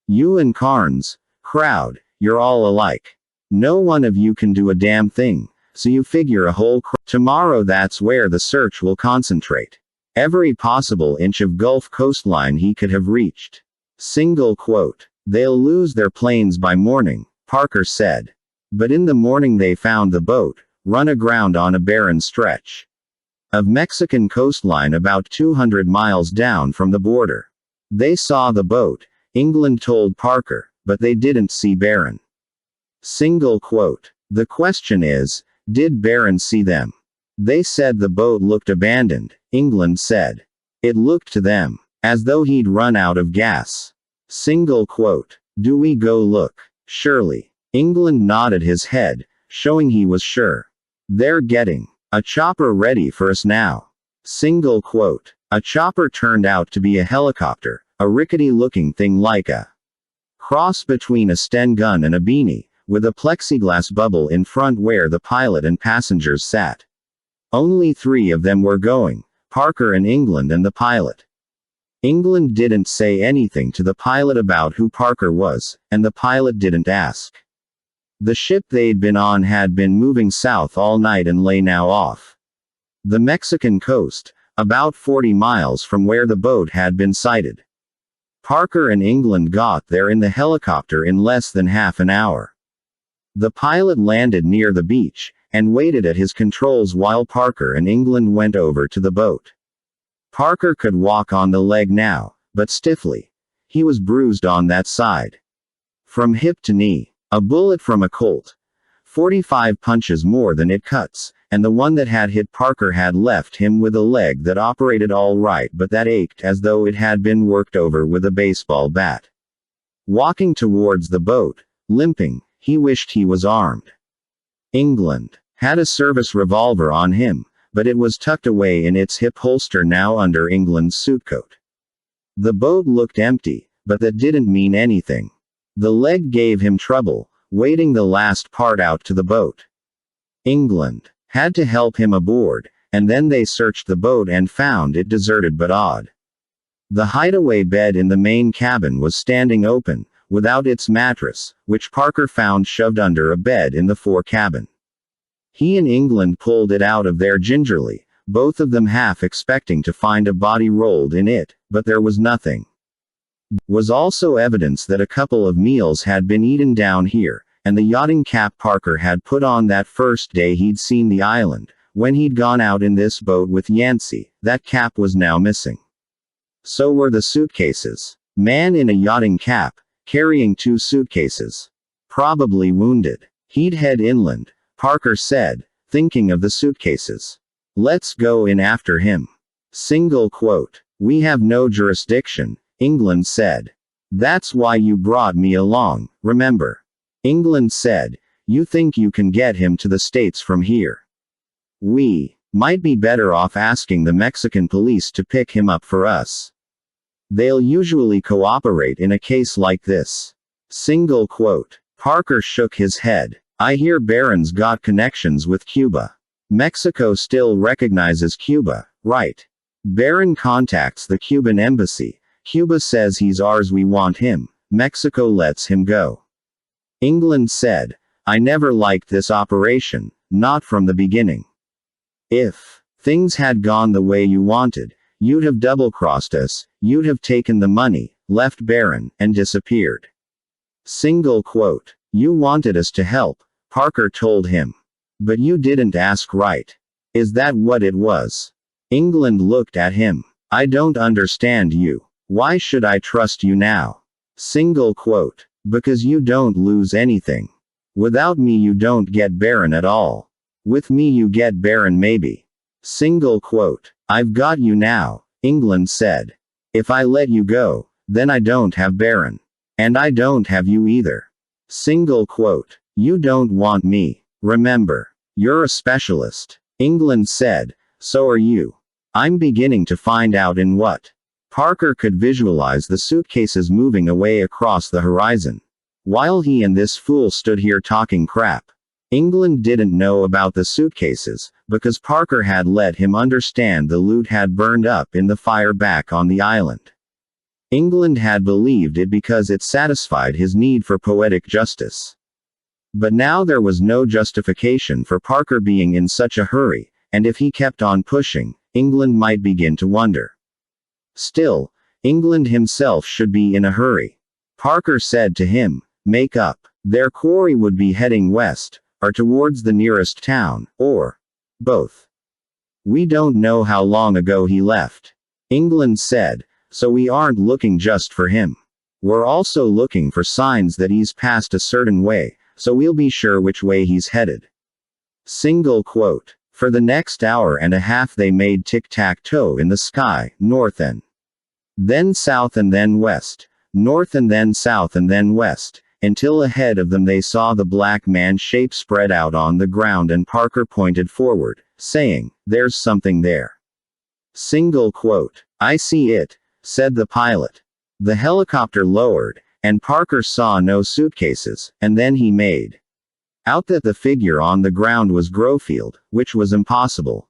You and Carnes, crowd, you're all alike. No one of you can do a damn thing, so you figure a whole tomorrow that's where the search will concentrate. Every possible inch of Gulf coastline he could have reached. Single quote. They'll lose their planes by morning, Parker said. But in the morning they found the boat, run aground on a barren stretch of Mexican coastline about 200 miles down from the border. They saw the boat, England told Parker, but they didn't see Baron. Single quote. The question is, did Baron see them? They said the boat looked abandoned, England said. It looked to them as though he'd run out of gas. Single quote. Do we go look? Surely. England nodded his head, showing he was sure. They're getting a chopper ready for us now. Single quote. A chopper turned out to be a helicopter, a rickety-looking thing like a cross between a Sten gun and a beanie, with a plexiglass bubble in front where the pilot and passengers sat. Only 3 of them were going, Parker and England and the pilot. England didn't say anything to the pilot about who Parker was, and the pilot didn't ask. The ship they'd been on had been moving south all night and lay now off the Mexican coast, about 40 miles from where the boat had been sighted. Parker and England got there in the helicopter in less than half an hour. The pilot landed near the beach, and waited at his controls while Parker and England went over to the boat. Parker could walk on the leg now, but stiffly. He was bruised on that side. From hip to knee. A bullet from a Colt. 45 punches more than it cuts, and the one that had hit Parker had left him with a leg that operated all right but that ached as though it had been worked over with a baseball bat. Walking towards the boat, limping, he wished he was armed. England had a service revolver on him, but it was tucked away in its hip holster now under England's suitcoat. The boat looked empty, but that didn't mean anything. The leg gave him trouble, waiting the last part out to the boat. England had to help him aboard, and then they searched the boat and found it deserted but odd. The hideaway bed in the main cabin was standing open, without its mattress, which Parker found shoved under a bed in the fore cabin. He and England pulled it out of there gingerly, both of them half expecting to find a body rolled in it, but there was nothing. Was also evidence that a couple of meals had been eaten down here, and the yachting cap Parker had put on that first day he'd seen the island, when he'd gone out in this boat with Yancey, that cap was now missing. So were the suitcases. Man in a yachting cap, carrying 2 suitcases. Probably wounded. He'd head inland, Parker said, thinking of the suitcases. Let's go in after him. Single quote. We have no jurisdiction, England said. That's why you brought me along, remember? England said, you think you can get him to the States from here? We might be better off asking the Mexican police to pick him up for us. They'll usually cooperate in a case like this. Single quote. Parker shook his head. I hear Barron's got connections with Cuba. Mexico still recognizes Cuba, right? Barron contacts the Cuban embassy. Cuba says he's ours, we want him. Mexico lets him go. England said, I never liked this operation, not from the beginning. If things had gone the way you wanted, you'd have double-crossed us, you'd have taken the money, left Barron, and disappeared. Single quote. You wanted us to help, Parker told him. But you didn't ask, right? Is that what it was? England looked at him. I don't understand you. Why should I trust you now? Single quote. Because you don't lose anything. Without me you don't get Barron at all. With me you get Barron maybe. Single quote. I've got you now, England said. If I let you go, then I don't have Barron. And I don't have you either. Single quote. You don't want me. Remember. You're a specialist. England said. So are you. I'm beginning to find out in what. Parker could visualize the suitcases moving away across the horizon. While he and this fool stood here talking crap. England didn't know about the suitcases, because Parker had let him understand the loot had burned up in the fire back on the island. England had believed it because it satisfied his need for poetic justice. But now there was no justification for Parker being in such a hurry, and if he kept on pushing, England might begin to wonder. Still, England himself should be in a hurry. Parker said to him, make up. Their quarry would be heading west, or towards the nearest town, or both. We don't know how long ago he left. England said, so we aren't looking just for him. We're also looking for signs that he's passed a certain way, so we'll be sure which way he's headed. Single quote. For the next hour and a half they made tic-tac-toe in the sky, north and then south and then west, north and then south and then west, until ahead of them they saw the black man shape spread out on the ground and Parker pointed forward, saying, there's something there. Single quote. I see it, said the pilot. The helicopter lowered, and Parker saw no suitcases, and then he made out that the figure on the ground was Grofield, which was impossible.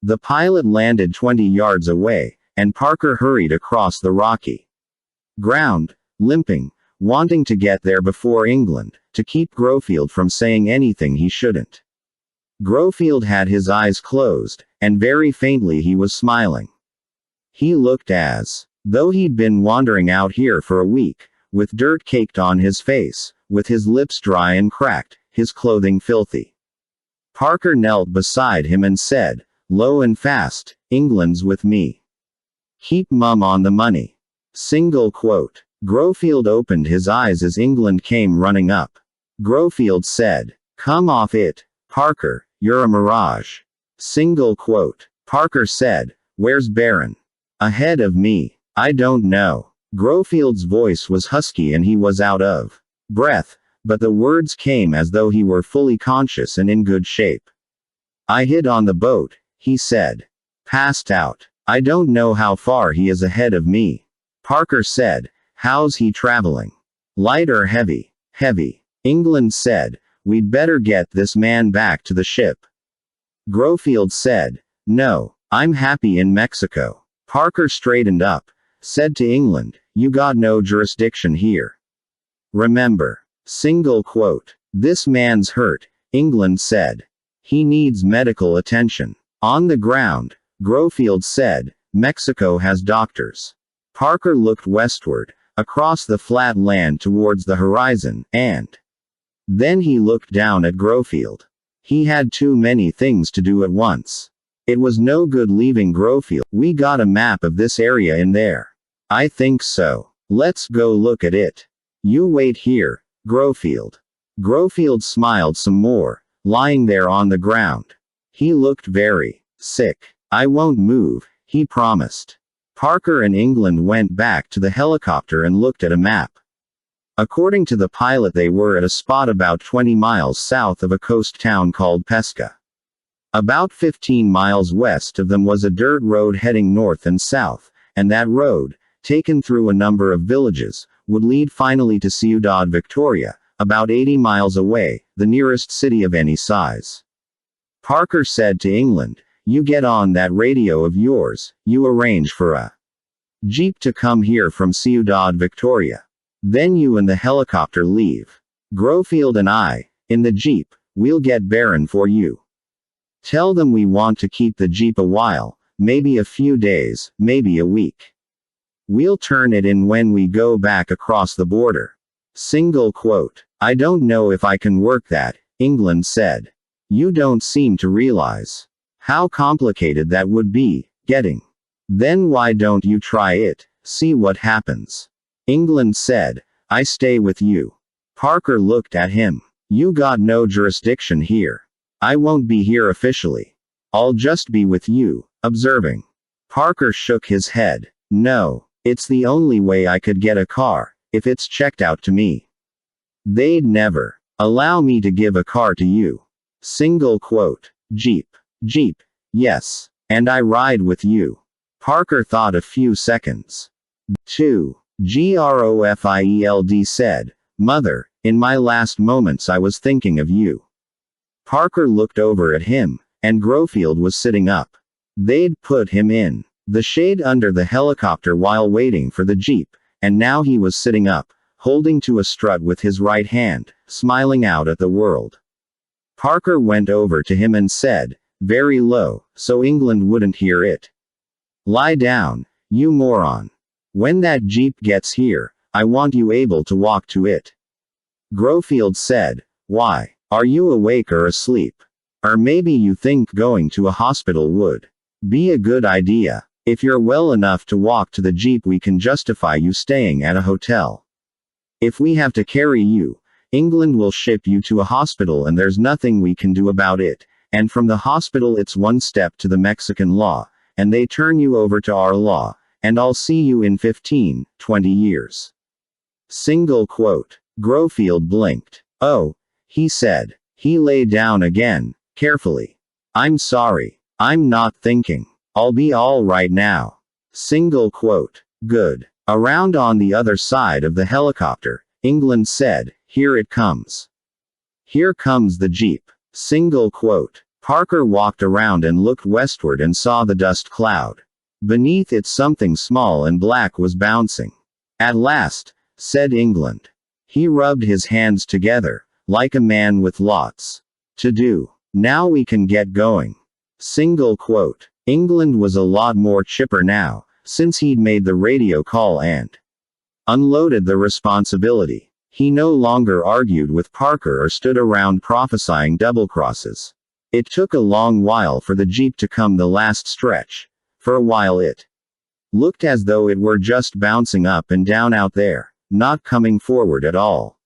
The pilot landed 20 yards away, and Parker hurried across the rocky ground, limping, wanting to get there before England, to keep Grofield from saying anything he shouldn't. Grofield had his eyes closed, and very faintly he was smiling. He looked as though he'd been wandering out here for a week, with dirt caked on his face, with his lips dry and cracked, his clothing filthy. Parker knelt beside him and said, low and fast, England's with me. Keep mum on the money. Single quote. Grofield opened his eyes as England came running up. Grofield said, come off it, Parker, you're a mirage. Single quote. Parker said, where's Barron? Ahead of me. I don't know. Grofield's voice was husky and he was out of breath, but the words came as though he were fully conscious and in good shape. I hid on the boat, he said. Passed out. I don't know how far he is ahead of me. Parker said, how's he traveling? Light or heavy? Heavy. England said, "We'd better get this man back to the ship." Grofield said, "No, I'm happy in Mexico." Parker straightened up, said to England, "You got no jurisdiction here. Remember." Single quote. "This man's hurt," England said. "He needs medical attention." On the ground, Grofield said, "Mexico has doctors." Parker looked westward, across the flat land towards the horizon, and then he looked down at Grofield. He had too many things to do at once. It was no good leaving Grofield. "We got a map of this area in there." "I think so. Let's go look at it." "You wait here, Grofield." Grofield smiled some more, lying there on the ground. He looked very sick. "I won't move," he promised. Parker and England went back to the helicopter and looked at a map. According to the pilot, they were at a spot about 20 miles south of a coast town called Pesca. About 15 miles west of them was a dirt road heading north and south, and that road, taken through a number of villages, would lead finally to Ciudad Victoria, about 80 miles away, the nearest city of any size. Parker said to England, "You get on that radio of yours, you arrange for a jeep to come here from Ciudad Victoria. Then you and the helicopter leave. Grofield and I, in the jeep, we'll get Baron for you. Tell them we want to keep the jeep a while, maybe a few days, maybe a week. We'll turn it in when we go back across the border." Single quote. "I don't know if I can work that," England said. "You don't seem to realize how complicated that would be, getting. Then why don't you try it, see what happens?" England said, "I stay with you." Parker looked at him. "You got no jurisdiction here. I won't be here officially. I'll just be with you, observing." Parker shook his head. "No, it's the only way I could get a car, if it's checked out to me. They'd never allow me to give a car to you." Single quote. "Jeep. Jeep. Yes. And I ride with you." Parker thought a few seconds. 2. Grofield said, "Mother, in my last moments I was thinking of you." Parker looked over at him, and Grofield was sitting up. They'd put him in the shade under the helicopter while waiting for the jeep, and now he was sitting up, holding to a strut with his right hand, smiling out at the world. Parker went over to him and said, very low, so England wouldn't hear it, "Lie down, you moron. When that jeep gets here, I want you able to walk to it." Grofield said, "Why? Are you awake or asleep? Or maybe you think going to a hospital would be a good idea. If you're well enough to walk to the jeep, we can justify you staying at a hotel. If we have to carry you, England will ship you to a hospital and there's nothing we can do about it, and from the hospital it's one step to the Mexican law, and they turn you over to our law, and I'll see you in 15, 20 years. Single quote. Grofield blinked. "Oh," he said. He lay down again, carefully. "I'm sorry. I'm not thinking. I'll be all right now." Single quote. "Good." Around on the other side of the helicopter, England said, "Here it comes. Here comes the jeep." Single quote. Parker walked around and looked westward and saw the dust cloud. Beneath it something small and black was bouncing. "At last," said England. He rubbed his hands together, like a man with lots to do. "Now we can get going." Single quote. England was a lot more chipper now, since he'd made the radio call and unloaded the responsibility. He no longer argued with Parker or stood around prophesying double crosses. It took a long while for the jeep to come the last stretch. For a while it looked as though it were just bouncing up and down out there, not coming forward at all.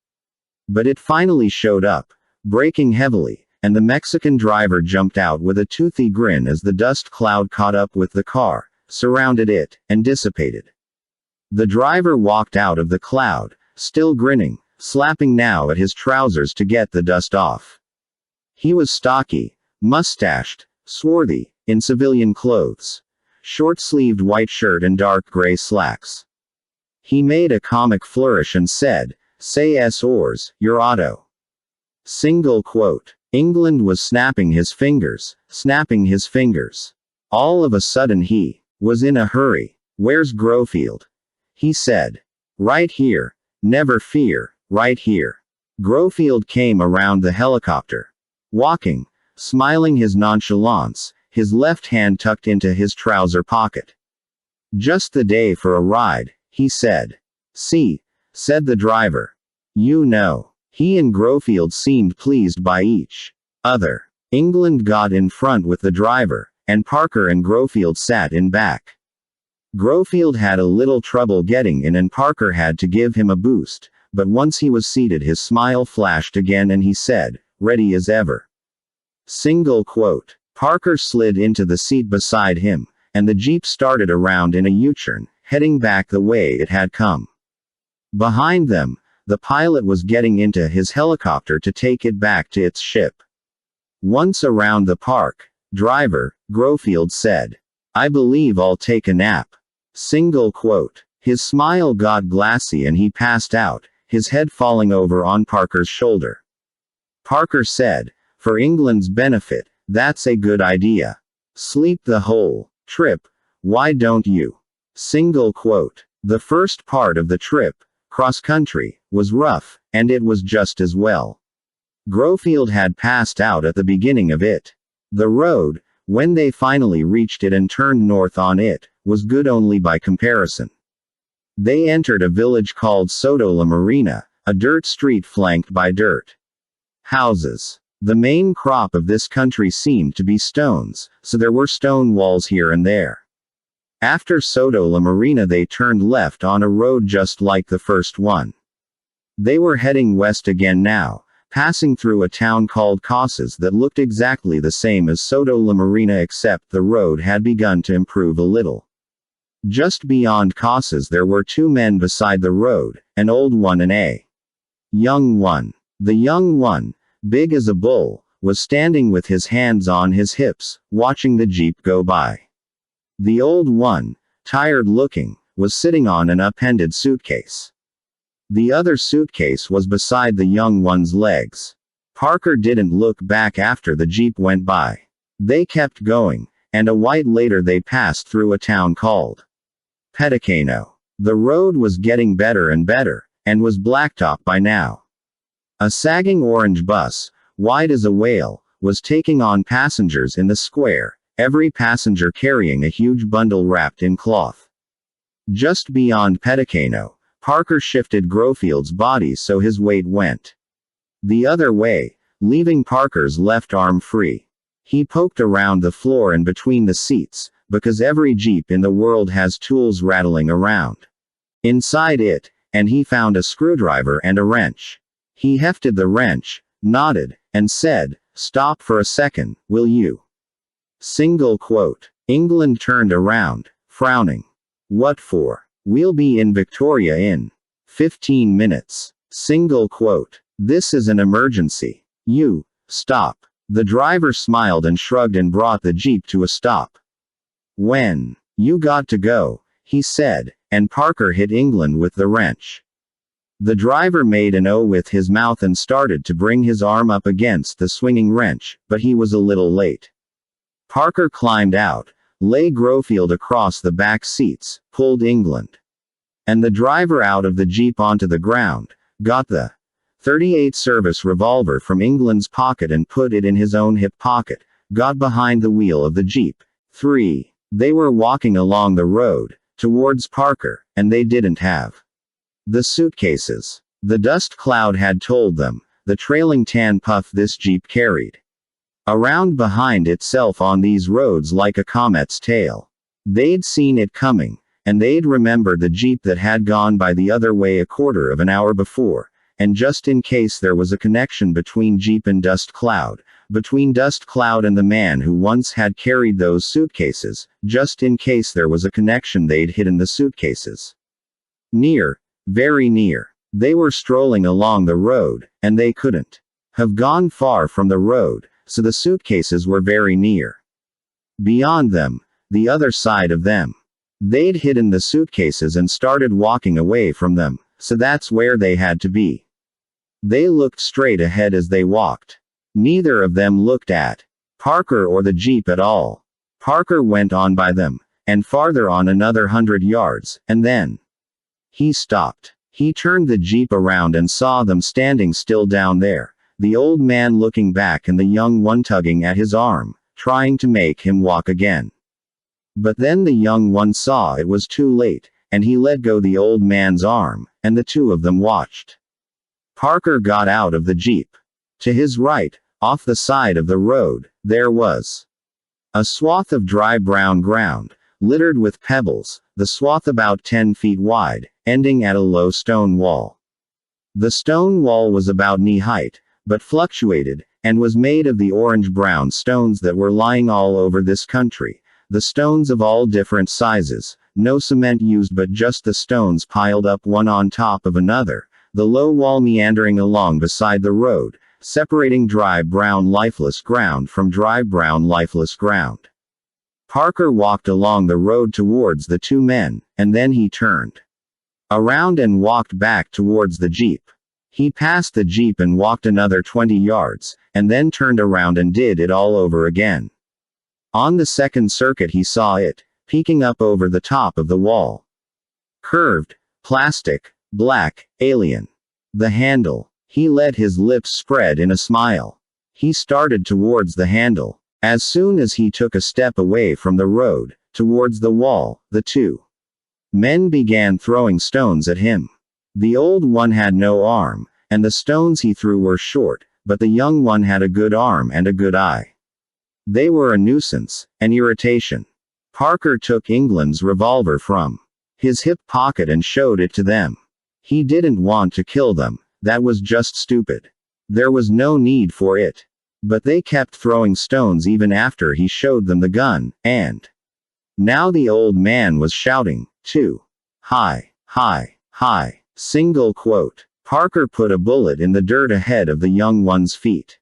But it finally showed up, braking heavily, and the Mexican driver jumped out with a toothy grin as the dust cloud caught up with the car, surrounded it, and dissipated. The driver walked out of the cloud, still grinning, slapping now at his trousers to get the dust off. He was stocky, mustached, swarthy, in civilian clothes. Short-sleeved white shirt and dark gray slacks. He made a comic flourish and said, "Say es ors, your auto." Single quote. England was snapping his fingers, snapping his fingers. All of a sudden he was in a hurry. Where's Grofield? He said. Right here. Never fear, right here. Grofield came around the helicopter. Walking, smiling his nonchalance, his left hand tucked into his trouser pocket. Just the day for a ride, he said. See, said the driver. You know. He and Grofield seemed pleased by each other. England got in front with the driver, and Parker and Grofield sat in back. Grofield had a little trouble getting in and Parker had to give him a boost, but once he was seated his smile flashed again and he said, ready as ever. Single quote. Parker slid into the seat beside him, and the Jeep started around in a U-turn, heading back the way it had come. Behind them, the pilot was getting into his helicopter to take it back to its ship. Once around the park, driver, Grofield said, I believe I'll take a nap. Single quote. His smile got glassy and he passed out, his head falling over on Parker's shoulder. Parker said, for England's benefit, that's a good idea. Sleep the whole trip, why don't you? Single quote. The first part of the trip, cross-country, was rough, and it was just as well. Grofield had passed out at the beginning of it. The road, when they finally reached it and turned north on it, was good only by comparison. They entered a village called Soto La Marina, a dirt street flanked by dirt houses. The main crop of this country seemed to be stones, so there were stone walls here and there. After Soto La Marina they turned left on a road just like the first one. They were heading west again now, passing through a town called Casas that looked exactly the same as Soto La Marina except the road had begun to improve a little. Just beyond Casas there were two men beside the road, an old one and a young one. The young one, big as a bull, was standing with his hands on his hips, watching the Jeep go by. The old one, tired looking, was sitting on an upended suitcase. The other suitcase was beside the young one's legs. Parker didn't look back after the Jeep went by. They kept going, and a while later they passed through a town called Peticano. The road was getting better and better, and was blacktop by now. A sagging orange bus, wide as a whale, was taking on passengers in the square, every passenger carrying a huge bundle wrapped in cloth. Just beyond Peticano, Parker shifted Grofield's body so his weight went the other way, leaving Parker's left arm free. He poked around the floor and between the seats, because every Jeep in the world has tools rattling around inside it, and he found a screwdriver and a wrench. He hefted the wrench, nodded, and said, "Stop for a second, will you?" Single quote. England turned around, frowning. "What for?" "We'll be in Victoria in 15 minutes. Single quote. "This is an emergency. You, stop." The driver smiled and shrugged and brought the Jeep to a stop. "When you got to go," he said, and Parker hit England with the wrench. The driver made an O with his mouth and started to bring his arm up against the swinging wrench, but he was a little late. Parker climbed out, lay Grofield across the back seats, pulled England and the driver out of the Jeep onto the ground, got the .38 service revolver from England's pocket and put it in his own hip pocket, got behind the wheel of the Jeep. 3. They were walking along the road, towards Parker, and they didn't have the suitcases. The dust cloud had told them, the trailing tan puff this Jeep carried around behind itself on these roads like a comet's tail. They'd seen it coming, and they'd remembered the Jeep that had gone by the other way a quarter of an hour before, and just in case there was a connection between Jeep and dust cloud, between dust cloud and the man who once had carried those suitcases, just in case there was a connection they'd hidden the suitcases. Near, very near. They were strolling along the road, and they couldn't have gone far from the road, so the suitcases were very near. Beyond them, the other side of them. They'd hidden the suitcases and started walking away from them, so that's where they had to be. They looked straight ahead as they walked. Neither of them looked at Parker or the jeep at all. Parker went on by them, and farther on another 100 yards, and then he stopped. He turned the jeep around and saw them standing still down there, the old man looking back and the young one tugging at his arm, trying to make him walk again. But then the young one saw it was too late, and he let go the old man's arm, and the two of them watched. Parker got out of the jeep. To his right, off the side of the road, there was a swath of dry brown ground, littered with pebbles, the swath about 10 feet wide, ending at a low stone wall. The stone wall was about knee height, but fluctuated, and was made of the orange-brown stones that were lying all over this country, the stones of all different sizes, no cement used but just the stones piled up one on top of another, the low wall meandering along beside the road, separating dry brown lifeless ground from dry brown lifeless ground. Parker walked along the road towards the two men, and then he turned around and walked back towards the jeep. He passed the jeep and walked another 20 yards, and then turned around and did it all over again. On the second circuit he saw it, peeking up over the top of the wall. Curved, plastic, black, alien. The handle. He let his lips spread in a smile. He started towards the handle. As soon as he took a step away from the road, towards the wall, the two men began throwing stones at him. The old one had no arm, and the stones he threw were short, but the young one had a good arm and a good eye. They were a nuisance, an irritation. Parker took England's revolver from his hip pocket and showed it to them. He didn't want to kill them, that was just stupid. There was no need for it. But they kept throwing stones even after he showed them the gun, and now the old man was shouting, too. Hi, hi, hi. Single quote. Parker put a bullet in the dirt ahead of the young one's feet.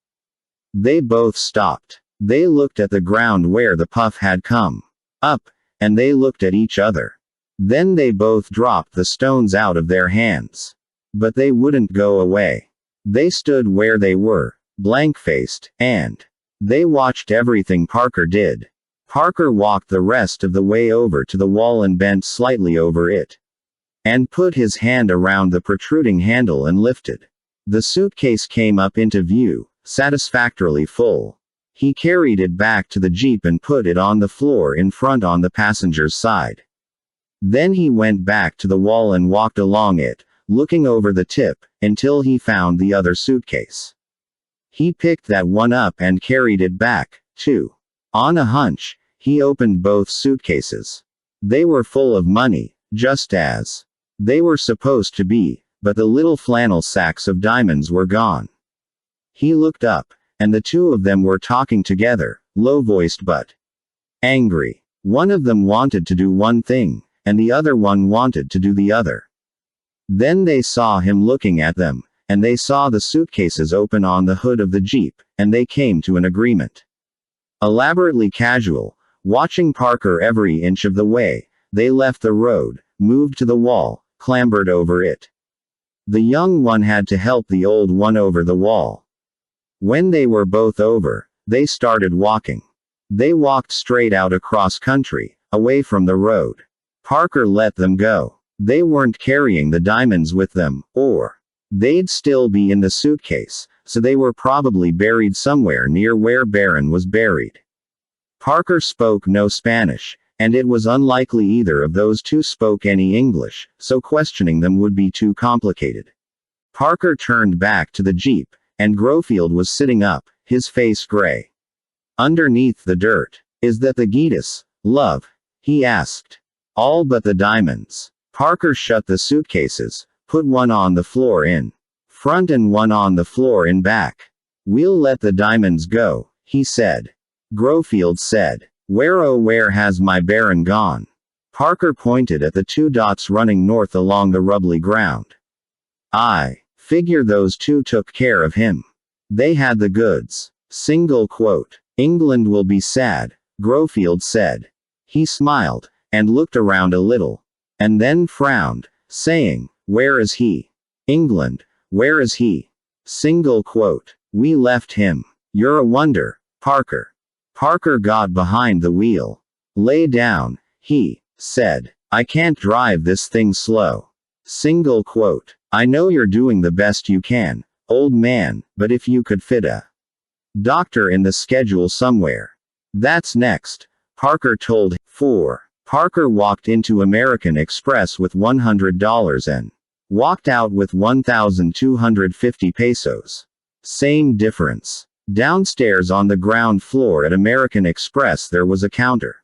They both stopped. They looked at the ground where the puff had come up, and they looked at each other. Then they both dropped the stones out of their hands. But they wouldn't go away. They stood where they were, blank-faced, and they watched everything Parker did. Parker walked the rest of the way over to the wall and bent slightly over it, and put his hand around the protruding handle and lifted. The suitcase came up into view, satisfactorily full. He carried it back to the jeep and put it on the floor in front on the passenger's side. Then he went back to the wall and walked along it, looking over the tip, until he found the other suitcase. He picked that one up and carried it back, too. On a hunch, he opened both suitcases. They were full of money, just as they were supposed to be, but the little flannel sacks of diamonds were gone. He looked up, and the two of them were talking together, low-voiced but angry. One of them wanted to do one thing, and the other one wanted to do the other. Then they saw him looking at them, and they saw the suitcases open on the hood of the jeep, and they came to an agreement. Elaborately casual, watching Parker every inch of the way, they left the road, moved to the wall, clambered over it. The young one had to help the old one over the wall. When they were both over, they started walking. They walked straight out across country, away from the road. Parker let them go. They weren't carrying the diamonds with them, or they'd still be in the suitcase, so they were probably buried somewhere near where Barron was buried. Parker spoke no Spanish, and it was unlikely either of those two spoke any English, so questioning them would be too complicated. Parker turned back to the jeep, and Grofield was sitting up, his face gray. Underneath the dirt. Is that the Geetus, love? He asked. All but the diamonds. Parker shut the suitcases, put one on the floor in front and one on the floor in back. We'll let the diamonds go, he said. Grofield said. Where has my Baron gone? Parker pointed at the two dots running north along the rubbly ground. I figure those two took care of him. They had the goods. Single quote. England will be sad, Grofield said. He smiled, and looked around a little, and then frowned, saying, where is he? England, where is he? Single quote. We left him. You're a wonder, Parker. Parker got behind the wheel. Lay down, he said. I can't drive this thing slow. Single quote. I know you're doing the best you can, old man, but if you could fit a doctor in the schedule somewhere. That's next, Parker told 4. Parker walked into American Express with $100 and walked out with 1,250 pesos. Same difference. Downstairs on the ground floor at American Express there was a counter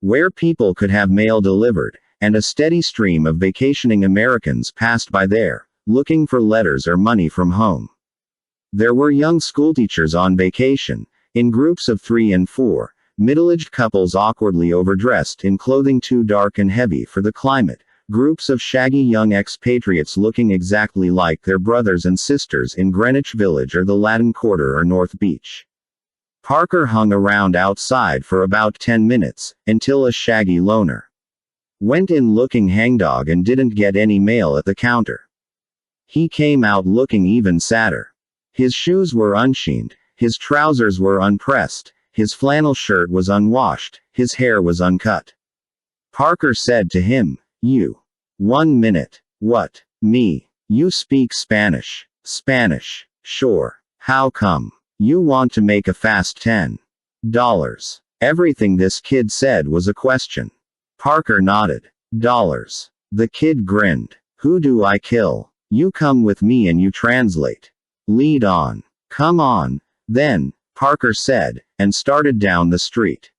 where people could have mail delivered, and a steady stream of vacationing Americans passed by there, looking for letters or money from home. There were young schoolteachers on vacation, in groups of 3 and 4, middle-aged couples awkwardly overdressed in clothing too dark and heavy for the climate, groups of shaggy young expatriates looking exactly like their brothers and sisters in Greenwich Village or the Latin Quarter or North Beach. Parker hung around outside for about 10 minutes, until a shaggy loner went in looking hangdog and didn't get any mail at the counter. He came out looking even sadder. His shoes were unsheened, his trousers were unpressed, his flannel shirt was unwashed, his hair was uncut. Parker said to him, "You. 1 minute. What? Me. You speak Spanish." "Spanish. Sure. How come? You want to make a fast $10. Everything this kid said was a question. Parker nodded. "Dollars." The kid grinned. "Who do I kill? You come with me and you translate. Lead on." "Come on, then," Parker said, and started down the street.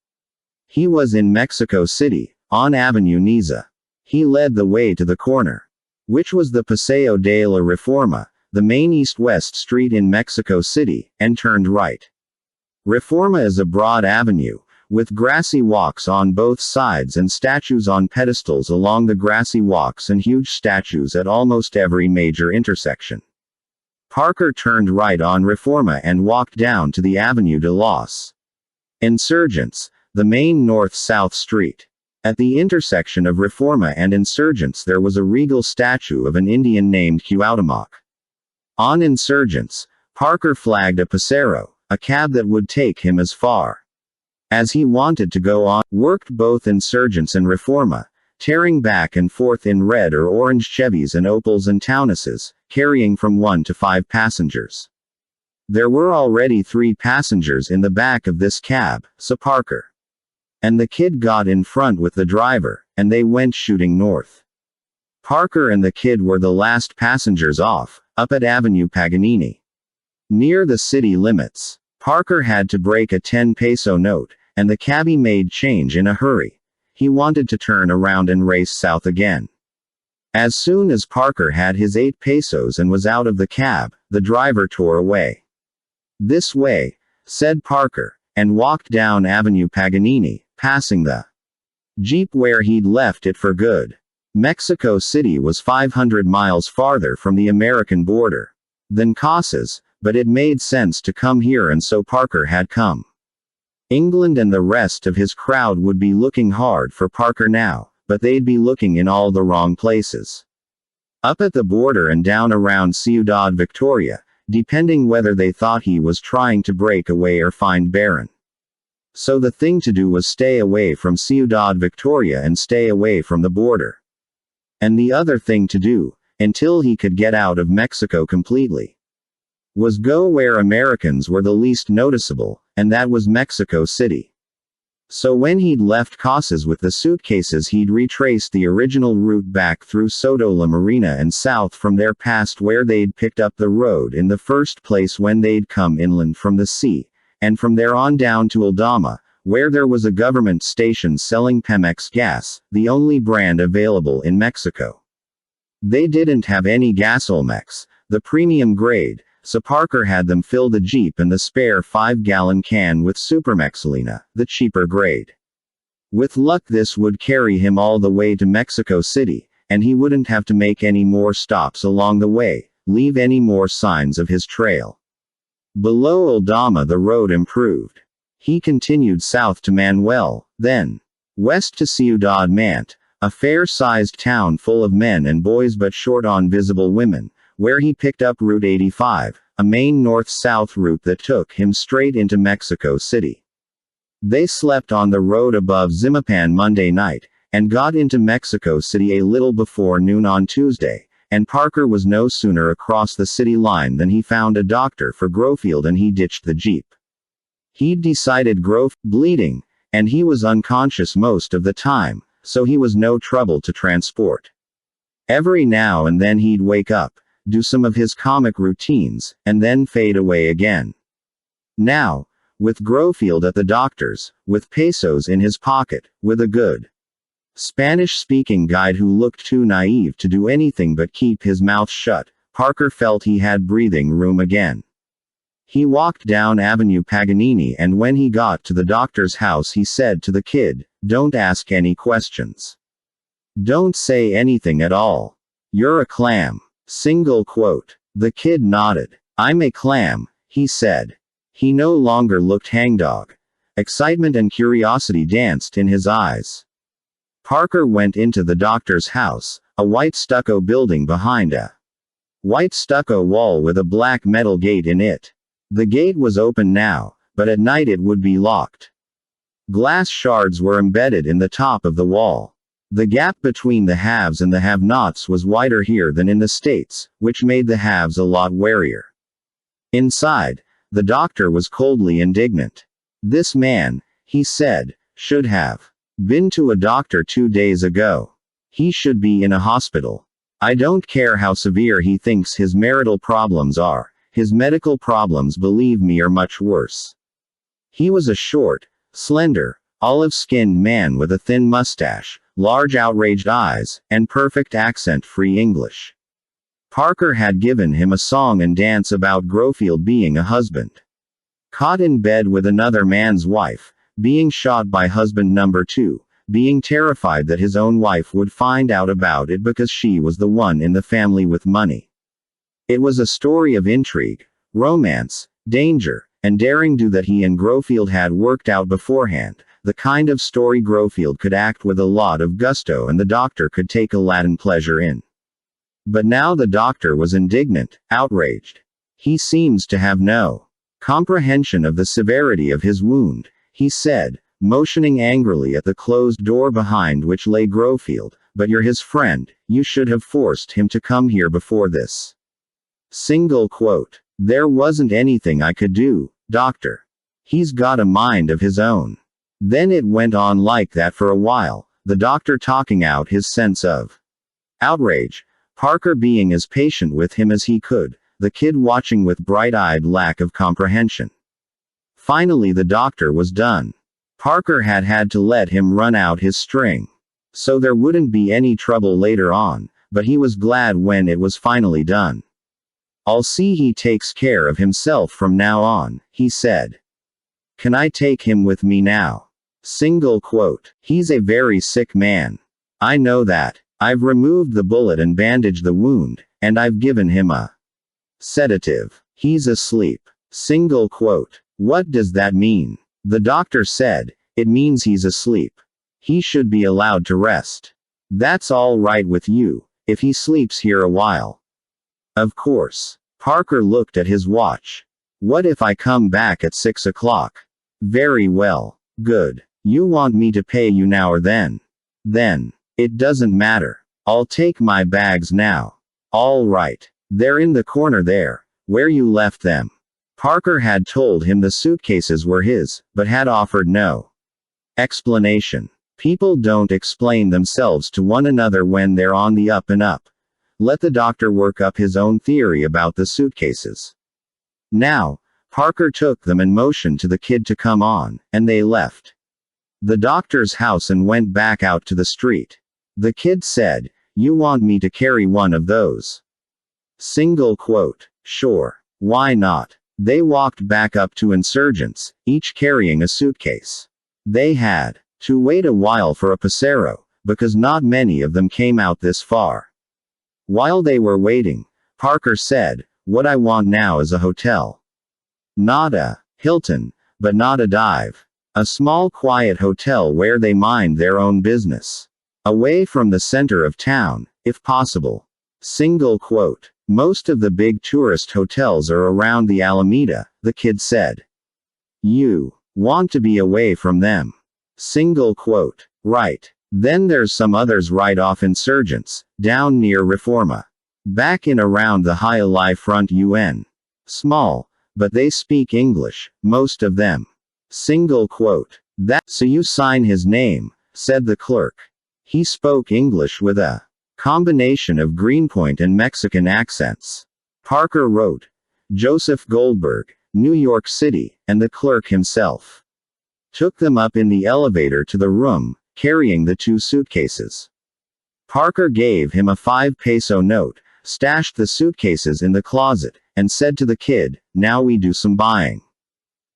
He was in Mexico City, on Avenue Niza. He led the way to the corner, which was the Paseo de la Reforma, the main east-west street in Mexico City, and turned right. Reforma is a broad avenue, with grassy walks on both sides and statues on pedestals along the grassy walks and huge statues at almost every major intersection. Parker turned right on Reforma and walked down to the Avenue de los Insurgents, the main north-south street. At the intersection of Reforma and Insurgents there was a regal statue of an Indian named Cuauhtémoc. On Insurgents, Parker flagged a Pacero, a cab that would take him as far as he wanted to go on, worked both Insurgents and Reforma, tearing back and forth in red or orange Chevys and Opels and Tauruses, carrying from 1 to 5 passengers. There were already 3 passengers in the back of this cab, so Parker and the kid got in front with the driver, and they went shooting north. Parker and the kid were the last passengers off, up at Avenue Paganini. Near the city limits, Parker had to break a 10-peso note, and the cabbie made change in a hurry. He wanted to turn around and race south again. As soon as Parker had his 8 pesos and was out of the cab, the driver tore away. "This way," said Parker, and walked down Avenue Paganini, passing the Jeep where he'd left it for good. Mexico City was 500 miles farther from the American border than Casas, but it made sense to come here, and so Parker had come. England and the rest of his crowd would be looking hard for Parker now, but they'd be looking in all the wrong places. Up at the border and down around Ciudad Victoria, depending whether they thought he was trying to break away or find Barron. So the thing to do was stay away from Ciudad Victoria and stay away from the border. And the other thing to do, until he could get out of Mexico completely, was go where Americans were the least noticeable, and that was Mexico City. So when he'd left Casas with the suitcases, he'd retraced the original route back through Soto La Marina and south from there past where they'd picked up the road in the first place when they'd come inland from the sea, and from there on down to Aldama, where there was a government station selling Pemex gas, the only brand available in Mexico. They didn't have any Gasolmex, the premium grade, so Parker had them fill the Jeep and the spare 5-gallon can with Supermexolina, the cheaper grade. With luck this would carry him all the way to Mexico City, and he wouldn't have to make any more stops along the way, leave any more signs of his trail. Below Aldama the road improved. He continued south to Manuel, then west to Ciudad Mant, a fair-sized town full of men and boys but short on visible women, where he picked up Route 85, a main north-south route that took him straight into Mexico City. They slept on the road above Zimapan Monday night, and got into Mexico City a little before noon on Tuesday, and Parker was no sooner across the city line than he found a doctor for Grofield and he ditched the Jeep. He'd decided bleeding, and he was unconscious most of the time, so he was no trouble to transport. Every now and then he'd wake up, do some of his comic routines, and then fade away again. Now, with Grofield at the doctor's, with pesos in his pocket, with a good Spanish-speaking guide who looked too naive to do anything but keep his mouth shut, Parker felt he had breathing room again. He walked down Avenue Paganini, and when he got to the doctor's house he said to the kid, "Don't ask any questions. Don't say anything at all. You're a clam." Single quote. The kid nodded. "I'm a clam," he said. He no longer looked hangdog. Excitement and curiosity danced in his eyes. Parker went into the doctor's house, a white stucco building behind a white stucco wall with a black metal gate in it. The gate was open now, but at night it would be locked. Glass shards were embedded in the top of the wall. The gap between the haves and the have-nots was wider here than in the States, which made the haves a lot warier. Inside, the doctor was coldly indignant. "This man," he said, "should have been to a doctor 2 days ago. He should be in a hospital. I don't care how severe he thinks his marital problems are, his medical problems, believe me, are much worse." He was a short, slender, olive-skinned man with a thin mustache, large outraged eyes, and perfect accent-free English. Parker had given him a song and dance about Grofield being a husband caught in bed with another man's wife, being shot by husband number 2, being terrified that his own wife would find out about it because she was the one in the family with money. It was a story of intrigue, romance, danger, and daring-do that he and Grofield had worked out beforehand, the kind of story Grofield could act with a lot of gusto and the doctor could take a latent pleasure in. But now the doctor was indignant, outraged. "He seems to have no comprehension of the severity of his wound," he said, motioning angrily at the closed door behind which lay Grofield, "but you're his friend, you should have forced him to come here before this." Single quote. "There wasn't anything I could do, doctor. He's got a mind of his own." Then it went on like that for a while, the doctor talking out his sense of outrage, Parker being as patient with him as he could, the kid watching with bright-eyed lack of comprehension. Finally the doctor was done. Parker had to let him run out his string. So there wouldn't be any trouble later on, but he was glad when it was finally done. "I'll see he takes care of himself from now on," he said. "Can I take him with me now?" Single quote. "He's a very sick man. I know that. I've removed the bullet and bandaged the wound, and I've given him a sedative. He's asleep." Single quote. "What does that mean?" The doctor said, "It means he's asleep. He should be allowed to rest. That's all right with you, if he sleeps here a while?" "Of course." Parker looked at his watch. "What if I come back at 6 o'clock? "Very well. Good. You want me to pay you now or then?" "Then. It doesn't matter. I'll take my bags now." "All right. They're in the corner there, where you left them." Parker had told him the suitcases were his, but had offered no explanation. People don't explain themselves to one another when they're on the up and up. Let the doctor work up his own theory about the suitcases. Now, Parker took them and motioned to the kid to come on, and they left the doctor's house and went back out to the street. The kid said, "You want me to carry one of those?" Single quote. "Sure. Why not?" They walked back up to Insurgents, each carrying a suitcase. They had to wait a while for a pasero, because not many of them came out this far. While they were waiting, Parker said, "What I want now is a hotel. Not a Hilton, but not a dive. A small quiet hotel where they mind their own business. Away from the center of town, if possible." Single quote. Most of the big tourist hotels are around the Alameda, the kid said. You want to be away from them. Single quote. Right. Then there's some others right off Insurgents, down near Reforma. Back in around the Hialeah front UN. Small, but they speak English, most of them. Single quote. So you sign his name, said the clerk. He spoke English with a combination of Greenpoint and Mexican accents. Parker wrote. Joseph Goldberg, New York City, and the clerk himself took them up in the elevator to the room, carrying the 2 suitcases. Parker gave him a 5-peso note, stashed the suitcases in the closet, and said to the kid, now we do some buying.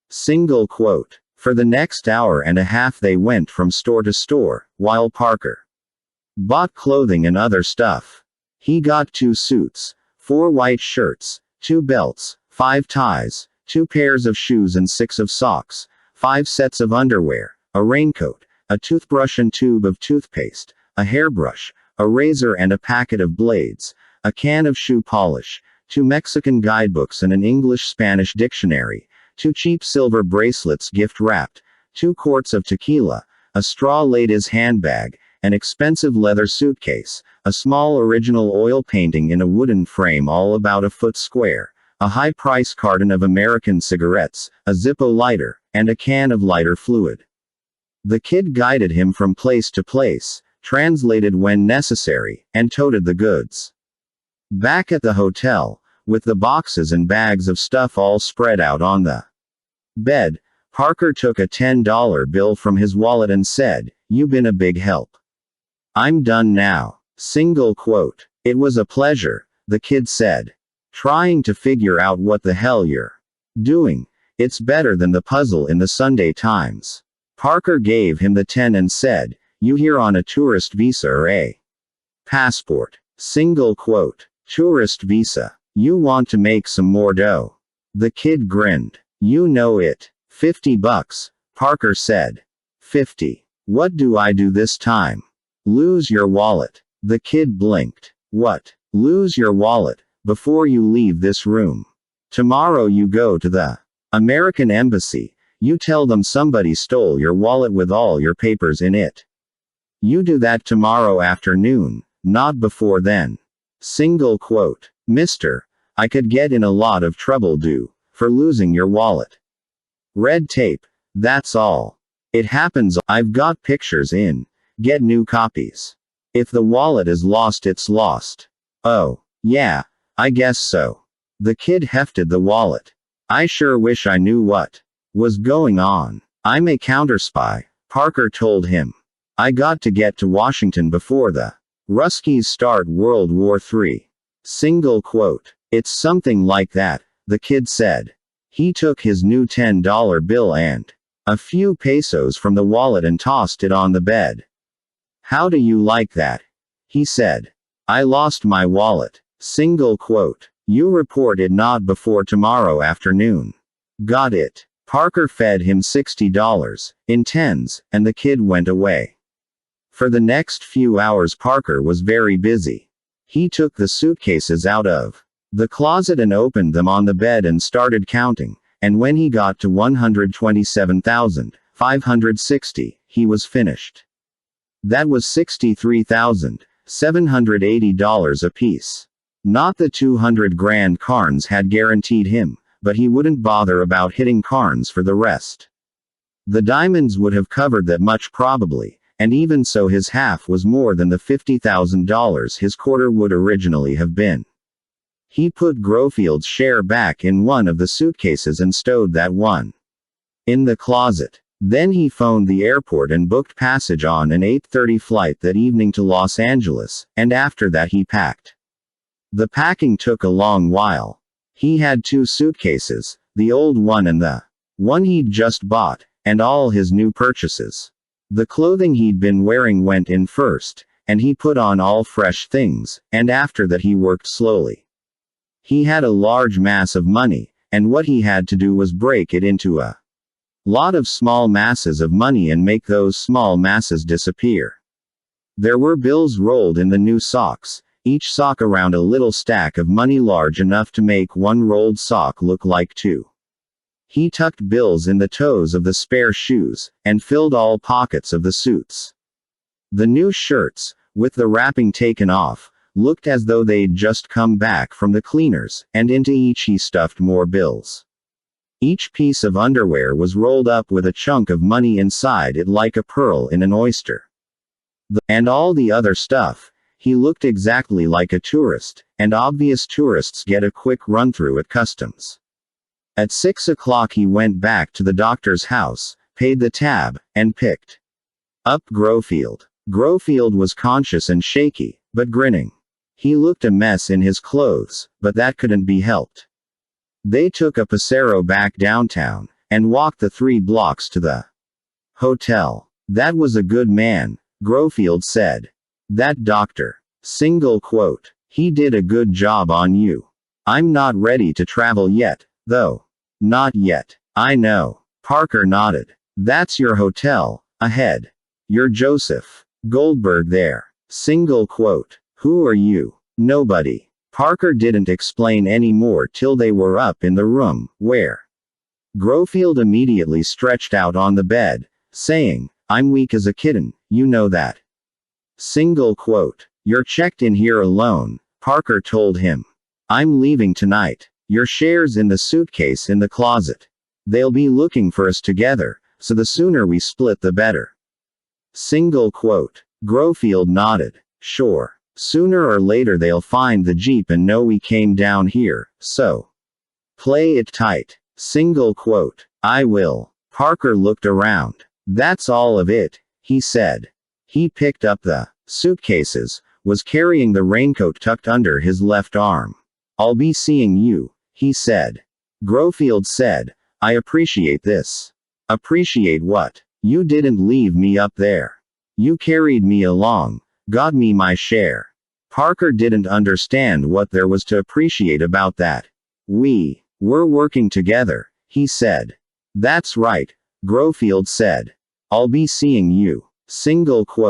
Single quote. For the next hour and a half they went from store to store, while Parker bought clothing and other stuff. He got 2 suits, 4 white shirts, 2 belts, 5 ties, 2 pairs of shoes and 6 of socks, 5 sets of underwear, a raincoat, a toothbrush and tube of toothpaste, a hairbrush, a razor and a packet of blades, a can of shoe polish, 2 Mexican guidebooks and an English-Spanish dictionary, 2 cheap silver bracelets gift-wrapped, 2 quarts of tequila, a straw ladies handbag, an expensive leather suitcase, a small original oil painting in a wooden frame all about a foot square, a high-price carton of American cigarettes, a Zippo lighter, and a can of lighter fluid. The kid guided him from place to place, translated when necessary, and toted the goods. Back at the hotel, with the boxes and bags of stuff all spread out on the bed, Parker took a $10 bill from his wallet and said, "You've been a big help. I'm done now." Single quote. It was a pleasure, the kid said. Trying to figure out what the hell you're doing. It's better than the puzzle in the Sunday Times. Parker gave him the 10 and said, "You here on a tourist visa or a passport?" Single quote. Tourist visa. You want to make some more dough? The kid grinned. You know it. $50, Parker said. 50. What do I do this time? Lose your wallet. The kid blinked. What? Lose your wallet, before you leave this room. Tomorrow you go to the American Embassy, you tell them somebody stole your wallet with all your papers in it. You do that tomorrow afternoon, not before then. Single quote. Mister, I could get in a lot of trouble for losing your wallet. Red tape, that's all. It happens. I've got pictures in. Get new copies. If the wallet is lost, it's lost. Oh, yeah, I guess so. The kid hefted the wallet. I sure wish I knew what was going on. I'm a counterspy, Parker told him. I got to get to Washington before the Ruskies start World War III. Single quote. It's something like that, the kid said. He took his new $10 bill and a few pesos from the wallet and tossed it on the bed. How do you like that? He said. I lost my wallet. Single quote. You report it not before tomorrow afternoon. Got it. Parker fed him $60 in tens, and the kid went away. For the next few hours Parker was very busy. He took the suitcases out of the closet and opened them on the bed and started counting, and when he got to 127,560, he was finished. That was $63,780 apiece. Not the 200 grand Carnes had guaranteed him, but he wouldn't bother about hitting Carnes for the rest. The diamonds would have covered that much probably, and even so his half was more than the $50,000 his quarter would originally have been. He put Grofield's share back in one of the suitcases and stowed that one in the closet. Then he phoned the airport and booked passage on an 8:30 flight that evening to Los Angeles, and after that he packed. The packing took a long while. He had 2 suitcases, the old one and the one he'd just bought, and all his new purchases. The clothing he'd been wearing went in first, and he put on all fresh things, and after that he worked slowly. He had a large mass of money, and what he had to do was break it into a lot of small masses of money and make those small masses disappear. There were bills rolled in the new socks, each sock around a little stack of money large enough to make one rolled sock look like two. He tucked bills in the toes of the spare shoes, and filled all pockets of the suits. The new shirts, with the wrapping taken off, looked as though they'd just come back from the cleaners, and into each he stuffed more bills. Each piece of underwear was rolled up with a chunk of money inside it like a pearl in an oyster. And all the other stuff, he looked exactly like a tourist, and obvious tourists get a quick run-through at customs. At 6 o'clock he went back to the doctor's house, paid the tab, and picked up Grofield. Grofield was conscious and shaky, but grinning. He looked a mess in his clothes, but that couldn't be helped. They took a Pasero back downtown, and walked the 3 blocks to the hotel. That was a good man, Grofield said. That doctor. Single quote. He did a good job on you. I'm not ready to travel yet, though. Not yet. I know. Parker nodded. That's your hotel, ahead. You're Joseph Goldberg there. Single quote. Who are you? Nobody. Parker didn't explain any more till they were up in the room, where Grofield immediately stretched out on the bed, saying, I'm weak as a kitten, you know that. Single quote. You're checked in here alone, Parker told him. I'm leaving tonight. Your shares in the suitcase in the closet. They'll be looking for us together, so the sooner we split the better. Single quote. Grofield nodded. Sure. Sooner or later they'll find the Jeep and know we came down here, so play it tight. Single quote. I will. Parker looked around. That's all of it, he said. He picked up the suitcases, was carrying the raincoat tucked under his left arm. I'll be seeing you, he said. Grofield said, I appreciate this. Appreciate what? You didn't leave me up there. You carried me along, got me my share. Parker didn't understand what there was to appreciate about that. We're working together, he said. That's right, Grofield said. I'll be seeing you. Single quote.